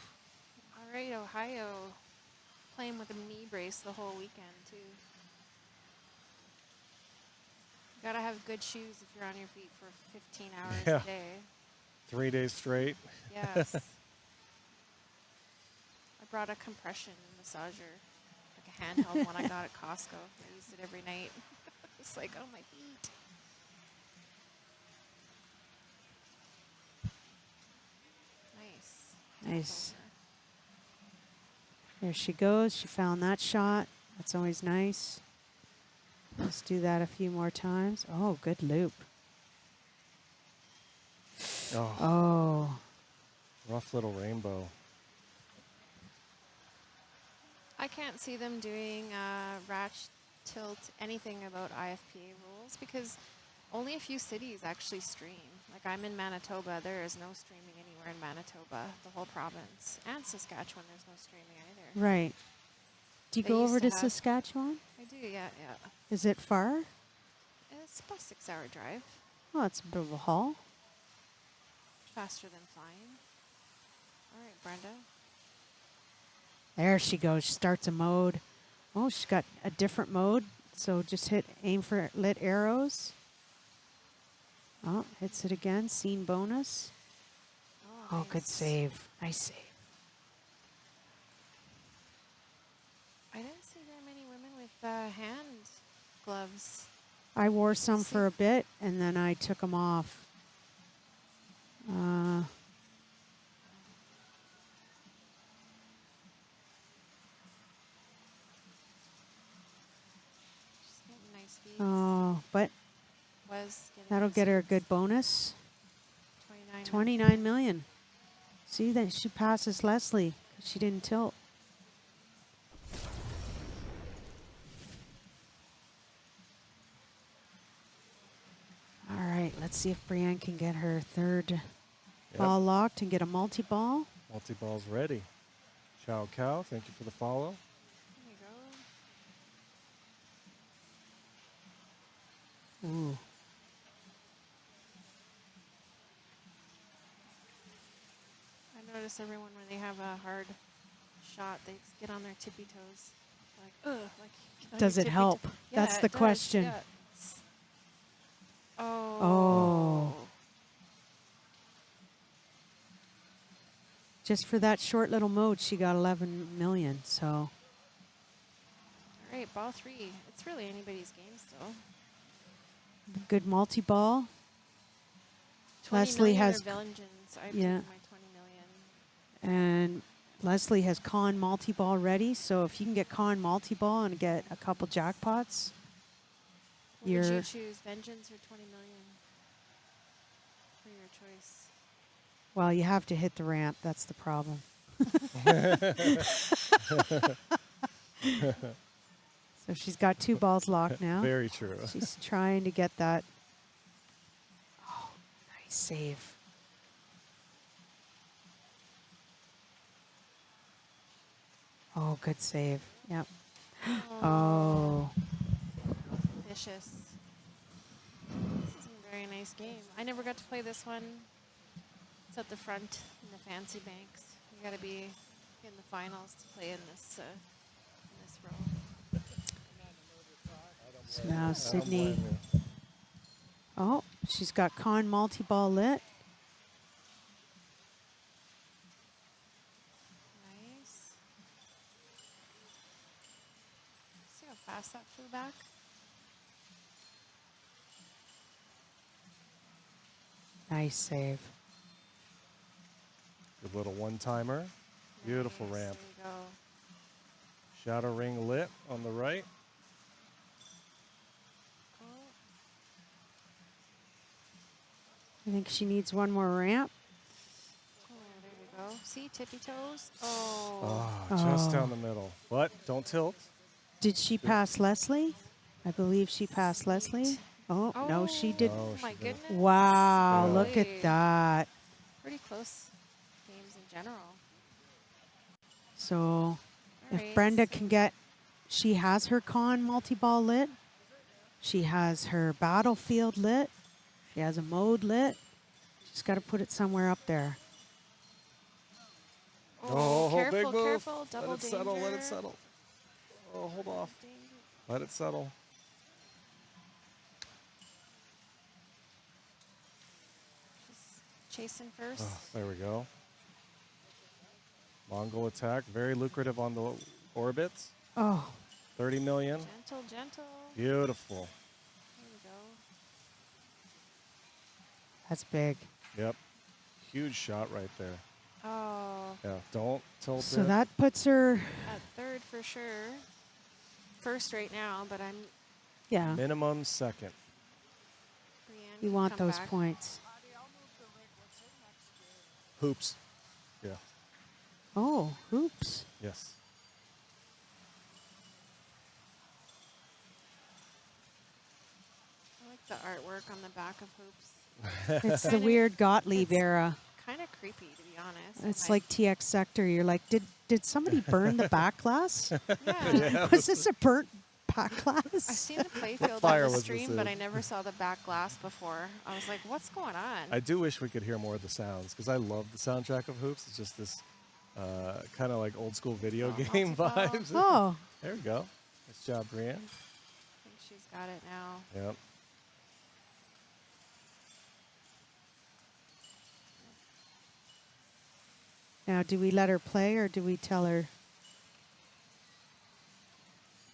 Speaker 8: All right, Ohio. Playing with a knee brace the whole weekend, too. Gotta have good shoes if you're on your feet for 15 hours
Speaker 3: Yeah.
Speaker 8: a day.
Speaker 3: 3 days straight.
Speaker 8: Yes. I brought a compression massager, like a handheld one I got at Costco. I used it every night. It's like, oh, my feet. Nice.
Speaker 7: nice. There she goes. She found that shot. That's always nice. Let's do that a few more times. Oh, good loop.
Speaker 3: Oh,
Speaker 7: Oh,
Speaker 3: rough little rainbow.
Speaker 8: I can't see them doing Ratch Tilt anything about IFPA rules because only a few cities actually stream. Like I'm in Manitoba, there is no streaming anywhere in Manitoba, the whole province. And Saskatchewan, there's no streaming either.
Speaker 7: right. Do you
Speaker 8: They
Speaker 7: go
Speaker 8: used
Speaker 7: over
Speaker 8: to
Speaker 7: to
Speaker 8: have-
Speaker 7: Saskatchewan?
Speaker 8: I do, yeah.
Speaker 7: Is it far?
Speaker 8: It's about a 6-hour drive,
Speaker 7: Oh, it's a bit of a haul.
Speaker 8: faster than flying. All right, Brenda.
Speaker 7: There she goes. She starts a mode. Oh, she's got a different mode. So just aim for lit arrows. Oh, hits it again. Scene bonus. Oh, good
Speaker 8: nice.
Speaker 7: save. Nice save.
Speaker 8: I didn't see very many women with hand gloves.
Speaker 7: I wore some for a bit and then I took them off.
Speaker 8: She's getting nice feeds.
Speaker 7: Oh, but
Speaker 8: Was getting
Speaker 7: that'll
Speaker 8: nice
Speaker 7: get her a
Speaker 8: feeds.
Speaker 7: good bonus.
Speaker 8: 29.
Speaker 7: 29 million. See that she passes Leslie 'cause she didn't tilt. All right, let's see if Brienne can get her third
Speaker 3: Yep.
Speaker 7: ball locked and get a multi-ball.
Speaker 3: Multi-ball's ready. Chow Cow, thank you for the follow.
Speaker 8: There you go.
Speaker 7: Ooh.
Speaker 8: I notice everyone when they have a hard shot, they get on their tippy toes. Like, ugh. Like, get on
Speaker 7: Does
Speaker 8: your
Speaker 7: it
Speaker 8: tippy
Speaker 7: help?
Speaker 8: toe-
Speaker 7: That's
Speaker 8: Yeah,
Speaker 7: the
Speaker 8: it does,
Speaker 7: question.
Speaker 8: yeah. It's- Oh.
Speaker 7: Oh. Just for that short little mode, she got 11 million. So
Speaker 8: All right, ball 3. It's really anybody's game still.
Speaker 7: good multi-ball.
Speaker 8: 20
Speaker 7: Leslie
Speaker 8: million
Speaker 7: has-
Speaker 8: or Vengeance. I've
Speaker 7: yeah.
Speaker 8: taken my 20 million.
Speaker 7: And Leslie has con multi-ball ready. So if you can get con multi-ball and get a couple jackpots,
Speaker 8: What would you
Speaker 7: you're
Speaker 8: choose, Vengeance or 20 million? For your choice.
Speaker 7: well, you have to hit the ramp. That's the problem. So she's got 2 balls locked now.
Speaker 3: Very true.
Speaker 7: She's trying to get that. Oh, nice save. Oh, good save. Yep. Oh.
Speaker 8: Vicious. This is a very nice game. I never got to play this one. It's at the front in the fancy banks. You got to be in the finals to play in this row.
Speaker 7: So now
Speaker 3: I don't
Speaker 7: Sydney.
Speaker 3: blame you.
Speaker 7: Oh, she's got con multi-ball lit.
Speaker 8: Nice. See how fast that flew back?
Speaker 7: Nice save.
Speaker 3: Good little one-timer. Beautiful
Speaker 8: Nice,
Speaker 3: ramp.
Speaker 8: There you go.
Speaker 3: Shadow ring lit on the right.
Speaker 8: Oh,
Speaker 7: I think she needs one more ramp.
Speaker 8: oh, there we go. See, tippy toes. Oh,
Speaker 3: Oh, just
Speaker 7: Oh.
Speaker 3: down the middle. But don't tilt.
Speaker 7: Did she pass Leslie? I believe she passed Leslie. Oh, no, she did.
Speaker 3: No,
Speaker 8: Oh
Speaker 3: she
Speaker 8: my
Speaker 3: didn't.
Speaker 8: goodness.
Speaker 7: Wow,
Speaker 3: Yeah.
Speaker 7: look at
Speaker 8: Really
Speaker 7: that.
Speaker 8: Pretty close games in general.
Speaker 7: So
Speaker 8: All
Speaker 7: if
Speaker 8: right,
Speaker 7: Brenda
Speaker 8: so-
Speaker 7: can get, she has her con multi-ball lit. She has her battlefield lit. She has a mode lit. She's got to put it somewhere up there.
Speaker 8: Oh,
Speaker 3: big
Speaker 8: careful,
Speaker 3: move.
Speaker 8: careful. Double
Speaker 3: Let it settle, let it
Speaker 8: danger.
Speaker 3: settle. Oh, hold off.
Speaker 8: Danger.
Speaker 3: Let it settle.
Speaker 8: Just chasing first.
Speaker 3: Oh, there we go. Mongol attack, very lucrative on the orbits.
Speaker 7: Oh,
Speaker 3: 30 million.
Speaker 8: Gentle, gentle.
Speaker 3: Beautiful.
Speaker 8: There we go.
Speaker 7: that's big.
Speaker 3: Yep. Huge shot right there.
Speaker 8: Oh,
Speaker 3: Yeah, don't tilt
Speaker 7: So
Speaker 3: it.
Speaker 7: that puts her,
Speaker 8: at third for sure. First right now, but I'm
Speaker 7: yeah,
Speaker 3: Minimum second.
Speaker 8: Brienne.
Speaker 7: you
Speaker 8: can
Speaker 7: want
Speaker 8: come
Speaker 7: those
Speaker 8: back.
Speaker 7: points.
Speaker 3: Hoops. Yeah.
Speaker 7: Oh, oops.
Speaker 3: Yes.
Speaker 8: I like the artwork on the back of hoops.
Speaker 7: It's the weird Gottlieb
Speaker 8: It's-
Speaker 7: era.
Speaker 8: Kind of creepy, to be honest. I'm
Speaker 7: It's like TX Sector. You're like, did somebody burn the back glass?
Speaker 8: yeah.
Speaker 7: Was this a burnt back glass?
Speaker 8: I've seen the playfield
Speaker 3: fire
Speaker 8: on the
Speaker 3: was this
Speaker 8: stream, but
Speaker 3: in?
Speaker 8: I never saw the back glass before. I was like, what's going on?
Speaker 3: I do wish we could hear more of the sounds because I love the soundtrack of Hoops. It's just this kind of like old school video
Speaker 8: Oh,
Speaker 3: game
Speaker 8: multi-ball.
Speaker 3: vibes.
Speaker 7: Oh,
Speaker 3: There we go. Nice job, Brienne.
Speaker 8: I think she's got it now.
Speaker 3: Yep.
Speaker 7: now do we let her play or do we tell her?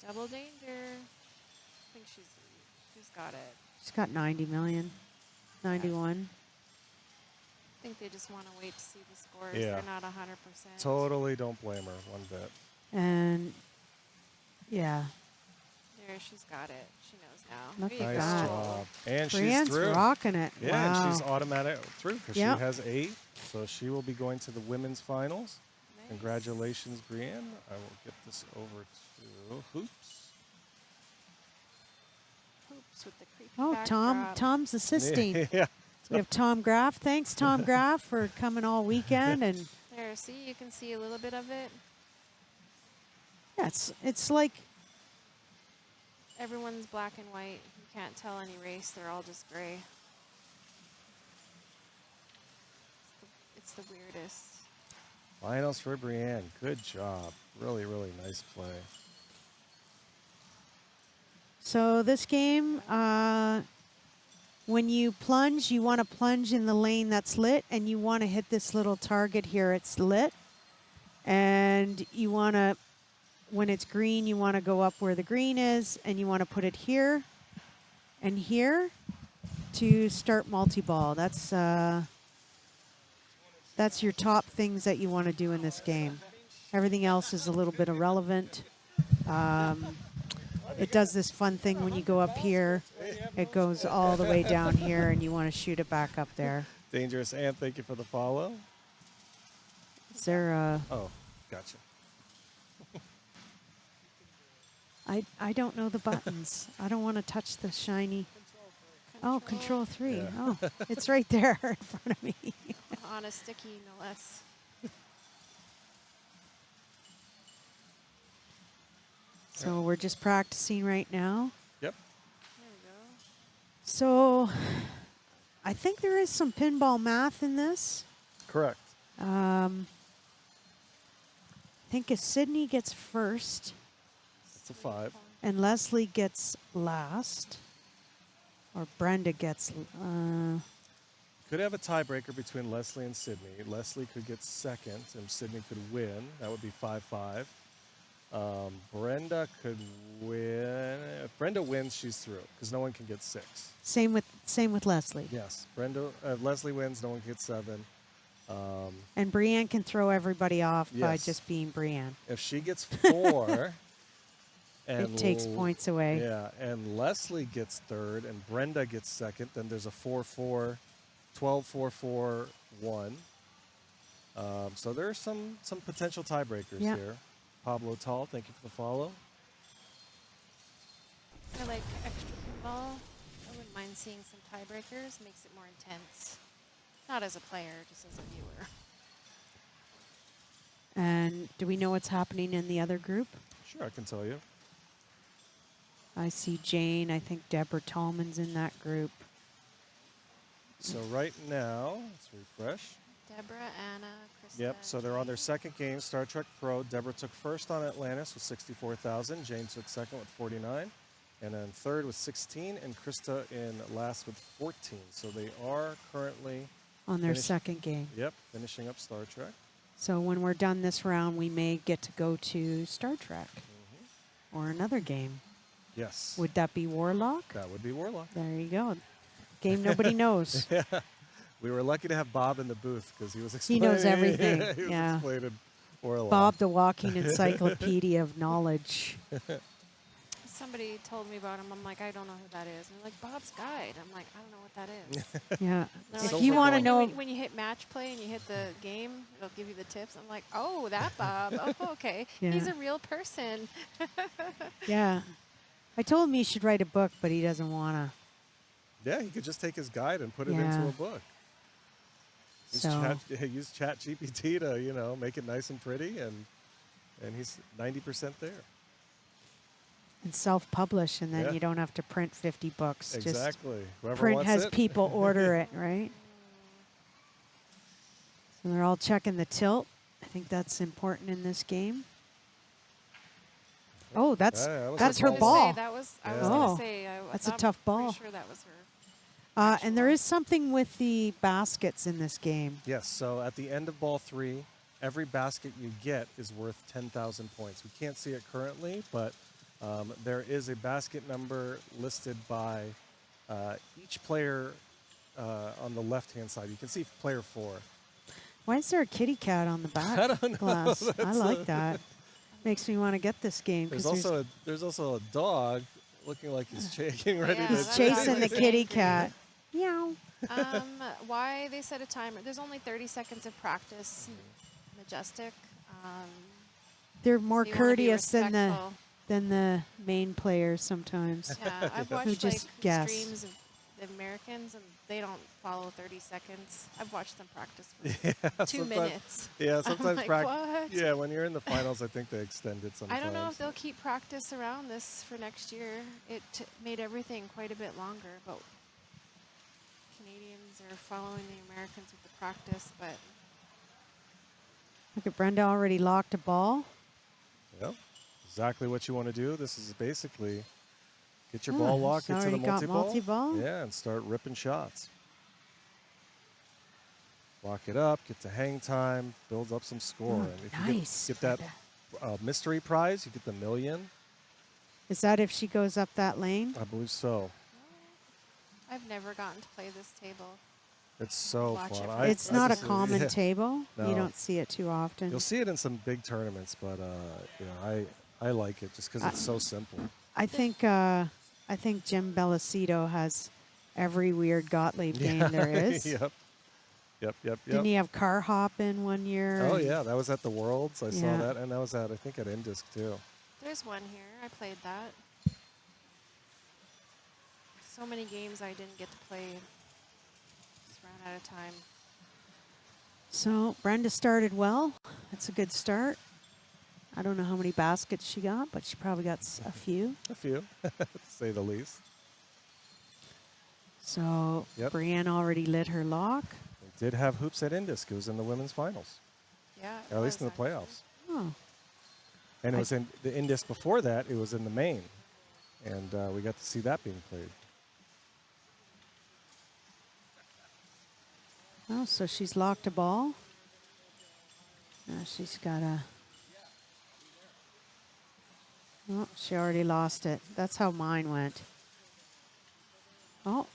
Speaker 8: Double danger. I think she's got it.
Speaker 7: She's got 90 million, 91.
Speaker 8: I think they just want to wait to see the scores.
Speaker 3: Yeah.
Speaker 8: They're not 100%.
Speaker 3: Totally don't blame her one bit.
Speaker 7: And yeah,
Speaker 8: There, she's got it. She knows now.
Speaker 7: Look
Speaker 8: There
Speaker 7: at
Speaker 8: you
Speaker 3: Nice
Speaker 7: that.
Speaker 8: go.
Speaker 3: job. And
Speaker 7: Brienne's
Speaker 3: she's through.
Speaker 7: rocking it.
Speaker 3: Yeah,
Speaker 7: wow.
Speaker 3: and she's automatic through because
Speaker 7: Yep.
Speaker 3: she has 8. So she will be going to the women's finals.
Speaker 8: Nice.
Speaker 3: Congratulations, Brienne. I will get this over to Hoops.
Speaker 8: Hoops with the creepy
Speaker 7: Oh,
Speaker 8: backdrop.
Speaker 7: Tom's assisting.
Speaker 3: yeah.
Speaker 7: We have Tom Graff. Thanks, Tom Graff, for coming all weekend. And
Speaker 8: There, see, you can see a little bit of it.
Speaker 7: yeah, it's like,
Speaker 8: Everyone's black and white. You can't tell any race. They're all just gray. It's the weirdest.
Speaker 3: Finals for Brienne. Good job. Really, really nice play.
Speaker 7: so this game, when you plunge, you want to plunge in the lane that's lit, and you want to hit this little target here. It's lit. And you want to, when it's green, you want to go up where the green is, and you want to put it here and here to start multi-ball. That's your top things that you want to do in this game. Everything else is a little bit irrelevant. It does this fun thing when you go up here. It goes all the way down here, and you want to shoot it back up there.
Speaker 3: Dangerous Ant, thank you for the follow.
Speaker 7: Is there a...
Speaker 3: Oh, gotcha.
Speaker 7: I don't know the buttons. I don't want to touch the shiny... Oh, Control 3.
Speaker 3: Yeah.
Speaker 7: Oh, it's right there in front of me.
Speaker 8: On a sticky, no less.
Speaker 7: So we're just practicing right now.
Speaker 3: Yep.
Speaker 8: There we go.
Speaker 7: So I think there is some pinball math in this.
Speaker 3: Correct.
Speaker 7: I think if Sydney gets first,
Speaker 3: It's a 5.
Speaker 7: And Leslie gets last. Or Brenda gets...
Speaker 3: Could have a tiebreaker between Leslie and Sydney. Leslie could get second, and Sydney could win. That would be 5-5. Brenda could win. If Brenda wins, she's through because no one can get 6.
Speaker 7: Same with Leslie.
Speaker 3: Yes, Leslie wins, no one can get 7.
Speaker 7: And Brienne can throw everybody off by
Speaker 3: Yes.
Speaker 7: just being Brienne.
Speaker 3: If she gets 4, and
Speaker 7: It takes points away.
Speaker 3: Yeah, and Leslie gets third, and Brenda gets second. Then there's a 4-4, 12-4-4-1. So there are some potential tiebreakers
Speaker 7: Yeah.
Speaker 3: here. Pablo Tall, thank you for the follow.
Speaker 8: I like extra pinball. I wouldn't mind seeing some tiebreakers. Makes it more intense. Not as a player, just as a viewer.
Speaker 7: And do we know what's happening in the other group?
Speaker 3: Sure, I can tell you.
Speaker 7: I see Jane. I think Deborah Tallman's in that group.
Speaker 3: So right now, let's refresh.
Speaker 8: Deborah, Anna, Krista.
Speaker 3: Yep, so they're on their second game, Star Trek Pro. Deborah took first on Atlantis with 64,000. Jane took second with 49. And then third with 16. And Krista in last with 14. So they are currently...
Speaker 7: On their
Speaker 3: Finish-
Speaker 7: second game.
Speaker 3: Yep, finishing up Star Trek.
Speaker 7: So when we're done this round, we may get to go to Star Trek or another game.
Speaker 3: Yes,
Speaker 7: Would that be Warlock?
Speaker 3: that would be Warlock.
Speaker 7: There you go. Game nobody knows.
Speaker 3: We were lucky to have Bob in the booth because he was
Speaker 7: He
Speaker 3: explaining.
Speaker 7: knows everything.
Speaker 3: he was
Speaker 7: Yeah.
Speaker 3: explaining Warlock.
Speaker 7: Bob, the walking encyclopedia of knowledge.
Speaker 8: Somebody told me about him. I'm like, I don't know who that is. And they're like, Bob's Guide. I'm like, I don't know what that is.
Speaker 7: Yeah.
Speaker 8: They're
Speaker 7: If
Speaker 8: like,
Speaker 7: you want to
Speaker 8: when-
Speaker 7: know,
Speaker 8: when you hit match play and you hit the game, it'll give you the tips. I'm like, oh, that Bob. Oh, okay. He's
Speaker 7: Yeah.
Speaker 8: a real person.
Speaker 7: yeah. I told him he should write a book, but he doesn't want to.
Speaker 3: Yeah, he could just take his guide and put it
Speaker 7: Yeah.
Speaker 3: into a book. Use
Speaker 7: So
Speaker 3: use Chat GPT to make it nice and pretty, and he's 90% there.
Speaker 7: and self-publish, and then
Speaker 3: Yeah.
Speaker 7: you don't have to print 50 books.
Speaker 3: Exactly.
Speaker 7: Just
Speaker 3: Whoever
Speaker 7: print
Speaker 3: wants
Speaker 7: has
Speaker 3: it.
Speaker 7: people order it, right? So they're all checking the tilt. I think that's important in this game. Oh, that's
Speaker 3: Yeah, that was
Speaker 7: that's
Speaker 3: her
Speaker 7: her
Speaker 3: ball.
Speaker 7: ball.
Speaker 8: That was, I
Speaker 3: Yeah.
Speaker 8: was
Speaker 7: Oh,
Speaker 8: going to say,
Speaker 7: that's a
Speaker 8: I'm
Speaker 7: tough
Speaker 8: pretty
Speaker 7: ball.
Speaker 8: sure that was her.
Speaker 7: And there
Speaker 8: actual-
Speaker 7: is something with the baskets in this game.
Speaker 3: Yes, so at the end of ball 3, every basket you get is worth 10,000 points. We can't see it currently, but there is a basket number listed by each player on the left-hand side. You can see player 4.
Speaker 7: Why is there a kitty cat on the back
Speaker 3: I don't know.
Speaker 7: glass? I
Speaker 3: That's
Speaker 7: like that. Makes me want to get this game
Speaker 3: There's
Speaker 7: because
Speaker 3: there's also a dog looking like he's shaking, ready
Speaker 8: Yeah,
Speaker 3: to
Speaker 7: he's
Speaker 8: that's
Speaker 7: chasing the
Speaker 8: what I was
Speaker 7: kitty
Speaker 8: thinking.
Speaker 7: cat. Meow.
Speaker 8: Why they set a timer? There's only 30 seconds of practice. Majestic.
Speaker 7: They're more
Speaker 8: so you wanna be
Speaker 7: courteous
Speaker 8: respectful.
Speaker 7: than the main players sometimes.
Speaker 8: Yeah, I've
Speaker 7: Who
Speaker 8: watched
Speaker 7: just
Speaker 8: like
Speaker 7: guess.
Speaker 8: streams of the Americans, and they don't follow 30 seconds. I've watched them practice for
Speaker 3: Yeah,
Speaker 8: 2
Speaker 3: sometimes-
Speaker 8: minutes.
Speaker 3: Yeah,
Speaker 8: I'm
Speaker 3: sometimes
Speaker 8: like,
Speaker 3: practice.
Speaker 8: what?
Speaker 3: Yeah, when you're in the finals, I think they extend it sometimes.
Speaker 8: I don't know if they'll keep practice around this for next year. It made everything quite a bit longer, but Canadians are following the Americans with the practice, but
Speaker 7: Look at Brenda already locked a ball.
Speaker 3: Yep. Exactly what you want to do. This is basically get your
Speaker 7: Oh,
Speaker 3: ball locked
Speaker 7: so
Speaker 3: into the
Speaker 7: already got
Speaker 3: multi-ball.
Speaker 7: multi-ball?
Speaker 3: Yeah, and start ripping shots. Lock it up, get to hang time, build up some score.
Speaker 7: Oh,
Speaker 3: and if you
Speaker 7: nice,
Speaker 3: get that mystery prize, you get the $1 million.
Speaker 7: Is that if she goes up that lane?
Speaker 3: I believe so.
Speaker 8: I've never gotten to play this table.
Speaker 3: It's so
Speaker 8: Watch
Speaker 3: fun.
Speaker 8: it.
Speaker 7: It's not a
Speaker 3: just-
Speaker 7: common
Speaker 3: yeah.
Speaker 7: table.
Speaker 3: No.
Speaker 7: You don't see it too often.
Speaker 3: You'll see it in some big tournaments, but I like it just because it's so simple.
Speaker 7: I think Jim Bellicito has every weird Gottlieb game there is.
Speaker 3: Yep.
Speaker 7: Didn't he have car hop in one year?
Speaker 3: Oh
Speaker 7: and-
Speaker 3: yeah, that was at the Worlds. I saw
Speaker 7: Yeah.
Speaker 3: that, and that was at I think at Indisc too.
Speaker 8: There's one here. I played that. So many games I didn't get to play. Just ran out of time.
Speaker 7: So Brenda started well. That's a good start. I don't know how many baskets she got, but she probably got a few.
Speaker 3: A few, to say the least.
Speaker 7: So
Speaker 3: Yep.
Speaker 7: Brienne already lit her lock.
Speaker 3: They did have hoops at Indisc. It was in the women's finals,
Speaker 8: Yeah. it
Speaker 3: or at least in
Speaker 8: was
Speaker 3: the
Speaker 8: actually.
Speaker 3: playoffs.
Speaker 7: Oh,
Speaker 3: And it was in the Indisc before that. It was in the main. And we got to see that being played.
Speaker 7: Oh, so she's locked a ball. Now she's got a. Oh, she already lost it. That's how mine went. Oh.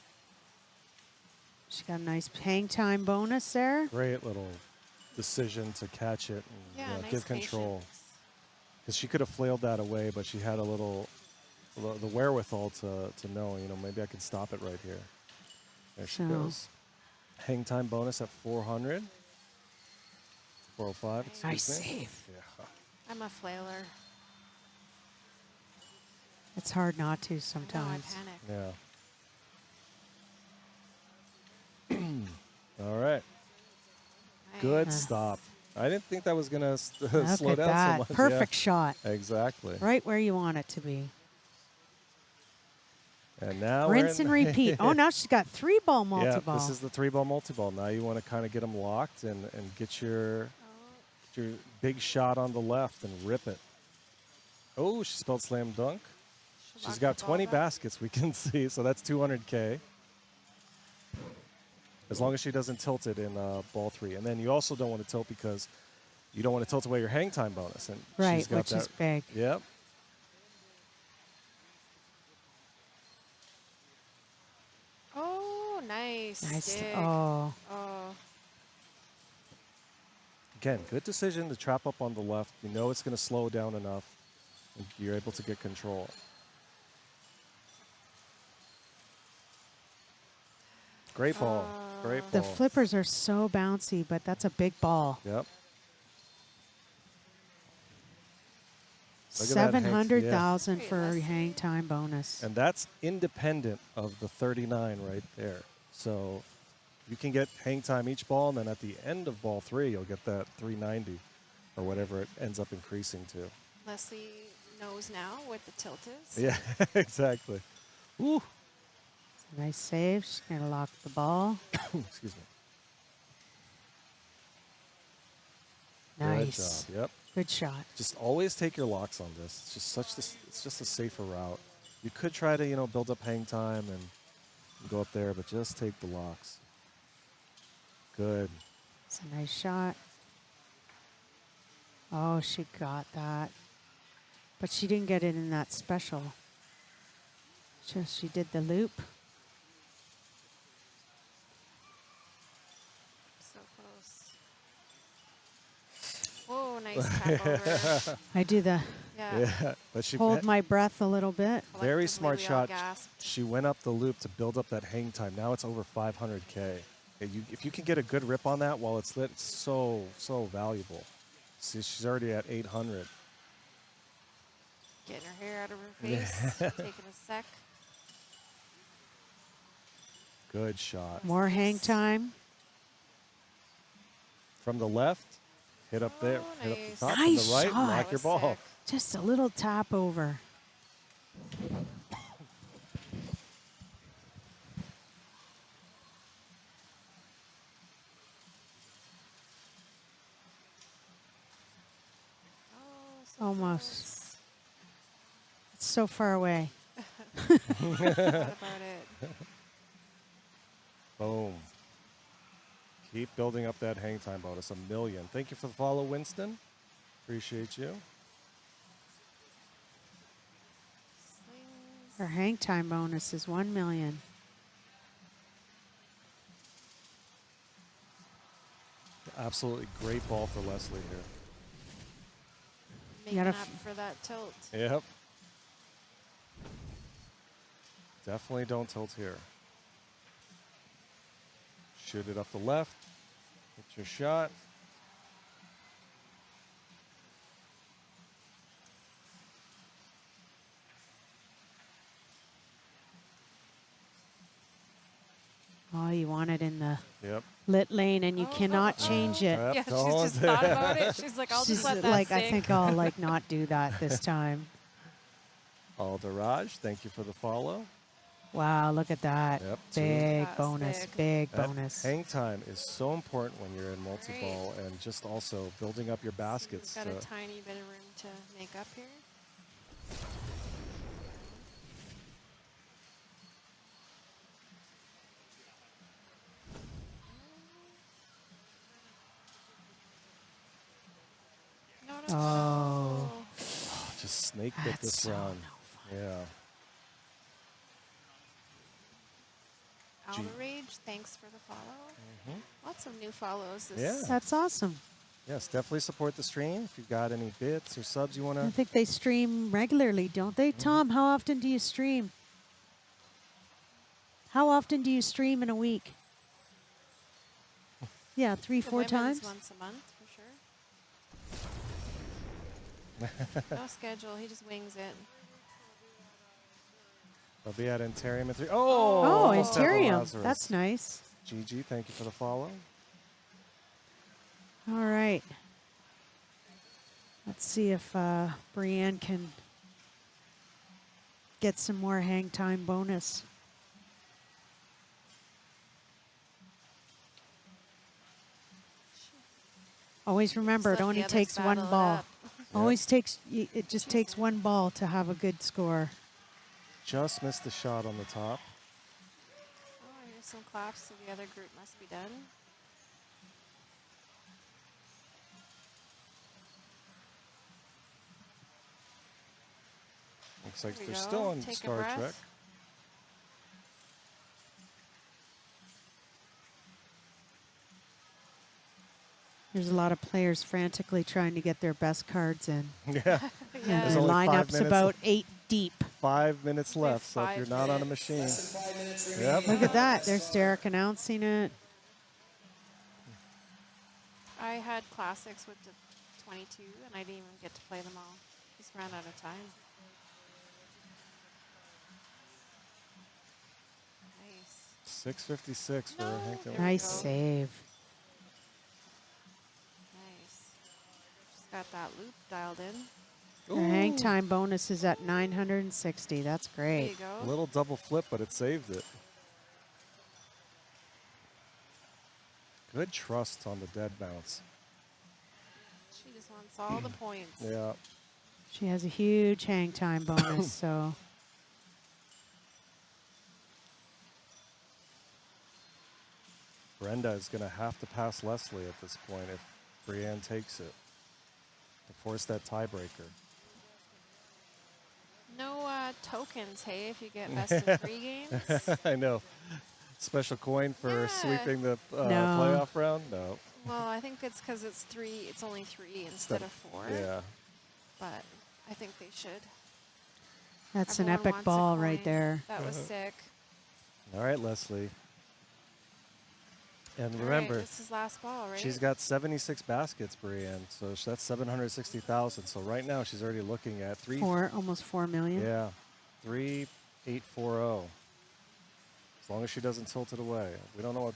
Speaker 7: She got a nice hang time bonus there.
Speaker 3: Great little decision to catch it and
Speaker 8: Yeah, nice
Speaker 3: give control.
Speaker 8: patience.
Speaker 3: Because she could have flailed that away, but she had a little, the wherewithal to know, maybe I could stop it right here. There she
Speaker 7: So-
Speaker 3: goes. Hang time bonus at 400. 405, excuse
Speaker 7: Nice
Speaker 3: me.
Speaker 7: save.
Speaker 3: Yeah.
Speaker 8: I'm a flailer.
Speaker 7: It's hard not to
Speaker 8: No, I
Speaker 7: sometimes.
Speaker 8: panic.
Speaker 3: Yeah. All right. Good
Speaker 7: Uh.
Speaker 3: stop. I didn't think that was going to
Speaker 7: Look
Speaker 3: slow
Speaker 7: at
Speaker 3: down
Speaker 7: that.
Speaker 3: so much.
Speaker 7: Perfect shot.
Speaker 3: Yeah, exactly.
Speaker 7: Right where you want it to be.
Speaker 3: And now
Speaker 7: Rinse
Speaker 3: we're
Speaker 7: and repeat. Oh, now she's got 3-ball
Speaker 3: Yeah,
Speaker 7: multi-ball.
Speaker 3: this is the 3-ball multi-ball. Now you want to kind of get them locked and get your big shot on the left and rip it. Oh, she spelled slam dunk. She's
Speaker 8: locked
Speaker 3: got
Speaker 8: the ball
Speaker 3: 20
Speaker 8: back.
Speaker 3: baskets, we can see, so that's 200K. As long as she doesn't tilt it in ball 3. And then you also don't want to tilt because you don't want to tilt away your hang time bonus. And
Speaker 7: Right,
Speaker 3: she's got
Speaker 7: which
Speaker 3: that.
Speaker 7: is big.
Speaker 3: Yep.
Speaker 8: Oh, nice.
Speaker 7: Nice.
Speaker 8: Stick.
Speaker 7: Oh,
Speaker 8: Oh.
Speaker 3: Again, good decision to trap up on the left. You know it's going to slow down enough. And you're able to get control. Great ball. Great ball.
Speaker 7: the flippers are so bouncy, but that's a big ball.
Speaker 3: Yep. Look at that hang-
Speaker 7: 700,000
Speaker 8: yeah.
Speaker 7: for a
Speaker 8: Very
Speaker 7: hang time bonus.
Speaker 3: And that's independent of the 39 right there. So you can get hang time each ball, and then at the end of ball 3, you'll get that 390 or whatever it ends up increasing to.
Speaker 8: Leslie knows now what the tilt is.
Speaker 3: Yeah, exactly. Woo.
Speaker 7: Nice save. She's going to lock the ball.
Speaker 3: Excuse me.
Speaker 7: Nice.
Speaker 3: Good job. Yep.
Speaker 7: Good shot.
Speaker 3: Just always take your locks on this. It's just it's just a safer route. You could try to, build up hang time and go up there, but just take the locks. Good.
Speaker 7: It's a nice shot. Oh, she got that. But she didn't get it in that special. Just she did the loop.
Speaker 8: So close. Oh, nice tap over.
Speaker 7: I do the
Speaker 8: Yeah.
Speaker 3: Yeah, but she
Speaker 7: hold my breath a little bit.
Speaker 3: very
Speaker 8: Collectively,
Speaker 3: smart
Speaker 8: we all
Speaker 3: shot.
Speaker 8: gasped.
Speaker 3: She went up the loop to build up that hang time. Now it's over 500K. If you can get a good rip on that while it's lit, it's so valuable. See, she's already at 800.
Speaker 8: Getting her hair out of her face. Taking a sec.
Speaker 3: Good shot.
Speaker 7: More hang time.
Speaker 3: From the left, hit up there,
Speaker 8: Oh,
Speaker 3: hit up
Speaker 8: nice.
Speaker 3: the top.
Speaker 7: Nice
Speaker 3: From the right,
Speaker 7: shot.
Speaker 3: knock
Speaker 8: That
Speaker 3: your
Speaker 8: was
Speaker 3: ball.
Speaker 8: sick.
Speaker 7: Just a little tap over.
Speaker 8: Oh, so
Speaker 7: Almost.
Speaker 8: close.
Speaker 7: It's so far away.
Speaker 8: Forgot about it.
Speaker 3: Boom. Keep building up that hang time bonus. 1 million. Thank you for the follow, Winston. Appreciate you.
Speaker 8: Slings.
Speaker 7: Her hang time bonus is 1 million.
Speaker 3: Absolutely great ball for Leslie here.
Speaker 8: Making
Speaker 7: gotta
Speaker 8: up
Speaker 7: f-
Speaker 8: for that tilt.
Speaker 3: Yep. Definitely don't tilt here. Shoot it up the left. Hit your shot.
Speaker 7: Oh, you want it in the
Speaker 3: Yep.
Speaker 7: lit lane and you cannot change it.
Speaker 3: Yep,
Speaker 8: Yeah, she's
Speaker 3: don't.
Speaker 8: just thought about it. She's like, I'll
Speaker 7: She's
Speaker 8: just let that
Speaker 7: like, I
Speaker 8: sink.
Speaker 7: think I'll like not do that this time.
Speaker 3: Aldaraj, thank you for the follow.
Speaker 7: Wow, look at that.
Speaker 3: Yep, two.
Speaker 7: Big
Speaker 8: That's
Speaker 7: bonus,
Speaker 8: big.
Speaker 7: big
Speaker 3: That
Speaker 7: bonus.
Speaker 3: hang time is so important when you're in multi-ball and just also building up your baskets.
Speaker 8: We've got
Speaker 3: to-
Speaker 8: a tiny bit of room to make up here.
Speaker 7: Oh.
Speaker 3: Just snake bit
Speaker 7: That's
Speaker 3: this
Speaker 7: so
Speaker 3: round.
Speaker 7: no
Speaker 3: Yeah.
Speaker 8: Outrage, thanks for the follow. Lots of new follows. This
Speaker 3: Yeah.
Speaker 7: That's awesome.
Speaker 3: Yes, definitely support the stream. If you've got any bits or subs you want
Speaker 7: I
Speaker 3: to.
Speaker 7: think they stream regularly, don't they? Tom, how often do you stream? How often do you stream in a week? Yeah, 3,
Speaker 8: The
Speaker 7: 4
Speaker 8: women's
Speaker 7: times?
Speaker 8: once a month for sure. No schedule. He just wings it.
Speaker 3: I'll be at Interium in 3.
Speaker 7: Oh,
Speaker 3: almost had the
Speaker 7: Interium.
Speaker 3: Lazarus.
Speaker 7: That's nice.
Speaker 3: GG, thank you for the follow.
Speaker 7: All right. Let's see if Brienne can get some more hang time bonus. Always remember, it
Speaker 8: let the
Speaker 7: only
Speaker 8: others
Speaker 7: takes one
Speaker 8: battle it
Speaker 7: ball.
Speaker 8: up.
Speaker 7: Always takes, it just takes one ball to have a good score.
Speaker 3: Just missed the shot on the top.
Speaker 8: Oh, here's some claps, so the other group must be done.
Speaker 3: Looks like
Speaker 8: There we
Speaker 3: they're
Speaker 8: go.
Speaker 3: still on
Speaker 8: Take a
Speaker 3: Star
Speaker 8: breath.
Speaker 3: Trek.
Speaker 7: There's a lot of players frantically trying to get their best cards in.
Speaker 3: Yeah.
Speaker 8: Yeah.
Speaker 3: There's
Speaker 7: The
Speaker 3: only 5
Speaker 7: lineup's
Speaker 3: minutes
Speaker 7: about 8 deep.
Speaker 3: 5 minutes left, so if
Speaker 8: 5
Speaker 3: you're not on a
Speaker 8: minutes.
Speaker 3: machine.
Speaker 5: Less than 5 minutes
Speaker 3: Yep.
Speaker 5: remaining.
Speaker 7: Look at that. There's Derek announcing it.
Speaker 8: I had classics with the 22, and I didn't even get to play them all. Just ran out of time. Nice.
Speaker 3: 6:56 for
Speaker 8: No.
Speaker 3: Hank.
Speaker 8: There we
Speaker 7: Nice
Speaker 8: go.
Speaker 7: save.
Speaker 8: Nice. Just got that loop dialed in.
Speaker 7: The hang time bonus is at 960. That's
Speaker 8: There
Speaker 7: great.
Speaker 8: you go.
Speaker 3: A little double flip, but it saved it. Good trust on the dead bounce.
Speaker 8: She just wants all the points.
Speaker 3: Yeah.
Speaker 7: She has a huge hang time bonus, so
Speaker 3: Brenda is going to have to pass Leslie at this point if Brienne takes it to force that tiebreaker.
Speaker 8: No tokens, hey, if you get best of 3 games.
Speaker 3: I know. Special coin for
Speaker 8: Yeah.
Speaker 3: sweeping the
Speaker 7: No.
Speaker 3: playoff round? No.
Speaker 8: Well, I think it's because it's 3. It's only 3 instead of 4.
Speaker 3: Yeah.
Speaker 8: But I think they should.
Speaker 7: that's an
Speaker 8: Everyone
Speaker 7: epic
Speaker 8: wants a
Speaker 7: ball right
Speaker 8: coin.
Speaker 7: there.
Speaker 8: That was sick.
Speaker 3: All right, Leslie. And
Speaker 8: All right,
Speaker 3: remember,
Speaker 8: this is last ball, right?
Speaker 3: she's got 76 baskets, Brienne, so that's 760,000. So right now she's already looking at
Speaker 7: Almost 4 million.
Speaker 3: Yeah, 3,840. As long as she doesn't tilt it away. We don't know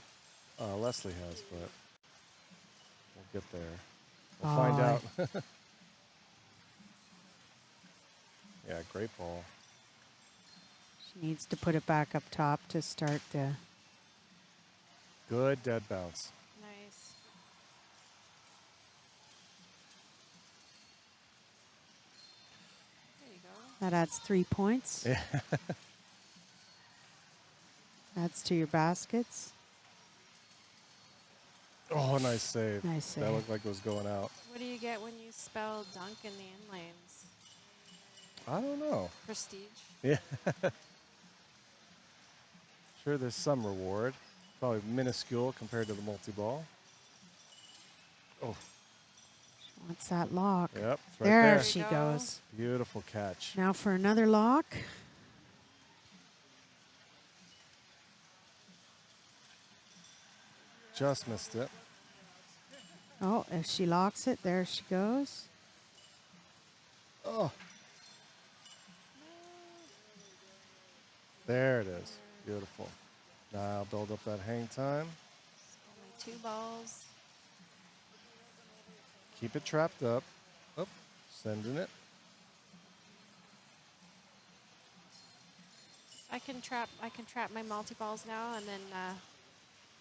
Speaker 3: what Leslie has, but we'll get there. We'll find
Speaker 7: Oh,
Speaker 3: out. Yeah, great ball.
Speaker 7: She needs to put it back up top to start the.
Speaker 3: Good dead bounce.
Speaker 8: Nice. There you go.
Speaker 7: That adds 3 points.
Speaker 3: Yeah.
Speaker 7: Adds to your baskets.
Speaker 3: Oh, nice save.
Speaker 7: Nice
Speaker 3: That
Speaker 7: save.
Speaker 3: looked like it was going out.
Speaker 8: What do you get when you spell dunk in the in lanes?
Speaker 3: I don't know.
Speaker 8: Prestige.
Speaker 3: Yeah. Sure, there's some reward. Probably minuscule compared to the multi-ball. Oh,
Speaker 7: She wants that lock.
Speaker 3: yep. It's right
Speaker 7: there
Speaker 3: there.
Speaker 7: she
Speaker 8: There you go.
Speaker 7: goes.
Speaker 3: Beautiful catch.
Speaker 7: Now for another lock.
Speaker 3: Just missed it.
Speaker 7: Oh, if she locks it, there she goes.
Speaker 3: Oh. There it is. Beautiful. Now build up that hang time.
Speaker 8: Only 2 balls.
Speaker 3: Keep it trapped up. Oh, sending it.
Speaker 8: I can trap my multi-balls now, and then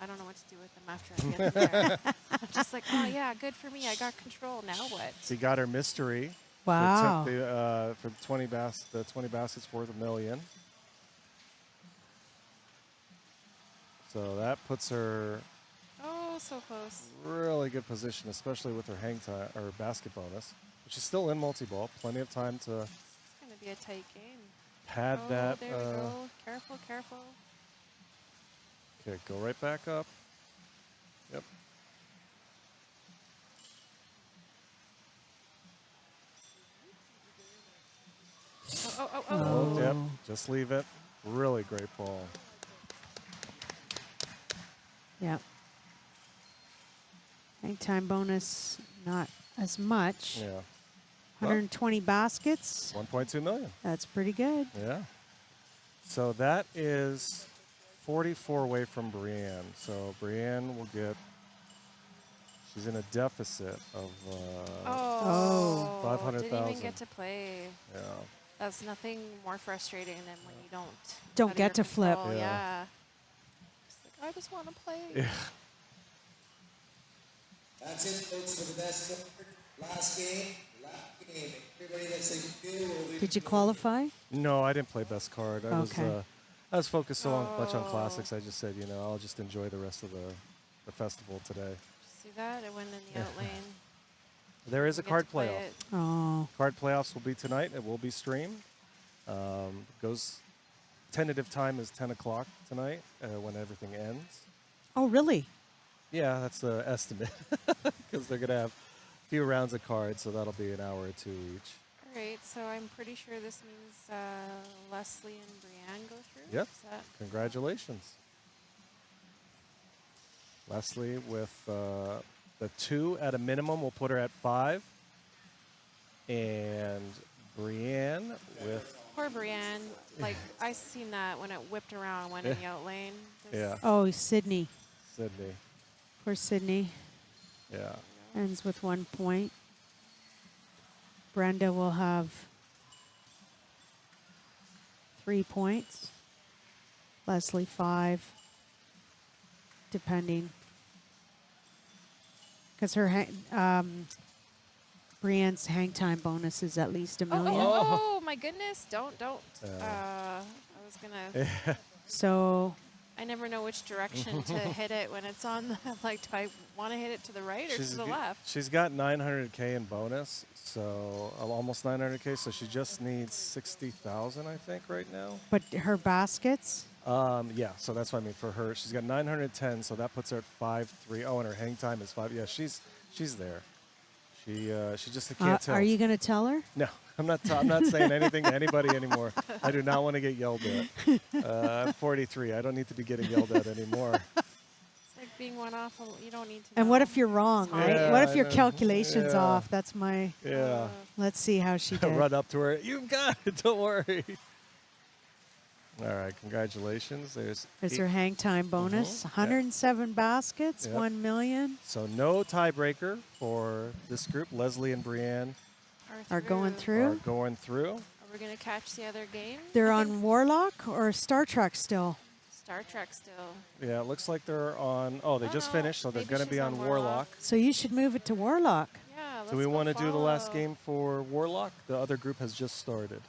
Speaker 8: I don't know what to do with them after I get them there. I'm just like, oh yeah, good for me. I got control. Now what?
Speaker 3: She got her mystery.
Speaker 7: Wow.
Speaker 3: For the 20 baskets worth $1 million. So that puts her.
Speaker 8: Oh, so close.
Speaker 3: Really good position, especially with her hang time or basket bonus. But she's still in multi-ball. Plenty of time to
Speaker 8: It's going to be a tight game.
Speaker 3: pad
Speaker 8: Oh,
Speaker 3: that.
Speaker 8: there we go. Careful, careful.
Speaker 3: Okay, go right back up. Yep.
Speaker 8: Oh.
Speaker 3: Yep. Just leave it. Really great ball.
Speaker 7: Yeah. Hang time bonus, not as much.
Speaker 3: Yeah.
Speaker 7: 120 baskets.
Speaker 3: 1.2 million.
Speaker 7: That's pretty good.
Speaker 3: Yeah. So that is 44 away from Brienne. So Brienne will get. She's in a deficit of
Speaker 8: Oh.
Speaker 3: 500,000.
Speaker 8: Didn't even get to play.
Speaker 3: Yeah.
Speaker 8: That's nothing more frustrating than when you don't.
Speaker 7: Don't
Speaker 8: out of
Speaker 7: get
Speaker 8: your
Speaker 7: to flip.
Speaker 8: control.
Speaker 3: Yeah.
Speaker 8: Yeah. Just like, I just want to play.
Speaker 3: Yeah.
Speaker 5: That's it, folks, for the best score. Last game. Everybody that's like new will be.
Speaker 7: Did you qualify?
Speaker 3: No, I didn't play best card.
Speaker 7: Okay.
Speaker 3: I was focused so much on classics. I just said, I'll just enjoy the rest of the festival today.
Speaker 8: See that? It went in the out lane.
Speaker 3: There is a
Speaker 8: Get
Speaker 3: card
Speaker 8: to play
Speaker 3: playoff.
Speaker 8: it.
Speaker 7: Oh.
Speaker 3: Card playoffs will be tonight. It will be streamed. Tentative time is 10 o'clock tonight when everything ends.
Speaker 7: Oh, really?
Speaker 3: Yeah, that's the estimate because they're gonna have a few rounds of cards, so that'll be an hour or two each.
Speaker 8: All right, so I'm pretty sure this means Leslie and Brienne go through.
Speaker 3: Yep.
Speaker 8: Is that
Speaker 3: Congratulations, Leslie with the 2 at a minimum. We'll put her at 5, and Brienne with
Speaker 8: poor Brienne? Like I seen that when it whipped around, went in the out lane.
Speaker 3: Yeah.
Speaker 7: Oh, Sydney.
Speaker 3: Sydney.
Speaker 7: Poor Sydney.
Speaker 3: Yeah.
Speaker 7: Ends with 1 point. Brenda will have 3 points. Leslie 5. Depending. Because her Brienne's hang time bonus is at least $1 million.
Speaker 8: Oh my goodness! Don't.
Speaker 3: Yeah.
Speaker 8: I was gonna.
Speaker 7: So
Speaker 8: I never know which direction to hit it when it's on. Like, do I want to hit it to the right or to the left?
Speaker 3: She's got 900K in bonus, so almost 900K. So she just needs 60,000, I think, right now.
Speaker 7: but her baskets,
Speaker 3: Yeah. So that's what I mean for her. She's got 910, so that puts her at 5.3. Oh, and her hang time is 5. Yeah, she's there. She just can't tell.
Speaker 7: are you going to tell her?
Speaker 3: No, I'm not saying anything to anybody anymore. I do not want to get yelled at. I'm 43. I don't need to be getting yelled at anymore.
Speaker 8: It's like being one off. You don't need to.
Speaker 7: And
Speaker 8: know.
Speaker 7: what if you're wrong, right?
Speaker 3: Yeah,
Speaker 7: What if
Speaker 3: I
Speaker 7: your
Speaker 3: know.
Speaker 7: calculation's
Speaker 3: Yeah.
Speaker 7: off? That's my.
Speaker 3: Yeah.
Speaker 7: Let's see how she did.
Speaker 3: Run up to her. You've got it. Don't worry. All right. Congratulations. There's
Speaker 7: her hang time bonus. 107 baskets,
Speaker 3: Yep.
Speaker 7: 1 million.
Speaker 3: So no tiebreaker for this group. Leslie and Brienne
Speaker 7: Are going
Speaker 3: are
Speaker 7: through.
Speaker 3: going through.
Speaker 8: Are we gonna catch the other game?
Speaker 7: They're
Speaker 8: I think
Speaker 7: on Warlock or Star Trek still.
Speaker 8: Star Trek still.
Speaker 3: Yeah, it looks like they're on. Oh, they just
Speaker 8: no,
Speaker 3: finished, so they're
Speaker 8: maybe
Speaker 3: going to
Speaker 8: she's
Speaker 3: be on
Speaker 8: on
Speaker 3: Warlock.
Speaker 8: Warlock.
Speaker 7: So you should move it to Warlock.
Speaker 8: Yeah. Let's
Speaker 3: Do we
Speaker 8: go
Speaker 3: want to do the last
Speaker 8: follow.
Speaker 3: game for Warlock? The other group has just started.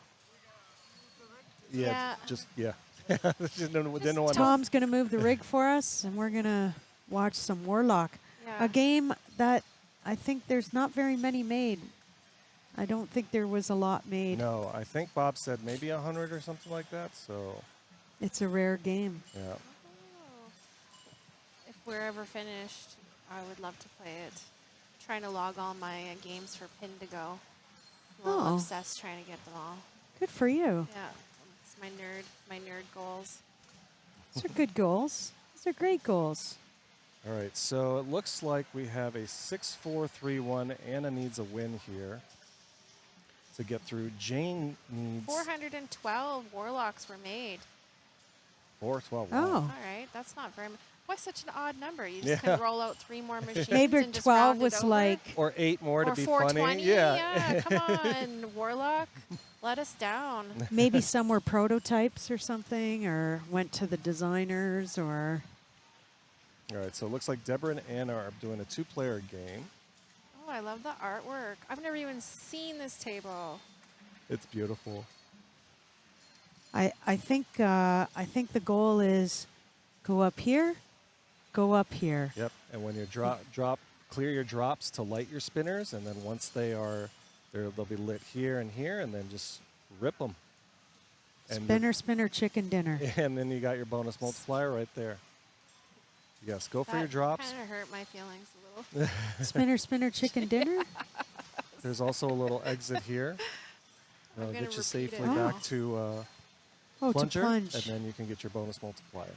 Speaker 8: Yeah.
Speaker 3: Just didn't want to.
Speaker 7: Tom's going to move the rig for us, and we're going to watch some Warlock.
Speaker 8: Yeah.
Speaker 7: A game that I think there's not very many made. I don't think there was a lot made.
Speaker 3: No, I think Bob said maybe 100 or something like that. So
Speaker 7: It's a rare game.
Speaker 3: yeah.
Speaker 8: Oh. If we're ever finished, I would love to play it. Trying to log all my games for Pin to go. I'm a little
Speaker 7: Oh.
Speaker 8: obsessed trying to get them all.
Speaker 7: Good for you.
Speaker 8: Yeah, it's my nerd goals.
Speaker 7: Those are good goals. Those are great goals.
Speaker 3: All right, so it looks like we have a 6-4-3-1. Anna needs a win here to get through. Jane needs
Speaker 8: 412 Warlocks were made.
Speaker 3: 412.
Speaker 7: Oh.
Speaker 8: All right, that's not very much. Why such an odd number? You just
Speaker 3: Yeah.
Speaker 8: can roll out 3 more machines.
Speaker 7: Maybe
Speaker 8: and just
Speaker 7: 12
Speaker 8: round it
Speaker 7: was
Speaker 8: over?
Speaker 7: like,
Speaker 3: Or 8 more
Speaker 8: or
Speaker 3: to be
Speaker 8: 420.
Speaker 3: funny. Yeah.
Speaker 8: Come on, Warlock, let us down.
Speaker 7: maybe some were prototypes or something, or went to the designers, or
Speaker 3: All right, so it looks like Deborah and Anna are doing a 2-player game.
Speaker 8: Oh, I love the artwork. I've never even seen this table.
Speaker 3: It's beautiful.
Speaker 7: I think the goal is go up here go up here.
Speaker 3: Yep. And when you clear your drops to light your spinners, and then once they'll be lit here and here, and then just rip them.
Speaker 7: Spinner, spinner, chicken dinner.
Speaker 3: And then you got your bonus multiplier right there. Yes, go for your drops.
Speaker 8: Kind of hurt my feelings a little.
Speaker 7: Spinner, spinner, chicken dinner.
Speaker 3: There's also a little exit here.
Speaker 8: I'm
Speaker 3: That'll
Speaker 8: gonna
Speaker 3: get you
Speaker 8: repeat
Speaker 3: safely
Speaker 8: it.
Speaker 3: back to
Speaker 7: Oh,
Speaker 3: plunger,
Speaker 7: to plunge.
Speaker 3: and then you can get your bonus multiplier.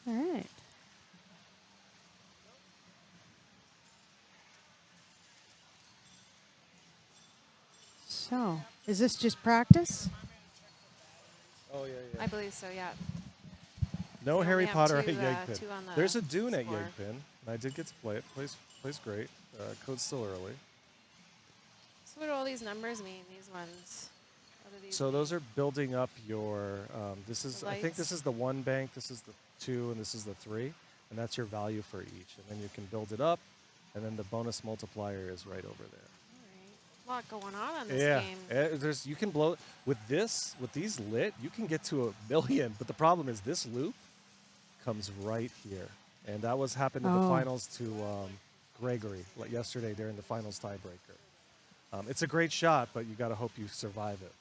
Speaker 7: All right. So, is this just practice?
Speaker 3: Oh, yeah, yeah.
Speaker 8: I believe so, yeah.
Speaker 3: No
Speaker 8: We
Speaker 3: Harry
Speaker 8: only have
Speaker 3: Potter at
Speaker 8: two,
Speaker 3: Yegpin.
Speaker 8: two on the
Speaker 3: There's a Dune at
Speaker 8: score.
Speaker 3: Yegpin, and I did get to play it. Plays great. Code's still early.
Speaker 8: So what do all these numbers mean, these ones? What do these
Speaker 3: So
Speaker 8: mean?
Speaker 3: those are building up your, this is,
Speaker 8: The
Speaker 3: I think this
Speaker 8: lights.
Speaker 3: is the 1 bank, this is the 2, and this is the 3. And that's your value for each. And then you can build it up, and then the bonus multiplier is right over there.
Speaker 8: A lot going on this game.
Speaker 3: There's, you can blow, with these lit, you can get to 1,000,000. But the problem is this loop comes right here. And that happened in the finals to Gregory yesterday during the finals tiebreaker. It's a great shot, but you got to hope you survive it.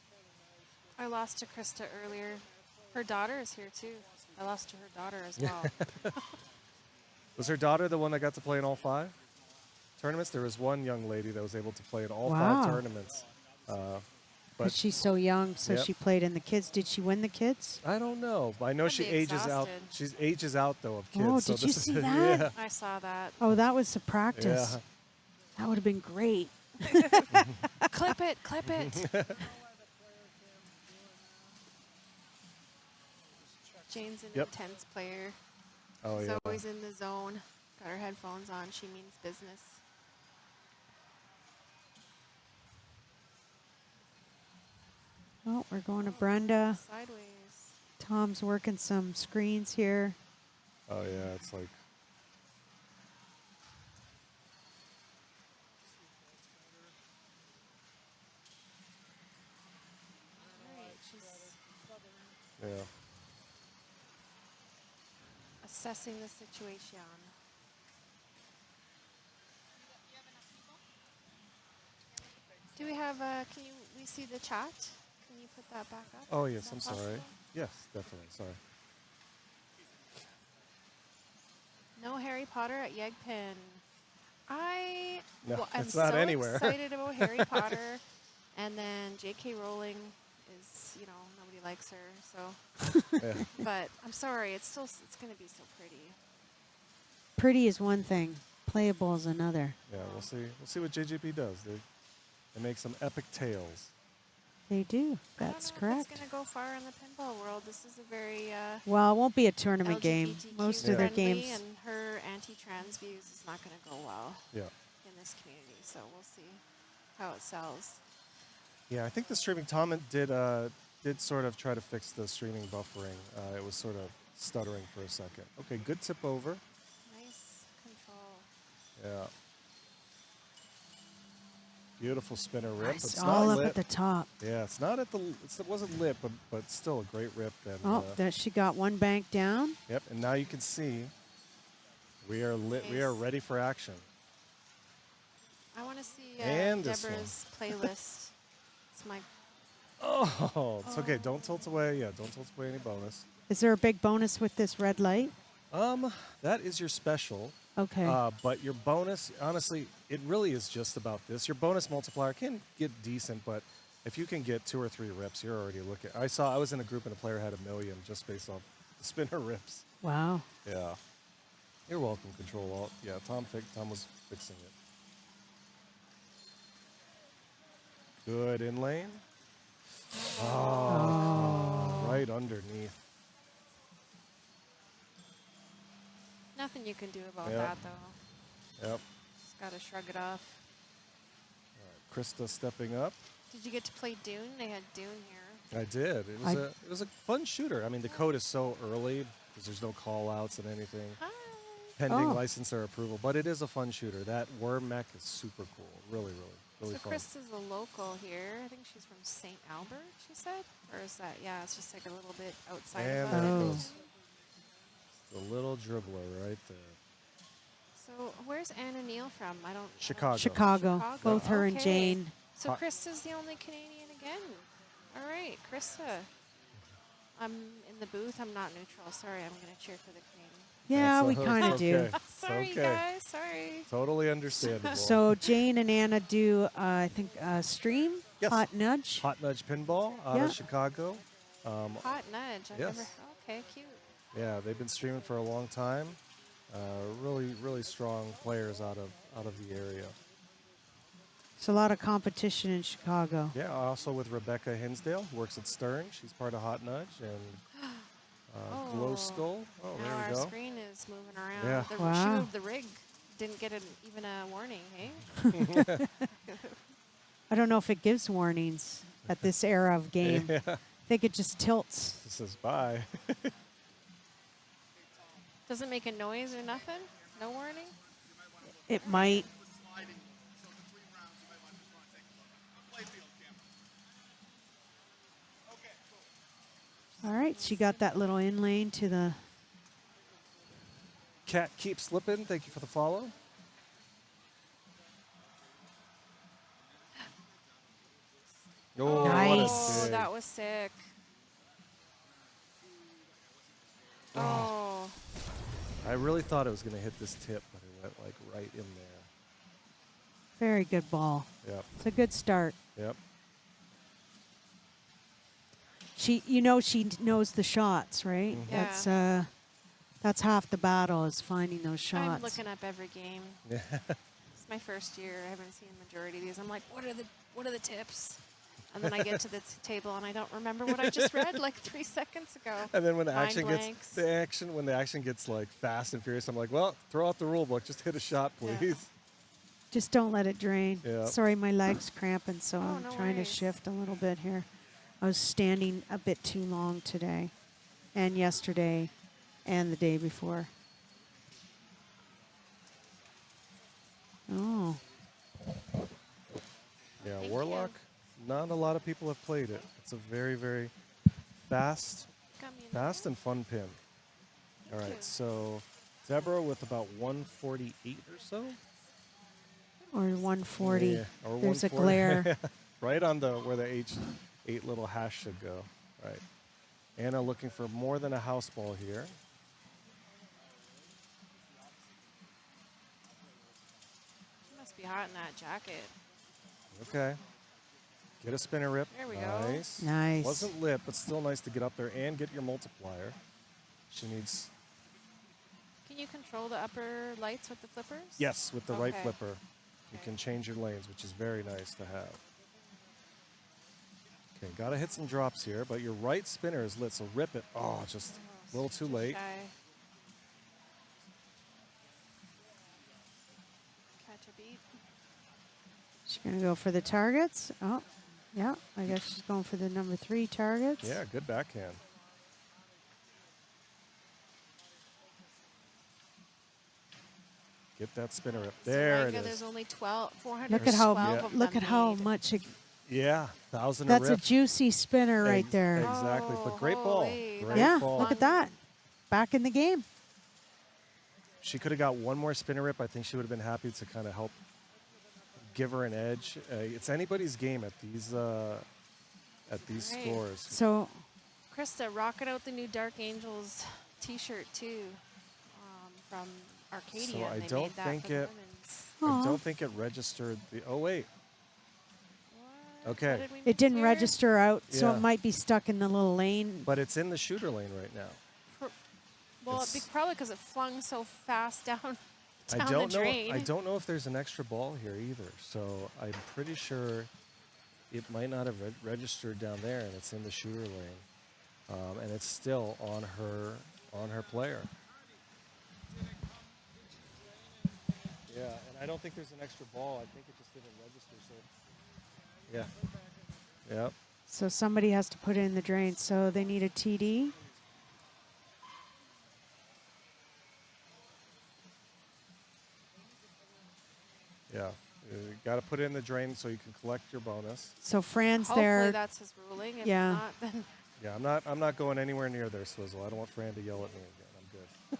Speaker 8: I lost to Krista earlier. Her daughter is here too. I lost to her daughter as well.
Speaker 3: Was her daughter the one that got to play in all 5 tournaments? There was one young lady that was able to play in all 5 tournaments.
Speaker 7: But
Speaker 3: But
Speaker 7: she's so young, so
Speaker 3: Yep.
Speaker 7: she played in the kids. Did she win the kids?
Speaker 3: I don't know. But I know
Speaker 8: I'd
Speaker 3: she
Speaker 8: be
Speaker 3: ages out.
Speaker 8: exhausted.
Speaker 3: She ages out though of kids.
Speaker 7: Oh,
Speaker 3: so
Speaker 7: did you
Speaker 3: this is-
Speaker 7: see that?
Speaker 3: Yeah.
Speaker 8: I saw that.
Speaker 7: Oh, that was the practice.
Speaker 3: Yeah.
Speaker 7: That would have been great.
Speaker 8: Clip it, clip it. Jane's an
Speaker 3: Yep.
Speaker 8: intense player.
Speaker 3: Oh
Speaker 8: She's
Speaker 3: yeah.
Speaker 8: always in the zone. Got her headphones on. She means business.
Speaker 7: Oh, we're going to Brenda.
Speaker 8: Sideways.
Speaker 7: Tom's working some screens here.
Speaker 3: Oh yeah. It's like.
Speaker 8: Right, she's
Speaker 3: Yeah.
Speaker 8: assessing the situation. Do we have, can we see the chat? Can you put that back up?
Speaker 3: Oh
Speaker 8: Is
Speaker 3: yes.
Speaker 8: that
Speaker 3: I'm sorry.
Speaker 8: possible?
Speaker 3: Yes, definitely. Sorry.
Speaker 8: No Harry Potter at Yegpin.
Speaker 3: No,
Speaker 8: I'm
Speaker 3: it's not
Speaker 8: so
Speaker 3: anywhere.
Speaker 8: excited about Harry Potter, and then J.K. Rowling is, nobody likes her. So,
Speaker 3: Yeah.
Speaker 8: but I'm sorry, it's going to be so pretty.
Speaker 7: Pretty is one thing. Playable is another.
Speaker 3: Yeah. We'll see. We'll see what JGP does. They make some epic tales.
Speaker 7: They do.
Speaker 8: I
Speaker 7: That's
Speaker 8: don't know if
Speaker 7: correct.
Speaker 8: it's going to go far in the pinball world. This is a very
Speaker 7: Well, it won't be a tournament game.
Speaker 8: LGBTQ
Speaker 7: Most of their
Speaker 8: friendly,
Speaker 7: games.
Speaker 8: and her anti-trans views is not going to go well
Speaker 3: Yeah.
Speaker 8: in this community. So we'll see how it sells.
Speaker 3: Yeah, I think the streaming Tom did sort of try to fix the streaming buffering. It was sort of stuttering for a second. Okay, good tip over.
Speaker 8: Nice control.
Speaker 3: Yeah. Beautiful spinner rip.
Speaker 7: It's
Speaker 3: It's
Speaker 7: all
Speaker 3: not
Speaker 7: up
Speaker 3: lit.
Speaker 7: at the top.
Speaker 3: Yeah, it's not at the. It wasn't lit, but still a great rip. And
Speaker 7: Oh, that she got one bank down.
Speaker 3: yep. And now you can see we are lit. We are
Speaker 8: Nice.
Speaker 3: ready for action.
Speaker 8: I want to see
Speaker 3: And this one.
Speaker 8: Deborah's playlist. It's my
Speaker 3: Oh, it's okay. Don't tilt away. Yeah, don't tilt away any bonus.
Speaker 7: Is there a big bonus with this red light?
Speaker 3: That is your special.
Speaker 7: Okay.
Speaker 3: But your bonus, honestly, it really is just about this. Your bonus multiplier can get decent, but if you can get 2 or 3 rips, you're already looking. I was in a group and a player had 1,000,000 just based off the spinner rips.
Speaker 7: Wow.
Speaker 3: Yeah. You're welcome, Control Alt. Yeah, Tom was fixing it. Good in lane. Oh, right underneath.
Speaker 8: nothing you can do about
Speaker 3: Yep.
Speaker 8: that though.
Speaker 3: Yep.
Speaker 8: Just gotta shrug it off.
Speaker 3: Krista stepping up.
Speaker 8: Did you get to play Dune? They had Dune here.
Speaker 3: I did. It was a fun shooter. I mean, the code is so early because there's no call outs and anything.
Speaker 8: Hi.
Speaker 3: Pending
Speaker 7: Oh.
Speaker 3: licensor approval, but it is a fun shooter. That worm mech is super cool. Really
Speaker 8: So
Speaker 3: fun.
Speaker 8: Chris is a local here. I think she's from St. Albert, she said? Or is that, yeah, it's just like a little bit outside
Speaker 3: And
Speaker 8: of
Speaker 3: there it
Speaker 7: Oh.
Speaker 3: goes. The little dribbler right there.
Speaker 8: So where's Anna Neal from? I don't.
Speaker 3: Chicago.
Speaker 7: Chicago. Both her and
Speaker 8: Okay.
Speaker 7: Jane.
Speaker 8: So Krista's the only Canadian again. All right, Krista. I'm in the booth. I'm not neutral. Sorry, I'm going to cheer for the Canadian.
Speaker 7: Yeah,
Speaker 3: That's
Speaker 7: we kind of
Speaker 3: okay.
Speaker 7: do.
Speaker 8: Sorry,
Speaker 3: okay.
Speaker 8: guys. Sorry.
Speaker 3: Totally understandable.
Speaker 7: So Jane and Anna do, I think, stream,
Speaker 3: Yes.
Speaker 7: Hot Nudge.
Speaker 3: Hot Nudge Pinball out
Speaker 7: Yeah.
Speaker 3: of Chicago.
Speaker 8: Hot nudge. I've
Speaker 3: yes.
Speaker 8: never. Okay, cute.
Speaker 3: Yeah, they've been streaming for a long time. Really strong players out of the area.
Speaker 7: There's a lot of competition in Chicago.
Speaker 3: Yeah, also with Rebecca Hinsdale, who works at Stern. She's part of Hot Nudge and Glow Skull. Oh,
Speaker 8: Now
Speaker 3: there
Speaker 8: our
Speaker 3: we go.
Speaker 8: screen is moving around.
Speaker 3: Yeah.
Speaker 8: She
Speaker 7: Wow.
Speaker 8: moved the rig. Didn't get even a warning, hey?
Speaker 7: I don't know if it gives warnings at this era of game.
Speaker 3: Yeah.
Speaker 7: I think it just tilts.
Speaker 3: This is bye.
Speaker 8: Doesn't make a noise or nothing? No warning?
Speaker 7: It might. All right, she got that little in lane to the.
Speaker 3: Cat keep slipping. Thank you for the follow. Oh,
Speaker 7: Nice.
Speaker 8: Oh,
Speaker 3: dig.
Speaker 8: that was sick. Oh.
Speaker 3: I really thought it was going to hit this tip, but it went like right in there.
Speaker 7: Very good ball.
Speaker 3: Yep.
Speaker 7: It's a good start.
Speaker 3: Yep.
Speaker 7: She knows the shots, right?
Speaker 8: Yeah.
Speaker 7: That's half the battle is finding those shots.
Speaker 8: I'm looking up every game.
Speaker 3: Yeah.
Speaker 8: It's my first year. I haven't seen the majority of these. I'm like, what are the tips? And then I get to the table and I don't remember what I just read like 3 seconds ago.
Speaker 3: And then when the
Speaker 8: Mind
Speaker 3: action
Speaker 8: blanks.
Speaker 3: when the action gets like fast and furious, I'm like, well, throw out the rule book. Just hit a shot,
Speaker 8: Yeah.
Speaker 3: please.
Speaker 7: Just don't let it drain.
Speaker 3: Yeah.
Speaker 7: Sorry, my leg's cramping, so I'm
Speaker 8: no
Speaker 7: trying
Speaker 8: worries.
Speaker 7: to shift a little bit here. I was standing a bit too long today, and yesterday, and the day before. Oh,
Speaker 3: Yeah,
Speaker 8: Thank
Speaker 3: Warlock. Not a lot of people have played it. It's a very fast
Speaker 8: Got me in
Speaker 3: Fast and fun pin. All right,
Speaker 8: you.
Speaker 3: so Deborah with about 148 or so.
Speaker 7: or 140.
Speaker 3: Yeah, or
Speaker 7: There's a
Speaker 3: 140.
Speaker 7: glare.
Speaker 3: Right on the where the H8 little hash should go. Right. Anna looking for more than a house ball here.
Speaker 8: She must be hot in that jacket.
Speaker 3: Okay. Get a spinner rip.
Speaker 8: There we go.
Speaker 3: Nice.
Speaker 7: Nice.
Speaker 3: Wasn't lit, but still nice to get up there and get your multiplier. She needs,
Speaker 8: Can you control the upper lights with the flippers?
Speaker 3: yes, with the right
Speaker 8: Okay.
Speaker 3: flipper. You
Speaker 8: Okay.
Speaker 3: can change your lanes, which is very nice to have. Okay, got to hit some drops here, but your right spinner is lit, so rip it. Oh, just a little too late.
Speaker 8: Shy. Catch a beat.
Speaker 7: She's going to go for the targets. Oh, yeah. I guess she's going for the number 3 targets.
Speaker 3: Yeah, good backhand. Get that spinner up. There
Speaker 8: so
Speaker 3: it
Speaker 8: there's
Speaker 3: is.
Speaker 8: only 412
Speaker 7: Look at how
Speaker 8: of
Speaker 7: look
Speaker 8: them
Speaker 7: at how
Speaker 8: made.
Speaker 7: much it,
Speaker 3: Yeah, 1,000
Speaker 7: that's
Speaker 3: a
Speaker 7: a
Speaker 3: rip.
Speaker 7: juicy spinner right
Speaker 3: Ex-
Speaker 7: there.
Speaker 3: Exactly, but great ball.
Speaker 8: holy,
Speaker 3: Great
Speaker 7: Yeah,
Speaker 3: ball.
Speaker 7: look at that. Back in the game.
Speaker 3: She could have got one more spinner rip. I think she would have been happy to kind of help give her an edge. It's anybody's game at these
Speaker 8: Right.
Speaker 3: scores.
Speaker 7: So
Speaker 8: Krista, rocking out the new Dark Angels T-shirt too, from Arcadia.
Speaker 3: So I
Speaker 8: They
Speaker 3: don't
Speaker 8: made that
Speaker 3: think
Speaker 8: for the
Speaker 3: it-
Speaker 8: women's.
Speaker 3: I
Speaker 7: Aw.
Speaker 3: don't think it registered the. Oh wait,
Speaker 8: What?
Speaker 3: Okay.
Speaker 8: What did we
Speaker 7: it
Speaker 8: miss
Speaker 7: didn't
Speaker 8: here?
Speaker 7: register out, so
Speaker 3: Yeah.
Speaker 7: it might be stuck in the little lane.
Speaker 3: but it's in the shooter lane right now.
Speaker 8: Well, it'd be
Speaker 3: It's-
Speaker 8: probably because it flung so fast down
Speaker 3: I
Speaker 8: the
Speaker 3: don't know.
Speaker 8: drain.
Speaker 3: I don't know if there's an extra ball here either. So I'm pretty sure it might not have registered down there, and it's in the shooter lane, and it's still on her player. Yeah, and I don't think there's an extra ball. I think it just didn't register. So yeah, yep.
Speaker 7: So somebody has to put it in the drain. So they need a TD.
Speaker 3: Yeah, you got to put it in the drain so you can collect your bonus.
Speaker 7: So Fran's
Speaker 8: Hopefully
Speaker 7: there.
Speaker 8: that's his ruling. If
Speaker 7: Yeah.
Speaker 8: not, then
Speaker 3: Yeah, I'm not going anywhere near there, Swizzle. I don't want Fran to yell at me again. I'm good.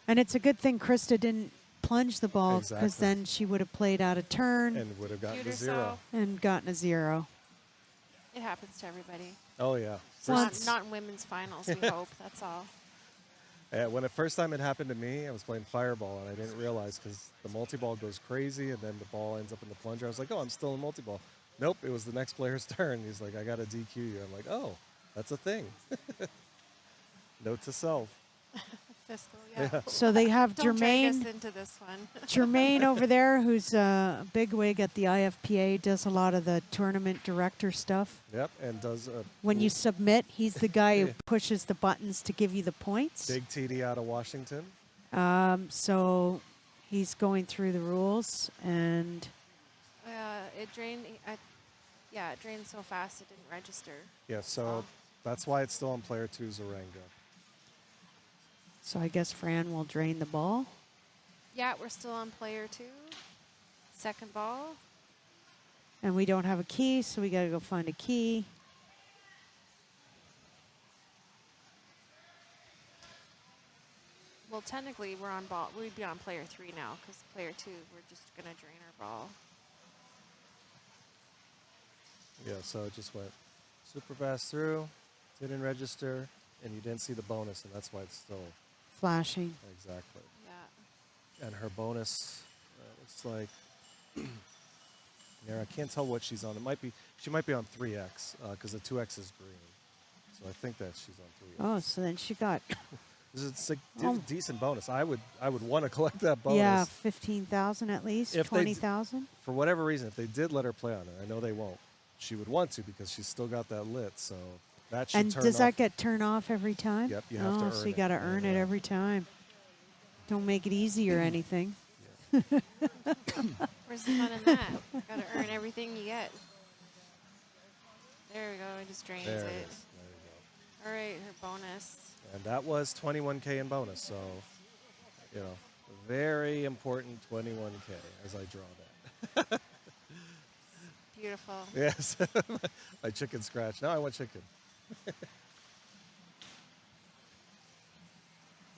Speaker 7: And it's a good thing Krista didn't plunge the ball because
Speaker 3: Exactly.
Speaker 7: then she would have played out of turn
Speaker 3: And would have gotten
Speaker 8: Computer
Speaker 3: a 0.
Speaker 8: self.
Speaker 7: and gotten a 0.
Speaker 8: It happens to everybody.
Speaker 3: Oh, yeah.
Speaker 7: Once.
Speaker 8: Not in women's finals, we hope. That's all.
Speaker 3: When the first time it happened to me, I was playing Fireball, and I didn't realize because the multi-ball goes crazy, and then the ball ends up in the plunger. I was like, oh, I'm still in multi-ball. Nope, it was the next player's turn. He's like, I got to DQ you. I'm like, oh, that's a thing. Note to self.
Speaker 8: Fiscal, yeah.
Speaker 7: So they have
Speaker 8: Don't drag us
Speaker 7: Jermaine.
Speaker 8: into this one.
Speaker 7: Jermaine over there, who's a bigwig at the IFPA, does a lot of the tournament director stuff.
Speaker 3: Yep, and does a
Speaker 7: When you submit, he's the guy who pushes the buttons to give you the points.
Speaker 3: big TD out of Washington.
Speaker 7: So he's going through the rules, and
Speaker 8: It drained. It drained so fast it didn't register.
Speaker 3: Yeah, so that's why it's still on player 2, Zaranga.
Speaker 7: so I guess Fran will drain the ball.
Speaker 8: Yeah, we're still on player 2. Second ball.
Speaker 7: And we don't have a key, so we got to go find a key.
Speaker 8: Well, technically, we're on ball. We'd be on player 3 now because player 2, we're just gonna drain our ball.
Speaker 3: Yeah, so it just went super fast through, didn't register, and you didn't see the bonus, and that's why it's still
Speaker 7: Flashing.
Speaker 3: exactly.
Speaker 8: Yeah.
Speaker 3: And her bonus looks like I can't tell what she's on. She might be on 3x because the 2x is green. So I think that she's on 3x.
Speaker 7: Oh, so then she got
Speaker 3: It's a decent bonus. I would want to collect that bonus.
Speaker 7: yeah, 15,000 at least,
Speaker 3: If they
Speaker 7: 20,000.
Speaker 3: For whatever reason, if they did let her play on it, I know they won't. She would want to because she's still got that lit. So that should
Speaker 7: And
Speaker 3: turn
Speaker 7: does
Speaker 3: off.
Speaker 7: that get turned off every time?
Speaker 3: Yep, you have to
Speaker 7: so
Speaker 3: earn
Speaker 7: you
Speaker 3: it.
Speaker 7: got to earn it
Speaker 3: Yeah.
Speaker 7: every time. Don't make it easy or anything.
Speaker 8: Where's the fun in that? Gotta earn everything you get. There we go. It just drains
Speaker 3: There
Speaker 8: it.
Speaker 3: it is. There you
Speaker 8: All right, her bonus.
Speaker 3: go. And that was 21K in bonus. So, a very important 21K as I draw that.
Speaker 8: Beautiful.
Speaker 3: Yes. My chicken scratch. Now I want chicken.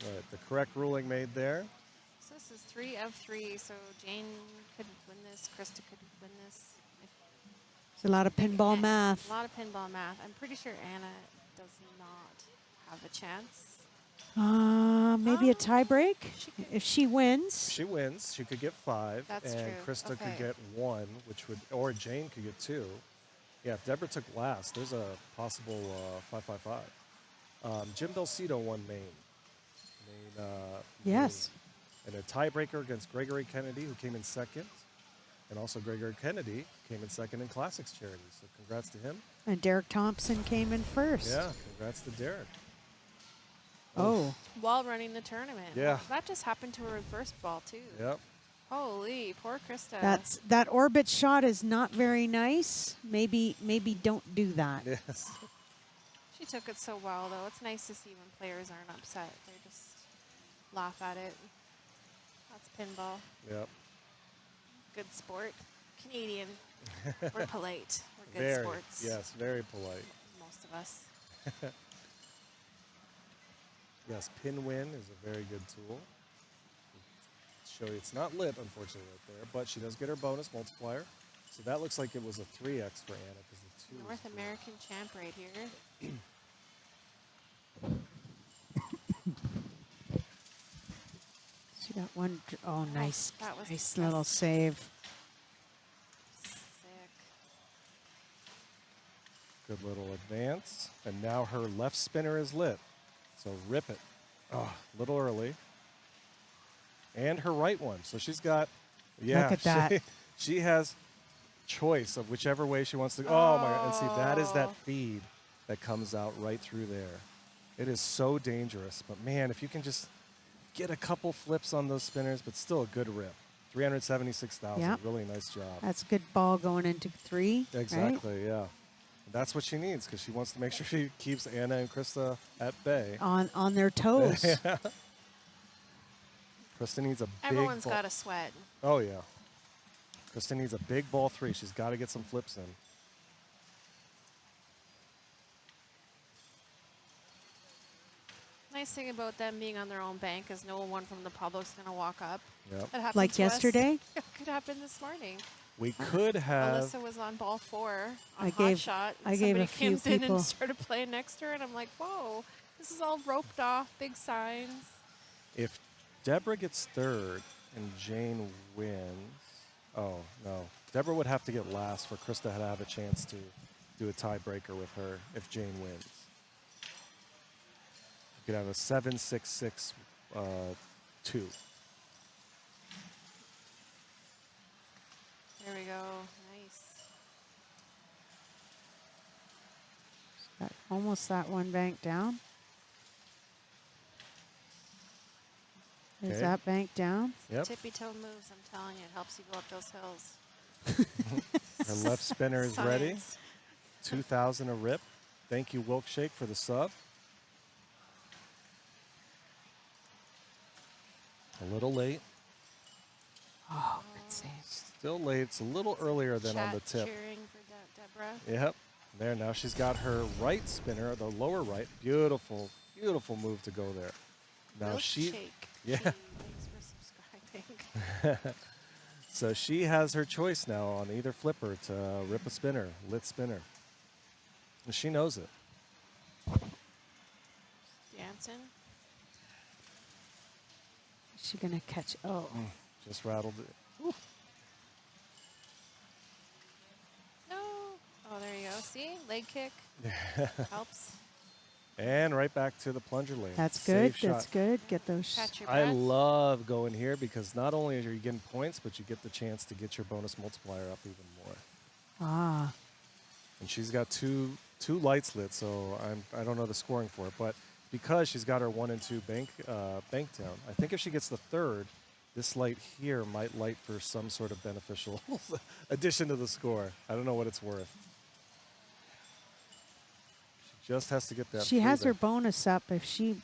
Speaker 3: All right, the correct ruling made there.
Speaker 8: So this is 3 of 3. So Jane could win this. Krista could win this.
Speaker 7: It's a lot of pinball
Speaker 8: A
Speaker 7: math.
Speaker 8: lot of pinball math. I'm pretty sure Anna does not have a chance.
Speaker 7: Maybe a tie break
Speaker 8: She could-
Speaker 7: if she wins.
Speaker 3: If she wins, she could get 5.
Speaker 8: That's
Speaker 3: and
Speaker 8: true.
Speaker 3: Krista
Speaker 8: Okay.
Speaker 3: could get 1, or Jane could get 2. Yeah, if Deborah took last, there's a possible 5-5-5. Jim Belcito won Maine.
Speaker 7: Yes.
Speaker 3: And a tiebreaker against Gregory Kennedy, who came in second. And also Gregory Kennedy came in second in Classics Charity. So congrats to him.
Speaker 7: And Derek Thompson came in first.
Speaker 3: Yeah, congrats to Derek.
Speaker 7: Oh.
Speaker 8: While running the tournament.
Speaker 3: Yeah.
Speaker 8: That just happened to a reverse ball, too.
Speaker 3: Yep.
Speaker 8: Holy, poor Krista.
Speaker 7: That orbit shot is not very nice. Maybe don't do that.
Speaker 3: Yes.
Speaker 8: She took it so well, though. It's nice to see when players aren't upset. They just laugh at it. That's pinball.
Speaker 3: Yep.
Speaker 8: Good sport. Canadian. We're polite. We're good
Speaker 3: Very.
Speaker 8: sports.
Speaker 3: Yes, very polite.
Speaker 8: Most of us.
Speaker 3: Yes, pin win is a very good tool. Show you it's not lit, unfortunately, right there, but she does get her bonus multiplier. So that looks like it was a 3x for Anna because the 2 is
Speaker 8: North
Speaker 3: green.
Speaker 8: American champ right here.
Speaker 7: She got one. Oh, nice.
Speaker 8: that was
Speaker 7: Nice
Speaker 8: the
Speaker 7: little
Speaker 8: best.
Speaker 7: save.
Speaker 8: Sick.
Speaker 3: Good little advance. And now her left spinner is lit. So rip it. Oh, a little early. And her right one. So she's got, yeah.
Speaker 7: Look at that.
Speaker 3: She has choice of whichever way she wants to go. Oh, my God. And see, that is that
Speaker 8: Oh.
Speaker 3: feed that comes out right through there. It is so dangerous. But man, if you can just get a couple flips on those spinners, but still a good rip. 376,000.
Speaker 7: Yep.
Speaker 3: Really nice job.
Speaker 7: That's a good ball going into 3. Right?
Speaker 3: Exactly, yeah. That's what she needs because she wants to make sure she keeps Anna and Krista at bay.
Speaker 7: On their toes.
Speaker 3: Yeah. Krista needs a big
Speaker 8: Everyone's
Speaker 3: ball.
Speaker 8: got a sweat.
Speaker 3: Oh, yeah. Krista needs a big ball 3. She's got to get some flips in.
Speaker 8: nice thing about them being on their own bank is no one from the public's going to walk up.
Speaker 3: Yep.
Speaker 8: That happened
Speaker 7: Like
Speaker 8: to us.
Speaker 7: yesterday?
Speaker 8: It could happen this morning.
Speaker 3: We could have.
Speaker 8: Alyssa was on ball 4 on
Speaker 7: I
Speaker 8: hot
Speaker 7: gave-
Speaker 8: shot.
Speaker 7: I
Speaker 8: And
Speaker 7: gave a
Speaker 8: somebody
Speaker 7: few
Speaker 8: comes in
Speaker 7: people-
Speaker 8: and started playing next to her, and I'm like, whoa, this is all roped off, big signs.
Speaker 3: If Deborah gets third and Jane wins, oh no, Deborah would have to get last for Krista to have a chance to do a tiebreaker with her if Jane wins. You could have a 7-6-6-2.
Speaker 8: There we go. Nice.
Speaker 7: Almost that one bank down. Is
Speaker 3: Okay.
Speaker 7: that bank down?
Speaker 3: Yep.
Speaker 8: Tippy toe moves, I'm telling you, it helps you go up those hills.
Speaker 3: Her left spinner is ready.
Speaker 8: Science.
Speaker 3: 2,000 a rip. Thank you, Wilkshake, for the sub. A little late.
Speaker 7: Oh, good save.
Speaker 3: Still late. It's a little earlier than on the
Speaker 8: Chat
Speaker 3: tip.
Speaker 8: cheering for Deborah.
Speaker 3: Yep. There, now she's got her right spinner, the lower right. Beautiful, beautiful move to go there. Now she,
Speaker 8: Milkshake.
Speaker 3: yeah.
Speaker 8: Gee, thanks for subscribing.
Speaker 3: So she has her choice now on either flipper to rip a spinner, lit spinner. And she knows it.
Speaker 8: Dancing.
Speaker 7: Is she gonna catch? Oh,
Speaker 3: Just rattled it.
Speaker 8: No. Oh, there you go. See? Leg kick. Helps.
Speaker 3: And right back to the plunger lane.
Speaker 7: that's good.
Speaker 3: Safe
Speaker 7: That's
Speaker 3: shot.
Speaker 7: good. Get those.
Speaker 8: Catch your
Speaker 3: I
Speaker 8: breath.
Speaker 3: love going here because not only are you getting points, but you get the chance to get your bonus multiplier up even more.
Speaker 7: Ah,
Speaker 3: And she's got two lights lit, so I don't know the scoring for it, but because she's got her 1 and 2 bank down, I think if she gets the third, this light here might light for some sort of beneficial addition to the score. I don't know what it's worth. She just has to get that.
Speaker 7: she
Speaker 3: three
Speaker 7: has
Speaker 3: there.
Speaker 7: her bonus up if she.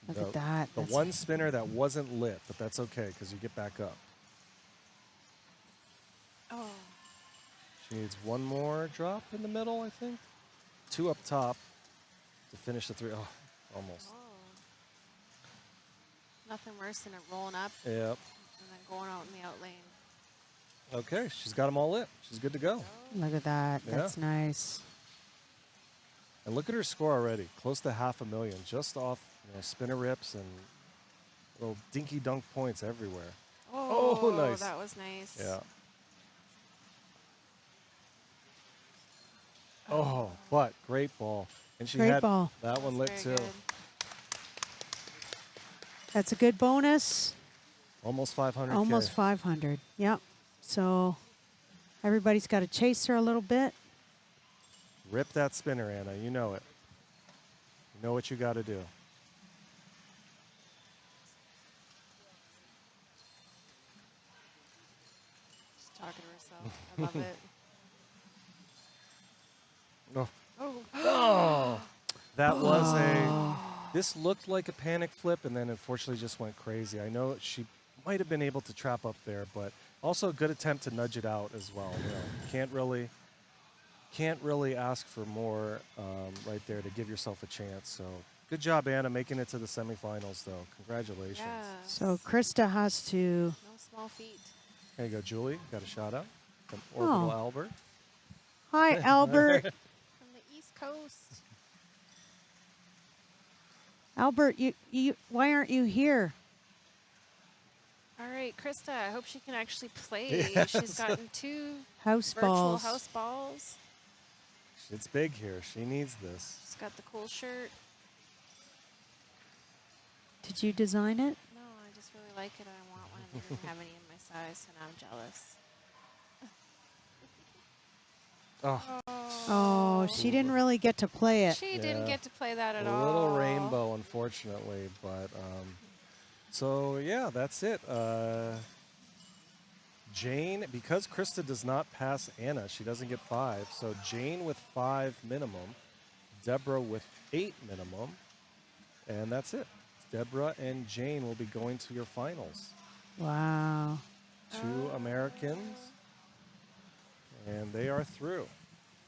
Speaker 7: Look at that.
Speaker 3: The
Speaker 7: That's-
Speaker 3: one spinner that wasn't lit, but that's okay because you get back up.
Speaker 8: Oh.
Speaker 3: She needs one more drop in the middle, I think. 2 up top to finish the 3. Oh, almost.
Speaker 8: Oh. Nothing worse than it rolling up
Speaker 3: Yep.
Speaker 8: and then going out in the out lane.
Speaker 3: Okay, she's got them all lit. She's good to go.
Speaker 7: Look at that.
Speaker 3: Yeah.
Speaker 7: That's nice.
Speaker 3: And look at her score already, close to 500,000, just off spinner rips and little dinky dunk points everywhere.
Speaker 8: Oh,
Speaker 3: nice.
Speaker 8: That was nice.
Speaker 3: Yeah. Oh, but great ball. And she
Speaker 7: Great
Speaker 3: had
Speaker 7: ball.
Speaker 3: that one lit
Speaker 8: Very
Speaker 3: too.
Speaker 8: good.
Speaker 7: That's a good bonus.
Speaker 3: Almost 500.
Speaker 7: Almost 500. Yep. So everybody's got to chase her a little bit.
Speaker 3: Rip that spinner, Anna. You know it. You know what you got to do.
Speaker 8: She's talking to herself. I love it.
Speaker 3: Oh.
Speaker 8: Oh.
Speaker 3: That was a. This looked like a panic flip, and then unfortunately just went crazy. I know she might have been able to trap up there, but also a good attempt to nudge it out as well. You know, can't really ask for more right there to give yourself a chance. So good job, Anna, making it to the semifinals, though. Congratulations.
Speaker 8: Yeah.
Speaker 7: So Krista has to.
Speaker 8: No small feet.
Speaker 3: There you go, Julie. Got a shout out from Orbital
Speaker 7: Oh.
Speaker 3: Albert.
Speaker 7: Hi, Albert.
Speaker 8: From the East Coast.
Speaker 7: Albert, you, why aren't you here?
Speaker 8: All right, Krista, I hope she can actually play.
Speaker 3: Yes.
Speaker 8: She's gotten 2
Speaker 7: House
Speaker 8: virtual
Speaker 7: balls.
Speaker 8: house balls.
Speaker 3: It's big here. She needs this.
Speaker 8: She's got the cool shirt.
Speaker 7: Did you design it?
Speaker 8: No, I just really like it. I want one, and they didn't have any in my size, and I'm jealous.
Speaker 3: Oh,
Speaker 7: Oh, she didn't really get to play it.
Speaker 8: She didn't
Speaker 3: Yeah.
Speaker 8: get to play that at
Speaker 3: a
Speaker 8: all.
Speaker 3: little rainbow, unfortunately, but so yeah, that's it. Jane, because Krista does not pass Anna, she doesn't get 5. So Jane with 5 minimum, Deborah with 8 minimum, and that's it. Deborah and Jane will be going to your finals.
Speaker 7: Wow.
Speaker 3: 2 Americans, and they are through.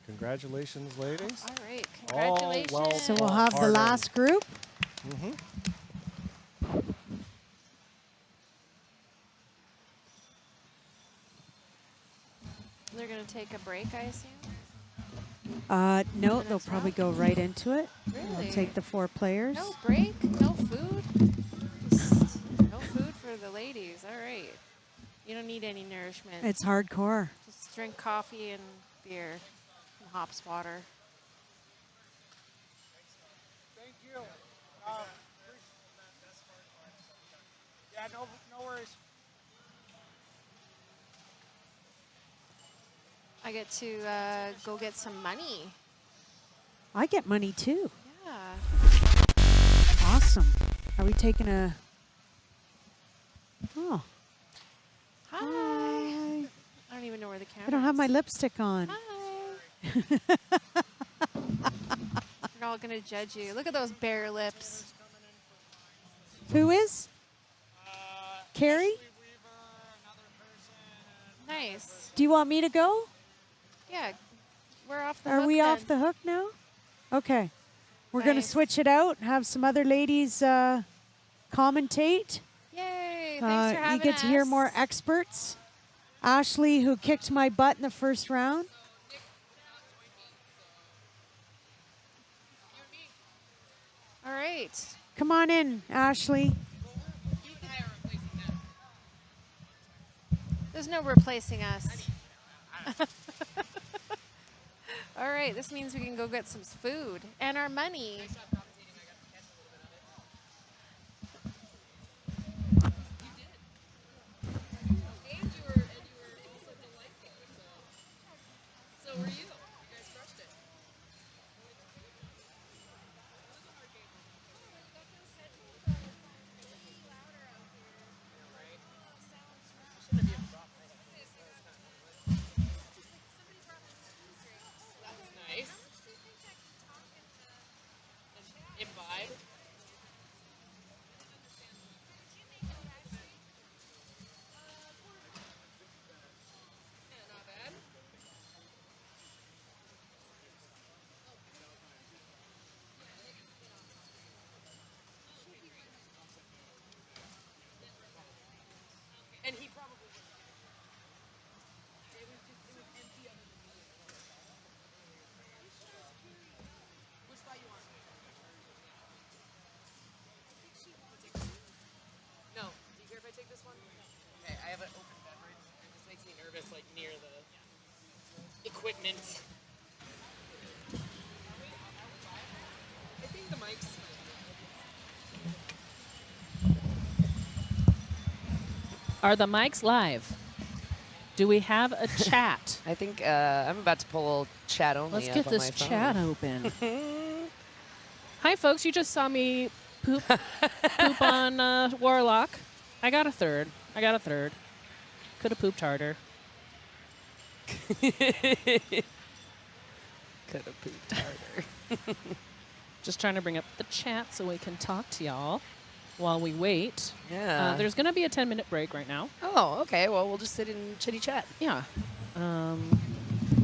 Speaker 3: Congratulations, ladies.
Speaker 8: All right,
Speaker 3: All
Speaker 8: congratulations.
Speaker 3: well
Speaker 7: So we'll have the
Speaker 3: Hard
Speaker 7: last group.
Speaker 3: Mm-hmm.
Speaker 8: They're going to take a break, I assume?
Speaker 7: No,
Speaker 8: The
Speaker 7: they'll
Speaker 8: next
Speaker 7: probably
Speaker 8: round?
Speaker 7: go right into it.
Speaker 8: Really?
Speaker 7: They'll take the 4 players.
Speaker 8: No break? No food? Just no food for the ladies. All right. You don't need any nourishment.
Speaker 7: It's hardcore.
Speaker 8: Just drink coffee and beer and hops water.
Speaker 6: Thank you. Yeah, no worries.
Speaker 8: I get to go get some money.
Speaker 7: I get money too.
Speaker 8: Yeah.
Speaker 7: Awesome. Are we taking a... Oh,
Speaker 8: Hi. I don't even know where the camera
Speaker 7: I don't have my
Speaker 8: is.
Speaker 7: lipstick on.
Speaker 8: Hi. They're all going to judge you. Look at those bare lips.
Speaker 7: Who is? Carrie?
Speaker 8: Nice.
Speaker 7: Do you want me to go?
Speaker 8: Yeah. We're off the
Speaker 7: Are
Speaker 8: hook
Speaker 7: we off
Speaker 8: then.
Speaker 7: the hook now? Okay. We're going to
Speaker 8: Nice.
Speaker 7: switch it out, have some other ladies commentate.
Speaker 8: Yay. Thanks for having
Speaker 7: you get to hear more
Speaker 8: us.
Speaker 7: experts. Ashley, who kicked my butt in the first round.
Speaker 8: All right.
Speaker 7: Come on in, Ashley.
Speaker 8: There's no replacing us. All right, this means we can go get some food and our money.
Speaker 9: I have an open beverage. It just makes me nervous, like near the equipment. I think the mic's.
Speaker 10: Are the mics live? Do we have a chat?
Speaker 9: I think I'm about to pull chat only.
Speaker 10: Let's
Speaker 9: up
Speaker 10: get
Speaker 9: on
Speaker 10: this
Speaker 9: my phone.
Speaker 10: chat open. Hi, folks. You just saw me poop on Warlock. I got a third. Could have pooped harder.
Speaker 9: Could have pooped harder.
Speaker 10: Just trying to bring up the chat so we can talk to y'all while we wait.
Speaker 9: Yeah.
Speaker 10: There's going to be a 10-minute break right now.
Speaker 9: Oh, okay. Well, we'll just sit in chitty chat.
Speaker 10: Yeah.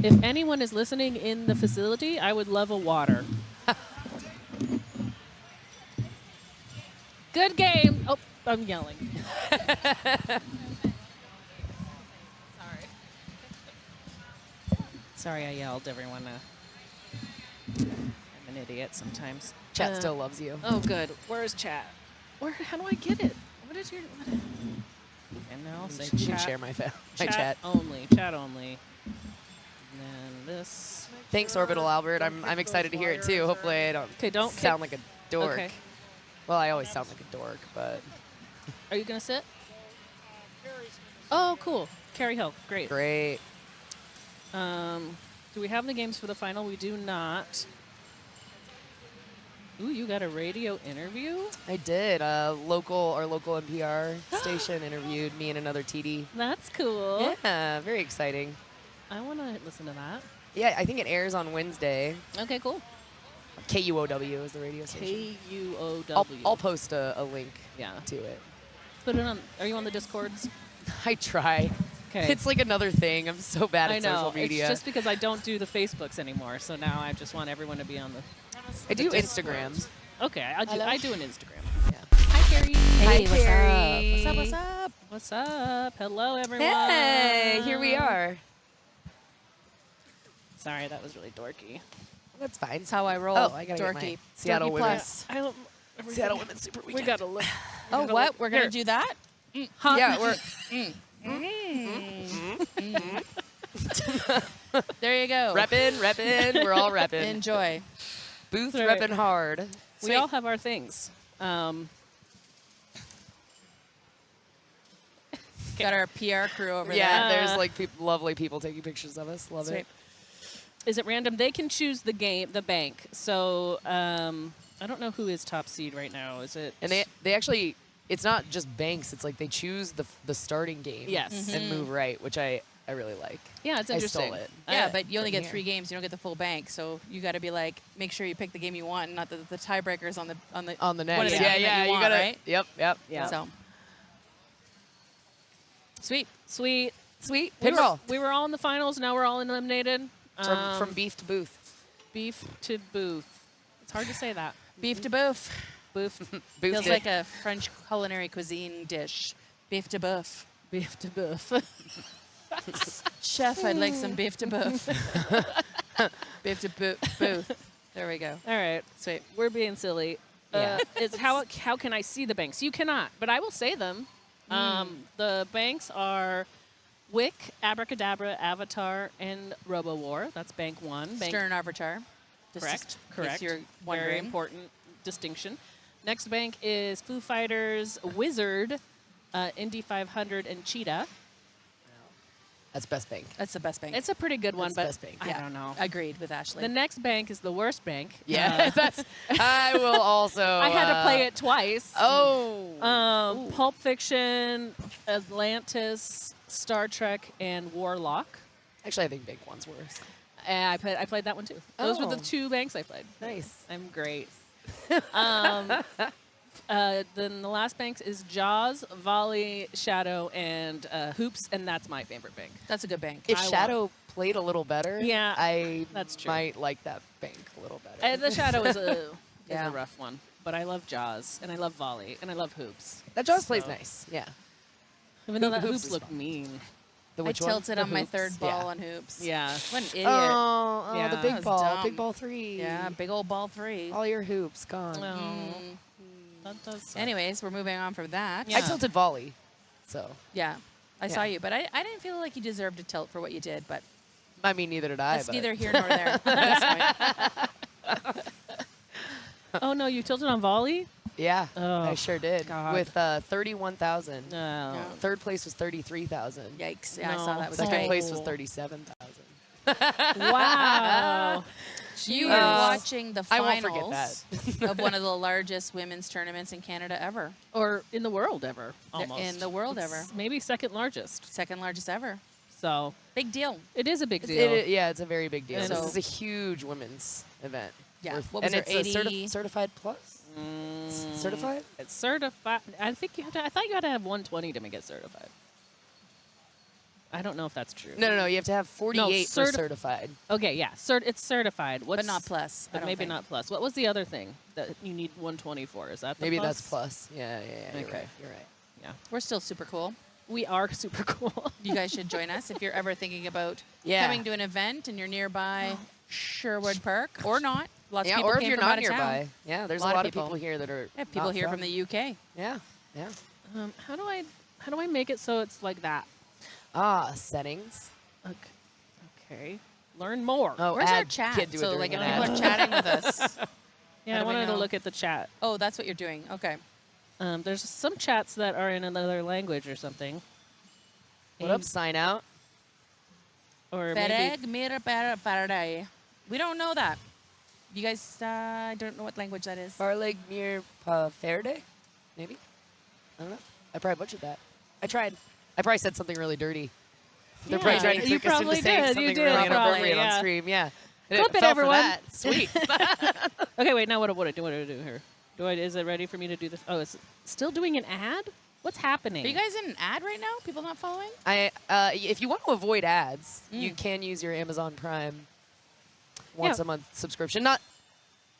Speaker 10: If anyone is listening in the facility, I would love a water. Good game. Oh, I'm yelling. Sorry I yelled, everyone. I'm an idiot sometimes.
Speaker 9: Chat still loves you.
Speaker 10: Oh, good. Where's chat? How do I get it? What is your... And now I'll say
Speaker 9: You can
Speaker 10: chat.
Speaker 9: share my chat.
Speaker 10: Only. Chat only. And then this.
Speaker 9: Thanks, Orbital Albert. I'm excited to hear it too. Hopefully, I don't
Speaker 10: don't
Speaker 9: sound like a dork.
Speaker 10: Okay.
Speaker 9: Well, I always sound like a dork, but
Speaker 10: Are you going to sit? Oh, cool. Carrie Hill. Great.
Speaker 9: great.
Speaker 10: Do we have the games for the final? We do not. Ooh, you got a radio interview?
Speaker 9: I did. Our local NPR station interviewed me and another TD.
Speaker 10: That's cool.
Speaker 9: Yeah, very exciting.
Speaker 10: I want to listen to that.
Speaker 9: Yeah, I think it airs on Wednesday.
Speaker 10: Okay, cool.
Speaker 9: KUOW is the radio station.
Speaker 10: KUOW.
Speaker 9: I'll post a link
Speaker 10: Yeah.
Speaker 9: to it.
Speaker 10: Put it on. Are you on the Discords?
Speaker 9: I try.
Speaker 10: Okay.
Speaker 11: It's like another thing. I'm so bad
Speaker 10: I
Speaker 11: at
Speaker 10: know.
Speaker 11: social media.
Speaker 10: It's just because I don't do the Facebooks anymore, so now I just want everyone to be on the.
Speaker 11: I do
Speaker 10: the
Speaker 11: Instagrams.
Speaker 10: Okay, I do an Instagram.
Speaker 11: Yeah.
Speaker 10: Hi, Carrie.
Speaker 11: Hey,
Speaker 10: what's
Speaker 11: Carrie.
Speaker 10: up? What's up? What's up? What's up? Hello, everyone.
Speaker 11: Hey, here we are.
Speaker 10: Sorry, that was really dorky.
Speaker 11: That's fine.
Speaker 12: That's how I roll.
Speaker 11: Oh, I gotta get
Speaker 12: dorky.
Speaker 11: my Seattle
Speaker 12: Dorky
Speaker 11: women.
Speaker 12: plus.
Speaker 10: I don't.
Speaker 11: Seattle Women's Super
Speaker 10: We
Speaker 11: Weekend.
Speaker 10: gotta look.
Speaker 12: Oh, what? We're gonna do that?
Speaker 10: Hot.
Speaker 11: Yeah, we're.
Speaker 12: There you go.
Speaker 11: Reppin'. We're all reppin'.
Speaker 12: Enjoy.
Speaker 11: Booth
Speaker 10: Right.
Speaker 11: reppin' hard.
Speaker 10: We all have our things.
Speaker 12: Got our PR crew over
Speaker 11: Yeah,
Speaker 12: there.
Speaker 11: there's like lovely people taking pictures of us. Love
Speaker 12: Sweet.
Speaker 11: it.
Speaker 10: Is it random? They can choose the bank. So I don't know who is top seed right now. Is it?
Speaker 11: And they actually, it's not just banks. It's like they choose the starting game.
Speaker 10: Yes.
Speaker 11: And move right, which I really like.
Speaker 10: Yeah, it's
Speaker 11: I
Speaker 10: interesting.
Speaker 11: stole it.
Speaker 12: Yeah, but you only
Speaker 11: from
Speaker 12: get
Speaker 11: here.
Speaker 12: 3 games. You don't get the full bank. So you got to be like, make sure you pick the game you want, and not the tiebreakers on the
Speaker 11: On the
Speaker 12: What
Speaker 11: next.
Speaker 12: is the
Speaker 11: Yeah,
Speaker 12: game that you
Speaker 11: you
Speaker 12: want,
Speaker 11: gotta.
Speaker 12: right?
Speaker 11: Yep.
Speaker 10: Yeah.
Speaker 12: So sweet.
Speaker 10: Sweet.
Speaker 11: Pinball.
Speaker 10: We were all in the finals. Now we're all eliminated.
Speaker 11: From beef to booth.
Speaker 10: Beef to booth. It's hard to say that.
Speaker 12: Beef to boof.
Speaker 10: Booth.
Speaker 11: Booth
Speaker 12: Feels
Speaker 11: to-
Speaker 12: like a French culinary cuisine dish. Beef to boeuf.
Speaker 10: Beef to booth.
Speaker 12: Chef, I'd like some beef to boeuf. Beef to booth. There we go.
Speaker 10: All right.
Speaker 12: Sweet.
Speaker 10: We're being silly.
Speaker 12: Yeah.
Speaker 10: It's how can I see the banks? You cannot, but I will say them. The banks are Wick, Abracadabra, Avatar, and Robo War. That's bank 1. Bank
Speaker 12: Stern Avatar.
Speaker 10: Correct.
Speaker 12: In
Speaker 10: Correct.
Speaker 12: case you're
Speaker 10: Very
Speaker 12: wondering.
Speaker 10: important distinction. Next bank is Foo Fighters, Wizard, Indy 500, and Cheetah.
Speaker 11: That's best bank.
Speaker 12: That's the best bank.
Speaker 10: It's a pretty good one,
Speaker 11: That's
Speaker 10: but
Speaker 11: best bank.
Speaker 10: I
Speaker 12: Yeah.
Speaker 10: don't know.
Speaker 12: Agreed with Ashley.
Speaker 10: The next bank is the worst bank.
Speaker 11: Yeah, that's. I will also.
Speaker 10: I had to play it twice.
Speaker 11: Oh.
Speaker 10: Pulp Fiction, Atlantis, Star Trek, and Warlock.
Speaker 11: Actually, I think big one's worse.
Speaker 10: And I played that one too. Those were the
Speaker 11: Oh.
Speaker 10: 2 banks I played.
Speaker 11: Nice.
Speaker 10: I'm great. Then the last bank is Jaws, Volley, Shadow, and Hoops, and that's my favorite bank.
Speaker 12: That's a good bank.
Speaker 11: If
Speaker 10: I
Speaker 11: Shadow played a little better,
Speaker 10: Yeah,
Speaker 11: I
Speaker 10: that's true.
Speaker 11: might like that bank a little better.
Speaker 10: The Shadow is a
Speaker 12: Yeah.
Speaker 10: rough one, but I love Jaws, and I love Volley, and I love Hoops.
Speaker 11: That Jaws plays
Speaker 10: So-
Speaker 11: nice. Yeah.
Speaker 10: Even though that
Speaker 11: Hoops
Speaker 10: Hoops
Speaker 11: is
Speaker 10: look
Speaker 11: fun.
Speaker 10: mean.
Speaker 11: The
Speaker 12: I
Speaker 11: which one?
Speaker 12: tilted
Speaker 11: The
Speaker 12: on my
Speaker 11: hoops.
Speaker 12: third ball
Speaker 11: Yeah.
Speaker 12: on hoops.
Speaker 10: Yeah.
Speaker 12: What an idiot.
Speaker 11: Oh,
Speaker 10: Yeah.
Speaker 11: the
Speaker 10: That
Speaker 11: big
Speaker 12: was
Speaker 11: ball.
Speaker 12: dumb.
Speaker 11: Big ball 3.
Speaker 12: Yeah, big old ball 3.
Speaker 11: All your hoops gone.
Speaker 10: Oh, that does suck.
Speaker 12: Anyways, we're moving on from that.
Speaker 10: Yeah.
Speaker 11: I tilted volley, so
Speaker 12: Yeah. I saw
Speaker 11: Yeah.
Speaker 12: you, but I didn't feel like you deserved to tilt for what you did, but
Speaker 11: I mean neither did I.
Speaker 12: that's
Speaker 11: but
Speaker 12: neither here nor there. at this point.
Speaker 10: Oh no, you tilted on Volley?
Speaker 11: Yeah,
Speaker 10: Oh,
Speaker 11: I sure did.
Speaker 10: God.
Speaker 11: With 31,000.
Speaker 10: No.
Speaker 11: Third place was 33,000.
Speaker 12: Yikes. Yeah, I
Speaker 10: No.
Speaker 12: saw that was
Speaker 11: Second
Speaker 12: great.
Speaker 11: place was 37,000.
Speaker 10: Wow.
Speaker 12: You were
Speaker 11: Jeez.
Speaker 12: watching the
Speaker 11: I won't
Speaker 12: finals
Speaker 11: forget
Speaker 12: of one of the largest women's tournaments in Canada ever.
Speaker 10: Or in the world ever, almost.
Speaker 12: In the world
Speaker 10: It's
Speaker 12: ever.
Speaker 10: Maybe second largest.
Speaker 12: Second largest ever.
Speaker 10: So
Speaker 12: Big deal.
Speaker 10: it is a big deal.
Speaker 11: Yeah, it's a very big deal.
Speaker 10: And
Speaker 11: This
Speaker 12: so-
Speaker 11: is a huge women's event.
Speaker 12: Yeah.
Speaker 11: Worth-
Speaker 12: What was
Speaker 11: and
Speaker 12: there,
Speaker 11: it's a
Speaker 12: 80?
Speaker 11: certified plus? Certified?
Speaker 10: It's certified. I thought you had to have 120 to make it certified. I don't know if that's true.
Speaker 11: No, you have to have 48 for
Speaker 10: certi-
Speaker 11: certified.
Speaker 10: Okay, yeah, it's certified. What's,
Speaker 12: But not plus. I
Speaker 10: But
Speaker 12: don't
Speaker 10: maybe
Speaker 12: think.
Speaker 10: not plus. What was the other thing that you need 120 for? Is that the
Speaker 11: Maybe
Speaker 10: plus?
Speaker 11: that's plus. Yeah, you're
Speaker 10: Okay.
Speaker 11: right. You're right.
Speaker 10: Yeah,
Speaker 12: We're still super cool.
Speaker 10: we are super cool.
Speaker 12: You guys should join us if you're ever thinking about
Speaker 11: Yeah.
Speaker 12: coming to an event and you're nearby Sherwood Park or not. Lots
Speaker 11: Yeah,
Speaker 12: of people
Speaker 11: or if
Speaker 12: came
Speaker 11: you're
Speaker 12: from
Speaker 11: not
Speaker 12: out of
Speaker 11: nearby.
Speaker 12: town.
Speaker 11: Yeah, there's
Speaker 12: Lot
Speaker 11: a
Speaker 12: of
Speaker 11: lot of
Speaker 12: people.
Speaker 11: people here that are
Speaker 12: Yeah, people
Speaker 11: not
Speaker 12: here from the UK.
Speaker 11: Yeah, yeah.
Speaker 10: How do I make it so it's like that?
Speaker 11: Settings.
Speaker 10: Okay. Learn more.
Speaker 11: Oh,
Speaker 12: Where's our
Speaker 11: ad.
Speaker 12: chat?
Speaker 11: Can't do it
Speaker 12: So,
Speaker 11: during
Speaker 12: like, if
Speaker 11: an
Speaker 12: people
Speaker 11: ad.
Speaker 12: are chatting with us.
Speaker 10: Yeah,
Speaker 12: How
Speaker 10: I
Speaker 12: do we
Speaker 10: wanted to
Speaker 12: know?
Speaker 10: look at the chat.
Speaker 12: Oh, that's what you're doing. Okay.
Speaker 10: There's some chats that are in another language or something.
Speaker 11: What up, sign out?
Speaker 10: Or maybe
Speaker 12: Fereg mir paradai. We don't know that. You guys, I don't know what language that is.
Speaker 11: Farleg Mir Faraday? Maybe? I don't know. I probably butchered that. I tried. I probably said something really dirty. They're probably
Speaker 10: Yeah,
Speaker 11: trying to
Speaker 10: you
Speaker 11: trick us into
Speaker 10: probably
Speaker 11: saying
Speaker 10: did. You
Speaker 11: something
Speaker 10: did,
Speaker 11: really
Speaker 10: probably,
Speaker 11: inappropriate
Speaker 10: yeah.
Speaker 11: on stream. Yeah.
Speaker 10: Clip it,
Speaker 11: fell for
Speaker 10: everyone.
Speaker 11: that. Sweet.
Speaker 10: Okay, wait. Now what do I do here? Is it ready for me to do this? Oh, it's still doing an ad? What's happening?
Speaker 12: Are you guys in an ad right now? People not following?
Speaker 11: If you want to avoid ads, you can use your Amazon Prime once a month subscription.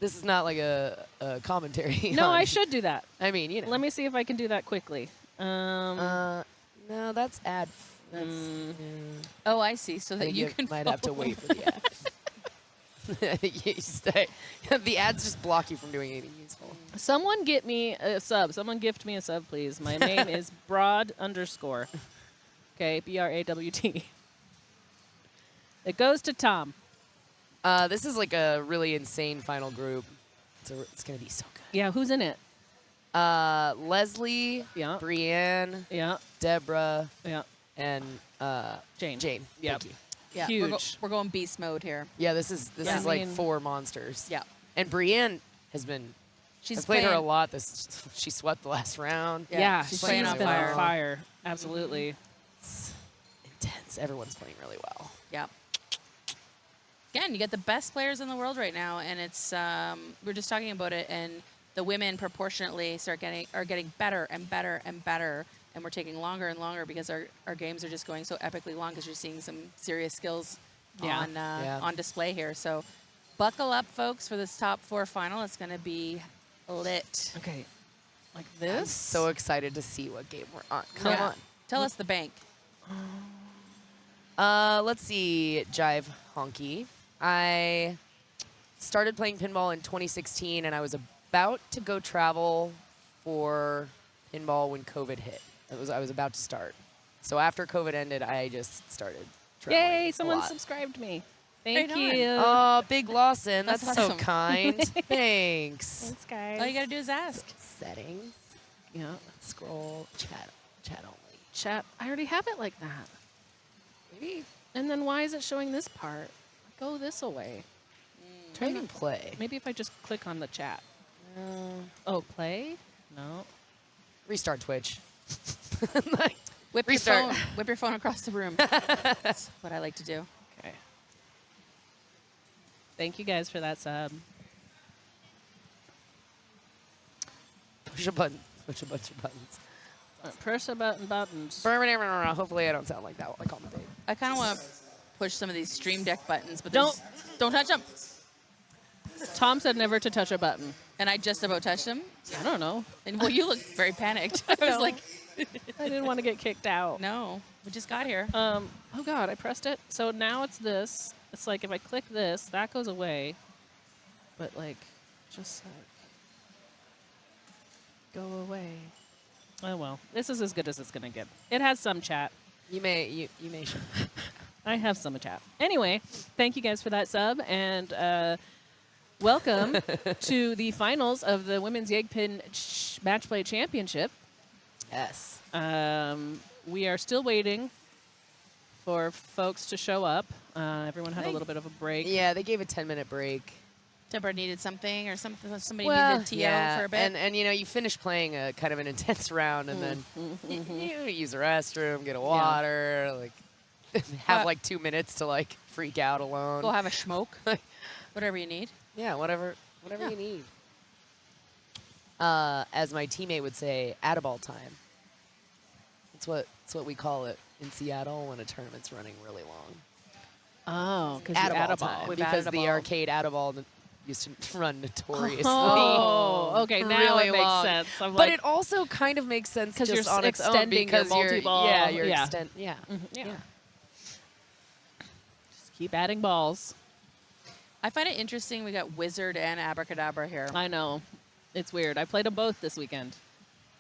Speaker 11: This is not like a commentary.
Speaker 10: No,
Speaker 11: on-
Speaker 10: I should do that.
Speaker 11: I mean, you know.
Speaker 10: Let me see if I can do that quickly.
Speaker 11: No, that's ad. That's.
Speaker 12: Oh, I see. So
Speaker 11: I
Speaker 12: that
Speaker 11: think
Speaker 12: you can
Speaker 11: might have to
Speaker 12: follow.
Speaker 11: wait for the ad. The ads just block you from doing anything useful.
Speaker 10: Someone get me a sub. Someone gift me a sub, please. My name is Broad _. Okay, BRAWT. It goes to Tom.
Speaker 11: This is like a really insane final group. It's gonna be so good.
Speaker 10: Yeah, who's in it?
Speaker 11: Leslie,
Speaker 10: Yeah.
Speaker 11: Brienne,
Speaker 10: Yeah,
Speaker 11: Deborah,
Speaker 10: yeah.
Speaker 11: and
Speaker 10: Jane.
Speaker 11: Jane.
Speaker 10: Yep.
Speaker 11: Thank you.
Speaker 12: Yeah,
Speaker 10: Huge.
Speaker 12: We're going beast mode here.
Speaker 11: Yeah, this is
Speaker 10: Yeah. I
Speaker 11: like
Speaker 10: mean-
Speaker 11: 4 monsters.
Speaker 12: Yeah.
Speaker 11: And Brienne has been.
Speaker 12: She's
Speaker 11: I've played her a
Speaker 12: playing-
Speaker 11: lot. She swept the last round.
Speaker 10: Yeah,
Speaker 12: she's
Speaker 10: she's
Speaker 12: playing
Speaker 10: been
Speaker 12: on
Speaker 10: on
Speaker 12: fire.
Speaker 10: fire. Absolutely.
Speaker 11: It's intense. Everyone's playing really well.
Speaker 12: Yeah. Again, you get the best players in the world right now, and it's we're just talking about it, and the women proportionately are getting better and better and better, and we're taking longer and longer because our games are just going so epically long because you're seeing some serious skills on display here. So buckle up, folks, for this top 4 final. It's going to be lit.
Speaker 10: Okay. Like
Speaker 11: I'm
Speaker 10: this?
Speaker 11: so excited to see what game we're on. Come
Speaker 12: Yeah.
Speaker 11: on.
Speaker 12: Tell us the bank.
Speaker 11: Let's see, Jive Honky. I started playing pinball in 2016, and I was about to go travel for pinball when COVID hit. I was about to start. So after COVID ended, I just started traveling.
Speaker 10: Yay,
Speaker 11: a
Speaker 10: someone
Speaker 11: lot.
Speaker 10: subscribed me.
Speaker 12: Right
Speaker 10: Thank
Speaker 12: on.
Speaker 10: you.
Speaker 11: Oh, Big Lawson. That's
Speaker 12: That's
Speaker 11: so
Speaker 12: awesome.
Speaker 11: kind. Thanks.
Speaker 10: Thanks, guys.
Speaker 12: All you got to do is ask.
Speaker 11: Settings.
Speaker 10: Yeah.
Speaker 11: Scroll. Chat only.
Speaker 10: Chat. I already have it like that.
Speaker 11: Maybe.
Speaker 10: And then why is it showing this part? Go this away.
Speaker 11: Try and play.
Speaker 10: Maybe if I just click on the chat. Oh, play? No.
Speaker 11: Restart Twitch.
Speaker 12: Whip
Speaker 11: Restart.
Speaker 12: your phone. Whip your phone across the room. That's what I like to do.
Speaker 10: Okay. Thank you guys for that sub.
Speaker 11: Push a button. Push a bunch of buttons.
Speaker 10: Press a button buttons.
Speaker 11: Hopefully I don't sound like that while I commentate.
Speaker 12: I kind of want to push some of these Stream Deck buttons, but
Speaker 10: Don't
Speaker 12: touch them.
Speaker 10: Tom said never to touch a button.
Speaker 12: And I just about touched them.
Speaker 10: I don't know.
Speaker 12: And well, you look very panicked. I was
Speaker 10: No.
Speaker 12: like,
Speaker 10: I didn't want to get kicked out.
Speaker 12: no, we just got here.
Speaker 10: Oh God, I pressed it. So now it's this. It's like if I click this, that goes away. But like, just like, go away. Oh well, this is as good as it's gonna get. It has some chat.
Speaker 11: You may show.
Speaker 10: I have some chat. Anyway, thank you guys for that sub, and welcome to the finals of the Women's Yegpin Matchplay Championship.
Speaker 11: Yes.
Speaker 10: We are still waiting for folks to show up. Everyone had a little bit of a break.
Speaker 11: Yeah, they gave a 10-minute break.
Speaker 12: Deborah needed something, or something. Somebody
Speaker 11: Well,
Speaker 12: needed TO
Speaker 11: yeah,
Speaker 12: for a bit.
Speaker 11: and you know you finish playing a kind of an intense round, and then you use the restroom, get a water, like have like 2 minutes to like freak out alone.
Speaker 12: Go have a smoke. Whatever you need.
Speaker 11: Yeah, whatever you need. As my teammate would say, "Addaball time." That's what we call it in Seattle when a tournament's running really long.
Speaker 10: Oh, because you
Speaker 11: Addaball
Speaker 10: add a
Speaker 11: time,
Speaker 10: ball.
Speaker 12: We've
Speaker 11: because
Speaker 12: added a
Speaker 11: the
Speaker 12: ball.
Speaker 11: arcade Addaball used to run notoriously.
Speaker 10: Oh, okay, now
Speaker 11: really
Speaker 10: it makes
Speaker 11: long.
Speaker 10: sense. I'm
Speaker 11: But
Speaker 10: like,
Speaker 11: it also kind of makes sense
Speaker 10: 'cause
Speaker 11: just
Speaker 10: you're
Speaker 11: on its own
Speaker 10: extending your
Speaker 11: because you're
Speaker 10: multi-ball.
Speaker 11: yeah, you're
Speaker 10: Yeah.
Speaker 11: yeah.
Speaker 10: yeah. Just keep adding balls.
Speaker 12: I find it interesting we got Wizard and Abracadabra here.
Speaker 10: I know. It's weird. I played them both this weekend.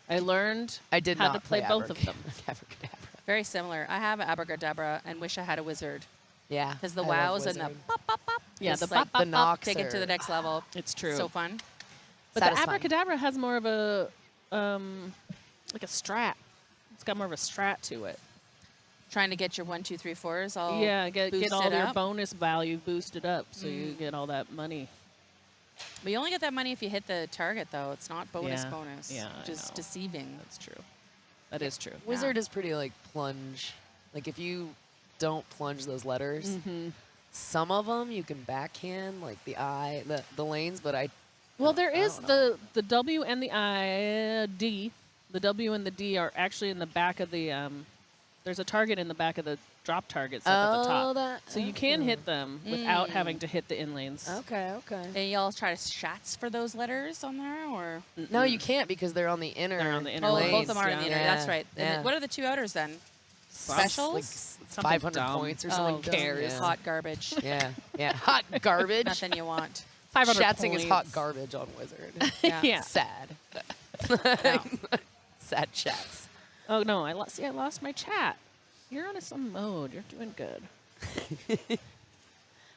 Speaker 10: I learned
Speaker 11: I did
Speaker 10: how
Speaker 11: not
Speaker 10: to play both of them.
Speaker 11: Abracadabra.
Speaker 12: Very similar. I have Abracadabra and wish I had a Wizard.
Speaker 11: Yeah,
Speaker 12: Because the
Speaker 11: I love
Speaker 12: wows and the
Speaker 11: Wizard.
Speaker 12: pop, pop, pop.
Speaker 10: Yeah,
Speaker 12: is
Speaker 10: the
Speaker 12: like
Speaker 10: pop, pop,
Speaker 11: the knocks
Speaker 12: take it to
Speaker 11: are-
Speaker 12: the next level.
Speaker 10: It's true.
Speaker 12: So fun.
Speaker 10: But the
Speaker 11: Satisfying.
Speaker 10: Abracadabra has more of a, like a strat. It's got more of a strat to it.
Speaker 12: Trying to get your 1, 2, 3, 4s all
Speaker 10: Yeah, get all
Speaker 12: boosted
Speaker 10: your
Speaker 12: up.
Speaker 10: bonus value boosted up so you get all that money.
Speaker 12: But you only get that money if you hit the target, though. It's not bonus
Speaker 10: Yeah.
Speaker 12: bonus.
Speaker 10: Yeah, I
Speaker 12: Just
Speaker 10: know.
Speaker 12: deceiving.
Speaker 10: That's true. That is true.
Speaker 11: Wizard is pretty like plunge. Like if you don't plunge those letters,
Speaker 10: Mm-hmm.
Speaker 11: some of them you can backhand, like the lanes. But
Speaker 10: Well, there
Speaker 11: I
Speaker 10: is
Speaker 11: don't know.
Speaker 10: the W and the I, D, The W and the D are actually in the back of the. There's a target in the back of the drop target set at the top. So you can hit them without having to hit the in lanes.
Speaker 11: Okay, okay.
Speaker 12: And y'all try to shots for those letters on there, or
Speaker 11: No, you can't because they're on the inner.
Speaker 10: They're on the inner
Speaker 12: oh,
Speaker 10: lanes.
Speaker 12: both of them are in the
Speaker 10: yeah.
Speaker 12: inner. That's right. And
Speaker 11: Yeah.
Speaker 12: then what are the 2 outers then?
Speaker 11: Like
Speaker 12: Specials?
Speaker 11: 500
Speaker 10: dumb.
Speaker 11: points or
Speaker 12: Oh,
Speaker 11: something.
Speaker 12: cares.
Speaker 11: Yeah.
Speaker 12: Hot garbage.
Speaker 11: Yeah, yeah. Hot garbage.
Speaker 12: Nothing you want.
Speaker 10: 500
Speaker 11: Shatzing is hot
Speaker 10: points.
Speaker 11: garbage on Wizard.
Speaker 12: Yeah.
Speaker 10: Yeah.
Speaker 11: Sad. Sad chats.
Speaker 10: Oh no, I lost my chat. You're on some mode. You're doing good.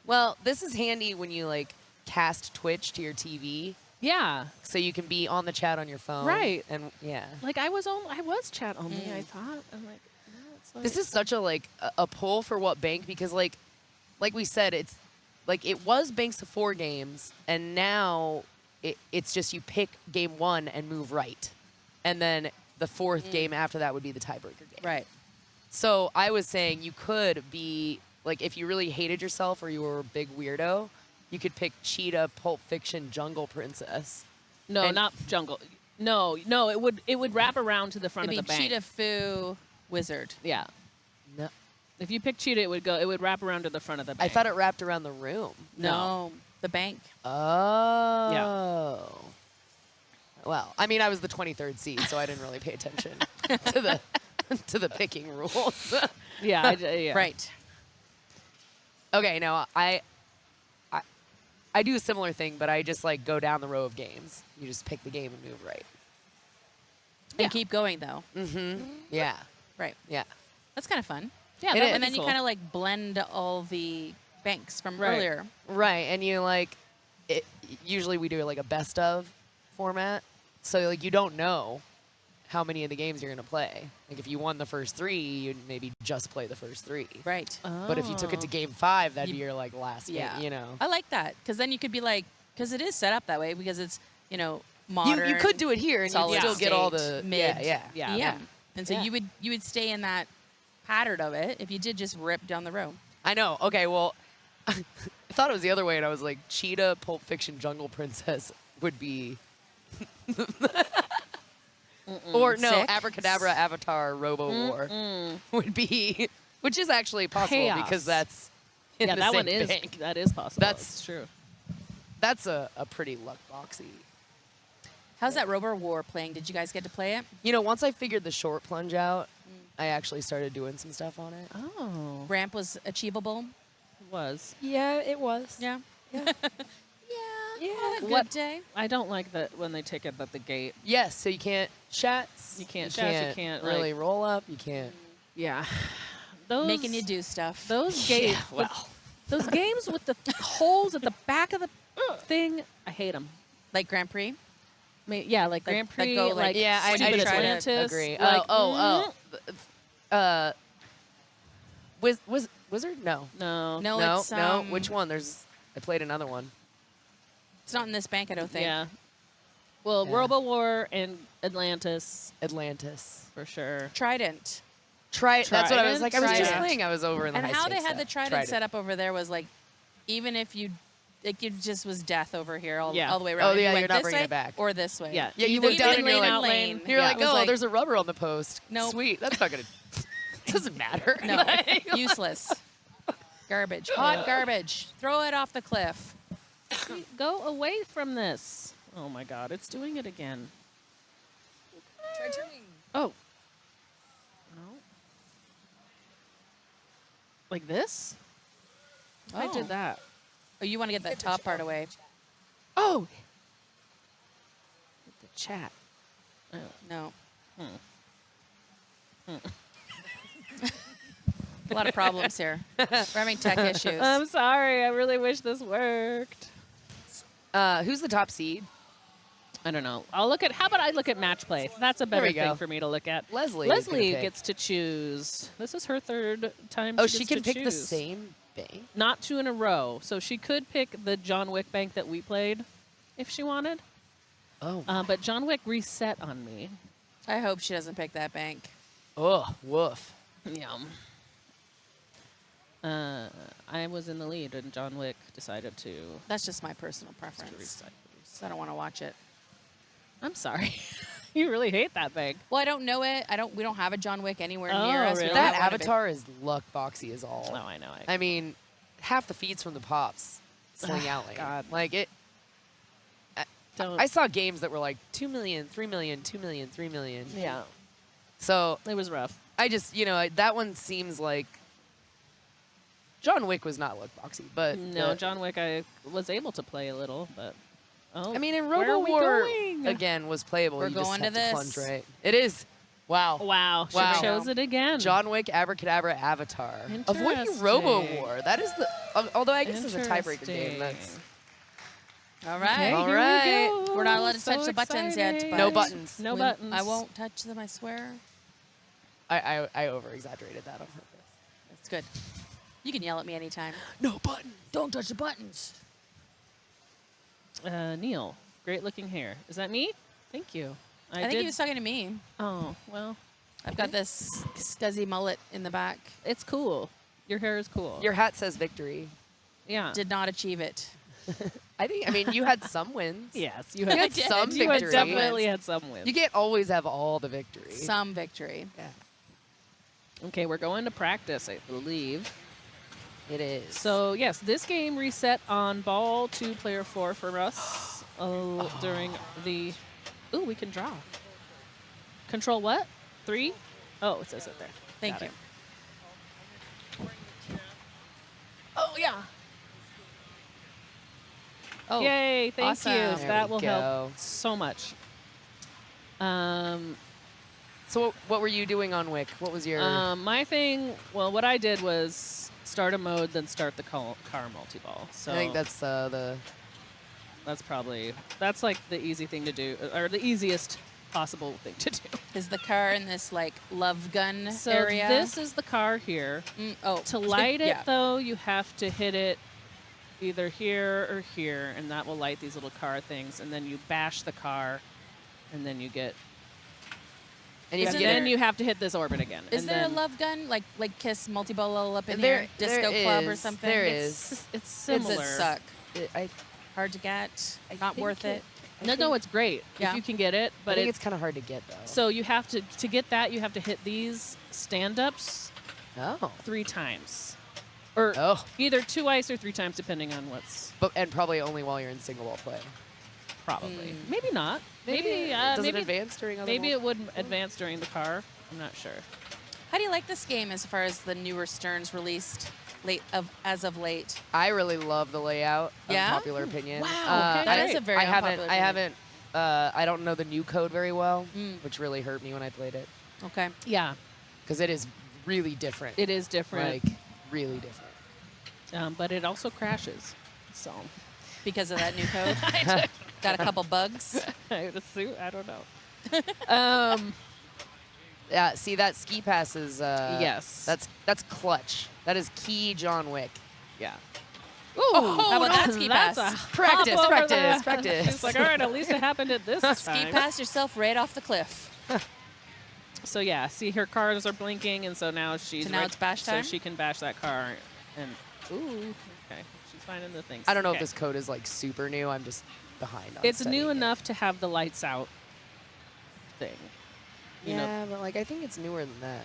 Speaker 11: Well, this is handy when you like cast Twitch to your TV,
Speaker 10: Yeah.
Speaker 11: so you can be on the chat on your phone.
Speaker 10: Right.
Speaker 11: And yeah.
Speaker 10: Like I was chat only. I thought. I'm like, no, it's like
Speaker 11: This is such a like a pull for what bank, because like we said, it's like it was banks of 4 games, and now it's just you pick game 1 and move right, and then the 4th game after that would be the tiebreaker game.
Speaker 12: Right.
Speaker 11: So I was saying you could be like, if you really hated yourself or you were a big weirdo, you could pick Cheetah, Pulp Fiction, Jungle Princess.
Speaker 10: no,
Speaker 11: and-
Speaker 10: not jungle. No, it would wrap around to the front
Speaker 12: It'd
Speaker 10: of
Speaker 12: be
Speaker 10: the bank.
Speaker 12: Cheetah, Foo, Wizard.
Speaker 10: Yeah.
Speaker 11: No,
Speaker 10: If you pick Cheetah, it would wrap around to the front of the bank.
Speaker 11: I thought it wrapped around the room.
Speaker 12: No. The bank.
Speaker 11: Oh. Well, I mean, I was the 23rd seed, so I didn't really pay attention to the picking rules.
Speaker 10: Yeah. Yeah.
Speaker 12: Right.
Speaker 11: Okay, now I do a similar thing, but I just like go down the row of games. You just pick the game and move right.
Speaker 12: And keep going, though.
Speaker 11: Mm-hmm. Yeah.
Speaker 12: Right.
Speaker 11: Yeah.
Speaker 12: That's kind of fun.
Speaker 10: Yeah.
Speaker 11: It
Speaker 10: that
Speaker 11: is.
Speaker 12: And then
Speaker 10: would be
Speaker 12: you
Speaker 10: cool.
Speaker 12: kind of like blend all the banks from
Speaker 10: Right.
Speaker 12: earlier.
Speaker 11: Right, and you like it, usually we do like a best of format, so like you don't know how many of the games you're gonna play. Like if you won the first 3, you'd maybe just play the first 3.
Speaker 12: Right.
Speaker 11: But if you took it to
Speaker 10: Oh.
Speaker 11: game 5, that'd
Speaker 12: You-
Speaker 11: be your like last
Speaker 12: Yeah.
Speaker 11: game. You know,
Speaker 12: I like that because then you could be like, because it is set up that way because it's, modern.
Speaker 11: you could do it here and you'd
Speaker 12: solid
Speaker 11: still get all
Speaker 12: state,
Speaker 11: the
Speaker 12: mid.
Speaker 11: yeah.
Speaker 12: Yeah. And so
Speaker 11: Yeah.
Speaker 12: you would stay in that pattern of it if you did just rip down the row.
Speaker 11: I know. Okay, well, I thought it was the other way, and I was like, Cheetah, Pulp Fiction, Jungle Princess would be. Or no,
Speaker 12: Sick.
Speaker 11: Abracadabra, Avatar, Robo War would be, which is actually possible
Speaker 10: Chaos.
Speaker 11: because that's in
Speaker 10: Yeah,
Speaker 11: the
Speaker 10: that
Speaker 11: same
Speaker 10: one is.
Speaker 11: bank.
Speaker 10: That is possible.
Speaker 11: That's-
Speaker 10: true.
Speaker 11: That's a pretty luck boxy.
Speaker 12: How's that Robo War playing? Did you guys get to play it?
Speaker 11: You know, once I figured the short plunge out, I actually started doing some stuff on it.
Speaker 10: Oh.
Speaker 12: Ramp was achievable.
Speaker 10: Was.
Speaker 11: Yeah, it was.
Speaker 12: Yeah.
Speaker 11: Yeah.
Speaker 12: Yeah.
Speaker 11: Yeah.
Speaker 12: Good
Speaker 10: What-
Speaker 12: day.
Speaker 10: I don't like that when they take it at the gate.
Speaker 11: Yes, so you can't shats.
Speaker 10: You can't shats, you can't,
Speaker 11: really
Speaker 10: like-
Speaker 11: roll up. You can't.
Speaker 10: Yeah. Those
Speaker 12: Making you do stuff.
Speaker 10: those games.
Speaker 11: Yeah, well.
Speaker 10: Those games with the holes at the back of the thing. I hate them.
Speaker 12: Like Grand Prix.
Speaker 10: Yeah, like Grand
Speaker 12: that
Speaker 10: Prix.
Speaker 12: go, like,
Speaker 10: like
Speaker 11: Yeah, I
Speaker 10: Stupid
Speaker 11: do
Speaker 10: Atlantis.
Speaker 11: agree.
Speaker 10: Like,
Speaker 11: Wizard? No.
Speaker 10: no.
Speaker 12: No,
Speaker 11: No,
Speaker 12: it's
Speaker 11: no. Which one? I played another one.
Speaker 12: It's not in this bank, I don't think.
Speaker 10: Yeah. Well,
Speaker 11: Yeah.
Speaker 10: Robo War and Atlantis
Speaker 11: Atlantis.
Speaker 10: for sure.
Speaker 12: Trident.
Speaker 11: That's what I was like. I was just
Speaker 12: Trident.
Speaker 11: playing. I was over in the
Speaker 12: And
Speaker 11: high
Speaker 12: how they
Speaker 11: stakes
Speaker 12: had the
Speaker 11: set.
Speaker 12: Trident set up over there was like, even if you, it just was death over here all the way
Speaker 11: Oh,
Speaker 12: around. If
Speaker 11: yeah,
Speaker 12: you
Speaker 11: you're
Speaker 12: went
Speaker 11: not
Speaker 12: this
Speaker 11: bringing
Speaker 12: way
Speaker 11: it back.
Speaker 12: or this way.
Speaker 10: Yeah.
Speaker 11: Yeah, you
Speaker 10: Either
Speaker 11: look down and you're
Speaker 10: lane
Speaker 11: like,
Speaker 10: out lane.
Speaker 11: you're like,
Speaker 12: It was
Speaker 11: oh,
Speaker 12: like-
Speaker 11: there's a rubber on the post.
Speaker 12: Nope.
Speaker 11: Sweet. That's not gonna. Doesn't matter.
Speaker 12: No, useless. Garbage. Hot garbage. Throw it off the cliff.
Speaker 10: Go away from this. Oh my God, it's doing it again.
Speaker 11: Try turning.
Speaker 10: Oh. No. Like this? If I
Speaker 12: Oh.
Speaker 10: did that.
Speaker 12: Oh, you want to get that top part away.
Speaker 10: Oh. Hit the chat. Oh.
Speaker 12: No.
Speaker 10: Hmm.
Speaker 12: A lot of problems here. We're having tech issues.
Speaker 10: I'm sorry. I really wish this worked.
Speaker 11: Who's the top seed?
Speaker 10: I don't know. I'll look at. How about I look at Matchplay? That's a
Speaker 11: There
Speaker 10: better
Speaker 11: we go.
Speaker 10: thing for me to look at.
Speaker 11: Leslie. is gonna
Speaker 10: Leslie
Speaker 11: pick.
Speaker 10: gets to choose. This is her third time.
Speaker 11: Oh,
Speaker 10: she
Speaker 11: she
Speaker 10: gets
Speaker 11: can
Speaker 10: to
Speaker 11: pick the
Speaker 10: choose.
Speaker 11: same bank.
Speaker 10: Not 2 in a row. So she could pick the John Wick bank that we played, if she wanted.
Speaker 11: Oh.
Speaker 10: But John Wick reset on me.
Speaker 12: I hope she doesn't pick that bank.
Speaker 11: Oh, woof.
Speaker 10: Yum. I was in the lead, and John Wick decided to
Speaker 12: That's just my personal preference.
Speaker 10: reset.
Speaker 12: So I don't want to watch it.
Speaker 10: I'm sorry. You really hate that thing.
Speaker 12: Well, I don't know it. We don't have a John Wick anywhere
Speaker 10: Oh,
Speaker 12: near us. We
Speaker 10: really?
Speaker 12: don't
Speaker 11: That
Speaker 12: have one of it.
Speaker 11: avatar is luck boxy as all.
Speaker 10: Oh, I know.
Speaker 11: I mean, half the feeds from the pops sling out lane.
Speaker 10: God.
Speaker 11: Like it.
Speaker 10: Don't.
Speaker 11: I saw games that were like 2 million, 3 million, 2 million, 3 million.
Speaker 10: Yeah,
Speaker 11: So
Speaker 10: it was rough.
Speaker 11: I just, that one seems like John Wick was not luck boxy, but
Speaker 10: No, John Wick, I was able to play a little, but oh,
Speaker 11: I mean, in
Speaker 10: where are we
Speaker 11: Robo-War
Speaker 10: going?
Speaker 11: again was playable.
Speaker 12: We're
Speaker 11: You just
Speaker 12: going
Speaker 11: have
Speaker 12: to
Speaker 11: to plunge,
Speaker 12: this.
Speaker 11: right? It is. Wow.
Speaker 10: Wow, she
Speaker 11: Wow.
Speaker 10: chose it again.
Speaker 11: John Wick, Abracadabra, Avatar. Avoiding Robo
Speaker 10: Interesting.
Speaker 11: War. That is the. Although I guess it's a tiebreaker game. That's
Speaker 12: All right.
Speaker 10: Okay,
Speaker 11: All
Speaker 10: here
Speaker 11: right.
Speaker 10: we go.
Speaker 12: We're not allowed to
Speaker 10: So
Speaker 12: touch the buttons yet.
Speaker 10: exciting.
Speaker 12: But
Speaker 11: No buttons.
Speaker 10: No
Speaker 12: when-
Speaker 10: buttons.
Speaker 12: I won't touch them, I swear.
Speaker 11: I over exaggerated that on purpose.
Speaker 12: It's good. You can yell at me anytime.
Speaker 11: No button.
Speaker 12: Don't touch the buttons.
Speaker 10: Neil, great looking hair. Is that me? Thank you.
Speaker 12: I think he was talking to me.
Speaker 10: Oh, well,
Speaker 12: I've got this scuzzy mullet in the back.
Speaker 10: it's cool. Your hair is cool.
Speaker 11: Your hat says victory.
Speaker 10: yeah.
Speaker 12: Did not achieve it.
Speaker 11: I mean, you had some wins.
Speaker 10: yes, you
Speaker 11: You
Speaker 10: had,
Speaker 11: had some
Speaker 10: you had
Speaker 11: victory.
Speaker 10: definitely had some wins.
Speaker 11: You can't always have all the victory.
Speaker 12: Some victory.
Speaker 10: Okay, we're going to practice, I believe.
Speaker 11: It is.
Speaker 10: So, yes, this game reset on ball 2, player 4 for us during the... Ooh, we can draw. Control what? 3? Oh, it says it there.
Speaker 12: Thank
Speaker 10: Got
Speaker 12: you.
Speaker 10: it. Oh, yeah.
Speaker 12: Oh,
Speaker 10: Yay, thank
Speaker 12: awesome.
Speaker 10: you.
Speaker 12: There
Speaker 10: That
Speaker 11: we
Speaker 10: will
Speaker 11: go.
Speaker 10: help so much.
Speaker 11: So what were you doing on Wick? What was your...
Speaker 10: My thing, well, what I did was start a mode, then start the car multi-ball. So
Speaker 11: I think that's
Speaker 10: that's like the easy thing to do, or the easiest possible thing to do.
Speaker 12: Is the car in this like love gun
Speaker 10: So
Speaker 12: area?
Speaker 10: this is the car here.
Speaker 12: Oh,
Speaker 10: To light it,
Speaker 12: yeah.
Speaker 10: though, you have to hit it either here or here, and that will light these little car things. And then you bash the car, and then you get...
Speaker 11: And you
Speaker 10: And
Speaker 11: have to get
Speaker 10: then you have to hit this orbit again.
Speaker 12: Is
Speaker 10: and
Speaker 12: there a
Speaker 10: then
Speaker 12: love gun like Kiss Multiball all up in
Speaker 11: There-
Speaker 12: here? Disco
Speaker 11: there
Speaker 12: Club or
Speaker 11: is.
Speaker 12: something?
Speaker 11: There
Speaker 12: it's,
Speaker 11: is.
Speaker 10: It's similar.
Speaker 12: Does it suck?
Speaker 11: I
Speaker 12: Hard to get?
Speaker 11: I
Speaker 12: Not
Speaker 11: think
Speaker 12: worth it?
Speaker 10: No, it's great
Speaker 12: Yeah.
Speaker 10: if you can get it.
Speaker 11: But
Speaker 10: But
Speaker 11: I think it's kind of hard to get, though.
Speaker 10: so you have to get that, you have to hit these stand-ups
Speaker 11: Oh.
Speaker 10: 3 times. Or
Speaker 11: Oh.
Speaker 10: either 2 ice or 3 times, depending on what's
Speaker 11: And probably only while you're in single ball play.
Speaker 10: probably. Maybe not.
Speaker 11: Maybe
Speaker 10: Maybe,
Speaker 11: does
Speaker 10: maybe
Speaker 11: it advance during other
Speaker 10: maybe
Speaker 11: balls?
Speaker 10: it would advance during the car. I'm not sure.
Speaker 12: How do you like this game as far as the newer Sterns released as of late?
Speaker 11: I really love the layout.
Speaker 12: Yeah?
Speaker 11: Unpopular opinion.
Speaker 10: Wow, okay,
Speaker 12: That
Speaker 10: great.
Speaker 12: is a very
Speaker 11: I haven't.
Speaker 12: unpopular
Speaker 11: I
Speaker 12: opinion.
Speaker 11: haven't. I don't know the new code very well,
Speaker 12: Mm.
Speaker 11: which really hurt me when I played it
Speaker 12: Okay.
Speaker 10: Yeah,
Speaker 11: because it is really different.
Speaker 10: it is different,
Speaker 11: Like really different.
Speaker 10: but it also crashes. So
Speaker 12: Because of that new code? Got a couple bugs?
Speaker 10: I would assume. I don't know.
Speaker 11: Yeah. See that ski pass is.
Speaker 10: Yes.
Speaker 11: That's clutch. That is key John Wick.
Speaker 10: Yeah.
Speaker 12: Ooh, how about that ski
Speaker 10: That's
Speaker 12: pass?
Speaker 10: a hop
Speaker 11: Practice,
Speaker 10: over
Speaker 11: practice,
Speaker 10: the-
Speaker 11: practice.
Speaker 10: She's like, all right, at least it happened at this
Speaker 12: Ski
Speaker 10: time.
Speaker 12: pass yourself right off the cliff.
Speaker 10: So yeah, see her cars are blinking, and so now she's
Speaker 12: So now it's bash time?
Speaker 10: So she can bash that car, and ooh, okay, she's finding the things.
Speaker 11: I don't know
Speaker 10: Okay.
Speaker 11: if this code is like super new. I'm just behind on
Speaker 10: It's
Speaker 11: studying
Speaker 10: new
Speaker 11: it.
Speaker 10: enough to have the lights out thing. You know,
Speaker 11: Yeah, but like I think it's newer than that.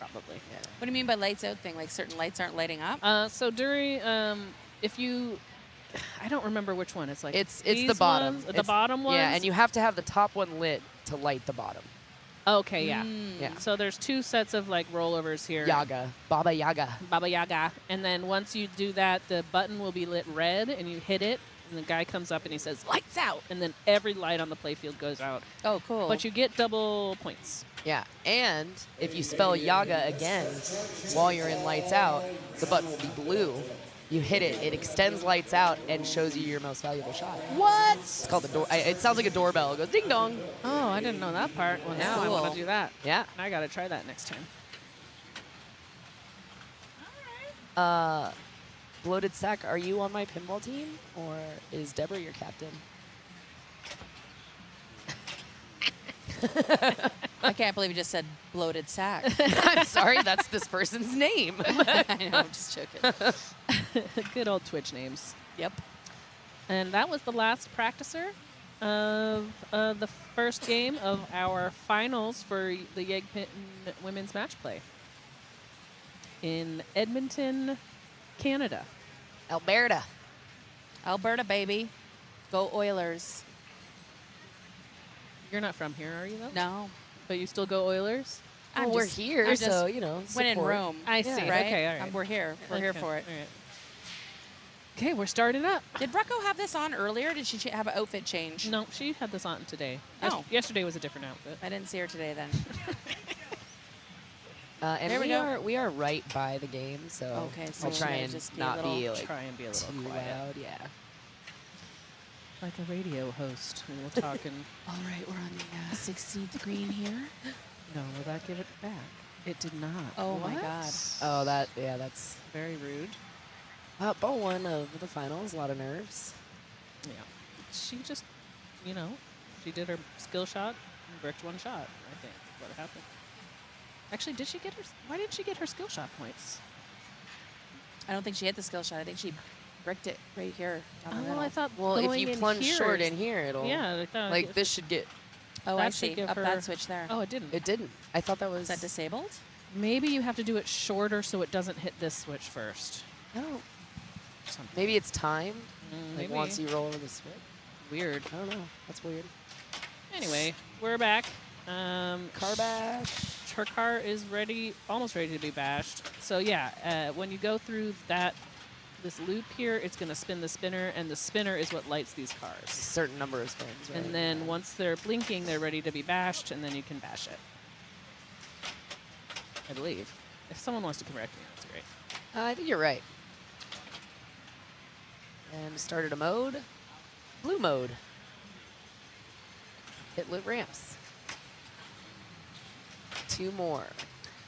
Speaker 10: probably.
Speaker 11: Yeah.
Speaker 12: What do you mean by lights out thing? Like certain lights aren't lighting up?
Speaker 10: So during, if you, I don't remember which one. It's like
Speaker 11: It's
Speaker 10: these
Speaker 11: the bottom.
Speaker 10: ones, the
Speaker 11: It's-
Speaker 10: bottom ones.
Speaker 11: Yeah, and you have to have the top one lit to light the bottom.
Speaker 10: Okay, yeah.
Speaker 11: Yeah.
Speaker 10: So there's 2 sets of like rollovers here.
Speaker 11: Yaga, Baba Yaga.
Speaker 10: Baba Yaga. And then once you do that, the button will be lit red, and you hit it, and the guy comes up and he says, "Lights out!" And then every light on the playfield goes out.
Speaker 12: Oh, cool.
Speaker 10: But you get double points.
Speaker 11: Yeah, and if you spell Yaga again while you're in lights out, the button will be blue. You hit it, it extends lights out and shows you your most valuable shot.
Speaker 10: What?
Speaker 11: It's called the door. It sounds like a doorbell. It goes ding dong.
Speaker 10: Oh, I didn't know that part. Well, now I want
Speaker 12: Cool.
Speaker 10: to do that.
Speaker 11: Yeah.
Speaker 10: I got to try that next time.
Speaker 11: Bloated Sack, are you on my pinball team or is Deborah your captain?
Speaker 12: I can't believe you just said bloated sack.
Speaker 11: I'm sorry, that's this person's name.
Speaker 12: I know, I'm just joking.
Speaker 10: Good old Twitch names.
Speaker 12: Yep.
Speaker 10: And that was the last practicer. of the first game of our finals for the Yegpin women's match play in Edmonton, Canada.
Speaker 11: Alberta.
Speaker 12: Alberta, baby. Go Oilers.
Speaker 10: You're not from here, are you, though?
Speaker 12: No.
Speaker 10: But you still go Oilers?
Speaker 11: Well, we're here,
Speaker 12: I'm just
Speaker 11: so, you know,
Speaker 12: when in
Speaker 11: support.
Speaker 12: Rome.
Speaker 10: I see.
Speaker 12: Right?
Speaker 10: Okay, all right.
Speaker 12: We're here. We're here for it.
Speaker 10: All right. Okay, we're starting up.
Speaker 12: Did Rucko have this on earlier? Did she have an outfit change?
Speaker 10: No, she had this on today.
Speaker 12: Oh.
Speaker 10: Yesterday was a different outfit.
Speaker 12: I didn't see her today then.
Speaker 11: And
Speaker 12: There we go.
Speaker 11: we are right by the game, so
Speaker 12: Okay, so
Speaker 11: I'll try
Speaker 12: we'll
Speaker 11: and
Speaker 12: just be
Speaker 11: not
Speaker 12: a little-
Speaker 11: be like
Speaker 10: Try and be a little
Speaker 11: too
Speaker 10: quiet.
Speaker 11: loud. Yeah.
Speaker 10: Like a radio host. We will talk and...
Speaker 12: All right, we're on the 16th green here.
Speaker 10: No, will that give it back? It did not.
Speaker 12: Oh my
Speaker 10: What?
Speaker 12: God.
Speaker 11: Oh, that's
Speaker 10: Very rude.
Speaker 11: ball one of the finals. A lot of nerves.
Speaker 10: Yeah. She just, you know, she did her skill shot and bricked one shot, I think, is what happened. Actually, did she get her... Why didn't she get her skill shot points?
Speaker 12: I don't think she hit the skill shot. I think she bricked it right here down the
Speaker 10: Oh,
Speaker 12: middle.
Speaker 10: I thought
Speaker 11: Well, if
Speaker 10: going
Speaker 11: you
Speaker 10: in
Speaker 11: plunge
Speaker 10: here
Speaker 11: short
Speaker 10: is-
Speaker 11: in here, it'll
Speaker 10: Yeah, I thought
Speaker 11: like this should get.
Speaker 12: Oh, I
Speaker 10: that should
Speaker 12: see.
Speaker 10: give
Speaker 12: Up
Speaker 10: her-
Speaker 12: that switch there.
Speaker 10: Oh, it didn't.
Speaker 11: It didn't. I thought that was.
Speaker 12: Is that disabled?
Speaker 10: Maybe you have to do it shorter so it doesn't hit this switch first.
Speaker 11: I don't.
Speaker 10: Something.
Speaker 11: Maybe it's timed. Like
Speaker 10: maybe.
Speaker 11: once you roll over the switch.
Speaker 10: Weird.
Speaker 11: I don't know. That's weird.
Speaker 10: Anyway, we're back.
Speaker 11: Car bash.
Speaker 10: Her car is ready, almost ready to be bashed. So yeah, when you go through this loop here, it's going to spin the spinner, and the spinner is what lights these cars.
Speaker 11: A certain number of spins. Right?
Speaker 10: And then once they're blinking, they're ready to be bashed, and then you can bash it. I believe. If someone wants to correct me, that's great.
Speaker 11: I think you're right. And started a mode. Blue mode. Hit lit ramps. 2 more.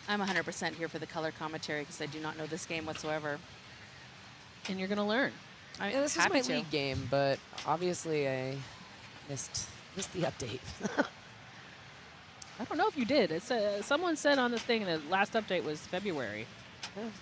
Speaker 12: I'm 100% here for the color commentary because I do not know this game whatsoever.
Speaker 10: And you're going to learn.
Speaker 12: I'm
Speaker 11: Yeah, this is
Speaker 12: happy
Speaker 11: my
Speaker 12: to.
Speaker 11: league game, but obviously I missed the update.
Speaker 10: I don't know if you did. It's someone said on the thing that last update was February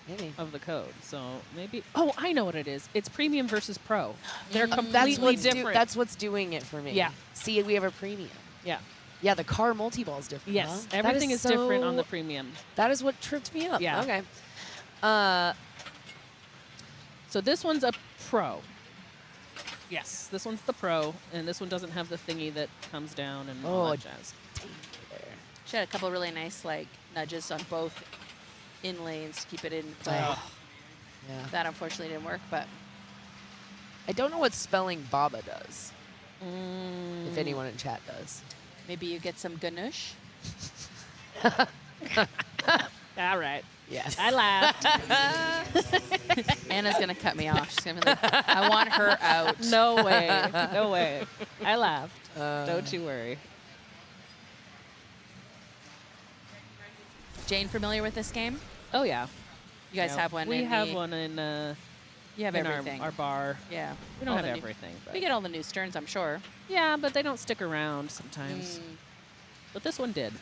Speaker 11: Maybe.
Speaker 10: of the code. So maybe. Oh, I know what it is. It's premium versus pro. They're
Speaker 11: That's
Speaker 10: completely
Speaker 11: what's
Speaker 10: different.
Speaker 11: that's what's doing it for me.
Speaker 10: Yeah.
Speaker 11: See, we have a premium.
Speaker 10: yeah.
Speaker 11: Yeah, the car multi-ball is different.
Speaker 10: Yes.
Speaker 11: huh? That
Speaker 10: Everything is different on the
Speaker 11: so-
Speaker 10: premium.
Speaker 11: That is what tripped me up.
Speaker 10: Yeah.
Speaker 11: Okay.
Speaker 10: So this one's a pro. Yes, this one's the pro, and this one doesn't have the thingy that comes down and all
Speaker 11: Oh,
Speaker 10: that jazz.
Speaker 12: She had a couple really nice like nudges on both in lanes to keep it in play.
Speaker 11: Yeah.
Speaker 12: That unfortunately didn't work, but
Speaker 11: I don't know what spelling Baba does.
Speaker 10: Mm.
Speaker 11: If anyone in chat does.
Speaker 12: maybe you get some ganache.
Speaker 10: All right.
Speaker 11: Yes.
Speaker 10: I laughed.
Speaker 12: Anna's gonna cut me off. She's gonna be like, I want her out.
Speaker 10: No way. No way. I laughed. Don't you worry.
Speaker 12: Jane, familiar with this game?
Speaker 10: Oh, yeah.
Speaker 12: You guys
Speaker 10: Yeah,
Speaker 12: have one.
Speaker 10: We
Speaker 12: in
Speaker 10: have
Speaker 12: the-
Speaker 10: one in,
Speaker 12: You have
Speaker 10: in
Speaker 12: everything.
Speaker 10: our bar.
Speaker 12: Yeah.
Speaker 10: We don't
Speaker 12: All
Speaker 10: have
Speaker 12: the new-
Speaker 10: everything. But
Speaker 12: We get all the new Sterns, I'm sure.
Speaker 10: yeah, but they don't stick around sometimes. But this one did.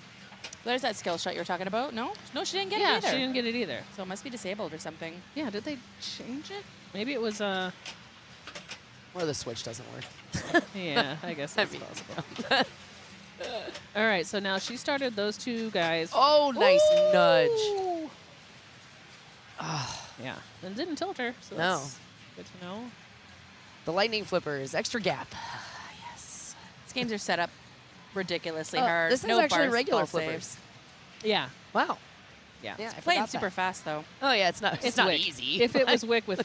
Speaker 12: There's that skill shot you were talking about. No, no, she didn't get
Speaker 10: Yeah,
Speaker 12: it either.
Speaker 10: she didn't get it either.
Speaker 12: So it must be disabled or something.
Speaker 10: Yeah, did they change it? Maybe it was,
Speaker 11: Or the switch doesn't work.
Speaker 10: yeah, I guess that's possible. All right, so now she started those two guys.
Speaker 11: Oh, nice nudge.
Speaker 10: Yeah, and didn't tilt her, so
Speaker 11: No.
Speaker 10: that's good to know.
Speaker 11: The lightning flippers, extra gap.
Speaker 12: These games are set up ridiculously
Speaker 11: Oh,
Speaker 12: hard.
Speaker 11: this is
Speaker 12: no
Speaker 11: actually
Speaker 12: bars,
Speaker 11: regular
Speaker 12: ball
Speaker 11: flippers.
Speaker 12: saves.
Speaker 10: Yeah,
Speaker 11: Wow.
Speaker 10: yeah.
Speaker 11: Yeah, I
Speaker 12: Playing
Speaker 11: forgot
Speaker 12: super
Speaker 11: that.
Speaker 12: fast though.
Speaker 11: Oh yeah, it's not. It's not
Speaker 10: Wick.
Speaker 11: easy.
Speaker 10: If it was Wick with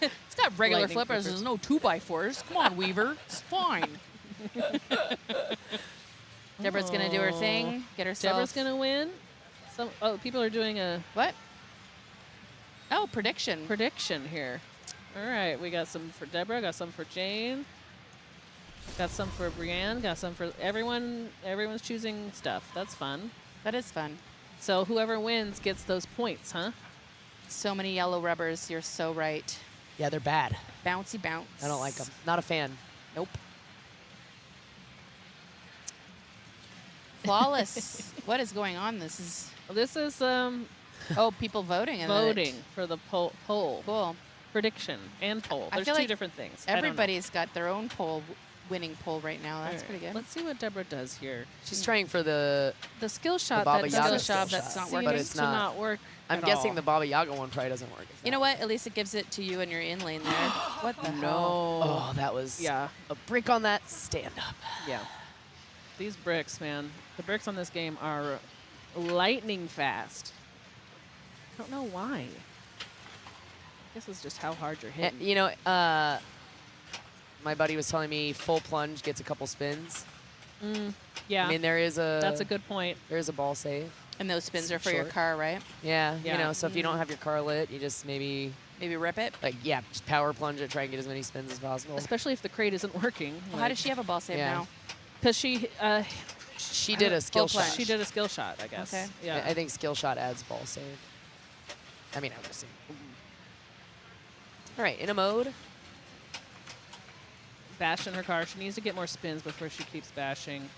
Speaker 12: It's got regular
Speaker 10: Lightning
Speaker 12: flippers.
Speaker 10: flippers.
Speaker 12: There's no 2x4s. Come on, Weaver. It's fine. Deborah's gonna do her thing. Get herself.
Speaker 10: Deborah's gonna win. People are doing a
Speaker 12: What? Oh, prediction.
Speaker 10: prediction here. All right, we got some for Deborah, got some for Jane, got some for Brienne, got some for everyone. Everyone's choosing stuff. That's fun.
Speaker 12: That is fun.
Speaker 10: So whoever wins gets those points, huh?
Speaker 12: So many yellow rubbers. You're so right.
Speaker 11: Yeah, they're bad.
Speaker 12: Bouncy bounce.
Speaker 11: I don't like them. Not a fan.
Speaker 12: Nope. Flawless. What is going on? This is people voting. And then
Speaker 10: voting for the poll
Speaker 12: Cool.
Speaker 10: prediction and poll.
Speaker 12: I
Speaker 10: There's
Speaker 12: feel
Speaker 10: two
Speaker 12: like
Speaker 10: different things. I don't know.
Speaker 12: Everybody's got their own poll winning pull right now. That's pretty good.
Speaker 10: Let's see what Deborah does here.
Speaker 11: She's trying for the
Speaker 10: The skill shot
Speaker 11: Baba
Speaker 10: that
Speaker 11: Yaga
Speaker 10: does
Speaker 11: skill
Speaker 12: that's not
Speaker 11: shot,
Speaker 12: working.
Speaker 11: but
Speaker 10: seems
Speaker 11: it's
Speaker 10: to not work.
Speaker 11: I'm
Speaker 10: at
Speaker 11: guessing
Speaker 10: all.
Speaker 11: the Baba Yaga one probably doesn't work.
Speaker 12: You know what? At least it gives it to you and you're in lane there. What the hell?
Speaker 10: No.
Speaker 11: Oh, that was
Speaker 10: Yeah.
Speaker 11: a brick on that stand up.
Speaker 10: Yeah. These bricks, man. The bricks on this game are lightning fast. I don't know why. I guess it's just how hard you're hitting.
Speaker 11: You know, my buddy was telling me full plunge gets a couple spins.
Speaker 10: Yeah.
Speaker 11: I mean, that's
Speaker 10: a good point.
Speaker 11: There is a ball save.
Speaker 12: And those spins
Speaker 11: It's
Speaker 12: are for your
Speaker 11: short.
Speaker 12: car, right?
Speaker 11: Yeah,
Speaker 10: Yeah.
Speaker 11: you know, so if you don't have your car lit, you just maybe
Speaker 12: rip it.
Speaker 11: like just power plunge it, try and get as many spins as possible.
Speaker 10: Especially if the crate isn't working.
Speaker 12: Well, how does she have a ball save now?
Speaker 10: Because she
Speaker 11: did a skill
Speaker 12: full plunge.
Speaker 11: shot.
Speaker 10: She did a skill shot, I guess.
Speaker 12: Okay.
Speaker 10: Yeah.
Speaker 11: I think skill shot adds ball save. I mean, I'm just saying. All right, in a mode.
Speaker 10: Bashing her car. She needs to get more spins before she keeps bashing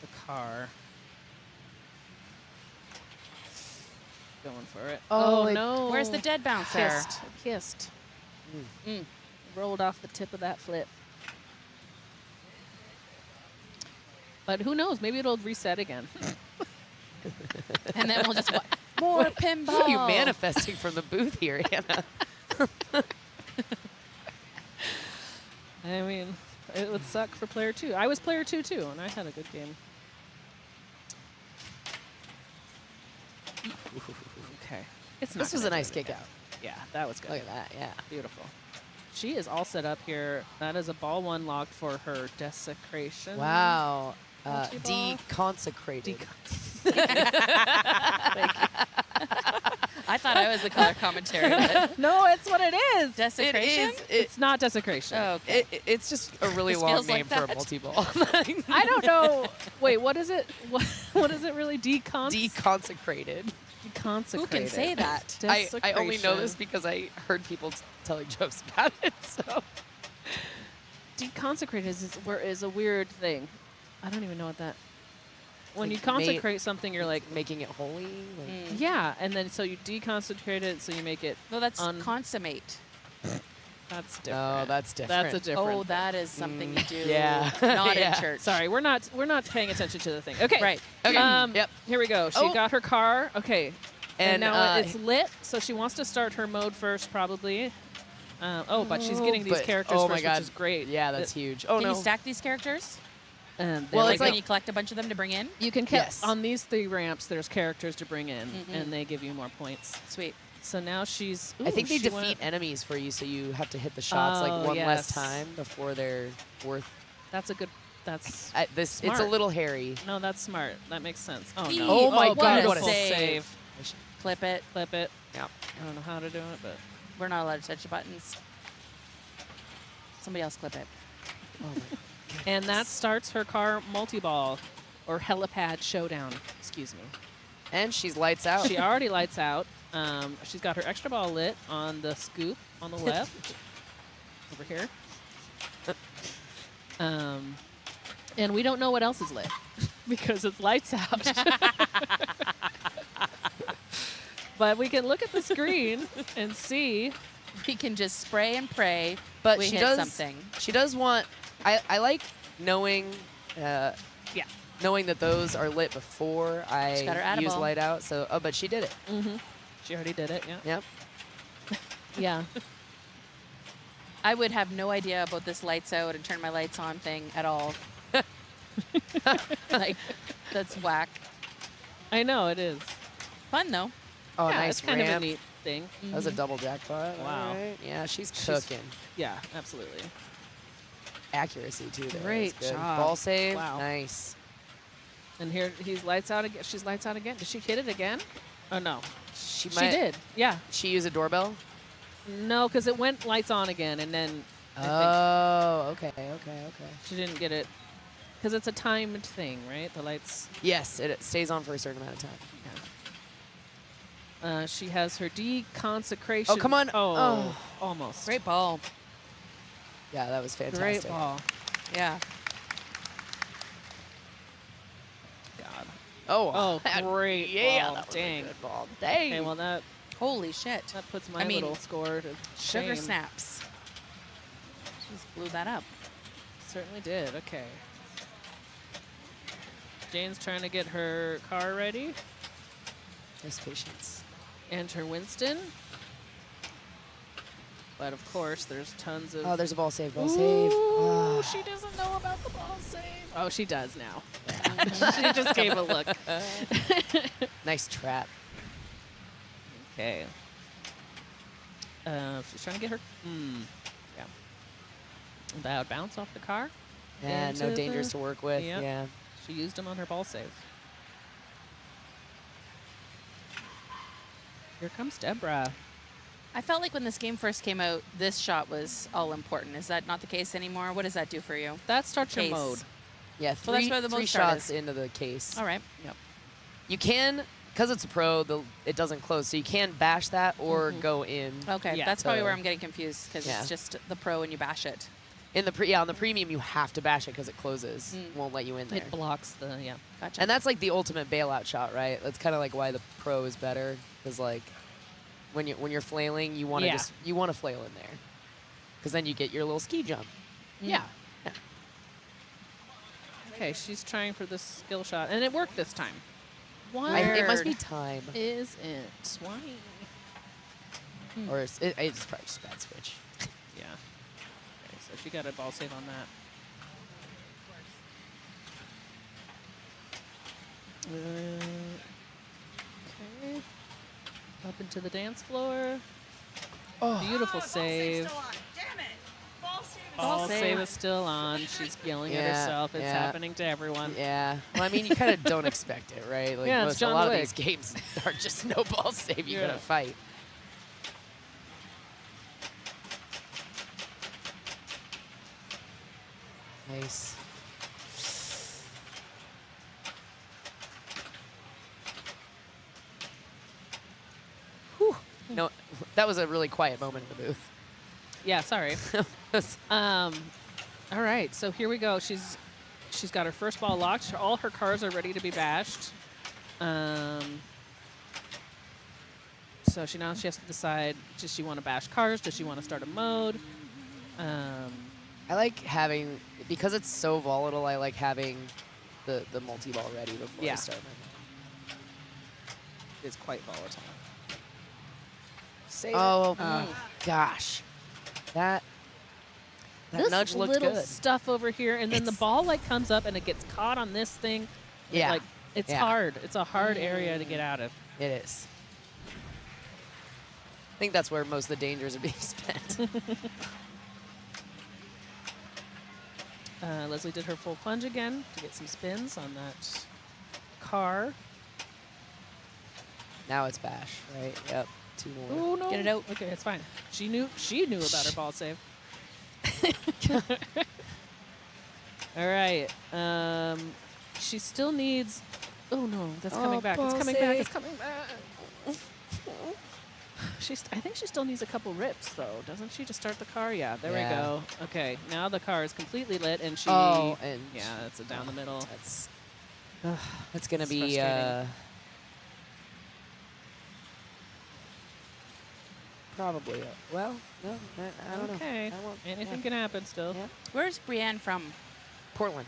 Speaker 10: the car. Going for it.
Speaker 11: Oh,
Speaker 10: no.
Speaker 12: Where's the dead bouncer?
Speaker 10: Kissed. Rolled off the tip of that flip. But who knows? Maybe it'll reset again.
Speaker 12: And then we'll just more pinball.
Speaker 11: What are you manifesting from the booth here, Anna?
Speaker 10: I mean, it would suck for player 2. I was player 2 too, and I had a good game. Okay.
Speaker 11: This was a nice kick out.
Speaker 10: Yeah, that was good.
Speaker 11: Look at that, yeah.
Speaker 10: Beautiful. She is all set up here. That is a ball 1 locked for her desecration.
Speaker 11: Wow.
Speaker 10: Multiball?
Speaker 11: Deconsecrated.
Speaker 12: I thought I was the color commentary. But
Speaker 10: No, it's what it is.
Speaker 12: desecration?
Speaker 10: It's not desecration.
Speaker 12: Oh, okay.
Speaker 11: It's just a really
Speaker 12: This
Speaker 11: long
Speaker 12: feels like
Speaker 11: name for a
Speaker 12: that.
Speaker 11: multi-ball.
Speaker 10: I don't know. Wait, what is it? What is it really?
Speaker 11: Deconsecrated.
Speaker 10: Deconsecrated.
Speaker 12: Who can say that?
Speaker 11: I only know this
Speaker 10: Desecration.
Speaker 11: because I heard people telling jokes about it. So
Speaker 10: Deconsecrated is a weird thing. I don't even know what that. When
Speaker 11: Like
Speaker 10: you consecrate something, you're like,
Speaker 11: making it holy. Like,
Speaker 10: yeah, and then so you deconsecrate it, so you make it.
Speaker 12: No, that's consummate.
Speaker 10: That's different.
Speaker 11: oh, that's different.
Speaker 10: That's a different.
Speaker 12: Oh,
Speaker 10: thing.
Speaker 12: that is something you do.
Speaker 11: yeah.
Speaker 12: Not
Speaker 11: Yeah.
Speaker 12: in church.
Speaker 10: Sorry, we're not paying attention to the thing. Okay.
Speaker 12: Right.
Speaker 11: Okay. Yep.
Speaker 10: Here we go. She
Speaker 11: Oh.
Speaker 10: got her car. Okay. And now
Speaker 11: And,
Speaker 10: it's lit, so she wants to start her mode first, probably. But she's getting these
Speaker 11: but-
Speaker 10: characters
Speaker 11: oh
Speaker 10: first,
Speaker 11: my God.
Speaker 10: which is great.
Speaker 11: Yeah, that's huge. Oh
Speaker 12: Can
Speaker 11: no.
Speaker 12: you stack these characters?
Speaker 10: And
Speaker 11: Well,
Speaker 12: Like
Speaker 11: it's
Speaker 12: when
Speaker 11: like-
Speaker 12: you collect a bunch of them to bring in?
Speaker 10: you can
Speaker 11: Yes.
Speaker 10: on these 3 ramps. There's characters to bring in, and they give you more points.
Speaker 12: Sweet.
Speaker 10: So now she's.
Speaker 11: I think they
Speaker 10: she
Speaker 11: defeat
Speaker 10: went-
Speaker 11: enemies for you, so you have to hit the shots like
Speaker 10: Oh,
Speaker 11: one less
Speaker 10: yes.
Speaker 11: time before they're worth.
Speaker 10: That's a good. That's
Speaker 11: It's a
Speaker 10: Smart.
Speaker 11: little hairy.
Speaker 10: no, that's smart. That makes sense. Oh
Speaker 12: Eee.
Speaker 10: no!
Speaker 11: Oh my God,
Speaker 10: Beautiful
Speaker 11: what a
Speaker 12: save. Clip it.
Speaker 10: Clip it.
Speaker 11: Yeah.
Speaker 10: I don't know how to do it, but
Speaker 12: We're not allowed to touch the buttons. Somebody else clip it.
Speaker 11: Oh my.
Speaker 10: and that starts her car multi-ball, or helipad showdown. Excuse me.
Speaker 11: And she's lights out.
Speaker 10: She already lights out. She's got her extra ball lit on the scoop on the left, over here. And we don't know what else is lit because it's lights out. But we can look at the screen and see.
Speaker 12: We can just spray and pray.
Speaker 11: But
Speaker 12: we
Speaker 11: she
Speaker 12: hit
Speaker 11: does.
Speaker 12: something.
Speaker 11: She does want. I like knowing.
Speaker 10: Yeah.
Speaker 11: Knowing that those are lit before
Speaker 12: She got her
Speaker 11: I use
Speaker 12: Addaball.
Speaker 11: light out. So, but she did it.
Speaker 10: Mm-hmm. She already did it. Yeah.
Speaker 11: Yep.
Speaker 10: Yeah.
Speaker 12: I would have no idea about this lights out and turn my lights on thing at all. Like, that's whack.
Speaker 10: I know it is.
Speaker 12: Fun, though.
Speaker 11: Oh,
Speaker 10: yeah,
Speaker 11: nice
Speaker 10: it's kind of a
Speaker 11: ramp.
Speaker 10: neat thing.
Speaker 11: That was a double jackpot.
Speaker 10: Wow.
Speaker 11: All right. Yeah, she's
Speaker 10: She's
Speaker 11: cooking.
Speaker 10: Yeah, absolutely.
Speaker 11: Accuracy too. There.
Speaker 10: Great
Speaker 11: That's good.
Speaker 10: job.
Speaker 11: Ball save.
Speaker 10: Wow.
Speaker 11: Nice.
Speaker 10: And here he's lights out again. She's lights out again. Did she hit it again? Oh no,
Speaker 11: She
Speaker 10: she did. Yeah.
Speaker 11: She used a doorbell.
Speaker 10: No, because it went lights on again, and then I think
Speaker 11: Oh, okay.
Speaker 10: she didn't get it because it's a timed thing, right? The lights.
Speaker 11: Yes, it stays on for a certain amount of time.
Speaker 10: She has her deconsecration.
Speaker 11: Oh, come on.
Speaker 10: Oh,
Speaker 11: Oh.
Speaker 10: almost.
Speaker 12: Great ball.
Speaker 11: Yeah, that was fantastic.
Speaker 10: Great ball.
Speaker 12: Yeah.
Speaker 10: God.
Speaker 11: Oh,
Speaker 10: Oh, great
Speaker 11: yeah,
Speaker 10: ball.
Speaker 11: that was
Speaker 10: Dang.
Speaker 11: a good ball. Dang.
Speaker 10: Okay, well that
Speaker 12: Holy shit.
Speaker 10: puts my
Speaker 12: I mean,
Speaker 10: little score to
Speaker 12: Sugar
Speaker 10: shame.
Speaker 12: snaps. Just blew that up.
Speaker 10: certainly did. Okay. Jane's trying to get her car ready.
Speaker 11: Nice patience.
Speaker 10: And her Winston. But of course, there's tons of.
Speaker 11: Oh, there's a ball save. Ball save.
Speaker 10: Ooh, she doesn't know about the ball save. Oh, she does now. She just gave a look.
Speaker 11: Nice trap.
Speaker 10: Okay. She's trying to get her. Yeah. About bounce off the car.
Speaker 11: Yeah, no
Speaker 10: into
Speaker 11: dangers
Speaker 10: the-
Speaker 11: to work with.
Speaker 10: Yep.
Speaker 11: Yeah.
Speaker 10: She used them on her ball save. Here comes Deborah.
Speaker 12: I felt like when this game first came out, this shot was all important. Is that not the case anymore? What does that do for you?
Speaker 10: That starts your
Speaker 12: Case.
Speaker 10: mode.
Speaker 11: Yeah,
Speaker 12: Well, that's
Speaker 11: three,
Speaker 12: where the
Speaker 11: three
Speaker 12: most start
Speaker 11: shots
Speaker 12: is.
Speaker 11: into the case.
Speaker 12: All right. Yep.
Speaker 11: You can, because it's a pro, it doesn't close, so you can bash that or go in.
Speaker 12: Okay,
Speaker 10: Yeah.
Speaker 12: that's probably
Speaker 11: So-
Speaker 12: where I'm getting confused because
Speaker 11: Yeah.
Speaker 12: it's just the pro and you bash it.
Speaker 11: On the premium, you have to bash it because it closes. Won't let you in there.
Speaker 10: It blocks the, yeah.
Speaker 12: Gotcha.
Speaker 11: And that's like the ultimate bailout shot, right? That's kind of like why the pro is better, because like when you're flailing, you want to
Speaker 10: Yeah.
Speaker 11: flail in there, because then you get your little ski jump.
Speaker 10: Yeah. Okay, she's trying for this skill shot, and it worked this time. Why
Speaker 11: It must be time,
Speaker 10: is it? Why?
Speaker 11: or it's probably just a bad switch.
Speaker 10: Yeah. Okay, so she got a ball save on that. Okay. Up into the dance floor. Oh. Beautiful save. Ball save is still on. She's yelling at herself. It's happening to everyone.
Speaker 11: Yeah. Well, I mean, you kind of don't expect it, right? Like
Speaker 10: Yeah, it's
Speaker 11: a
Speaker 10: John
Speaker 11: lot of
Speaker 10: Wick.
Speaker 11: these games are just no ball save. You
Speaker 10: Yeah.
Speaker 11: gotta fight. Nice. Whew. No, that was a really quiet moment in the booth.
Speaker 10: Yeah, sorry. All right, so here we go. She's got her first ball locked. All her cars are ready to be bashed. So now she has to decide: does she want to bash cars? Does she want to start a mode?
Speaker 11: I like having, because it's so volatile, I like having the multi-ball ready before I start my mode.
Speaker 10: It's quite volatile.
Speaker 11: Save gosh. That
Speaker 10: This
Speaker 11: nudge looked
Speaker 10: little
Speaker 11: good.
Speaker 10: stuff over here, and then the ball like comes up and it gets caught on this thing.
Speaker 11: Yeah.
Speaker 10: Like it's
Speaker 11: Yeah.
Speaker 10: hard. It's a hard area to get out of.
Speaker 11: It is. I think that's where most of the dangers are being spent.
Speaker 10: Leslie did her full plunge again to get some spins on that car.
Speaker 11: Now it's bash, right? Yep. 2 more.
Speaker 10: Oh no!
Speaker 12: Get it out.
Speaker 10: Okay, it's fine. She knew about her ball save. All right. She still needs. Oh no! That's coming back. It's
Speaker 11: ball
Speaker 10: coming back.
Speaker 11: save.
Speaker 10: It's coming back. I think she still needs a couple rips though, doesn't she, to start the car? Yeah. There we
Speaker 11: Yeah.
Speaker 10: go. Okay. Now the car is completely lit, and she.
Speaker 11: Oh, and
Speaker 10: yeah, it's a down the middle.
Speaker 11: That's gonna
Speaker 10: It's
Speaker 11: be
Speaker 10: frustrating.
Speaker 11: probably. Well, no, I don't know.
Speaker 10: Okay.
Speaker 11: I won't-
Speaker 10: Anything
Speaker 11: yeah.
Speaker 10: can happen still.
Speaker 11: Yeah.
Speaker 12: Where's Brienne from?
Speaker 11: Portland.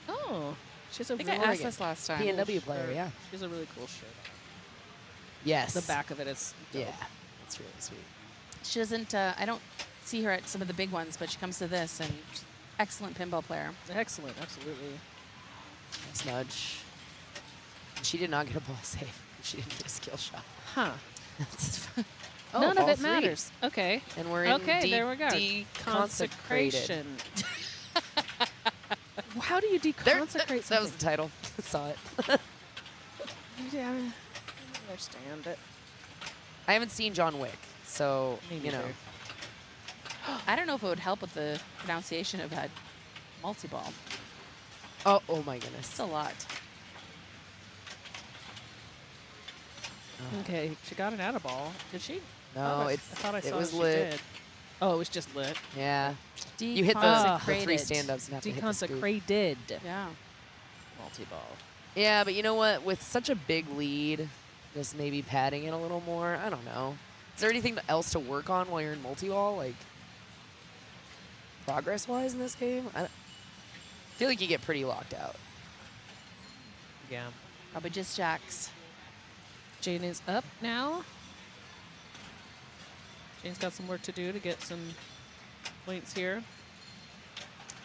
Speaker 10: Oh, she's a
Speaker 12: I think I
Speaker 10: really,
Speaker 12: asked this last time.
Speaker 11: PNW player,
Speaker 10: shirt.
Speaker 11: yeah.
Speaker 10: She's a really cool shirt.
Speaker 11: Yes.
Speaker 10: The back of it is dope.
Speaker 11: Yeah. That's really sweet.
Speaker 12: She doesn't. I don't see her at some of the big ones, but she comes to this and excellent pinball player.
Speaker 10: Excellent, absolutely.
Speaker 11: Nice nudge. She did not get a ball save. She didn't get a skill shot.
Speaker 10: Huh.
Speaker 11: Oh,
Speaker 10: None of
Speaker 11: ball
Speaker 10: it
Speaker 11: 3.
Speaker 10: matters. Okay.
Speaker 11: And we're in
Speaker 10: Okay, there we go.
Speaker 11: deconsecrated.
Speaker 10: How do you deconsecrate
Speaker 11: That was
Speaker 10: something?
Speaker 11: the title. Saw it.
Speaker 10: Yeah, I don't understand it.
Speaker 11: I haven't seen John Wick, so,
Speaker 10: Me
Speaker 11: you know.
Speaker 10: neither.
Speaker 12: I don't know if it would help with the pronunciation of that multi-ball.
Speaker 11: Oh my goodness.
Speaker 12: It's a lot.
Speaker 10: Okay, she got an out of ball. Did she?
Speaker 11: No,
Speaker 10: I
Speaker 11: it's
Speaker 10: thought I
Speaker 11: it
Speaker 10: saw
Speaker 11: was
Speaker 10: she
Speaker 11: lit.
Speaker 10: did. Oh, it was just lit.
Speaker 11: Yeah. You hit the 3
Speaker 12: Deconsecrated.
Speaker 11: stand-ups and have to hit the scoop.
Speaker 10: Deconsecrated.
Speaker 12: Yeah.
Speaker 10: Multi-ball.
Speaker 11: Yeah, but you know what? With such a big lead, just maybe padding it a little more. I don't know. Is there anything else to work on while you're in multi-ball? Like progress-wise in this game. I feel like you get pretty locked out.
Speaker 10: Yeah.
Speaker 12: Probably just jacks.
Speaker 10: Jane is up now. Jane's got some work to do to get some points here.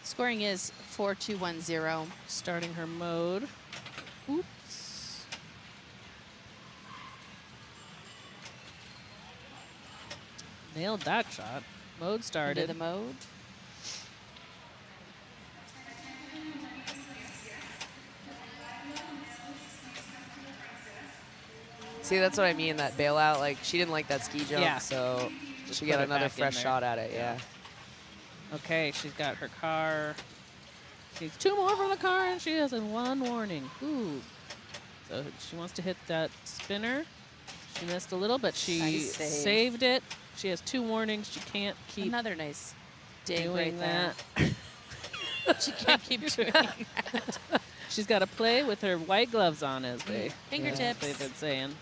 Speaker 12: Scoring is 4-2-1-0.
Speaker 10: Starting her mode. Oops. Nailed that shot. Mode
Speaker 12: Into
Speaker 10: started.
Speaker 12: the mode.
Speaker 11: See, that's what I mean, that bailout. Like, she didn't like that ski jump,
Speaker 10: Yeah.
Speaker 11: so
Speaker 10: Just
Speaker 11: she
Speaker 10: put
Speaker 11: got
Speaker 10: it
Speaker 11: another
Speaker 10: back in
Speaker 11: fresh
Speaker 10: there.
Speaker 11: shot at it, yeah.
Speaker 10: Okay, she's got her car. She's 2 more from the car, and she has a 1 warning. Ooh. So she wants to hit that spinner. She missed a little, but she
Speaker 12: Nice save.
Speaker 10: saved it. She has 2 warnings. She can't keep
Speaker 12: Another nice dig
Speaker 10: doing
Speaker 12: right
Speaker 10: that.
Speaker 12: there. She can't keep doing that.
Speaker 10: She's got to play with her white gloves on, as they
Speaker 12: Fingertips.
Speaker 10: they've been saying.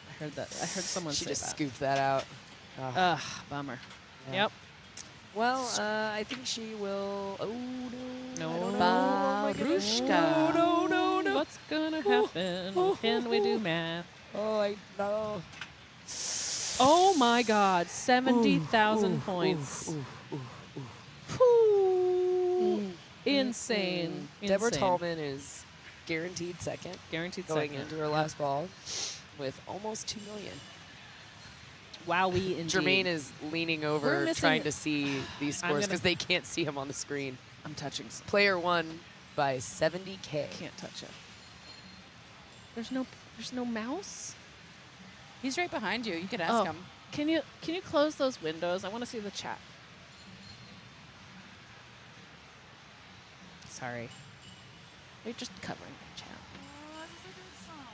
Speaker 10: I heard that. I heard someone
Speaker 11: She
Speaker 10: say
Speaker 11: just
Speaker 10: that.
Speaker 11: scooped that out.
Speaker 10: Ugh, bummer.
Speaker 11: Yeah.
Speaker 10: Yep.
Speaker 11: Well, I think she will. Oh, no.
Speaker 10: No.
Speaker 11: I don't know. Oh, my goodness.
Speaker 12: Barushka.
Speaker 11: No.
Speaker 10: What's gonna happen? Can we do math?
Speaker 11: Oh, I know.
Speaker 10: Oh my God! 70,000 points. Insane.
Speaker 11: Deborah
Speaker 10: Insane.
Speaker 11: Tallman is guaranteed second.
Speaker 10: Guaranteed
Speaker 11: going
Speaker 10: second.
Speaker 11: into her last ball with almost 2 million.
Speaker 10: Wowie, indeed.
Speaker 11: Jermaine is leaning
Speaker 10: We're
Speaker 11: over
Speaker 10: missing-
Speaker 11: trying to see these
Speaker 10: I'm
Speaker 11: scores
Speaker 10: gonna-
Speaker 11: because they can't see him on the screen.
Speaker 10: I'm touching.
Speaker 11: Player won by 70K.
Speaker 10: Can't touch it. There's no mouse.
Speaker 12: He's right behind you. You could ask
Speaker 10: Oh,
Speaker 12: him.
Speaker 10: can you close those windows? I want to see the chat. Sorry. They're just covering the chat.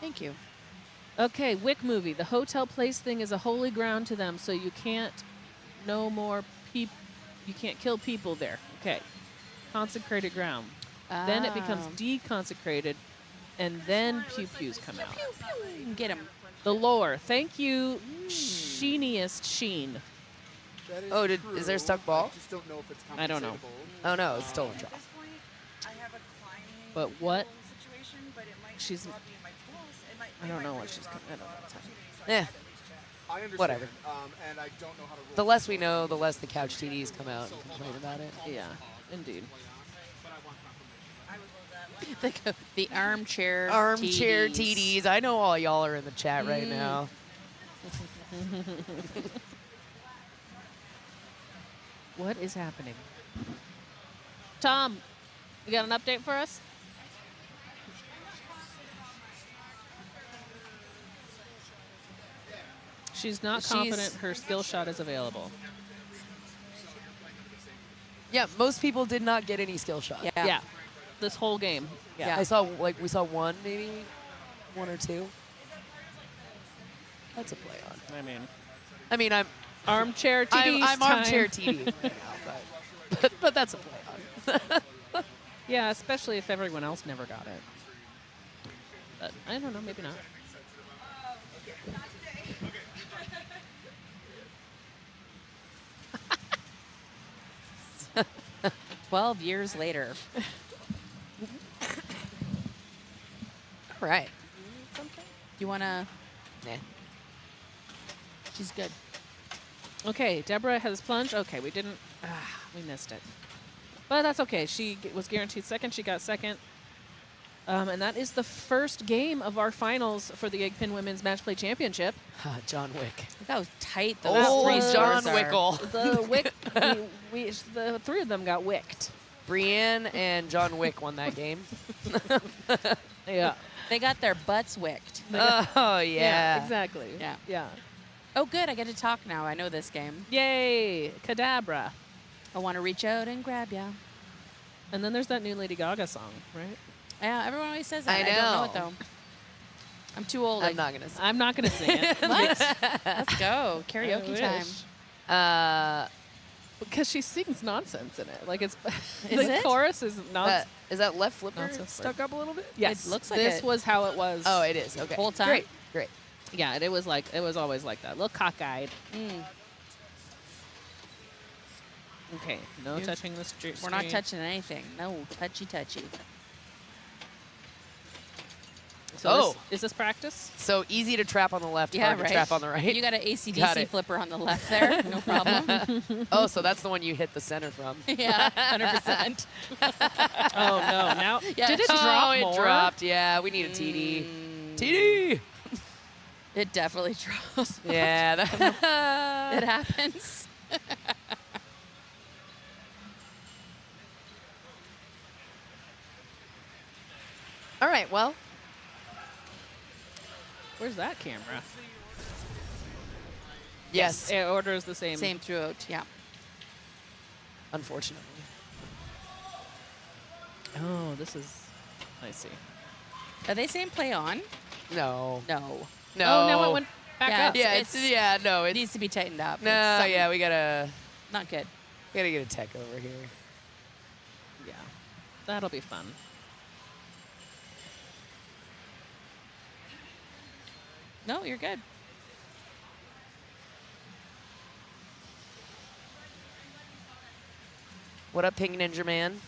Speaker 12: Thank you.
Speaker 10: Okay, Wick movie. The hotel place thing is a holy ground to them, so you can't no more you can't kill people there. Okay. Consecrated ground. Then it becomes
Speaker 12: Oh.
Speaker 10: deconsecrated, and then pew-pews come out.
Speaker 12: Get him.
Speaker 10: The lore. Thank you, Sheeniest Sheen.
Speaker 11: Oh, is there stuck ball?
Speaker 6: I just don't know if it's
Speaker 10: I don't know.
Speaker 6: compensatable.
Speaker 11: Oh, no, it's still a draw.
Speaker 10: But what? She's. I don't know what she's. I don't know what's happening.
Speaker 11: Yeah.
Speaker 6: I understand.
Speaker 11: Whatever.
Speaker 6: And I don't know how to roll.
Speaker 11: The less we know, the less the couch TDs come out and complain about it.
Speaker 10: Yeah, indeed.
Speaker 12: The armchair
Speaker 11: Armchair
Speaker 12: TDs.
Speaker 11: TDs. I know all y'all are in the chat right now.
Speaker 10: What is happening? Tom, you got an update for us? She's not confident her skill shot is available.
Speaker 11: Yeah, most people did not get any skill shot.
Speaker 10: Yeah. This whole game.
Speaker 11: I saw, we saw one, maybe 1 or 2. That's a play on. I mean, I'm
Speaker 10: armchair TD.
Speaker 11: I'm armchair TD right now, but that's a play on.
Speaker 10: Yeah, especially if everyone else never got it. But I don't know, maybe not.
Speaker 12: 12 years later.
Speaker 11: All right.
Speaker 12: You want to?
Speaker 11: Nah.
Speaker 12: She's good.
Speaker 10: Okay, Deborah has plunge. Okay, we didn't. We missed it. But that's okay. She was guaranteed second. She got second. And that is the first game of our finals for the Yegpin Women's Matchplay Championship.
Speaker 11: John Wick.
Speaker 12: Look how tight those
Speaker 11: Oh,
Speaker 12: three
Speaker 11: John
Speaker 12: scores are.
Speaker 11: Wickle.
Speaker 10: The wick, the 3 of them got wicked.
Speaker 11: Brienne and John Wick won that game.
Speaker 10: Yeah.
Speaker 12: They got their butts wicked.
Speaker 11: Oh, yeah.
Speaker 10: Exactly.
Speaker 12: Yeah.
Speaker 10: Yeah.
Speaker 12: Oh, good. I get to talk now. I know this game.
Speaker 10: Yay! Cadabra.
Speaker 12: I want to reach out and grab ya.
Speaker 10: And then there's that new Lady Gaga song, right?
Speaker 12: Yeah, everyone always says that.
Speaker 11: I
Speaker 12: I don't know
Speaker 11: know.
Speaker 12: it, though. I'm too old.
Speaker 11: I'm not going to say.
Speaker 10: I'm not going to sing it.
Speaker 12: What? Let's go. Karaoke
Speaker 10: I
Speaker 12: time.
Speaker 10: wish. Because she sings nonsense in it. Like it's
Speaker 12: Is
Speaker 10: the
Speaker 12: it?
Speaker 10: chorus is nonsense.
Speaker 11: Is that left flipper
Speaker 10: Nonsense.
Speaker 11: stuck up a little bit?
Speaker 10: Yes,
Speaker 12: It looks like
Speaker 10: this
Speaker 12: it.
Speaker 10: was how it was.
Speaker 11: Oh, it is. Okay.
Speaker 12: Whole time?
Speaker 11: Great. Great.
Speaker 10: Yeah, it was always like that. A little cockeyed. Okay, no touching the street.
Speaker 12: We're not touching anything. No touchy.
Speaker 10: So is this practice?
Speaker 11: So easy to trap on the left,
Speaker 12: Yeah,
Speaker 11: hard
Speaker 12: right.
Speaker 11: to trap on the right.
Speaker 12: You got an
Speaker 11: Got
Speaker 12: ACDC
Speaker 11: it.
Speaker 12: flipper on the left there. No problem.
Speaker 11: Oh, so that's the one you hit the center from.
Speaker 12: Yeah, 100%.
Speaker 10: Oh no! Now
Speaker 12: Yeah.
Speaker 10: did it
Speaker 11: Oh,
Speaker 10: drop
Speaker 11: it
Speaker 10: more?
Speaker 11: dropped. Yeah, we need a TD. TD.
Speaker 12: It definitely drops.
Speaker 11: Yeah.
Speaker 12: It happens.
Speaker 11: All right. Well,
Speaker 10: Where's that camera?
Speaker 11: yes.
Speaker 10: It orders the same.
Speaker 12: Same throughout, yeah.
Speaker 11: Unfortunately.
Speaker 10: Oh, this is. I see.
Speaker 12: Are they saying play on?
Speaker 11: No.
Speaker 12: No.
Speaker 11: No.
Speaker 10: Oh, now it went back
Speaker 12: Yeah,
Speaker 10: up.
Speaker 11: Yeah.
Speaker 12: It's-
Speaker 11: No.
Speaker 12: It
Speaker 11: It's
Speaker 12: needs to be tightened up.
Speaker 11: no.
Speaker 12: It's something
Speaker 11: Yeah. We gotta
Speaker 12: not good.
Speaker 11: get a tech over here.
Speaker 10: Yeah, that'll be fun.
Speaker 12: No, you're good.
Speaker 11: What up, Pink Ninja Man?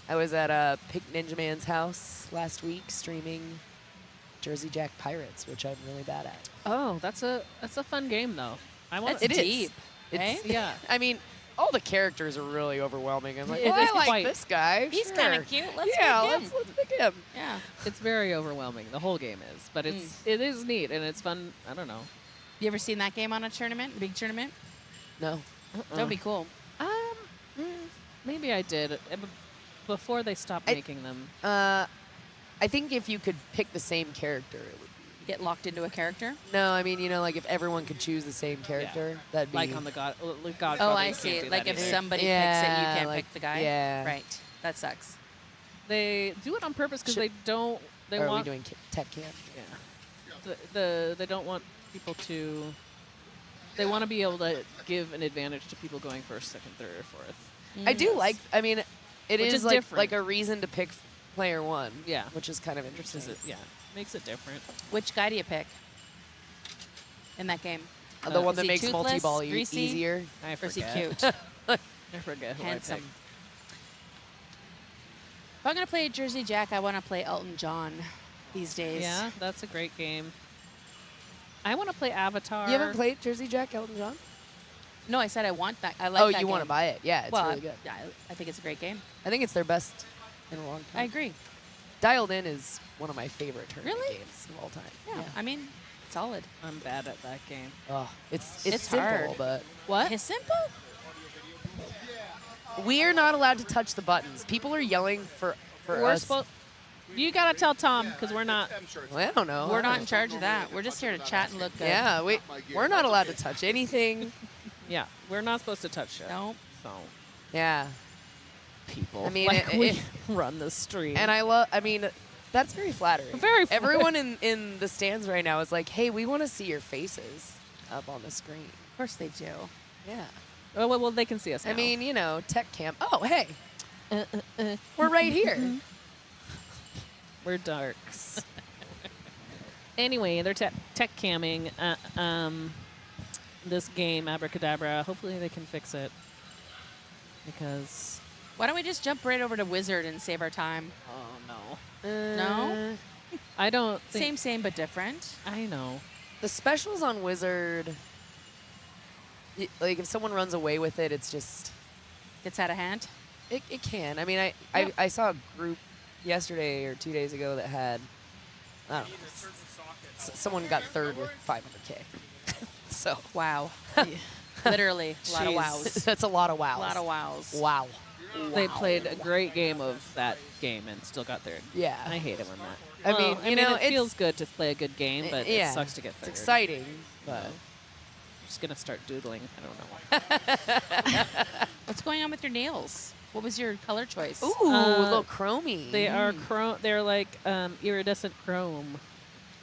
Speaker 11: I was at Pink Ninja Man's house last week streaming Jersey Jack Pirates, which I'm really bad at.
Speaker 10: Oh, that's a fun game though. I want.
Speaker 12: It's
Speaker 11: It is.
Speaker 12: deep.
Speaker 11: It's,
Speaker 10: Yeah.
Speaker 11: I mean, all the characters are really overwhelming. I'm like,
Speaker 10: It
Speaker 11: well,
Speaker 10: is
Speaker 11: I like
Speaker 10: quite-
Speaker 11: this guy.
Speaker 12: He's
Speaker 11: sure.
Speaker 12: kind of cute. Let's
Speaker 11: yeah,
Speaker 12: pick him.
Speaker 11: let's pick him.
Speaker 12: Yeah.
Speaker 10: It's very overwhelming. The whole game is, but it is neat and it's fun. I don't know.
Speaker 12: You ever seen that game on a tournament, a big tournament?
Speaker 11: No.
Speaker 12: That would be cool.
Speaker 10: Maybe I did before they stopped
Speaker 11: I-
Speaker 10: making them.
Speaker 11: I think if you could pick the same character, it would be.
Speaker 12: Get locked into a character?
Speaker 11: No, I mean, like if everyone could choose the same character, that'd be.
Speaker 10: Like on the Godfather.
Speaker 12: Oh, I
Speaker 10: you can't
Speaker 12: see.
Speaker 10: do
Speaker 12: Like
Speaker 10: that
Speaker 12: if
Speaker 10: either.
Speaker 12: somebody
Speaker 11: Yeah,
Speaker 12: picks it, you can't
Speaker 11: like-
Speaker 12: pick the guy?
Speaker 11: yeah.
Speaker 12: Right. That sucks.
Speaker 10: They do it on purpose because
Speaker 11: Should-
Speaker 10: they don't. They
Speaker 11: Or are we
Speaker 10: want.
Speaker 11: doing tech camp?
Speaker 10: Yeah. They don't want people to. They want to be able to give an advantage to people going first, second, third, or fourth.
Speaker 11: I do like. I mean, it
Speaker 10: Which
Speaker 11: is
Speaker 10: is
Speaker 11: like
Speaker 10: different.
Speaker 11: a reason to pick player one.
Speaker 10: Yeah.
Speaker 11: Which is kind of interesting.
Speaker 10: Yeah, makes it different.
Speaker 12: Which guy do you pick in that game?
Speaker 11: The one
Speaker 12: Is
Speaker 11: that
Speaker 12: he
Speaker 11: makes
Speaker 12: toothless,
Speaker 11: multi-ball
Speaker 12: greasy?
Speaker 11: easier.
Speaker 10: I
Speaker 12: Or is he
Speaker 10: forget.
Speaker 12: cute?
Speaker 10: I forget who
Speaker 12: Handsome.
Speaker 10: I picked.
Speaker 12: If I'm going to play Jersey Jack, I want to play Elton John these days.
Speaker 10: Yeah, that's a great game. I want to play Avatar.
Speaker 11: You haven't played Jersey Jack Elton John?
Speaker 12: No, I said I want that. I like that
Speaker 11: you want to
Speaker 12: game.
Speaker 11: buy it? Yeah, it's
Speaker 12: well,
Speaker 11: really good.
Speaker 12: Yeah, I think it's a great game.
Speaker 11: I think it's their best in a long time.
Speaker 12: I agree.
Speaker 11: Dialed In is one of my favorite tournament
Speaker 12: Really?
Speaker 11: games of all time.
Speaker 12: Yeah, I mean, solid.
Speaker 10: I'm bad at that game.
Speaker 11: Oh, it's
Speaker 12: It's
Speaker 11: simple,
Speaker 12: hard.
Speaker 11: but
Speaker 10: What?
Speaker 12: It's simple.
Speaker 11: we're not allowed to touch the buttons. People are yelling for
Speaker 10: We're
Speaker 11: us.
Speaker 10: supposed. You gotta tell Tom because we're not.
Speaker 11: Well, I don't know.
Speaker 12: We're not in charge of that. We're just here to chat and look good.
Speaker 11: Yeah, we're not allowed to touch anything.
Speaker 10: Yeah, we're not supposed to touch it.
Speaker 12: No.
Speaker 10: So
Speaker 11: Yeah,
Speaker 10: people.
Speaker 11: I mean,
Speaker 10: like
Speaker 11: it-
Speaker 10: we
Speaker 11: it-
Speaker 10: run the stream.
Speaker 11: and I mean, that's very flattering.
Speaker 10: Very
Speaker 11: Everyone in the stands right now is like, hey, we want to see your faces up on the screen.
Speaker 12: Of course they do.
Speaker 11: Yeah.
Speaker 10: Oh, well, they can see us.
Speaker 11: I
Speaker 10: now.
Speaker 11: mean, tech camp. Oh, hey. We're right here.
Speaker 10: We're darks. Anyway, they're tech camming this game, Abracadabra. Hopefully they can fix it. Because...
Speaker 12: Why don't we just jump right over to Wizard and save our time?
Speaker 10: Oh, no.
Speaker 12: No?
Speaker 10: I don't think...
Speaker 12: Same, but different.
Speaker 10: I know.
Speaker 11: The specials on Wizard, like if someone runs away with it, it's just...
Speaker 12: Gets out of hand?
Speaker 11: It can. I mean, I saw a group yesterday or 2 days ago that had, I don't know, someone got third with 500K. So.
Speaker 12: Wow. Literally, a lot of
Speaker 11: Jeez.
Speaker 12: wows.
Speaker 11: That's a lot of wows.
Speaker 12: A lot of wows.
Speaker 11: Wow.
Speaker 10: They played a great game of that game and still got third.
Speaker 11: Yeah.
Speaker 10: I hate it when that.
Speaker 11: I mean,
Speaker 10: I mean, it
Speaker 11: it's-
Speaker 10: feels good to play a good game, but
Speaker 11: yeah,
Speaker 10: it sucks to get third.
Speaker 11: It's exciting, but...
Speaker 10: I'm just going to start doodling. I don't know.
Speaker 12: What's going on with your nails? What was your color choice?
Speaker 11: Ooh, a little chromey.
Speaker 10: They are They're like iridescent chrome.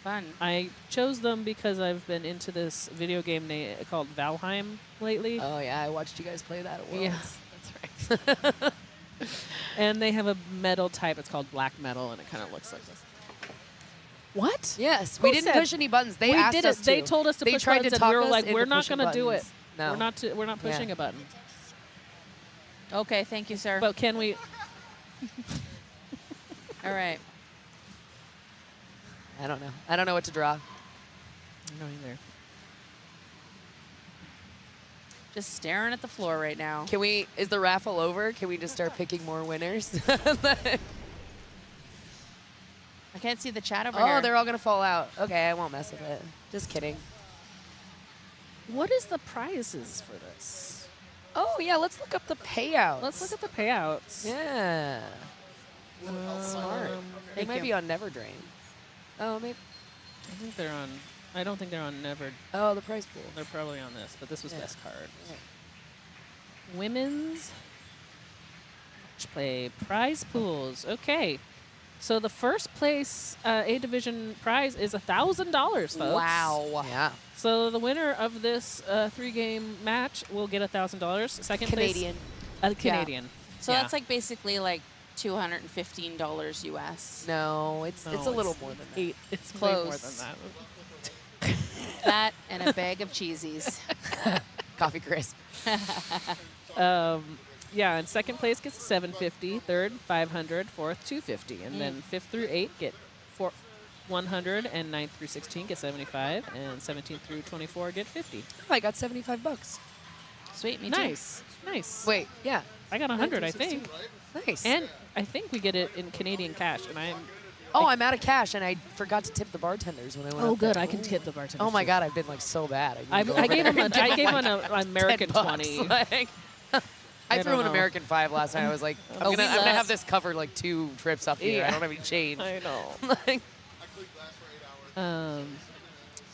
Speaker 12: Fun.
Speaker 10: I chose them because I've been into this video game called Valheim lately.
Speaker 11: Oh, yeah, I watched you guys play that at Worlds.
Speaker 10: Yeah, that's right. And they have a metal type. It's called black metal, and it kind of looks like this. What?
Speaker 11: Yes,
Speaker 10: Who
Speaker 11: we didn't
Speaker 10: said-
Speaker 11: push any buttons. They
Speaker 10: we
Speaker 11: asked
Speaker 10: did
Speaker 11: us
Speaker 10: it. They
Speaker 11: to.
Speaker 10: told us to
Speaker 11: They
Speaker 10: push
Speaker 11: tried
Speaker 10: buttons,
Speaker 11: to
Speaker 10: and
Speaker 11: talk
Speaker 10: we were
Speaker 11: us
Speaker 10: like,
Speaker 11: into
Speaker 10: we're not
Speaker 11: pushing
Speaker 10: going to do it.
Speaker 11: buttons. No.
Speaker 10: We're not pushing a button.
Speaker 12: Okay, thank you, sir.
Speaker 10: But can we?
Speaker 12: All right.
Speaker 11: I don't know. I don't know what to draw.
Speaker 10: No, either.
Speaker 12: Just staring at the floor right now.
Speaker 11: Can we? Is the raffle over? Can we just start picking more winners?
Speaker 12: I can't see the chat over here.
Speaker 11: Oh, they're all gonna fall out. Okay, I won't mess with it. Just kidding.
Speaker 10: What is the prizes for this?
Speaker 11: Oh yeah, let's look up the payouts.
Speaker 10: Let's look at the payouts.
Speaker 11: Yeah. Smart. They
Speaker 12: Thank
Speaker 11: might
Speaker 12: you.
Speaker 11: be on Never Drain. Oh, maybe.
Speaker 10: I think they're on. I don't think they're on Never.
Speaker 11: Oh, the prize pool.
Speaker 10: They're probably on this, but this was
Speaker 11: Yeah.
Speaker 10: best card.
Speaker 11: Yeah.
Speaker 10: Women's Matchplay prize pools. Okay. So the first place A division prize is $1,000, folks.
Speaker 11: Wow. Yeah.
Speaker 10: So the winner of this 3-game match will get $1,000. Second
Speaker 11: Canadian.
Speaker 10: place, Canadian.
Speaker 12: So
Speaker 10: Yeah.
Speaker 12: that's like basically like $215 US.
Speaker 11: No, it's
Speaker 10: No,
Speaker 11: a little more than that.
Speaker 10: It's way
Speaker 12: Close.
Speaker 10: more than that.
Speaker 12: That and a bag of cheesies.
Speaker 11: Coffee crisp.
Speaker 10: Yeah, and second place gets $750, third $500, fourth $250, and then 5th through 8 get 100, and 9th through 16 get 75, and 17th through 24 get 50.
Speaker 11: Oh, I got $75.
Speaker 12: Sweet, me too.
Speaker 10: Nice, nice.
Speaker 11: Wait, yeah.
Speaker 10: I got 100, I think,
Speaker 11: Nice.
Speaker 10: and I think we get it in Canadian cash, and I'm.
Speaker 11: I'm out of cash, and I forgot to tip the bartenders when I went.
Speaker 10: Oh,
Speaker 11: up there.
Speaker 10: good, I can tip the bartender.
Speaker 11: Oh my God, I've been like so bad.
Speaker 10: I gave him an American
Speaker 11: 10 bucks,
Speaker 10: 20.
Speaker 11: like- I threw
Speaker 10: don't
Speaker 11: an
Speaker 10: know.
Speaker 11: American 5 last night. I was like, I'm
Speaker 12: we
Speaker 11: gonna
Speaker 12: love-
Speaker 11: have this covered like 2 trips up here.
Speaker 10: Yeah.
Speaker 11: I don't have any change.
Speaker 10: I know.
Speaker 11: Like,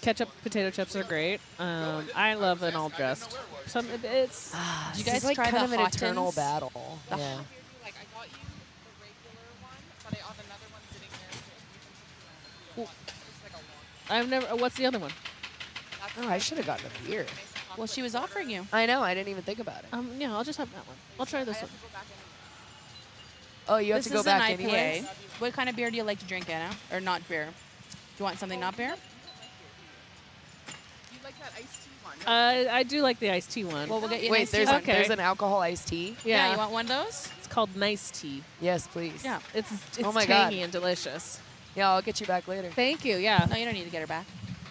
Speaker 10: Ketchup potato chips are great. I love an all dressed. Some it's.
Speaker 12: Did you
Speaker 11: this
Speaker 12: guys
Speaker 11: is like
Speaker 12: try
Speaker 11: kind
Speaker 12: the
Speaker 11: of an
Speaker 12: hot
Speaker 11: eternal
Speaker 12: tins?
Speaker 11: battle. Yeah.
Speaker 9: Like, I got you the regular one, but I have another one sitting there. It's like a long.
Speaker 10: I've never. What's the other one?
Speaker 11: Oh, I should have gotten a beer.
Speaker 12: Well, she was offering you.
Speaker 11: I know. I didn't even think about it.
Speaker 10: Yeah, I'll just have that one. I'll try this one.
Speaker 11: Oh, you have
Speaker 12: This
Speaker 11: to go
Speaker 12: is
Speaker 11: back
Speaker 12: an IPA.
Speaker 11: anyways.
Speaker 12: What kind of beer do you like to drink, Anna? Or not beer? Do you want something not beer?
Speaker 9: You like that iced tea one?
Speaker 10: I do like the iced tea one.
Speaker 12: Well, we'll get you an
Speaker 11: Wait,
Speaker 12: iced tea
Speaker 11: there's
Speaker 12: one.
Speaker 10: Okay.
Speaker 11: there's an alcohol iced tea.
Speaker 12: Yeah,
Speaker 10: yeah,
Speaker 12: you want one of those?
Speaker 10: it's called nice tea.
Speaker 11: Yes, please.
Speaker 10: Yeah, it's
Speaker 11: Oh my God.
Speaker 10: tangy and delicious.
Speaker 11: Yeah, I'll get you back later.
Speaker 10: Thank you. Yeah,
Speaker 12: No, you don't need to get her back.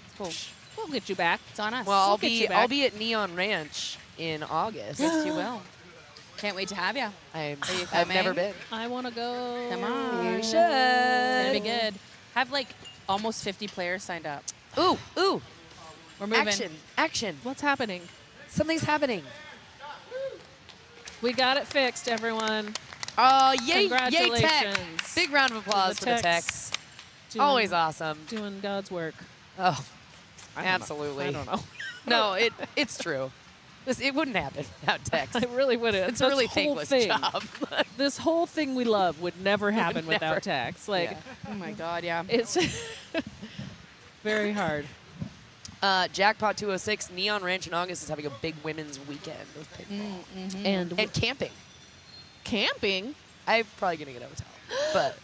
Speaker 12: It's cool.
Speaker 10: we'll get you back.
Speaker 12: It's on us.
Speaker 11: Well,
Speaker 10: We'll get you back.
Speaker 11: I'll be at Neon Ranch in August.
Speaker 12: yes, you will. Can't wait to have you.
Speaker 11: I've never been.
Speaker 10: I want to go.
Speaker 12: Come on.
Speaker 11: You should.
Speaker 12: It's gonna be good. Have like almost 50 players signed up.
Speaker 11: Ooh, ooh.
Speaker 12: We're moving.
Speaker 11: Action, action.
Speaker 10: What's happening?
Speaker 11: Something's happening.
Speaker 10: We got it fixed, everyone.
Speaker 11: Oh, yay, yay, tech.
Speaker 10: Congratulations.
Speaker 11: Big round of applause for the techs. Always awesome.
Speaker 10: Doing God's work.
Speaker 11: Oh,
Speaker 10: I don't know.
Speaker 11: absolutely.
Speaker 10: I don't know.
Speaker 11: No, it's true. It wouldn't happen without techs.
Speaker 10: I really wouldn't.
Speaker 11: It's a really
Speaker 10: This whole
Speaker 11: thankless
Speaker 10: thing-
Speaker 11: job.
Speaker 10: This whole thing we love would never happen
Speaker 11: Never.
Speaker 10: without tax. Like,
Speaker 11: Yeah.
Speaker 12: Oh my God, yeah.
Speaker 10: it's very hard.
Speaker 11: Jackpot 206, Neon Ranch in August is having a big women's weekend with pinball.
Speaker 10: And,
Speaker 11: camping.
Speaker 10: camping?
Speaker 11: I'm probably going to get a hotel. But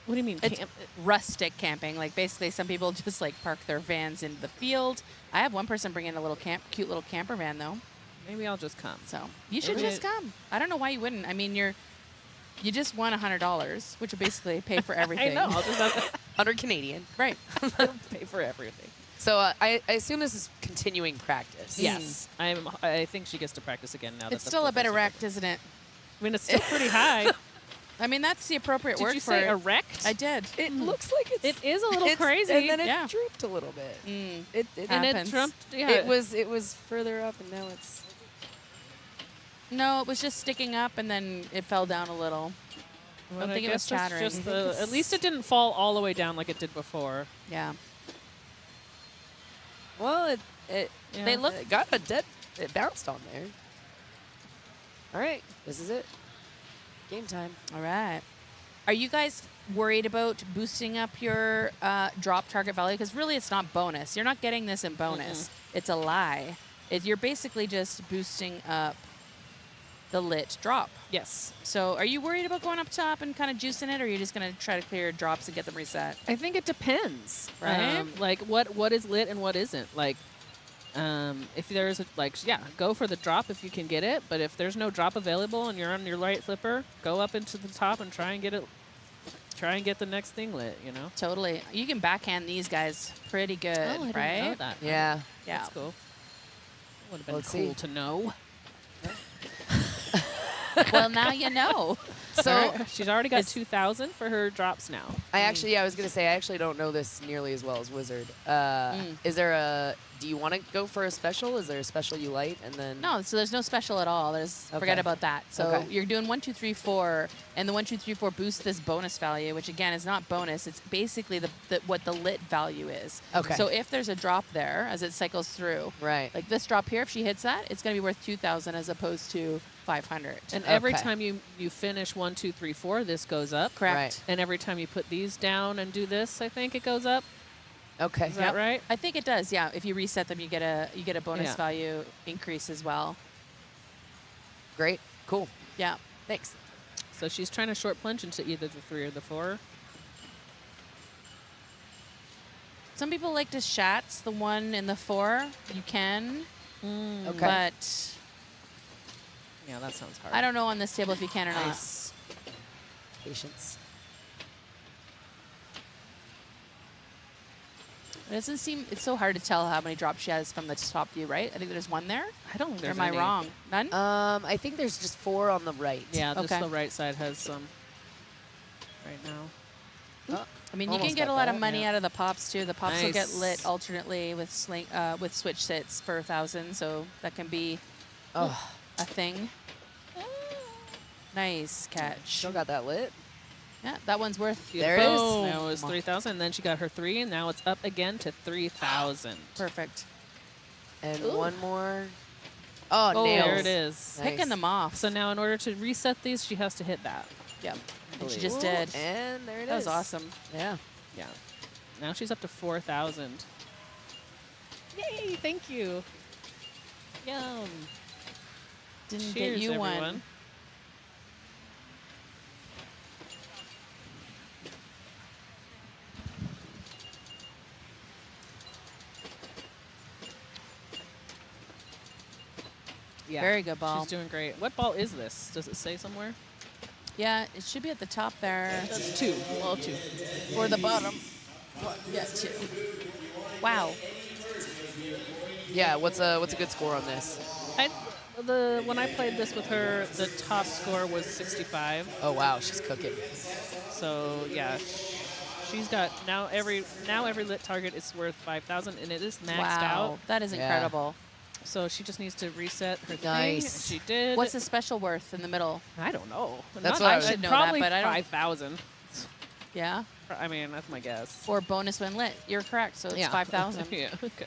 Speaker 10: What do you mean?
Speaker 12: It's rustic camping. Like basically, some people just like park their vans in the field. I have one person bring in a little cute little camper van though.
Speaker 10: Maybe I'll just come.
Speaker 12: So you should
Speaker 10: Maybe
Speaker 12: just come. I don't know why you wouldn't. I mean, you just won $100, which will basically pay for
Speaker 10: I
Speaker 12: everything.
Speaker 10: know. I'll just have
Speaker 11: 100 Canadian.
Speaker 12: Right.
Speaker 10: to pay for everything.
Speaker 11: So I assume this is continuing practice.
Speaker 10: Yes. I think she gets to practice again now.
Speaker 12: It's
Speaker 10: that the
Speaker 12: still a bit
Speaker 10: professor-
Speaker 12: erect, isn't it?
Speaker 10: I mean, it's still pretty high.
Speaker 12: I mean, that's the appropriate
Speaker 10: Did
Speaker 12: word
Speaker 10: you
Speaker 12: for
Speaker 10: say
Speaker 12: it.
Speaker 10: erect?
Speaker 12: I did.
Speaker 11: It looks like it's...
Speaker 10: It is a little
Speaker 11: it's-
Speaker 10: crazy.
Speaker 11: And then it
Speaker 12: Yeah.
Speaker 11: drooped a little bit. It
Speaker 10: and it
Speaker 12: happens.
Speaker 10: trumped. Yeah.
Speaker 11: It was further up, and now it's...
Speaker 12: No, it was just sticking up, and then it fell down a little.
Speaker 10: Well,
Speaker 12: I don't think it was
Speaker 10: guess it's
Speaker 12: chattering.
Speaker 10: just at least it didn't fall all the way down like it did before.
Speaker 12: Yeah.
Speaker 11: Well, it
Speaker 10: Yeah.
Speaker 12: They look.
Speaker 11: it got a dead... It bounced on there. All right, this is it. Game time.
Speaker 12: All right. Are you guys worried about boosting up your drop target value? Because really, it's not bonus. You're not getting this in bonus. It's a lie. You're basically just boosting up the lit drop.
Speaker 10: Yes.
Speaker 12: So are you worried about going up top and kind of juicing it, or are you just going to try to clear your drops and get them reset?
Speaker 10: I think it depends.
Speaker 12: Right?
Speaker 10: Like what is lit and what isn't. Like If there's go for the drop if you can get it. But if there's no drop available and you're on your right flipper, go up into the top and try and get it. Try and get the next thing lit. You know.
Speaker 12: Totally. You can backhand these guys pretty good,
Speaker 10: Oh, I didn't
Speaker 12: right?
Speaker 10: know that.
Speaker 11: Yeah.
Speaker 12: Yeah.
Speaker 10: That's cool. Would have been
Speaker 11: Let's
Speaker 10: cool
Speaker 11: see.
Speaker 10: to know.
Speaker 12: Well, now you know.
Speaker 11: So
Speaker 10: She's already got 2,000 for her drops now.
Speaker 11: I actually, I was gonna say, I actually don't know this nearly as well as Wizard. Is there a? Do you want to go for a special? Is there a special you light and then?
Speaker 12: No, so there's no special at all. Forget
Speaker 11: Okay.
Speaker 12: about that. So
Speaker 11: Okay.
Speaker 12: you're doing 1, 2, 3, 4, and the 1, 2, 3, 4 boosts this bonus value, which again is not bonus. It's basically what the lit value is.
Speaker 11: Okay.
Speaker 12: So if there's a drop there as it cycles through,
Speaker 11: Right.
Speaker 12: like this drop here, if she hits that, it's going to be worth 2,000 as opposed to 500.
Speaker 10: And every
Speaker 11: Okay.
Speaker 10: time you finish 1, 2, 3, 4, this goes up.
Speaker 12: Correct.
Speaker 11: Right.
Speaker 10: And every time you put these down and do this, I think it goes up.
Speaker 11: Okay.
Speaker 10: Is that right?
Speaker 12: I think it does. Yeah. If you reset them, you get a bonus
Speaker 10: Yeah.
Speaker 12: value increase as well.
Speaker 11: Great. Cool.
Speaker 12: Yeah.
Speaker 11: Thanks.
Speaker 10: So she's trying to short plunge into either the 3 or the 4.
Speaker 12: Some people like to shats the 1 and the 4. You can,
Speaker 11: Okay.
Speaker 12: but
Speaker 10: Yeah, that sounds hard.
Speaker 12: I don't know on this table if you can or not.
Speaker 11: Nice. Patience.
Speaker 12: It doesn't seem. It's so hard to tell how many drops she has from the top view, right? I think there's 1 there.
Speaker 10: I don't think
Speaker 12: Or
Speaker 10: there's
Speaker 12: am I
Speaker 10: any.
Speaker 12: wrong? None.
Speaker 11: I think there's just 4 on the right.
Speaker 10: Yeah, just
Speaker 12: Okay.
Speaker 10: the right side has some right now.
Speaker 11: Oh,
Speaker 12: I mean, you
Speaker 11: almost
Speaker 12: can get
Speaker 11: got
Speaker 12: a lot
Speaker 11: that,
Speaker 12: of money
Speaker 10: yeah.
Speaker 12: out of the pops too. The pops will get
Speaker 10: Nice.
Speaker 12: lit alternately with with switch sits for 1,000, so that can be
Speaker 11: Oh,
Speaker 12: a thing. Nice catch.
Speaker 11: still got that lit.
Speaker 12: Yeah, that one's worth.
Speaker 11: There it is.
Speaker 10: Boom. That was 3,000. Then she got her 3, and now it's up again to 3,000.
Speaker 12: Perfect.
Speaker 11: And
Speaker 12: Ooh.
Speaker 11: one more. Oh,
Speaker 12: Oh,
Speaker 11: nails.
Speaker 10: There it is.
Speaker 11: Nice.
Speaker 12: Picking them off.
Speaker 10: So now in order to reset these, she has to hit that.
Speaker 12: Yep. And she
Speaker 10: believe.
Speaker 12: just
Speaker 11: Ooh,
Speaker 12: did.
Speaker 11: And there it is.
Speaker 12: That was awesome.
Speaker 11: Yeah.
Speaker 10: Yeah. Now she's up to 4,000. Yay, thank you. Yum.
Speaker 12: Didn't
Speaker 10: Cheers,
Speaker 12: get you
Speaker 10: everyone.
Speaker 12: one.
Speaker 10: Yeah.
Speaker 12: Very good ball.
Speaker 10: She's doing great. What ball is this? Does it say somewhere?
Speaker 12: Yeah, it should be at the top there.
Speaker 10: That's 2. Well, 2.
Speaker 12: Or the bottom. Yeah, 2. Wow.
Speaker 11: Yeah. What's a good score on this?
Speaker 10: When I played this with her, the top score was 65.
Speaker 11: Oh wow, she's cooking.
Speaker 10: So yeah, she's got now every lit target is worth 5,000, and it is maxed
Speaker 12: Wow.
Speaker 10: out.
Speaker 12: That is
Speaker 11: Yeah.
Speaker 12: incredible.
Speaker 10: So she just needs to reset her
Speaker 11: Nice.
Speaker 10: thing. She did.
Speaker 12: What's the special worth in the middle?
Speaker 10: I don't know.
Speaker 11: That's
Speaker 10: Not
Speaker 11: what I
Speaker 10: much.
Speaker 11: should
Speaker 12: know that,
Speaker 10: Probably
Speaker 12: but I don't-
Speaker 10: 5,000.
Speaker 12: Yeah.
Speaker 10: I mean, that's my guess.
Speaker 12: Or bonus when lit. You're correct. So it's
Speaker 10: Yeah.
Speaker 12: 5,000.
Speaker 10: Yeah. Okay.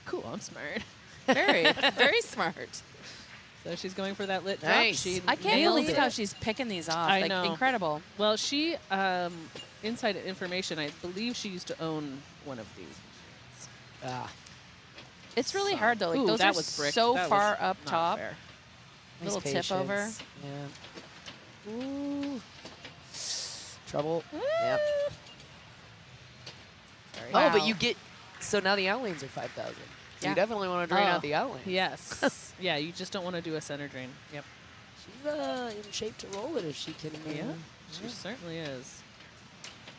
Speaker 10: Cool. I'm smart.
Speaker 12: Very, very smart.
Speaker 10: So she's going for that lit
Speaker 11: Nice.
Speaker 10: drop. She
Speaker 12: I can't
Speaker 10: nailed
Speaker 12: believe
Speaker 10: it.
Speaker 12: how she's picking these off.
Speaker 10: I
Speaker 12: like,
Speaker 10: know.
Speaker 12: incredible.
Speaker 10: Well, she inside information. I believe she used to own one of these.
Speaker 11: Ah.
Speaker 12: It's really
Speaker 10: So-
Speaker 12: hard though. Like
Speaker 10: Ooh,
Speaker 12: those
Speaker 10: that
Speaker 12: are
Speaker 10: was brick.
Speaker 12: so
Speaker 10: That was
Speaker 12: far up
Speaker 10: not
Speaker 12: top.
Speaker 10: fair.
Speaker 12: Little
Speaker 11: Nice
Speaker 12: tip over.
Speaker 11: patience. Yeah. Ooh. Trouble. Yep. Oh, but you get. So now the outlanes are 5,000. So
Speaker 12: Yeah.
Speaker 11: you definitely want to drain
Speaker 10: Oh,
Speaker 11: out the outlane.
Speaker 10: Yes. Yeah, you just don't want to do a center drain. Yep.
Speaker 11: She's in shape to roll it if she can.
Speaker 10: Yeah, she certainly is.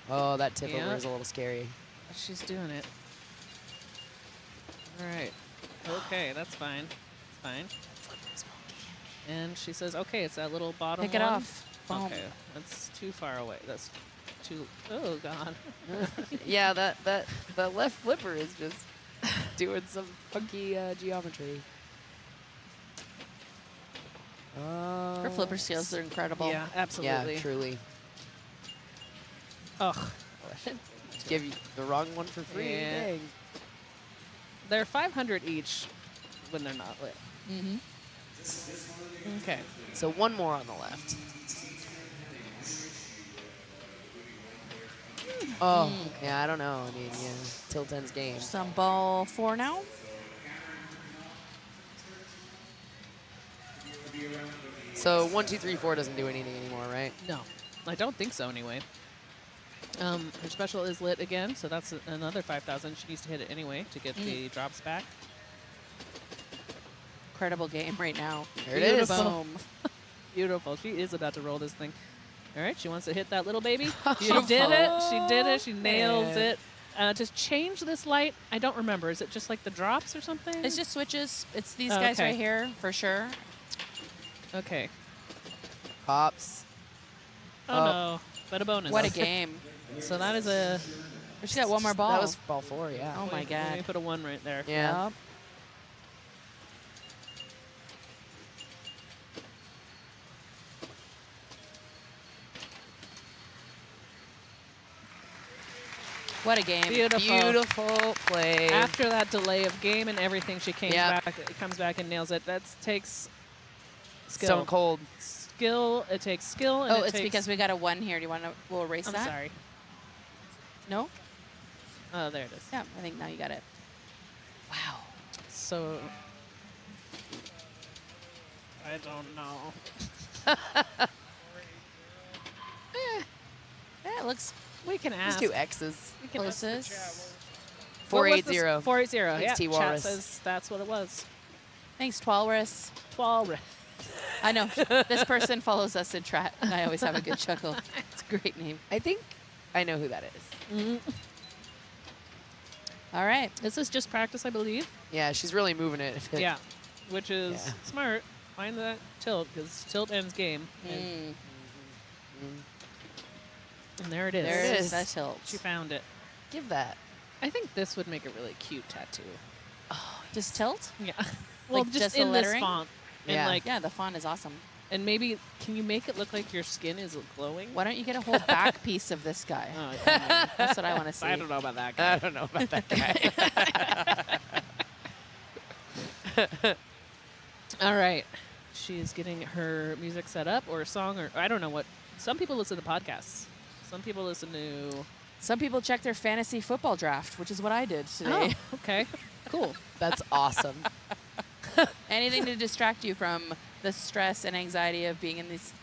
Speaker 11: Oh, that tip
Speaker 10: Yeah.
Speaker 11: over is a little scary.
Speaker 10: She's doing it. All right. Okay, that's fine. It's fine. And she says, okay, it's that little bottom
Speaker 12: Pick it
Speaker 10: one.
Speaker 12: off. Boom.
Speaker 10: Okay, that's too far away. That's too. Oh God.
Speaker 11: Yeah, that left flipper is just doing some funky geometry.
Speaker 12: Her flipper skills are incredible.
Speaker 10: Yeah, absolutely.
Speaker 11: Yeah, truly.
Speaker 10: Ugh.
Speaker 11: Give you the wrong one for free.
Speaker 10: Yeah.
Speaker 11: Dang.
Speaker 10: They're 500 each when they're not lit.
Speaker 12: Mm-hmm.
Speaker 10: Okay.
Speaker 11: So one more on the left. Oh, yeah, I don't know. I mean, yeah, till 10's game.
Speaker 12: Some ball 4 now.
Speaker 11: So 1, 2, 3, 4 doesn't do anything anymore, right?
Speaker 10: No, I don't think so anyway. Her special is lit again, so that's another 5,000. She needs to hit it anyway to get the drops back.
Speaker 12: Incredible game right now.
Speaker 11: There it is.
Speaker 12: Boom.
Speaker 10: Beautiful. She is about to roll this thing. All right, she wants to hit that little baby. She did it. She did it. She nails it. To change this light, I don't remember. Is it just like the drops or something?
Speaker 12: It's just switches. It's these guys right here for sure.
Speaker 10: Okay.
Speaker 11: Pops.
Speaker 10: Oh, no. But a bonus.
Speaker 12: What a game.
Speaker 10: So that is a...
Speaker 12: She got one more ball.
Speaker 11: That was ball 4, yeah.
Speaker 12: Oh, my
Speaker 10: Let
Speaker 12: God.
Speaker 10: me put a 1 right there.
Speaker 11: Yeah.
Speaker 12: Yep. What a game.
Speaker 10: Beautiful.
Speaker 11: Beautiful play.
Speaker 10: After that delay of game and everything, she
Speaker 11: Yep.
Speaker 10: comes back and nails it. That takes skill.
Speaker 11: Stone cold.
Speaker 10: Skill. It takes skill. And
Speaker 12: Oh,
Speaker 10: it
Speaker 12: it's
Speaker 10: takes
Speaker 12: because we got a 1 here. Do you want to? We'll erase
Speaker 10: I'm
Speaker 12: that.
Speaker 10: sorry.
Speaker 12: No.
Speaker 10: Oh, there it is.
Speaker 12: Yeah, I think now you got it. Wow.
Speaker 10: So I don't know.
Speaker 12: Yeah, it looks.
Speaker 10: We can
Speaker 11: Just
Speaker 10: ask.
Speaker 11: do X's.
Speaker 10: We can ask.
Speaker 12: Closest.
Speaker 11: 480.
Speaker 10: 480. Yeah.
Speaker 11: Thanks, T.
Speaker 10: Chat
Speaker 11: Walrus.
Speaker 10: says that's what it was.
Speaker 12: Thanks, Twalrus.
Speaker 10: 12.
Speaker 12: I know. This person follows us in chat, and I always have a good chuckle. It's a great name.
Speaker 11: I think I know who that is.
Speaker 12: All right.
Speaker 10: This is just practice, I believe.
Speaker 11: Yeah, she's really moving it.
Speaker 10: Yeah, which is smart. Find that tilt, because tilt ends game. And there it is.
Speaker 12: There it is. That tilt.
Speaker 10: She found it.
Speaker 11: Give that.
Speaker 10: I think this would make a really cute tattoo.
Speaker 12: Just tilt?
Speaker 10: Yeah. Well,
Speaker 12: Like
Speaker 10: just
Speaker 12: just the
Speaker 10: in this
Speaker 12: lettering?
Speaker 10: font.
Speaker 11: Yeah.
Speaker 10: And like,
Speaker 12: Yeah, the font is awesome.
Speaker 10: and maybe can you make it look like your skin is glowing?
Speaker 12: Why don't you get a whole back piece of this guy?
Speaker 10: Oh, yeah.
Speaker 12: That's what I want to see.
Speaker 10: I don't know about that guy.
Speaker 11: I don't know about that guy.
Speaker 10: All right. She's getting her music set up or a song or I don't know what. Some people listen to podcasts. Some people listen to.
Speaker 12: Some people check their fantasy football draft, which is what I did today.
Speaker 10: Oh, okay. Cool.
Speaker 11: That's awesome.
Speaker 12: Anything to distract you from the stress and anxiety of being in these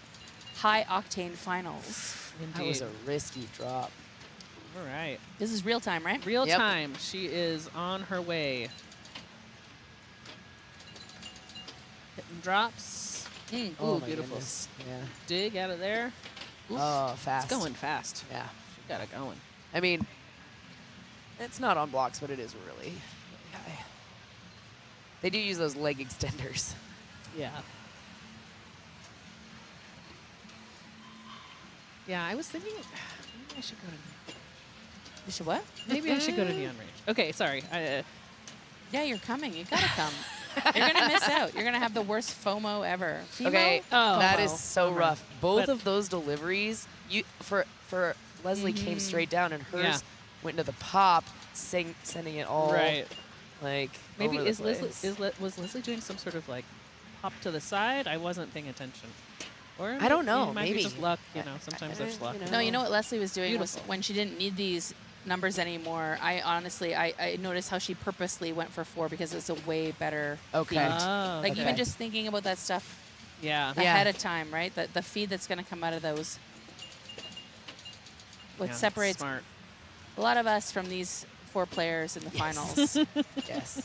Speaker 12: high-octane finals.
Speaker 11: That was a risky drop.
Speaker 10: All right.
Speaker 12: This is real time, right?
Speaker 10: Real
Speaker 11: Yep.
Speaker 10: time. She is on her way. Hitting drops.
Speaker 11: Oh,
Speaker 10: Ooh,
Speaker 11: my
Speaker 10: beautiful.
Speaker 11: goodness. Yeah.
Speaker 10: Dig out of there.
Speaker 11: Oh, fast.
Speaker 10: It's going fast.
Speaker 11: Yeah.
Speaker 10: She got it going.
Speaker 11: I mean, it's not on blocks, but it is really high. They do use those leg extenders.
Speaker 10: Yeah. Yeah, I was thinking maybe I should go to
Speaker 12: You should what?
Speaker 10: maybe I should go to Neon Range. Okay, sorry.
Speaker 12: Yeah, you're coming. You gotta come. You're gonna miss out. You're gonna have the worst FOMO ever.
Speaker 11: Okay,
Speaker 10: Oh.
Speaker 11: that is
Speaker 10: FOMO.
Speaker 11: so
Speaker 10: Bummer.
Speaker 11: rough. Both
Speaker 10: But-
Speaker 11: of those deliveries, you for Leslie came straight down, and hers
Speaker 10: Yeah.
Speaker 11: went into the pop, sending it all
Speaker 10: Right.
Speaker 11: like
Speaker 10: Maybe
Speaker 11: over the
Speaker 10: is Leslie
Speaker 11: place.
Speaker 10: was Leslie doing some sort of like pop to the side? I wasn't paying attention. Or
Speaker 11: I don't know,
Speaker 10: It might
Speaker 11: maybe.
Speaker 10: be just luck. You know, sometimes there's luck.
Speaker 12: No, you know what Leslie was doing was
Speaker 10: Beautiful.
Speaker 12: when she didn't need these numbers anymore. I honestly, I noticed how she purposely went for 4 because it's a way better
Speaker 11: Okay.
Speaker 12: feed.
Speaker 10: Oh,
Speaker 12: Like
Speaker 10: okay.
Speaker 12: even just thinking about that stuff
Speaker 10: Yeah.
Speaker 11: Yeah.
Speaker 12: ahead of time, right? The feed that's going to come out of those. What
Speaker 10: Yeah,
Speaker 12: separates
Speaker 10: smart.
Speaker 12: a lot of us from these 4 players in the finals.
Speaker 11: Yes.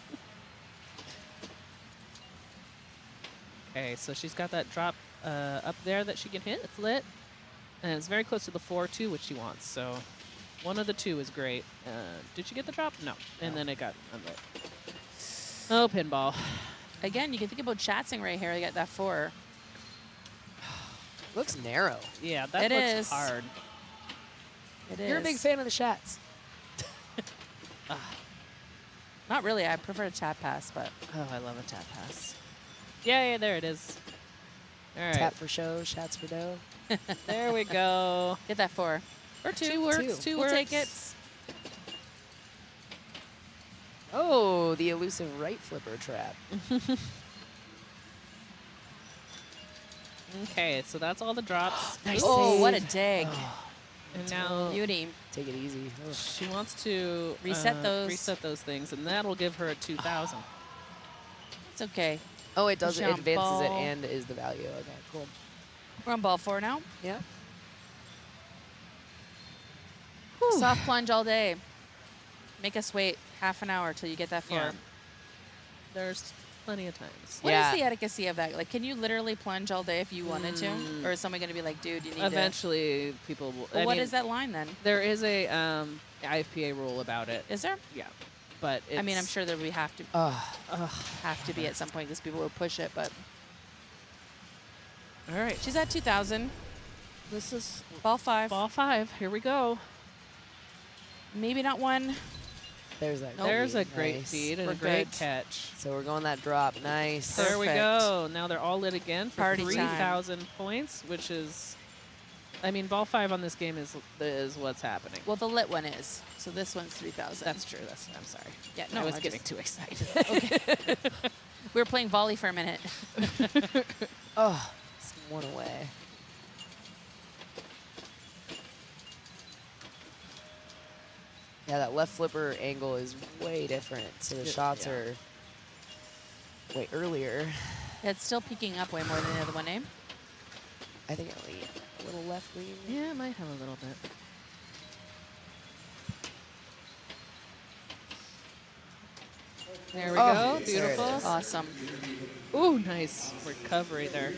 Speaker 10: Okay, so she's got that drop up there that she can hit. It's lit. And it's very close to the 4-2, which she wants. So one of the 2 is great. Did she get the drop? No. And then it got unlit. Oh, pinball.
Speaker 12: Again, you can think about Chatsing right here. You got that 4.
Speaker 11: Looks narrow.
Speaker 10: Yeah, that
Speaker 12: It
Speaker 10: looks
Speaker 12: is.
Speaker 10: hard.
Speaker 12: It is.
Speaker 11: You're a big fan of the Shats.
Speaker 12: Not really. I prefer a chat pass, but
Speaker 10: Oh, I love a tap pass. Yeah, there it is. All right.
Speaker 11: Tap for show, Shats for dough.
Speaker 10: There we go.
Speaker 12: get that 4.
Speaker 10: Or 2 works. 2
Speaker 12: We'll
Speaker 10: works.
Speaker 12: take it.
Speaker 11: Oh, the elusive right flipper trap.
Speaker 10: Okay, so that's all the drops.
Speaker 11: Nice
Speaker 12: Oh,
Speaker 11: save.
Speaker 12: what a dig.
Speaker 10: And now
Speaker 12: Beauty.
Speaker 11: Take it easy. Ugh.
Speaker 10: she wants to
Speaker 12: Reset those.
Speaker 10: Reset those things, and that'll give her a 2,000.
Speaker 12: It's okay.
Speaker 11: Oh, it does. It
Speaker 12: Jump
Speaker 11: advances it
Speaker 12: ball.
Speaker 11: and is the value. Okay, cool.
Speaker 12: We're on ball 4 now.
Speaker 11: Yeah.
Speaker 12: Soft plunge all day. Make us wait half an hour till you get that far.
Speaker 10: Yeah. There's plenty of times.
Speaker 12: What is
Speaker 11: Yeah.
Speaker 12: the etiquette of that? Like, can you literally plunge all day if you wanted to? Or is someone going to be like, dude, you need
Speaker 10: Eventually, people will.
Speaker 12: to... Well, what is that line then?
Speaker 10: There is a IFPA rule about it.
Speaker 12: Is there?
Speaker 10: Yeah. But
Speaker 12: I mean, I'm
Speaker 10: it's-
Speaker 12: sure that we have to have to be at some point because people will push it, but...
Speaker 10: All right.
Speaker 12: She's at 2,000.
Speaker 10: This is
Speaker 12: Ball 5.
Speaker 10: ball 5. Here we go.
Speaker 12: Maybe not one.
Speaker 11: There's that.
Speaker 10: There's a
Speaker 11: feed.
Speaker 10: great
Speaker 11: Nice.
Speaker 10: feed and
Speaker 12: We're
Speaker 10: a great
Speaker 12: good.
Speaker 10: catch.
Speaker 11: So we're going that drop. Nice.
Speaker 10: There we
Speaker 12: Perfect.
Speaker 10: go. Now they're all lit again for
Speaker 12: Party time.
Speaker 10: 3,000 points, which is, I mean, ball 5 on this game is what's happening.
Speaker 12: Well, the lit one is. So this one's 3,000.
Speaker 10: That's true. I'm sorry.
Speaker 12: Yeah,
Speaker 10: I
Speaker 12: no,
Speaker 10: was
Speaker 12: I
Speaker 10: getting
Speaker 12: just-
Speaker 10: too excited.
Speaker 12: Okay. We were playing volley for a minute.
Speaker 11: Oh, it's one away. Yeah, that left flipper angle is way different. So the shots are way earlier.
Speaker 12: It's still peaking up way more than the other one, eh?
Speaker 11: I think I lean a little left lean.
Speaker 10: Yeah, it might have a little bit. There we
Speaker 11: Oh,
Speaker 10: go.
Speaker 11: there it
Speaker 10: Beautiful.
Speaker 11: is.
Speaker 12: Awesome.
Speaker 10: Ooh, nice recovery there.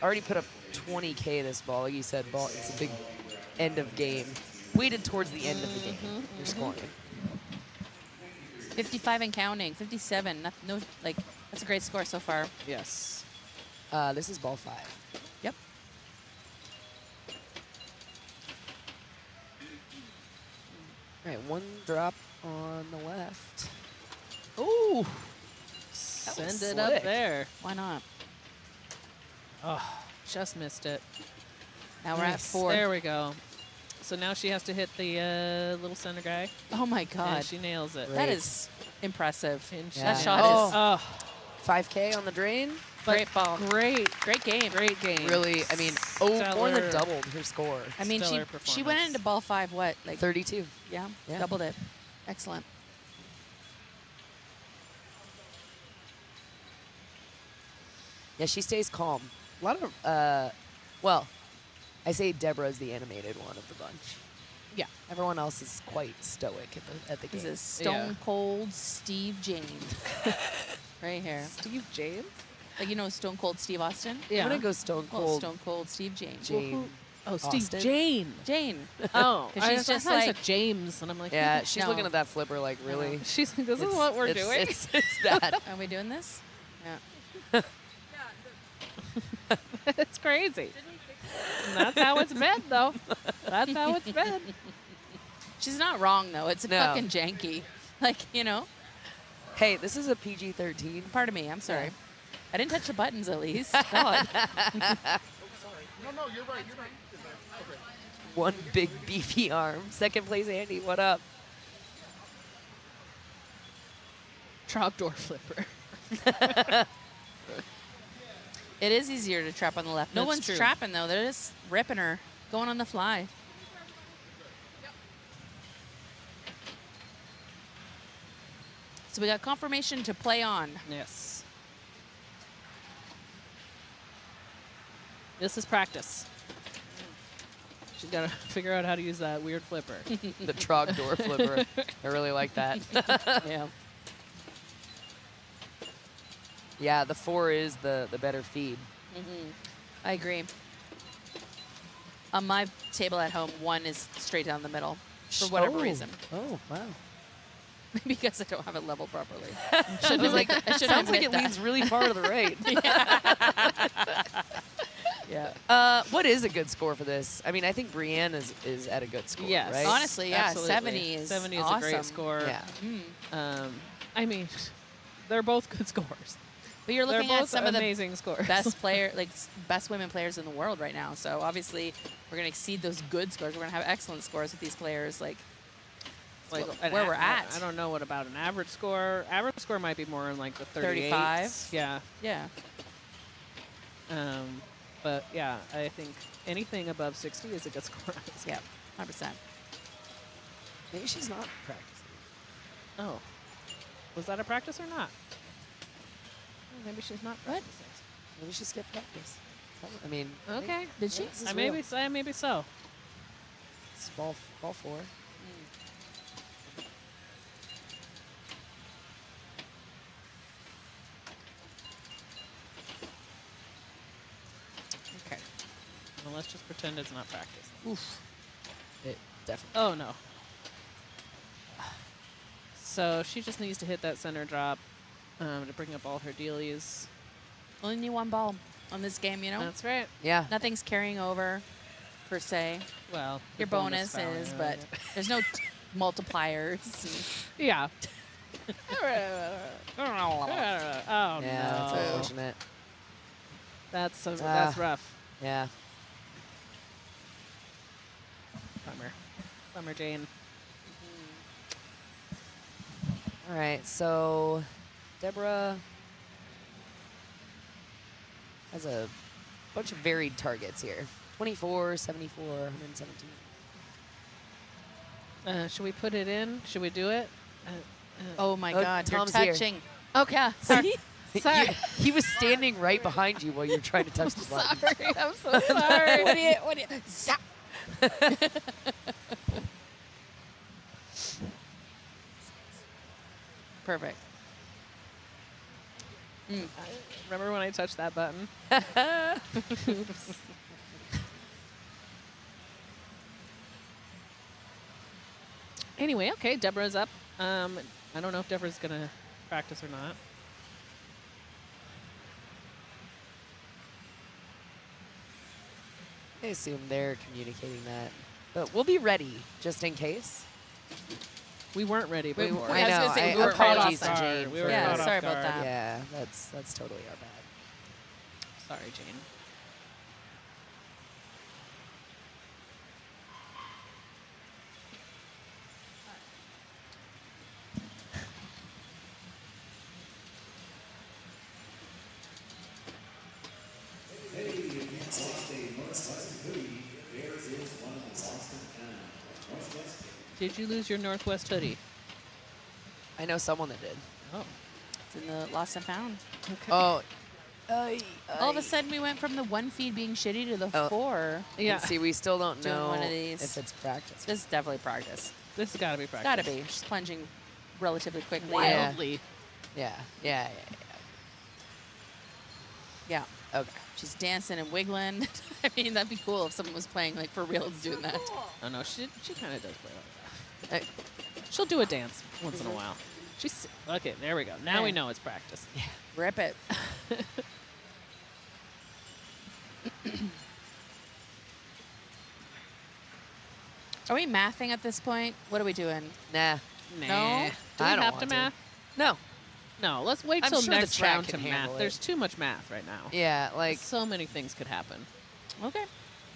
Speaker 11: Already put up 20K this ball. Like you said, ball. It's a big end of game. Weighted towards the end of the game. You're scoring.
Speaker 12: 55 and counting. 57. No, like, that's a great score so far.
Speaker 10: Yes.
Speaker 11: This is ball 5.
Speaker 12: Yep.
Speaker 11: All right, one drop on the left.
Speaker 10: Ooh.
Speaker 11: That
Speaker 10: Send
Speaker 11: was
Speaker 10: it
Speaker 11: slick.
Speaker 10: up there.
Speaker 12: Why not?
Speaker 10: Oh, just missed it.
Speaker 12: Now we're at
Speaker 11: Nice.
Speaker 12: 4.
Speaker 10: There we go. So now she has to hit the little center guy.
Speaker 12: Oh my God.
Speaker 10: And she nails it.
Speaker 12: That
Speaker 11: Great.
Speaker 12: is impressive.
Speaker 10: And she
Speaker 11: Yeah.
Speaker 12: That shot
Speaker 10: nails
Speaker 12: is
Speaker 10: it. Oh,
Speaker 11: 5K on the drain.
Speaker 12: great ball.
Speaker 10: great,
Speaker 12: Great game.
Speaker 10: great game.
Speaker 11: Really, I mean, more
Speaker 10: Stellar.
Speaker 11: than doubled her score.
Speaker 12: I mean,
Speaker 10: Stellar
Speaker 12: she went
Speaker 10: performance.
Speaker 12: into ball 5, what? Like,
Speaker 11: 32.
Speaker 12: yeah,
Speaker 11: Yeah.
Speaker 12: doubled it. Excellent.
Speaker 11: Yeah, she stays calm. A lot of, well, I say Deborah's the animated one of the bunch.
Speaker 10: Yeah.
Speaker 11: Everyone else is quite stoic at the
Speaker 12: This
Speaker 11: game.
Speaker 12: is Stone Cold Steve James. Right here.
Speaker 10: Steve James?
Speaker 12: Like, you know Stone Cold Steve Austin?
Speaker 10: Yeah.
Speaker 11: I'm gonna go Stone
Speaker 12: Well,
Speaker 11: Cold
Speaker 12: Stone Cold Steve James.
Speaker 11: Jane.
Speaker 10: Oh, Steve
Speaker 11: Austin.
Speaker 10: Jane.
Speaker 12: Jane.
Speaker 10: Oh,
Speaker 12: 'Cause she's just
Speaker 10: I thought it
Speaker 12: like-
Speaker 10: said James, and I'm like,
Speaker 11: Yeah, she's
Speaker 12: No.
Speaker 11: looking at that flipper like, really?
Speaker 10: she's like, this is
Speaker 11: It's-
Speaker 10: what we're
Speaker 11: it's-
Speaker 10: doing.
Speaker 11: It's bad.
Speaker 12: Are we doing this? Yeah.
Speaker 10: It's crazy. And that's how it's been, though. That's how it's been.
Speaker 12: She's not wrong, though. It's
Speaker 11: No.
Speaker 12: fucking janky. Like, you know?
Speaker 11: Hey, this is a PG-13.
Speaker 12: Pardon me. I'm sorry.
Speaker 11: Yeah.
Speaker 12: I didn't touch the buttons, at least. God.
Speaker 11: One big beefy arm. Second place, Andy. What up?
Speaker 10: Trapdoor flipper.
Speaker 12: It is easier to trap on the left. No
Speaker 10: That's
Speaker 12: one's
Speaker 10: true.
Speaker 12: trapping, though. They're just ripping her, going on the fly. So we got confirmation to play on.
Speaker 10: Yes. This is practice. She's got to figure out how to use that weird flipper.
Speaker 11: The Trogdor flipper. I really like that.
Speaker 12: Yeah.
Speaker 11: Yeah, the 4 is the better feed.
Speaker 12: I agree. On my table at home, 1 is straight down the middle for whatever reason.
Speaker 11: Oh, wow.
Speaker 12: Because I don't have it leveled properly. I should
Speaker 11: Sounds like
Speaker 12: admit
Speaker 11: it
Speaker 12: that.
Speaker 11: leans really far to the right.
Speaker 12: Yeah.
Speaker 11: What is a good score for this? I mean, I think Brienne is at a good score,
Speaker 10: Yes.
Speaker 11: right?
Speaker 12: Honestly, yeah,
Speaker 10: Absolutely.
Speaker 12: 70 is
Speaker 10: 70 is
Speaker 12: awesome.
Speaker 10: a great score.
Speaker 11: Yeah.
Speaker 10: I mean, they're both good scores.
Speaker 12: But you're
Speaker 10: They're
Speaker 12: looking at
Speaker 10: both
Speaker 12: some of the
Speaker 10: amazing scores.
Speaker 12: best best women players in the world right now. So obviously, we're going to exceed those good scores. We're going to have excellent scores with these players. Like
Speaker 10: an
Speaker 12: where we're
Speaker 10: a-
Speaker 12: at.
Speaker 10: I don't know what about an average score. Average score might be more in like the
Speaker 12: 35?
Speaker 10: Yeah.
Speaker 12: Yeah.
Speaker 10: But yeah, I think anything above 60 is a good score.
Speaker 12: Yeah. 100%.
Speaker 11: Maybe she's not practicing.
Speaker 10: Oh. Was that a practice or not? Oh, maybe she's not practicing.
Speaker 11: Maybe she skipped practice. I mean,
Speaker 10: Okay.
Speaker 12: Did she?
Speaker 11: This is
Speaker 10: Maybe
Speaker 11: real.
Speaker 10: so. Maybe so.
Speaker 11: It's ball 4.
Speaker 10: Okay. Well, let's just pretend it's not practice.
Speaker 11: Oof. It definitely.
Speaker 10: Oh, no. So she just needs to hit that center drop to bring up all her dealies.
Speaker 12: Only need one ball on this game, you know?
Speaker 10: That's right.
Speaker 11: Yeah.
Speaker 12: Nothing's carrying over, per se.
Speaker 10: Well,
Speaker 12: Your
Speaker 10: the
Speaker 12: bonus
Speaker 10: value,
Speaker 12: is,
Speaker 10: yeah.
Speaker 12: but there's no multipliers.
Speaker 10: Yeah.
Speaker 12: Oh,
Speaker 11: Yeah, that's
Speaker 12: no.
Speaker 11: unfortunate.
Speaker 10: That's rough.
Speaker 11: Yeah.
Speaker 10: Bummer, Jane.
Speaker 11: All right, so Deborah has a bunch of varied targets here. 24, 74, 117.
Speaker 10: Should we put it in? Should we do it?
Speaker 12: Oh my
Speaker 11: Oh,
Speaker 12: God,
Speaker 11: Tom's
Speaker 12: you're
Speaker 11: here.
Speaker 12: touching.
Speaker 10: Okay.
Speaker 12: Yeah, sorry.
Speaker 10: Sorry.
Speaker 11: He was standing right behind you while you were trying to touch the button.
Speaker 12: Sorry, I'm so sorry. what do you, zap. Perfect.
Speaker 10: Remember when I touched that button?
Speaker 11: Oops.
Speaker 10: Anyway, okay, Deborah's up. I don't know if Deborah's going to practice or not.
Speaker 11: I assume they're communicating that. But we'll be ready, just in case.
Speaker 10: We weren't ready before.
Speaker 11: I
Speaker 12: I was
Speaker 11: know.
Speaker 12: gonna say,
Speaker 11: I
Speaker 12: we were caught
Speaker 11: apologies
Speaker 12: off
Speaker 11: to
Speaker 10: guard.
Speaker 11: Jane.
Speaker 10: We were
Speaker 12: Yeah,
Speaker 10: caught off
Speaker 12: sorry about
Speaker 10: guard.
Speaker 12: that.
Speaker 11: Yeah, that's totally our bad.
Speaker 10: Sorry, Jane.
Speaker 5: Hey, against lost a Northwest hoodie. There is one of the lost and Northwest.
Speaker 10: Did you lose your Northwest hoodie?
Speaker 11: I know someone that did.
Speaker 10: Oh.
Speaker 12: It's in the lost and found.
Speaker 10: Okay.
Speaker 11: Oh.
Speaker 12: All of a sudden, we went from the 1 feed being shitty to the
Speaker 11: Oh.
Speaker 12: 4.
Speaker 10: Yeah.
Speaker 11: And see, we still don't
Speaker 12: Doing
Speaker 11: know
Speaker 12: one of these.
Speaker 11: if it's practice.
Speaker 12: This is definitely practice.
Speaker 10: This has got to be practice.
Speaker 12: Gotta be. She's plunging relatively quickly.
Speaker 10: Wildly.
Speaker 11: Yeah.
Speaker 12: Yeah.
Speaker 11: Okay.
Speaker 12: She's dancing and wiggling. I mean, that'd be cool if someone was playing like for real doing that.
Speaker 10: Oh, no, she kind of does play like that. She'll do a dance once in a while. She's okay. There we go. Now we
Speaker 12: Yeah.
Speaker 10: know it's practice.
Speaker 12: Yeah. Rip it. Are we mathing at this point? What are we doing?
Speaker 11: Nah.
Speaker 10: Nah.
Speaker 12: No?
Speaker 10: Do
Speaker 11: I
Speaker 10: we
Speaker 11: don't
Speaker 10: have
Speaker 11: want
Speaker 10: to
Speaker 11: to.
Speaker 10: math?
Speaker 11: No.
Speaker 10: No. Let's wait
Speaker 11: I'm
Speaker 10: till
Speaker 11: sure the
Speaker 10: next
Speaker 11: chat
Speaker 10: round to
Speaker 11: can
Speaker 10: math.
Speaker 11: handle it.
Speaker 10: There's too much math right now.
Speaker 11: Yeah, like
Speaker 10: So many things could happen.
Speaker 12: Okay.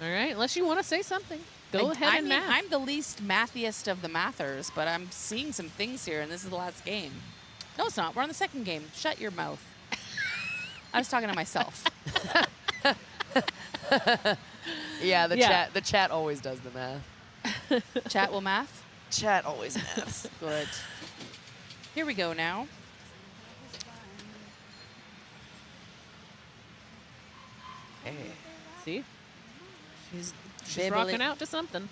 Speaker 10: All right. Unless you want to say something, go ahead and math.
Speaker 12: I'm the least mathiest of the mathers, but I'm seeing some things here, and this is the last game. No, it's not. We're on the second game. Shut your mouth. I was talking to myself.
Speaker 11: yeah, the
Speaker 10: Yeah.
Speaker 11: chat always does the math.
Speaker 12: Chat will math?
Speaker 11: Chat always maths.
Speaker 12: Good. Here we go now.
Speaker 11: Hey.
Speaker 10: See? She's
Speaker 12: Bibbly-
Speaker 10: rocking out to something.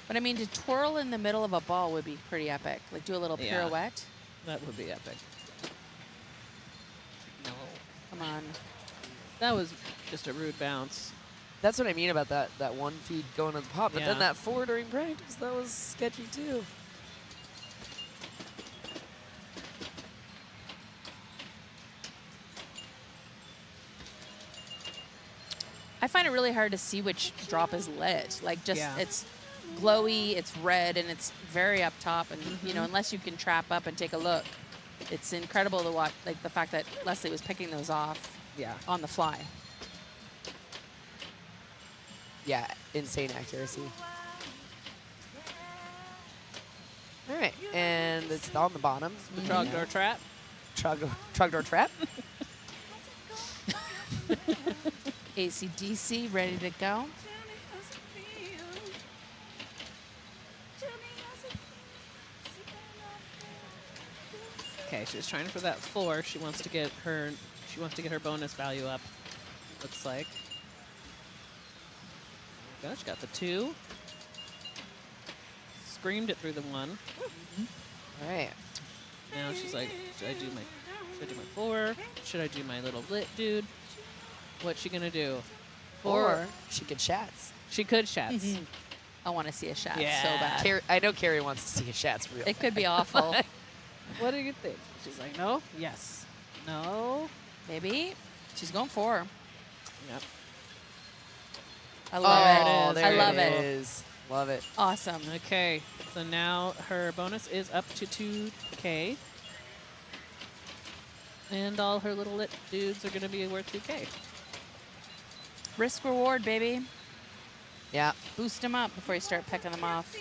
Speaker 12: But I mean, to twirl in the middle of a ball would be pretty epic. Like do a little
Speaker 10: Yeah.
Speaker 12: pirouette.
Speaker 10: That would be epic. No.
Speaker 12: Come on.
Speaker 10: That was just a rude bounce.
Speaker 11: That's what I mean about that one feed going to the pop. But
Speaker 10: Yeah.
Speaker 11: then that 4 during practice, that was sketchy too.
Speaker 12: I find it really hard to see which drop is lit. Like just
Speaker 10: Yeah.
Speaker 12: it's glowy, it's red, and it's very up top. And you know, unless you can trap up and take a look, it's incredible to watch. Like the fact that Leslie was picking those off
Speaker 10: Yeah.
Speaker 12: on the fly.
Speaker 11: Yeah, insane accuracy. All right, and it's on the bottom.
Speaker 10: Trogdor trap.
Speaker 11: Trogdor trap.
Speaker 12: AC/DC ready to go.
Speaker 10: Okay, she was trying for that 4. She wants to get her bonus value up. Looks like. go. She got the 2. Screamed it through the 1.
Speaker 11: All right.
Speaker 10: Now she's like, should I do my 4? Should I do my little lit dude? What's she gonna do? 4.
Speaker 11: Or she could Shats.
Speaker 10: She could Shats.
Speaker 12: I want to see a shot
Speaker 10: Yeah.
Speaker 12: so bad.
Speaker 11: I know Carrie wants to see a Shats real.
Speaker 12: It could be awful.
Speaker 10: What do you think? She's like, no, yes, no.
Speaker 12: Maybe. She's going 4.
Speaker 10: Yep.
Speaker 12: I love
Speaker 11: Oh,
Speaker 12: it.
Speaker 11: there
Speaker 12: I love
Speaker 11: it
Speaker 12: it.
Speaker 11: is. Love it.
Speaker 12: Awesome.
Speaker 10: Okay, so now her bonus is up to 2K. And all her little lit dudes are going to be worth 2K.
Speaker 12: Risk reward, baby.
Speaker 11: Yeah.
Speaker 12: Boost them up before you start picking them off.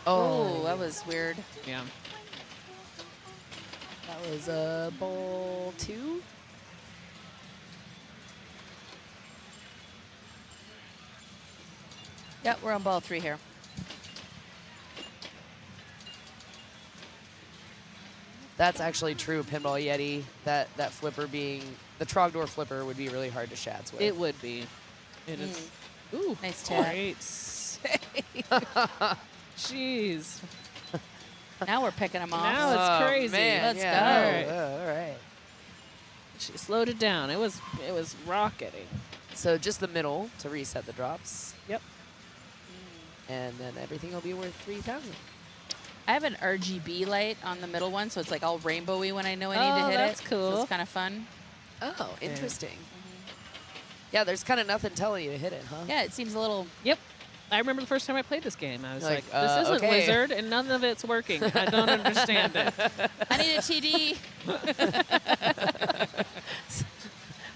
Speaker 11: Oh,
Speaker 12: Oh, that was weird.
Speaker 10: Yeah.
Speaker 11: that was ball 2.
Speaker 12: Yep, we're on ball 3 here.
Speaker 11: That's actually true, Pinball Yeti. That flipper being the Trogdor flipper would be really hard to Shats with.
Speaker 10: It would be. It is. Ooh,
Speaker 12: Nice tap.
Speaker 10: great save. Jeez.
Speaker 12: Now we're picking them off.
Speaker 10: Now it's
Speaker 11: Oh,
Speaker 10: crazy.
Speaker 11: man,
Speaker 12: Let's
Speaker 11: yeah.
Speaker 10: go.
Speaker 11: All right.
Speaker 10: She slowed it down. It was rocketing.
Speaker 11: So just the middle to reset the drops,
Speaker 10: Yep.
Speaker 11: and then everything will be worth 3,000.
Speaker 12: I have an RGB light on the middle one, so it's like all rainbowy when I know I need to
Speaker 10: Oh,
Speaker 12: hit
Speaker 10: that's
Speaker 12: it.
Speaker 10: cool.
Speaker 12: So it's kind of fun.
Speaker 11: Oh, interesting. Yeah, there's kind of nothing telling you to hit it, huh?
Speaker 12: Yeah, it seems a little.
Speaker 10: Yep. I remember the first time I played this game. I was
Speaker 11: Like,
Speaker 10: like, this isn't
Speaker 11: okay.
Speaker 10: Wizard, and none of it's working. I don't understand it.
Speaker 12: I need a TD.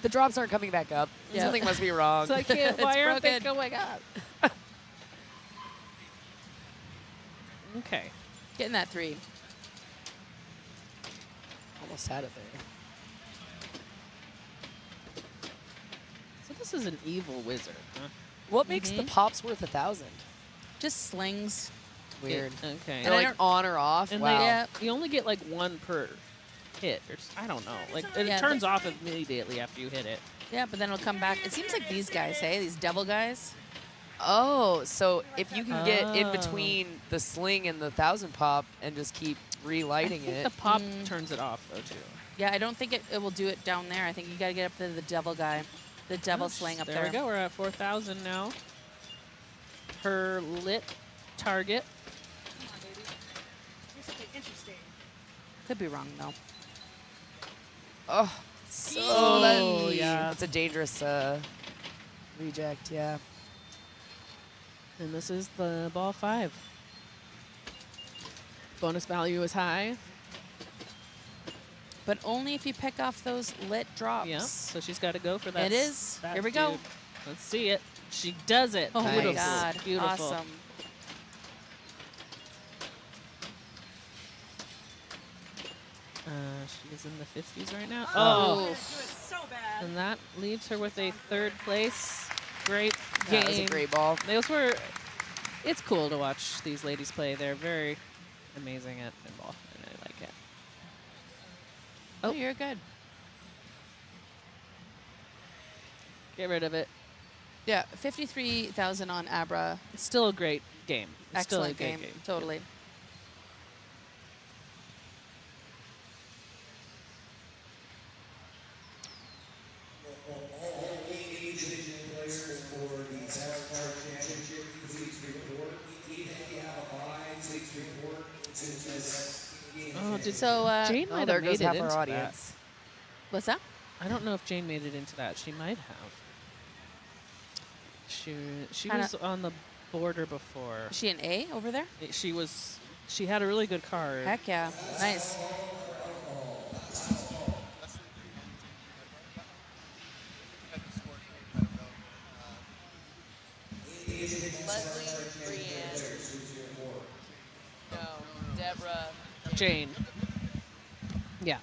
Speaker 11: The drops aren't coming back up.
Speaker 12: Yeah.
Speaker 11: Something must be wrong.
Speaker 10: So I can't, why aren't they
Speaker 12: broken.
Speaker 10: going up? Okay.
Speaker 12: Getting that 3.
Speaker 11: Almost had it there.
Speaker 10: So this is an evil wizard, huh?
Speaker 11: What makes the pops worth 1,000?
Speaker 12: Just slings.
Speaker 11: Weird.
Speaker 10: Okay.
Speaker 11: They're
Speaker 12: I
Speaker 11: like
Speaker 12: don't-
Speaker 11: on or off.
Speaker 10: And
Speaker 11: Wow.
Speaker 12: Yeah.
Speaker 10: you only get like 1 per hit. I don't know. Like it
Speaker 12: Yeah,
Speaker 10: turns off immediately after you hit it.
Speaker 12: Yeah, but then it'll come back. It seems like these guys, hey, these devil guys.
Speaker 11: Oh, so if you can get in
Speaker 10: Oh.
Speaker 11: between the sling and the 1,000 pop and just keep relighting
Speaker 10: The
Speaker 11: it.
Speaker 10: pop turns it off though too.
Speaker 12: Yeah, I don't think it will do it down there. I think you got to get up to the devil guy, the devil sling up there.
Speaker 10: There we go. We're at 4,000 now. Her lit target.
Speaker 12: Could be wrong though.
Speaker 11: Oh, so
Speaker 10: Oh, yeah.
Speaker 11: That's a dangerous reject, yeah.
Speaker 10: And this is the ball 5. Bonus value is high.
Speaker 12: But only if you pick off those lit drops.
Speaker 10: Yeah. So she's got to go for that.
Speaker 12: It is.
Speaker 10: that
Speaker 12: Here we go.
Speaker 10: dude. Let's see it. She does it.
Speaker 12: Oh my
Speaker 11: Nice.
Speaker 12: God.
Speaker 10: Beautiful.
Speaker 12: Awesome.
Speaker 10: She's in the 50s right now.
Speaker 12: Oh.
Speaker 10: And that leaves her with a 3rd place. Great game.
Speaker 11: That was a great ball.
Speaker 10: Those were. It's cool to watch these ladies play. They're very amazing at pinball, and I like it.
Speaker 12: Oh, you're good.
Speaker 10: Get rid of it.
Speaker 12: Yeah, 53,000 on Abra.
Speaker 10: It's still a great game. It's still a
Speaker 12: Excellent
Speaker 10: great
Speaker 12: game. Totally.
Speaker 5: All Asian players for the South Park Championship, please report. If you have a line, please report to this game.
Speaker 10: Oh, did
Speaker 12: So,
Speaker 10: Jane
Speaker 11: Oh,
Speaker 10: might
Speaker 11: there
Speaker 10: have
Speaker 11: goes
Speaker 10: made
Speaker 11: half
Speaker 10: it
Speaker 11: our
Speaker 10: into
Speaker 11: audience.
Speaker 12: what's that?
Speaker 10: that. I don't know if Jane made it into that. She might have. She
Speaker 12: Kinda-
Speaker 10: was on the border before.
Speaker 12: Is she an A over there?
Speaker 10: She was. She had a really good card.
Speaker 12: Heck yeah. Nice.
Speaker 11: Leslie, Brienne. No, Deborah.
Speaker 10: Jane. Yeah.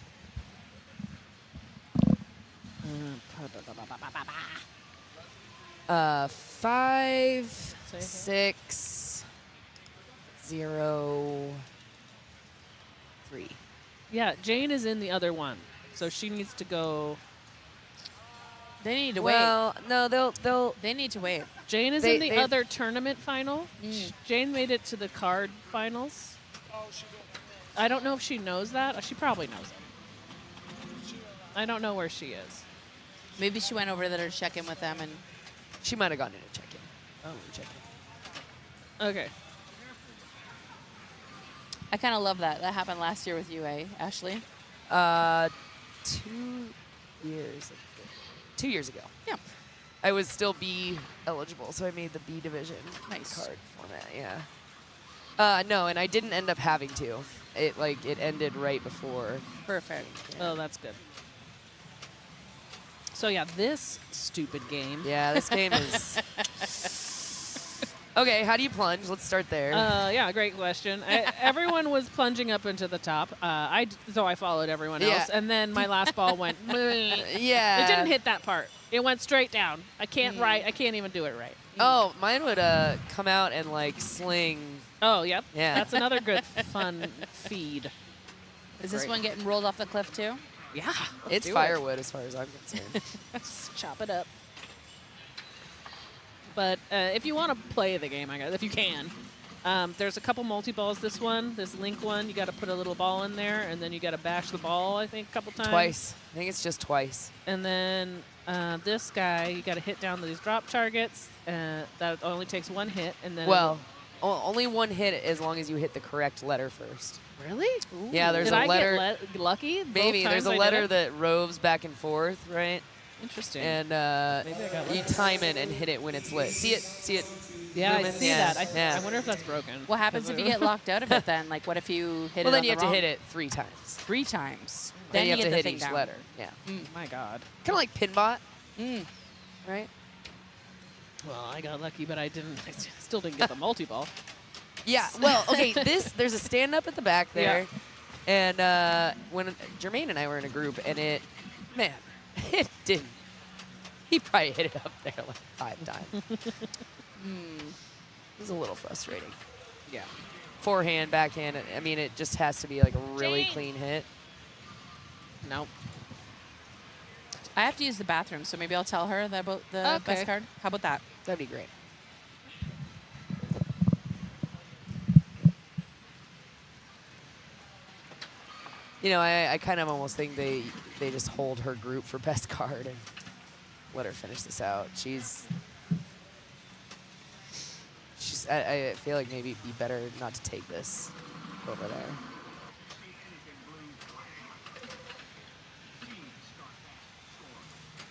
Speaker 11: 5, 6, 0, 3.
Speaker 10: Yeah, Jane is in the other one, so she needs to go
Speaker 12: They need to
Speaker 11: Well, no, they'll.
Speaker 12: wait. They need to wait.
Speaker 10: Jane is
Speaker 11: They-
Speaker 10: in the
Speaker 11: they-
Speaker 10: other tournament final. Jane made it to the card finals. I don't know if she knows that. She probably knows it. I don't know where she is.
Speaker 12: Maybe she went over there to check in with them and.
Speaker 11: She might have gone in to check in. Oh, check in.
Speaker 10: Okay.
Speaker 12: I kind of love that. That happened last year with you, Ashley?
Speaker 11: 2 years. 2 years ago.
Speaker 12: Yeah.
Speaker 11: I was still B eligible, so I made the B division
Speaker 12: Nice.
Speaker 11: card format. Yeah. No, and I didn't end up having to. It ended right before.
Speaker 12: Perfect.
Speaker 10: Oh, that's good. So yeah, this stupid game.
Speaker 11: Yeah, this game is. Okay, how do you plunge? Let's start there.
Speaker 10: Yeah, great question. Everyone was plunging up into the top. So I followed everyone
Speaker 11: Yeah.
Speaker 10: else, and then my last ball went.
Speaker 11: Yeah.
Speaker 10: It didn't hit that part. It went straight down. I can't I can't even do it right.
Speaker 11: Oh, mine would come out and like sling.
Speaker 10: Oh, yep.
Speaker 11: Yeah.
Speaker 10: That's another good fun feed.
Speaker 12: Is this
Speaker 10: Great.
Speaker 12: one getting rolled off the cliff too?
Speaker 10: Yeah.
Speaker 11: It's
Speaker 10: do it.
Speaker 11: firewood as far as I'm concerned.
Speaker 10: Let's chop it up. But if you want to play the game, I guess, if you can, there's a couple multi-balls. This one, this Link one, you got to put a little ball in there, and then you got to bash the ball, I think, a couple times.
Speaker 11: Twice. I think it's just twice.
Speaker 10: And then this guy, you got to hit down these drop targets. That only takes one hit, and then
Speaker 11: Well, only one hit as long as you hit the correct letter first.
Speaker 10: really?
Speaker 11: Yeah, there's
Speaker 10: Did
Speaker 11: a
Speaker 10: I
Speaker 11: letter.
Speaker 10: get lucky? Both
Speaker 11: Maybe there's
Speaker 10: times
Speaker 11: a
Speaker 10: I did
Speaker 11: letter
Speaker 10: it?
Speaker 11: that roves back and forth, right?
Speaker 10: Interesting.
Speaker 11: And
Speaker 10: Maybe I got
Speaker 11: you
Speaker 10: lucky.
Speaker 11: time it and hit it when it's lit. See it? See it?
Speaker 10: Yeah, I
Speaker 11: moving?
Speaker 10: see
Speaker 11: Yeah,
Speaker 10: that.
Speaker 11: yeah.
Speaker 10: I wonder if that's broken.
Speaker 12: What happens if you get locked out of it then? Like, what if you hit
Speaker 11: Well,
Speaker 12: it
Speaker 11: then
Speaker 12: on
Speaker 11: you
Speaker 12: the
Speaker 11: have to
Speaker 12: wrong-
Speaker 11: hit it 3 times.
Speaker 12: 3 times?
Speaker 11: Then you have
Speaker 12: get
Speaker 11: to
Speaker 12: the
Speaker 11: hit
Speaker 12: thing
Speaker 11: each
Speaker 12: down.
Speaker 11: letter. Yeah.
Speaker 10: My God.
Speaker 11: Kind of like Pinbot,
Speaker 12: Mm.
Speaker 11: right?
Speaker 10: Well, I got lucky, but I still didn't get the multi-ball.
Speaker 11: Yeah. Well, okay. There's a stand up at the back there, and when Jermaine and I were in a group, and it didn't. He probably hit it up there like 5 times. It was a little frustrating.
Speaker 10: Yeah.
Speaker 11: Forehand, backhand. I mean, it just has to be like a really clean hit.
Speaker 10: Nope.
Speaker 12: I have to use the bathroom, so maybe I'll tell her that about the
Speaker 10: Okay.
Speaker 12: best card. How about that?
Speaker 11: That'd be great. You know, I kind of almost think they just hold her group for best card and let her finish this out. I feel like maybe it'd be better not to take this over there.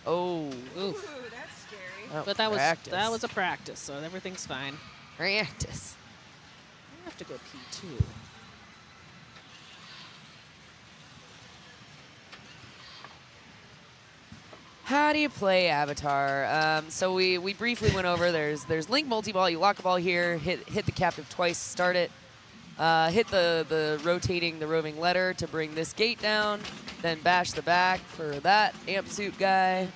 Speaker 11: Oh.
Speaker 10: Oof.
Speaker 9: That's scary.
Speaker 11: Oh,
Speaker 10: But that
Speaker 11: practice.
Speaker 10: was a practice, so everything's fine.
Speaker 11: Practice.
Speaker 10: I have to go pee too.
Speaker 11: How do you play Avatar? So we briefly went over. There's Link multi-ball. You lock a ball here, hit the captive twice, start it. Hit the rotating, the roving letter to bring this gate down. Then bash the back for that amp suit guy.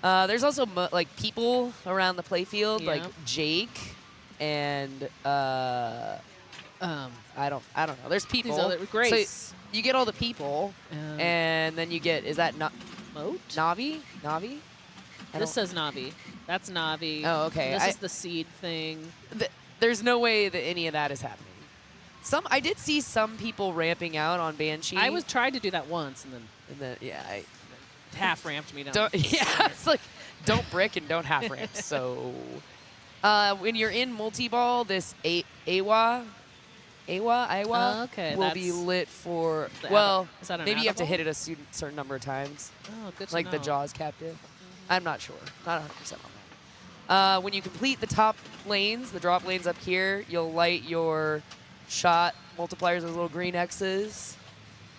Speaker 11: There's also like people around the playfield, like
Speaker 10: Yeah.
Speaker 11: Jake and I don't know. There's people.
Speaker 10: These other Grace.
Speaker 11: So you get all the people, and then you get
Speaker 10: Moat?
Speaker 11: Navi? Navi?
Speaker 10: This says Navi. That's Navi.
Speaker 11: Oh, okay.
Speaker 10: This is the seed thing.
Speaker 11: There's no way that any of that is happening. I did see some people ramping out on Banshee.
Speaker 10: I was tried to do that once, and then
Speaker 11: I
Speaker 10: half ramped me down.
Speaker 11: yeah, it's like don't brick and don't half ramp. So when you're in multi-ball, this Awa
Speaker 10: Okay,
Speaker 11: will be
Speaker 10: that's
Speaker 11: lit for
Speaker 10: the is that an
Speaker 11: maybe you have to
Speaker 10: Avaball?
Speaker 11: hit it a certain number of times,
Speaker 10: Oh, good to
Speaker 11: like the
Speaker 10: know.
Speaker 11: Jaws captive. I'm not sure, not 100% on that. When you complete the top lanes, the drop lanes up here, you'll light your shot multipliers, those little green X's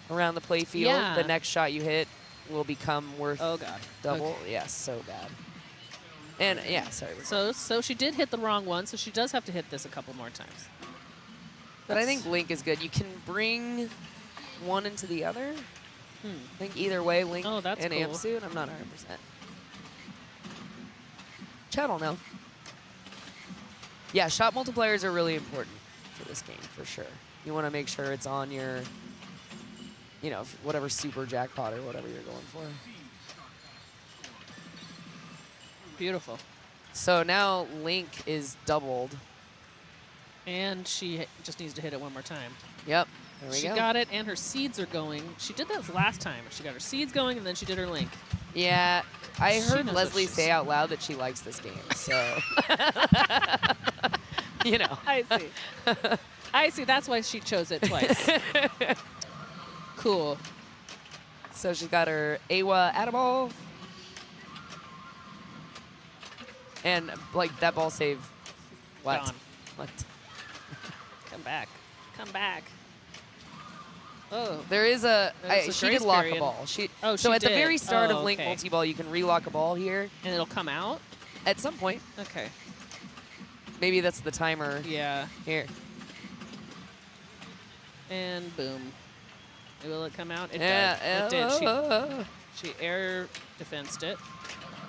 Speaker 11: around the play field.
Speaker 10: Yeah.
Speaker 11: The next shot you hit will become worth
Speaker 10: Oh God.
Speaker 11: double.
Speaker 10: Okay.
Speaker 11: Yes, so bad. And yeah, sorry.
Speaker 10: So she did hit the wrong one, so she does have to hit this a couple more times.
Speaker 11: But I think Link is good. You can bring one into the other. I think either way, Link
Speaker 10: Oh, that's
Speaker 11: and
Speaker 10: cool.
Speaker 11: Amp Suit. I'm not 100%. Chad will know. Yeah, shot multipliers are really important for this game, for sure. You want to make sure it's on your, whatever super jackpot or whatever you're going for.
Speaker 10: Beautiful.
Speaker 11: So now Link is doubled.
Speaker 10: And she just needs to hit it one more time.
Speaker 11: Yep. There we
Speaker 10: She
Speaker 11: go.
Speaker 10: got it, and her seeds are going. She did that last time. She got her seeds going, and then she did her Link.
Speaker 11: Yeah, I
Speaker 10: She
Speaker 11: heard
Speaker 10: knows what
Speaker 11: Leslie
Speaker 10: she's-
Speaker 11: say out loud that she likes this game, so you know.
Speaker 10: I see. I see. That's why she chose it twice. Cool.
Speaker 11: So she's got her Awa Addaball. And like that ball save. What?
Speaker 10: Gone.
Speaker 11: What?
Speaker 10: Come back. Come back. Oh.
Speaker 11: There is a.
Speaker 10: There's a
Speaker 11: She did
Speaker 10: grace
Speaker 11: lock
Speaker 10: period.
Speaker 11: a ball. She.
Speaker 10: Oh,
Speaker 11: so
Speaker 10: she
Speaker 11: at the
Speaker 10: did.
Speaker 11: very start
Speaker 10: Oh,
Speaker 11: of Link
Speaker 10: okay.
Speaker 11: Multiball, you can relock a ball here
Speaker 10: And it'll come out?
Speaker 11: at some point.
Speaker 10: Okay.
Speaker 11: Maybe that's the timer.
Speaker 10: Yeah.
Speaker 11: Here.
Speaker 10: And boom. Will it come out? It
Speaker 11: Yeah.
Speaker 10: did. It did. She air defensed it.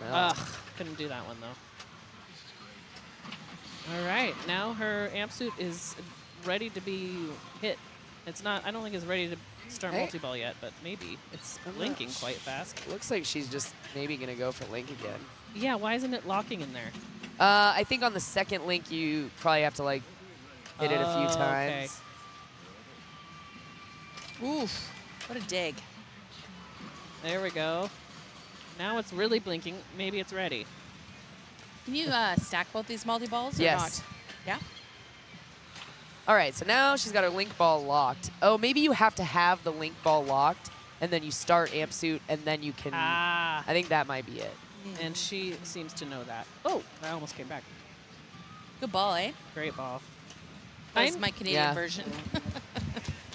Speaker 11: No.
Speaker 10: Ugh. Couldn't do that one, though. All right. Now her amp suit is ready to be hit. It's not, I don't think it's ready to start
Speaker 11: Hey.
Speaker 10: multi-ball yet, but maybe. It's blinking quite fast.
Speaker 11: Looks like she's just maybe gonna go for Link again.
Speaker 10: Yeah, why isn't it locking in there?
Speaker 11: I think on the second Link you probably have to like hit it a few
Speaker 10: Oh,
Speaker 11: times.
Speaker 12: Oof. What a dig.
Speaker 10: There we go. Now it's really blinking. Maybe it's ready.
Speaker 12: Can you stack both these multi-balls or
Speaker 11: Yes.
Speaker 12: not? Yeah?
Speaker 11: All right, so now she's got her Link ball locked. Oh, maybe you have to have the Link ball locked, and then you start amp suit, and then you can.
Speaker 10: Ah.
Speaker 11: I think that might be it.
Speaker 10: And she seems to know that. Oh, I almost came back.
Speaker 12: Good ball, eh?
Speaker 10: Great ball.
Speaker 12: That's my Canadian
Speaker 11: Yeah.
Speaker 12: version.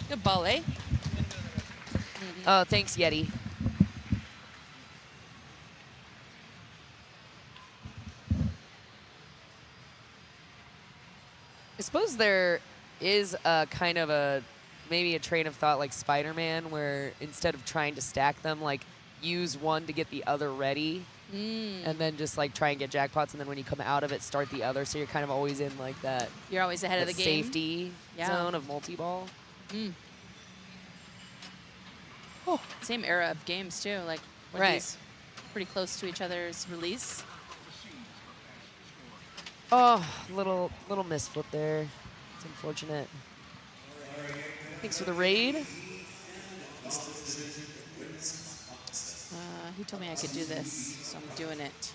Speaker 12: Good ball, eh?
Speaker 11: Oh, thanks, Yeti. I suppose there is a kind of a maybe a train of thought like Spider-Man, where instead of trying to stack them, like use one to get the other ready, and then just like try and get jackpots, and then when you come out of it, start the other. So you're kind of always in like that.
Speaker 12: You're always ahead of
Speaker 11: that
Speaker 12: the game.
Speaker 11: safety zone of multi-ball.
Speaker 12: Oh, same era of games too. Like weren't
Speaker 11: Right.
Speaker 12: these pretty close to each other's release.
Speaker 11: Oh, little misflip there. It's unfortunate. Thanks for the raid.
Speaker 12: He told me I could do this, so I'm doing it.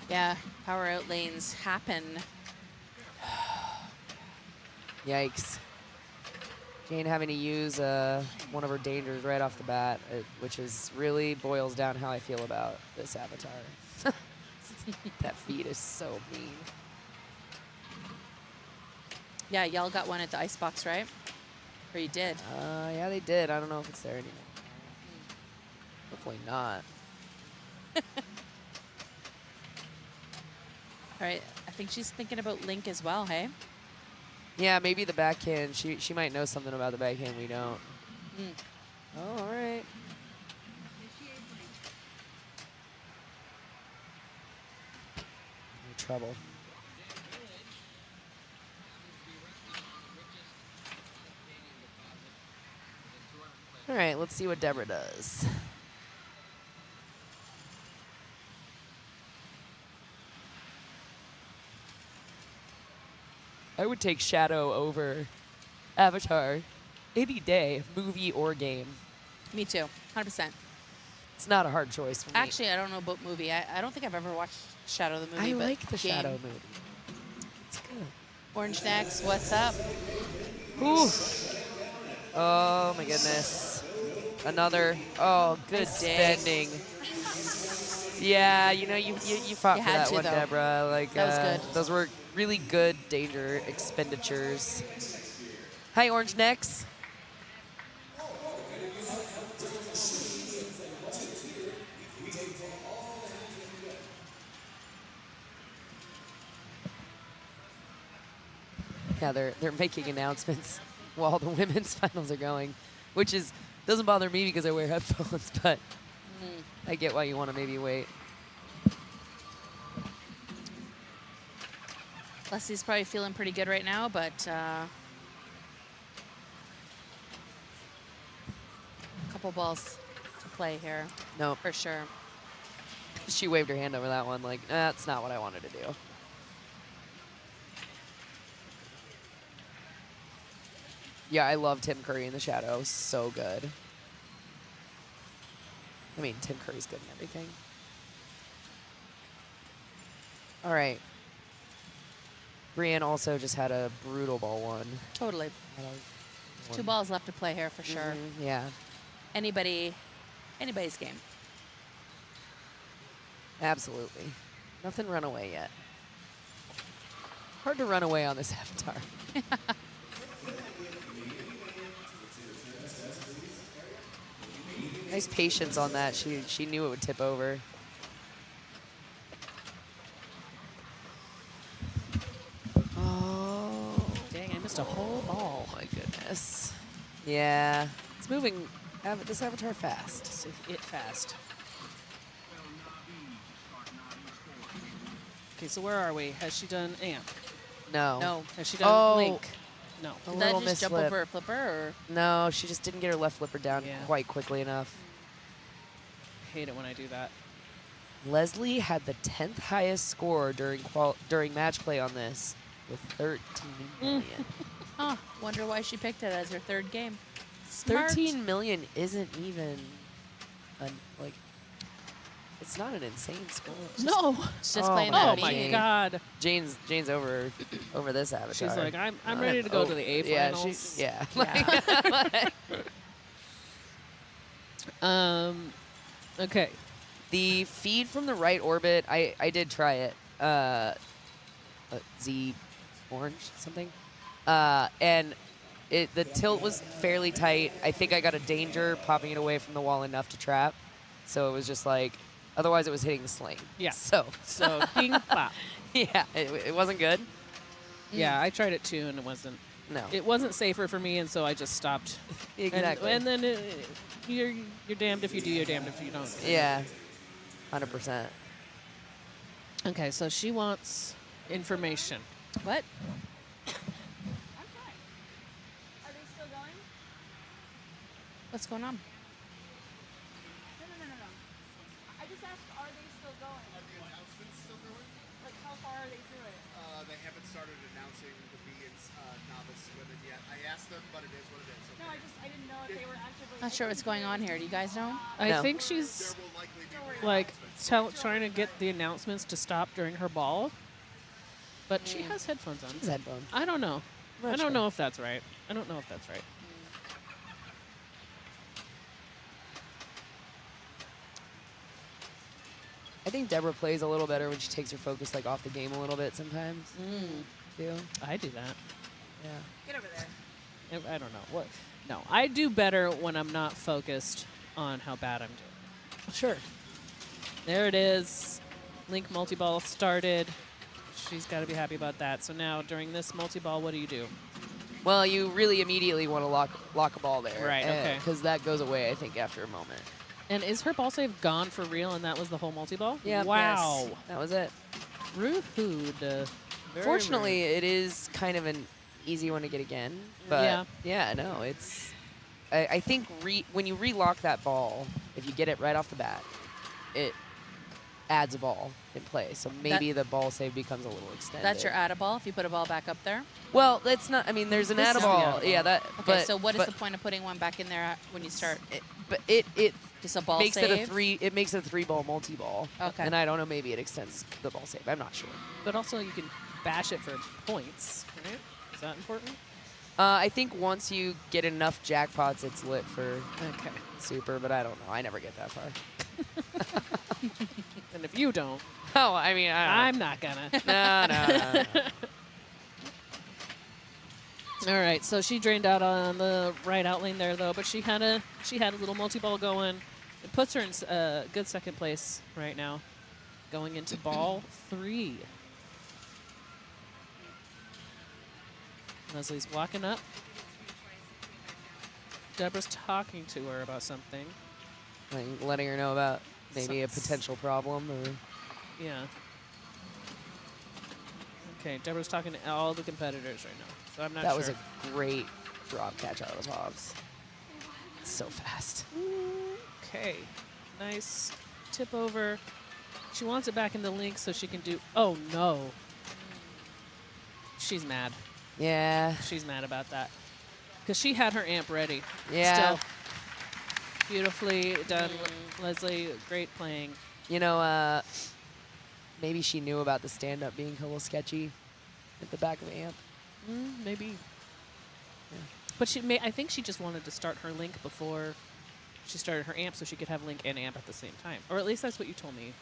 Speaker 12: Yeah, power out lanes happen.
Speaker 11: Yikes. Jane having to use one of her dangers right off the bat, which is really boils down how I feel about this avatar. That feed is so mean.
Speaker 12: Yeah, y'all got one at the icebox, right? Or you did?
Speaker 11: Yeah, they did. I don't know if it's there anymore. Hopefully not.
Speaker 12: All right, I think she's thinking about Link as well, hey?
Speaker 11: Yeah, maybe the backhand. She might know something about the backhand we don't. Oh, all right. No trouble. All right, let's see what Deborah does. I would take Shadow over Avatar any day, movie or game.
Speaker 12: Me too, 100%.
Speaker 11: It's not a hard choice for me.
Speaker 12: Actually, I don't know about movie. I don't think I've ever watched Shadow the movie.
Speaker 11: I
Speaker 12: but
Speaker 11: like the
Speaker 12: game.
Speaker 11: Shadow movie. It's good.
Speaker 12: Orange Next, what's up?
Speaker 11: Ooh. Oh my goodness. Another. Oh, good
Speaker 12: Nice dig.
Speaker 11: spending. Yeah, you know, you fought
Speaker 12: You
Speaker 11: for
Speaker 12: had
Speaker 11: that
Speaker 12: to,
Speaker 11: one,
Speaker 12: though.
Speaker 11: Deborah. Like
Speaker 12: That was good.
Speaker 11: Those were really good danger expenditures. Hi, Orange Necks. Yeah, they're making announcements while the women's finals are going, which is doesn't bother me because I wear headphones, but I get why you want to maybe wait.
Speaker 12: Leslie's probably feeling pretty good right now, but a couple balls to play here.
Speaker 11: No,
Speaker 12: For sure.
Speaker 11: she waved her hand over that one like, that's not what I wanted to do. Yeah, I love Tim Curry in the shadow. So good. I mean, Tim Curry's good in everything. All right. Brienne also just had a brutal ball one.
Speaker 12: Totally. There's 2 balls left to play here for sure.
Speaker 11: Yeah.
Speaker 12: Anybody's game.
Speaker 11: Absolutely. Nothing run away yet. Hard to run away on this avatar. Nice patience on that. She knew it would tip over. Oh.
Speaker 10: Dang, I missed a whole ball.
Speaker 11: Oh my goodness. Yeah. It's moving this avatar fast.
Speaker 10: So it fast. Okay, so where are we? Has she done amp?
Speaker 11: No.
Speaker 12: No.
Speaker 10: Has she done link? No.
Speaker 11: A
Speaker 12: Did
Speaker 11: little
Speaker 12: that just jump
Speaker 11: misflip.
Speaker 12: over a flipper? Or?
Speaker 11: No, she just didn't get her left flipper down
Speaker 10: Yeah.
Speaker 11: quite quickly enough.
Speaker 10: Hate it when I do that.
Speaker 11: Leslie had the 10th highest score during match play on this with 13 million.
Speaker 12: Oh, wonder why she picked it as her 3rd game. Smart.
Speaker 11: 13 million isn't even like it's not an insane score.
Speaker 10: No.
Speaker 12: It's just
Speaker 11: Oh,
Speaker 12: playing
Speaker 11: my
Speaker 12: that
Speaker 10: Oh my
Speaker 12: meme.
Speaker 10: God.
Speaker 11: Jane's over this avatar.
Speaker 10: She's like, I'm ready to go to the A
Speaker 11: yeah,
Speaker 10: finals.
Speaker 11: yeah.
Speaker 10: Okay.
Speaker 11: The feed from the right orbit, I did try it. Z orange something. And the tilt was fairly tight. I think I got a danger popping it away from the wall enough to trap. So it was just like, otherwise it was hitting the sling.
Speaker 10: Yeah.
Speaker 11: So
Speaker 10: Ping pop.
Speaker 11: yeah, it wasn't good.
Speaker 10: Yeah, I tried it too, and it wasn't.
Speaker 11: No.
Speaker 10: It wasn't safer for me, and so I just stopped.
Speaker 11: Exactly.
Speaker 10: And then you're damned if you do, you're damned if you don't.
Speaker 11: Yeah. 100%.
Speaker 10: Okay, so she wants information.
Speaker 12: What?
Speaker 9: Are they still going?
Speaker 12: What's going on?
Speaker 9: No. I just asked, are they still going?
Speaker 6: Are the announcements still going?
Speaker 9: Like, how far are they through it?
Speaker 6: They haven't started announcing the Vegans novice women yet. I asked them, but it is what it is.
Speaker 9: No, I didn't know if they were actively.
Speaker 12: Not sure what's going on here. Do you guys know?
Speaker 10: I
Speaker 11: No.
Speaker 10: think she's
Speaker 6: There will likely be more
Speaker 10: like
Speaker 6: announcements.
Speaker 10: trying to get the announcements to stop during her ball, but she has headphones on.
Speaker 11: His headphone.
Speaker 10: I don't know.
Speaker 11: Not
Speaker 10: I don't
Speaker 11: sure.
Speaker 10: know if that's right. I don't know if that's right.
Speaker 11: I think Deborah plays a little better when she takes her focus like off the game a little bit sometimes. Too.
Speaker 10: I do that.
Speaker 11: Yeah.
Speaker 9: Get over there.
Speaker 10: I don't know what. No, I do better when I'm not focused on how bad I'm doing.
Speaker 11: Sure.
Speaker 10: There it is. Link multi-ball started. She's got to be happy about that. So now during this multi-ball, what do you do?
Speaker 11: Well, you really immediately want to lock a ball there.
Speaker 10: Right, okay.
Speaker 11: Because that goes away, I think, after a moment.
Speaker 10: And is her ball save gone for real and that was the whole multi-ball?
Speaker 11: Yeah.
Speaker 10: Wow.
Speaker 11: Yes, that was it.
Speaker 10: Rude.
Speaker 11: Fortunately, it is kind of an easy one to get again. But yeah, no, it's. I think when you relock that ball, if you get it right off the bat, it adds a ball in play. So maybe the ball save becomes a little extended.
Speaker 12: That's your add a ball if you put a ball back up there?
Speaker 11: Well, that's not. I mean, there's an
Speaker 10: This
Speaker 11: add a
Speaker 10: is the
Speaker 11: ball.
Speaker 10: add-a-ball.
Speaker 11: Yeah, that.
Speaker 12: Okay, so what is the point of putting one back in there when you start?
Speaker 11: It
Speaker 12: Just a ball
Speaker 11: makes
Speaker 12: save?
Speaker 11: it a three. It makes it a 3-ball multi-ball.
Speaker 12: Okay.
Speaker 11: And I don't know. Maybe it extends the ball save. I'm not sure.
Speaker 10: But also you can bash it for points, right? Is that important?
Speaker 11: I think once you get enough jackpots, it's lit for
Speaker 10: Okay.
Speaker 11: super. But I don't know. I never get that far.
Speaker 10: And if you don't,
Speaker 11: Oh, I mean,
Speaker 10: I'm not gonna.
Speaker 11: No.
Speaker 10: All right, so she drained out on the right out lane there, though, but she had a little multi-ball going. It puts her in good second place right now, going into ball 3. Leslie's walking up. Deborah's talking to her about something.
Speaker 11: Like letting her know about maybe a potential problem or.
Speaker 10: Yeah. Okay, Deborah's talking to all the competitors right now, so I'm not
Speaker 11: That
Speaker 10: sure.
Speaker 11: was a great drop catch out of the pops. It's so fast.
Speaker 10: Okay, nice tip over. She wants it back in the link so she can do. Oh no. She's mad.
Speaker 11: Yeah.
Speaker 10: She's mad about that because she had her amp ready.
Speaker 11: Yeah.
Speaker 10: Still. Beautifully done, Leslie. Great playing.
Speaker 11: You know, maybe she knew about the stand-up being a little sketchy at the back of the amp.
Speaker 10: Maybe. Yeah. But I think she just wanted to start her link before she started her amp so she could have link and amp at the same time. Or at least that's what you told me.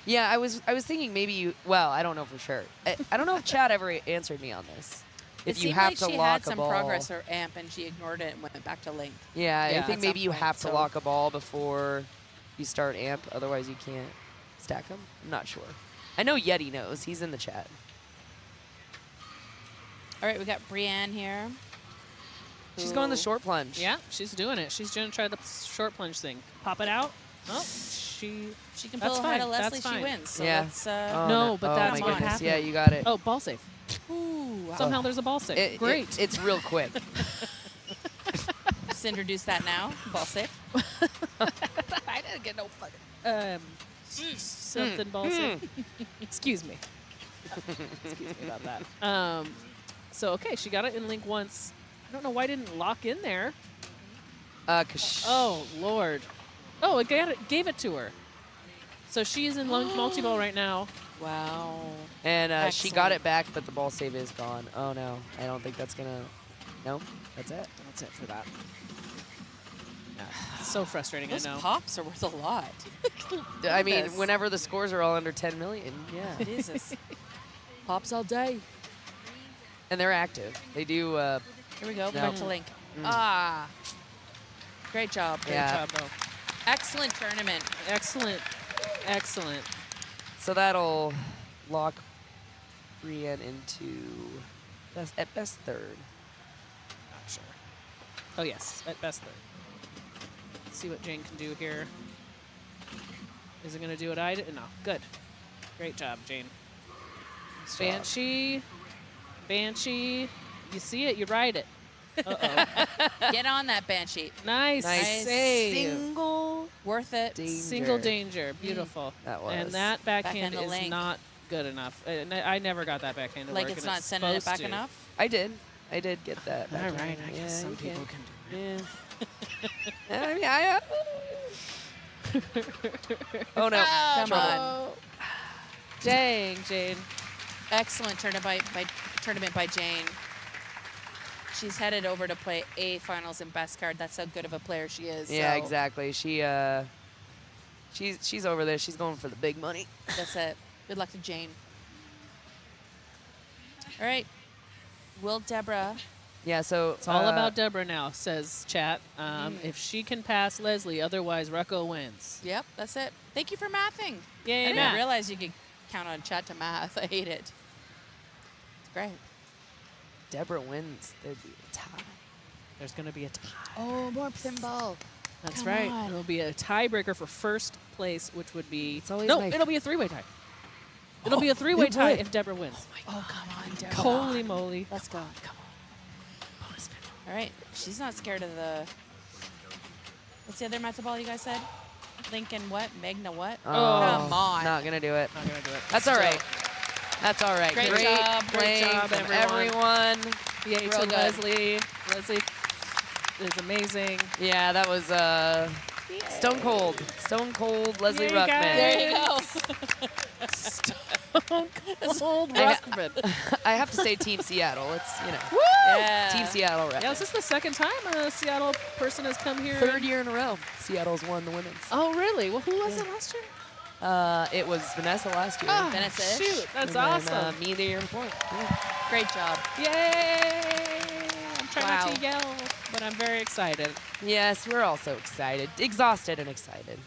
Speaker 11: Yeah, I was thinking maybe you. Well, I don't know for sure. I don't know if Chad ever answered me on this.
Speaker 12: It
Speaker 11: If you
Speaker 12: seemed
Speaker 11: have
Speaker 12: like
Speaker 11: to
Speaker 12: she
Speaker 11: lock
Speaker 12: had
Speaker 11: a
Speaker 12: some
Speaker 11: ball.
Speaker 12: progress her amp and she ignored it and went back to link.
Speaker 11: Yeah, I think
Speaker 12: at
Speaker 11: maybe
Speaker 12: some
Speaker 11: you
Speaker 12: point,
Speaker 11: have to
Speaker 12: so-
Speaker 11: lock a ball before you start amp. Otherwise, you can't stack them. I'm not sure. I know Yeti knows. He's in the chat.
Speaker 12: All right, we got Brienne here.
Speaker 11: She's going the short plunge.
Speaker 10: Yeah, she's doing it. She's going to try the short plunge thing. Pop it out. Oh, she
Speaker 12: can
Speaker 10: that's
Speaker 12: pull ahead
Speaker 10: fine.
Speaker 12: of Leslie,
Speaker 10: That's
Speaker 12: she
Speaker 10: fine.
Speaker 12: wins. So
Speaker 11: Yeah.
Speaker 12: let's,
Speaker 11: Oh,
Speaker 10: no, but
Speaker 11: oh
Speaker 10: that's
Speaker 11: my
Speaker 10: what
Speaker 11: goodness.
Speaker 10: happened.
Speaker 11: Yeah, you got it.
Speaker 10: Oh, ball save.
Speaker 12: Ooh,
Speaker 10: Somehow there's a ball save. Great.
Speaker 11: It's real quick.
Speaker 12: Just introduce that now. Ball save.
Speaker 10: I didn't get no fucking something ball save. Excuse me. Excuse me about that. So okay, she got it in link once. I don't know why it didn't lock in there. Oh Lord. Oh, it gave it to her. So she's in multi-ball right now.
Speaker 12: Wow.
Speaker 11: And she got it back, but the ball save is gone. Oh no, I don't think that's gonna. No, that's it.
Speaker 10: That's it for that. It's so frustrating.
Speaker 12: Those
Speaker 10: I know.
Speaker 12: pops are worth a lot.
Speaker 11: I mean,
Speaker 12: Goodness.
Speaker 11: whenever the scores are all under 10 million, yeah.
Speaker 12: Jesus. Pops all day.
Speaker 11: And they're active. They do.
Speaker 12: Here we go. Back to link. Ah. Great job. Great
Speaker 11: Yeah.
Speaker 12: job, though. Excellent tournament.
Speaker 10: Excellent. Excellent.
Speaker 11: So that'll lock Brienne into at best third.
Speaker 10: Not sure. Oh yes, at best third. Let's see what Jane can do here. Is it going to do what I did? No. Good. Great job, Jane. Banshee. Banshee. You see it, you ride it. Uh-oh.
Speaker 12: Get on that Banshee.
Speaker 10: Nice. Save.
Speaker 12: Single. Worth it.
Speaker 10: Single danger. Beautiful.
Speaker 11: That was.
Speaker 10: And that backhand
Speaker 12: Backhand to
Speaker 10: is
Speaker 12: link.
Speaker 10: not good enough. I never got that backhand to
Speaker 12: Like
Speaker 10: work.
Speaker 12: it's
Speaker 10: and
Speaker 12: not sending it
Speaker 10: supposed
Speaker 12: back
Speaker 10: to.
Speaker 12: enough?
Speaker 11: I did get that.
Speaker 10: All
Speaker 11: backhand.
Speaker 10: right, I guess
Speaker 11: Yeah,
Speaker 10: some
Speaker 11: you
Speaker 10: people
Speaker 11: can.
Speaker 10: can do
Speaker 11: Yeah. I mean, oh no!
Speaker 12: Come on.
Speaker 10: Dang, Jane.
Speaker 12: Excellent tournament by Jane. She's headed over to play A finals in best card. That's how good of a player she is.
Speaker 11: Yeah,
Speaker 12: so
Speaker 11: exactly. She's over there. She's going for the big money.
Speaker 12: That's it. Good luck to Jane. All right. Will Deborah?
Speaker 11: Yeah, so
Speaker 10: It's all about Deborah now, says chat. If she can pass Leslie, otherwise Rucko wins.
Speaker 12: Yep, that's it. Thank you for mathing.
Speaker 10: Yay,
Speaker 12: I didn't
Speaker 10: math.
Speaker 12: realize you could count on chat to math. I hate it. It's great.
Speaker 11: Deborah wins. There'd be a tie.
Speaker 10: There's going to be a tie.
Speaker 12: Oh, more pinball.
Speaker 10: That's
Speaker 12: Come
Speaker 10: right.
Speaker 12: on.
Speaker 10: It'll be a tiebreaker for first place, which would be...
Speaker 11: always
Speaker 10: No,
Speaker 11: my-
Speaker 10: it'll be a three-way tie. It'll be a three-way
Speaker 11: it
Speaker 10: tie
Speaker 11: would.
Speaker 10: if Deborah wins.
Speaker 12: Oh, come on, Deborah.
Speaker 10: Holy moly.
Speaker 12: Let's go. Come on. All right. She's not scared of the... What's the other Matchball you guys said? Lincoln what? Magna what?
Speaker 11: Oh,
Speaker 12: come on.
Speaker 11: Not gonna do it.
Speaker 10: Not going to do it.
Speaker 11: That's all right. That's all right.
Speaker 12: Great
Speaker 11: Great
Speaker 12: job.
Speaker 11: playing
Speaker 10: Great job,
Speaker 11: from
Speaker 10: everyone.
Speaker 11: everyone.
Speaker 10: Yay
Speaker 12: Real
Speaker 10: to
Speaker 12: good.
Speaker 10: Leslie. Leslie is amazing.
Speaker 11: Yeah, that was Stone Cold. Stone Cold Leslie
Speaker 10: Yay,
Speaker 11: Ruckman.
Speaker 10: guys.
Speaker 12: There you go.
Speaker 10: Stone Cold
Speaker 11: I-
Speaker 10: Ruckman.
Speaker 11: I have to say Team Seattle. It's, you know,
Speaker 12: Yeah.
Speaker 11: Team Seattle rep.
Speaker 10: Yeah, is this the second time a Seattle person has come here?
Speaker 11: Third year in a row. Seattle's won the women's.
Speaker 10: Oh, really? Well, who was it last year?
Speaker 11: It was Vanessa last year.
Speaker 10: Oh,
Speaker 12: Vanessa-ish.
Speaker 10: shoot, that's
Speaker 11: And then,
Speaker 10: awesome.
Speaker 11: me the year before. Yeah.
Speaker 12: Great job.
Speaker 10: Yay! I'm trying not
Speaker 12: Wow.
Speaker 10: to yell, but I'm very excited.
Speaker 11: Yes, we're also excited. Exhausted and excited.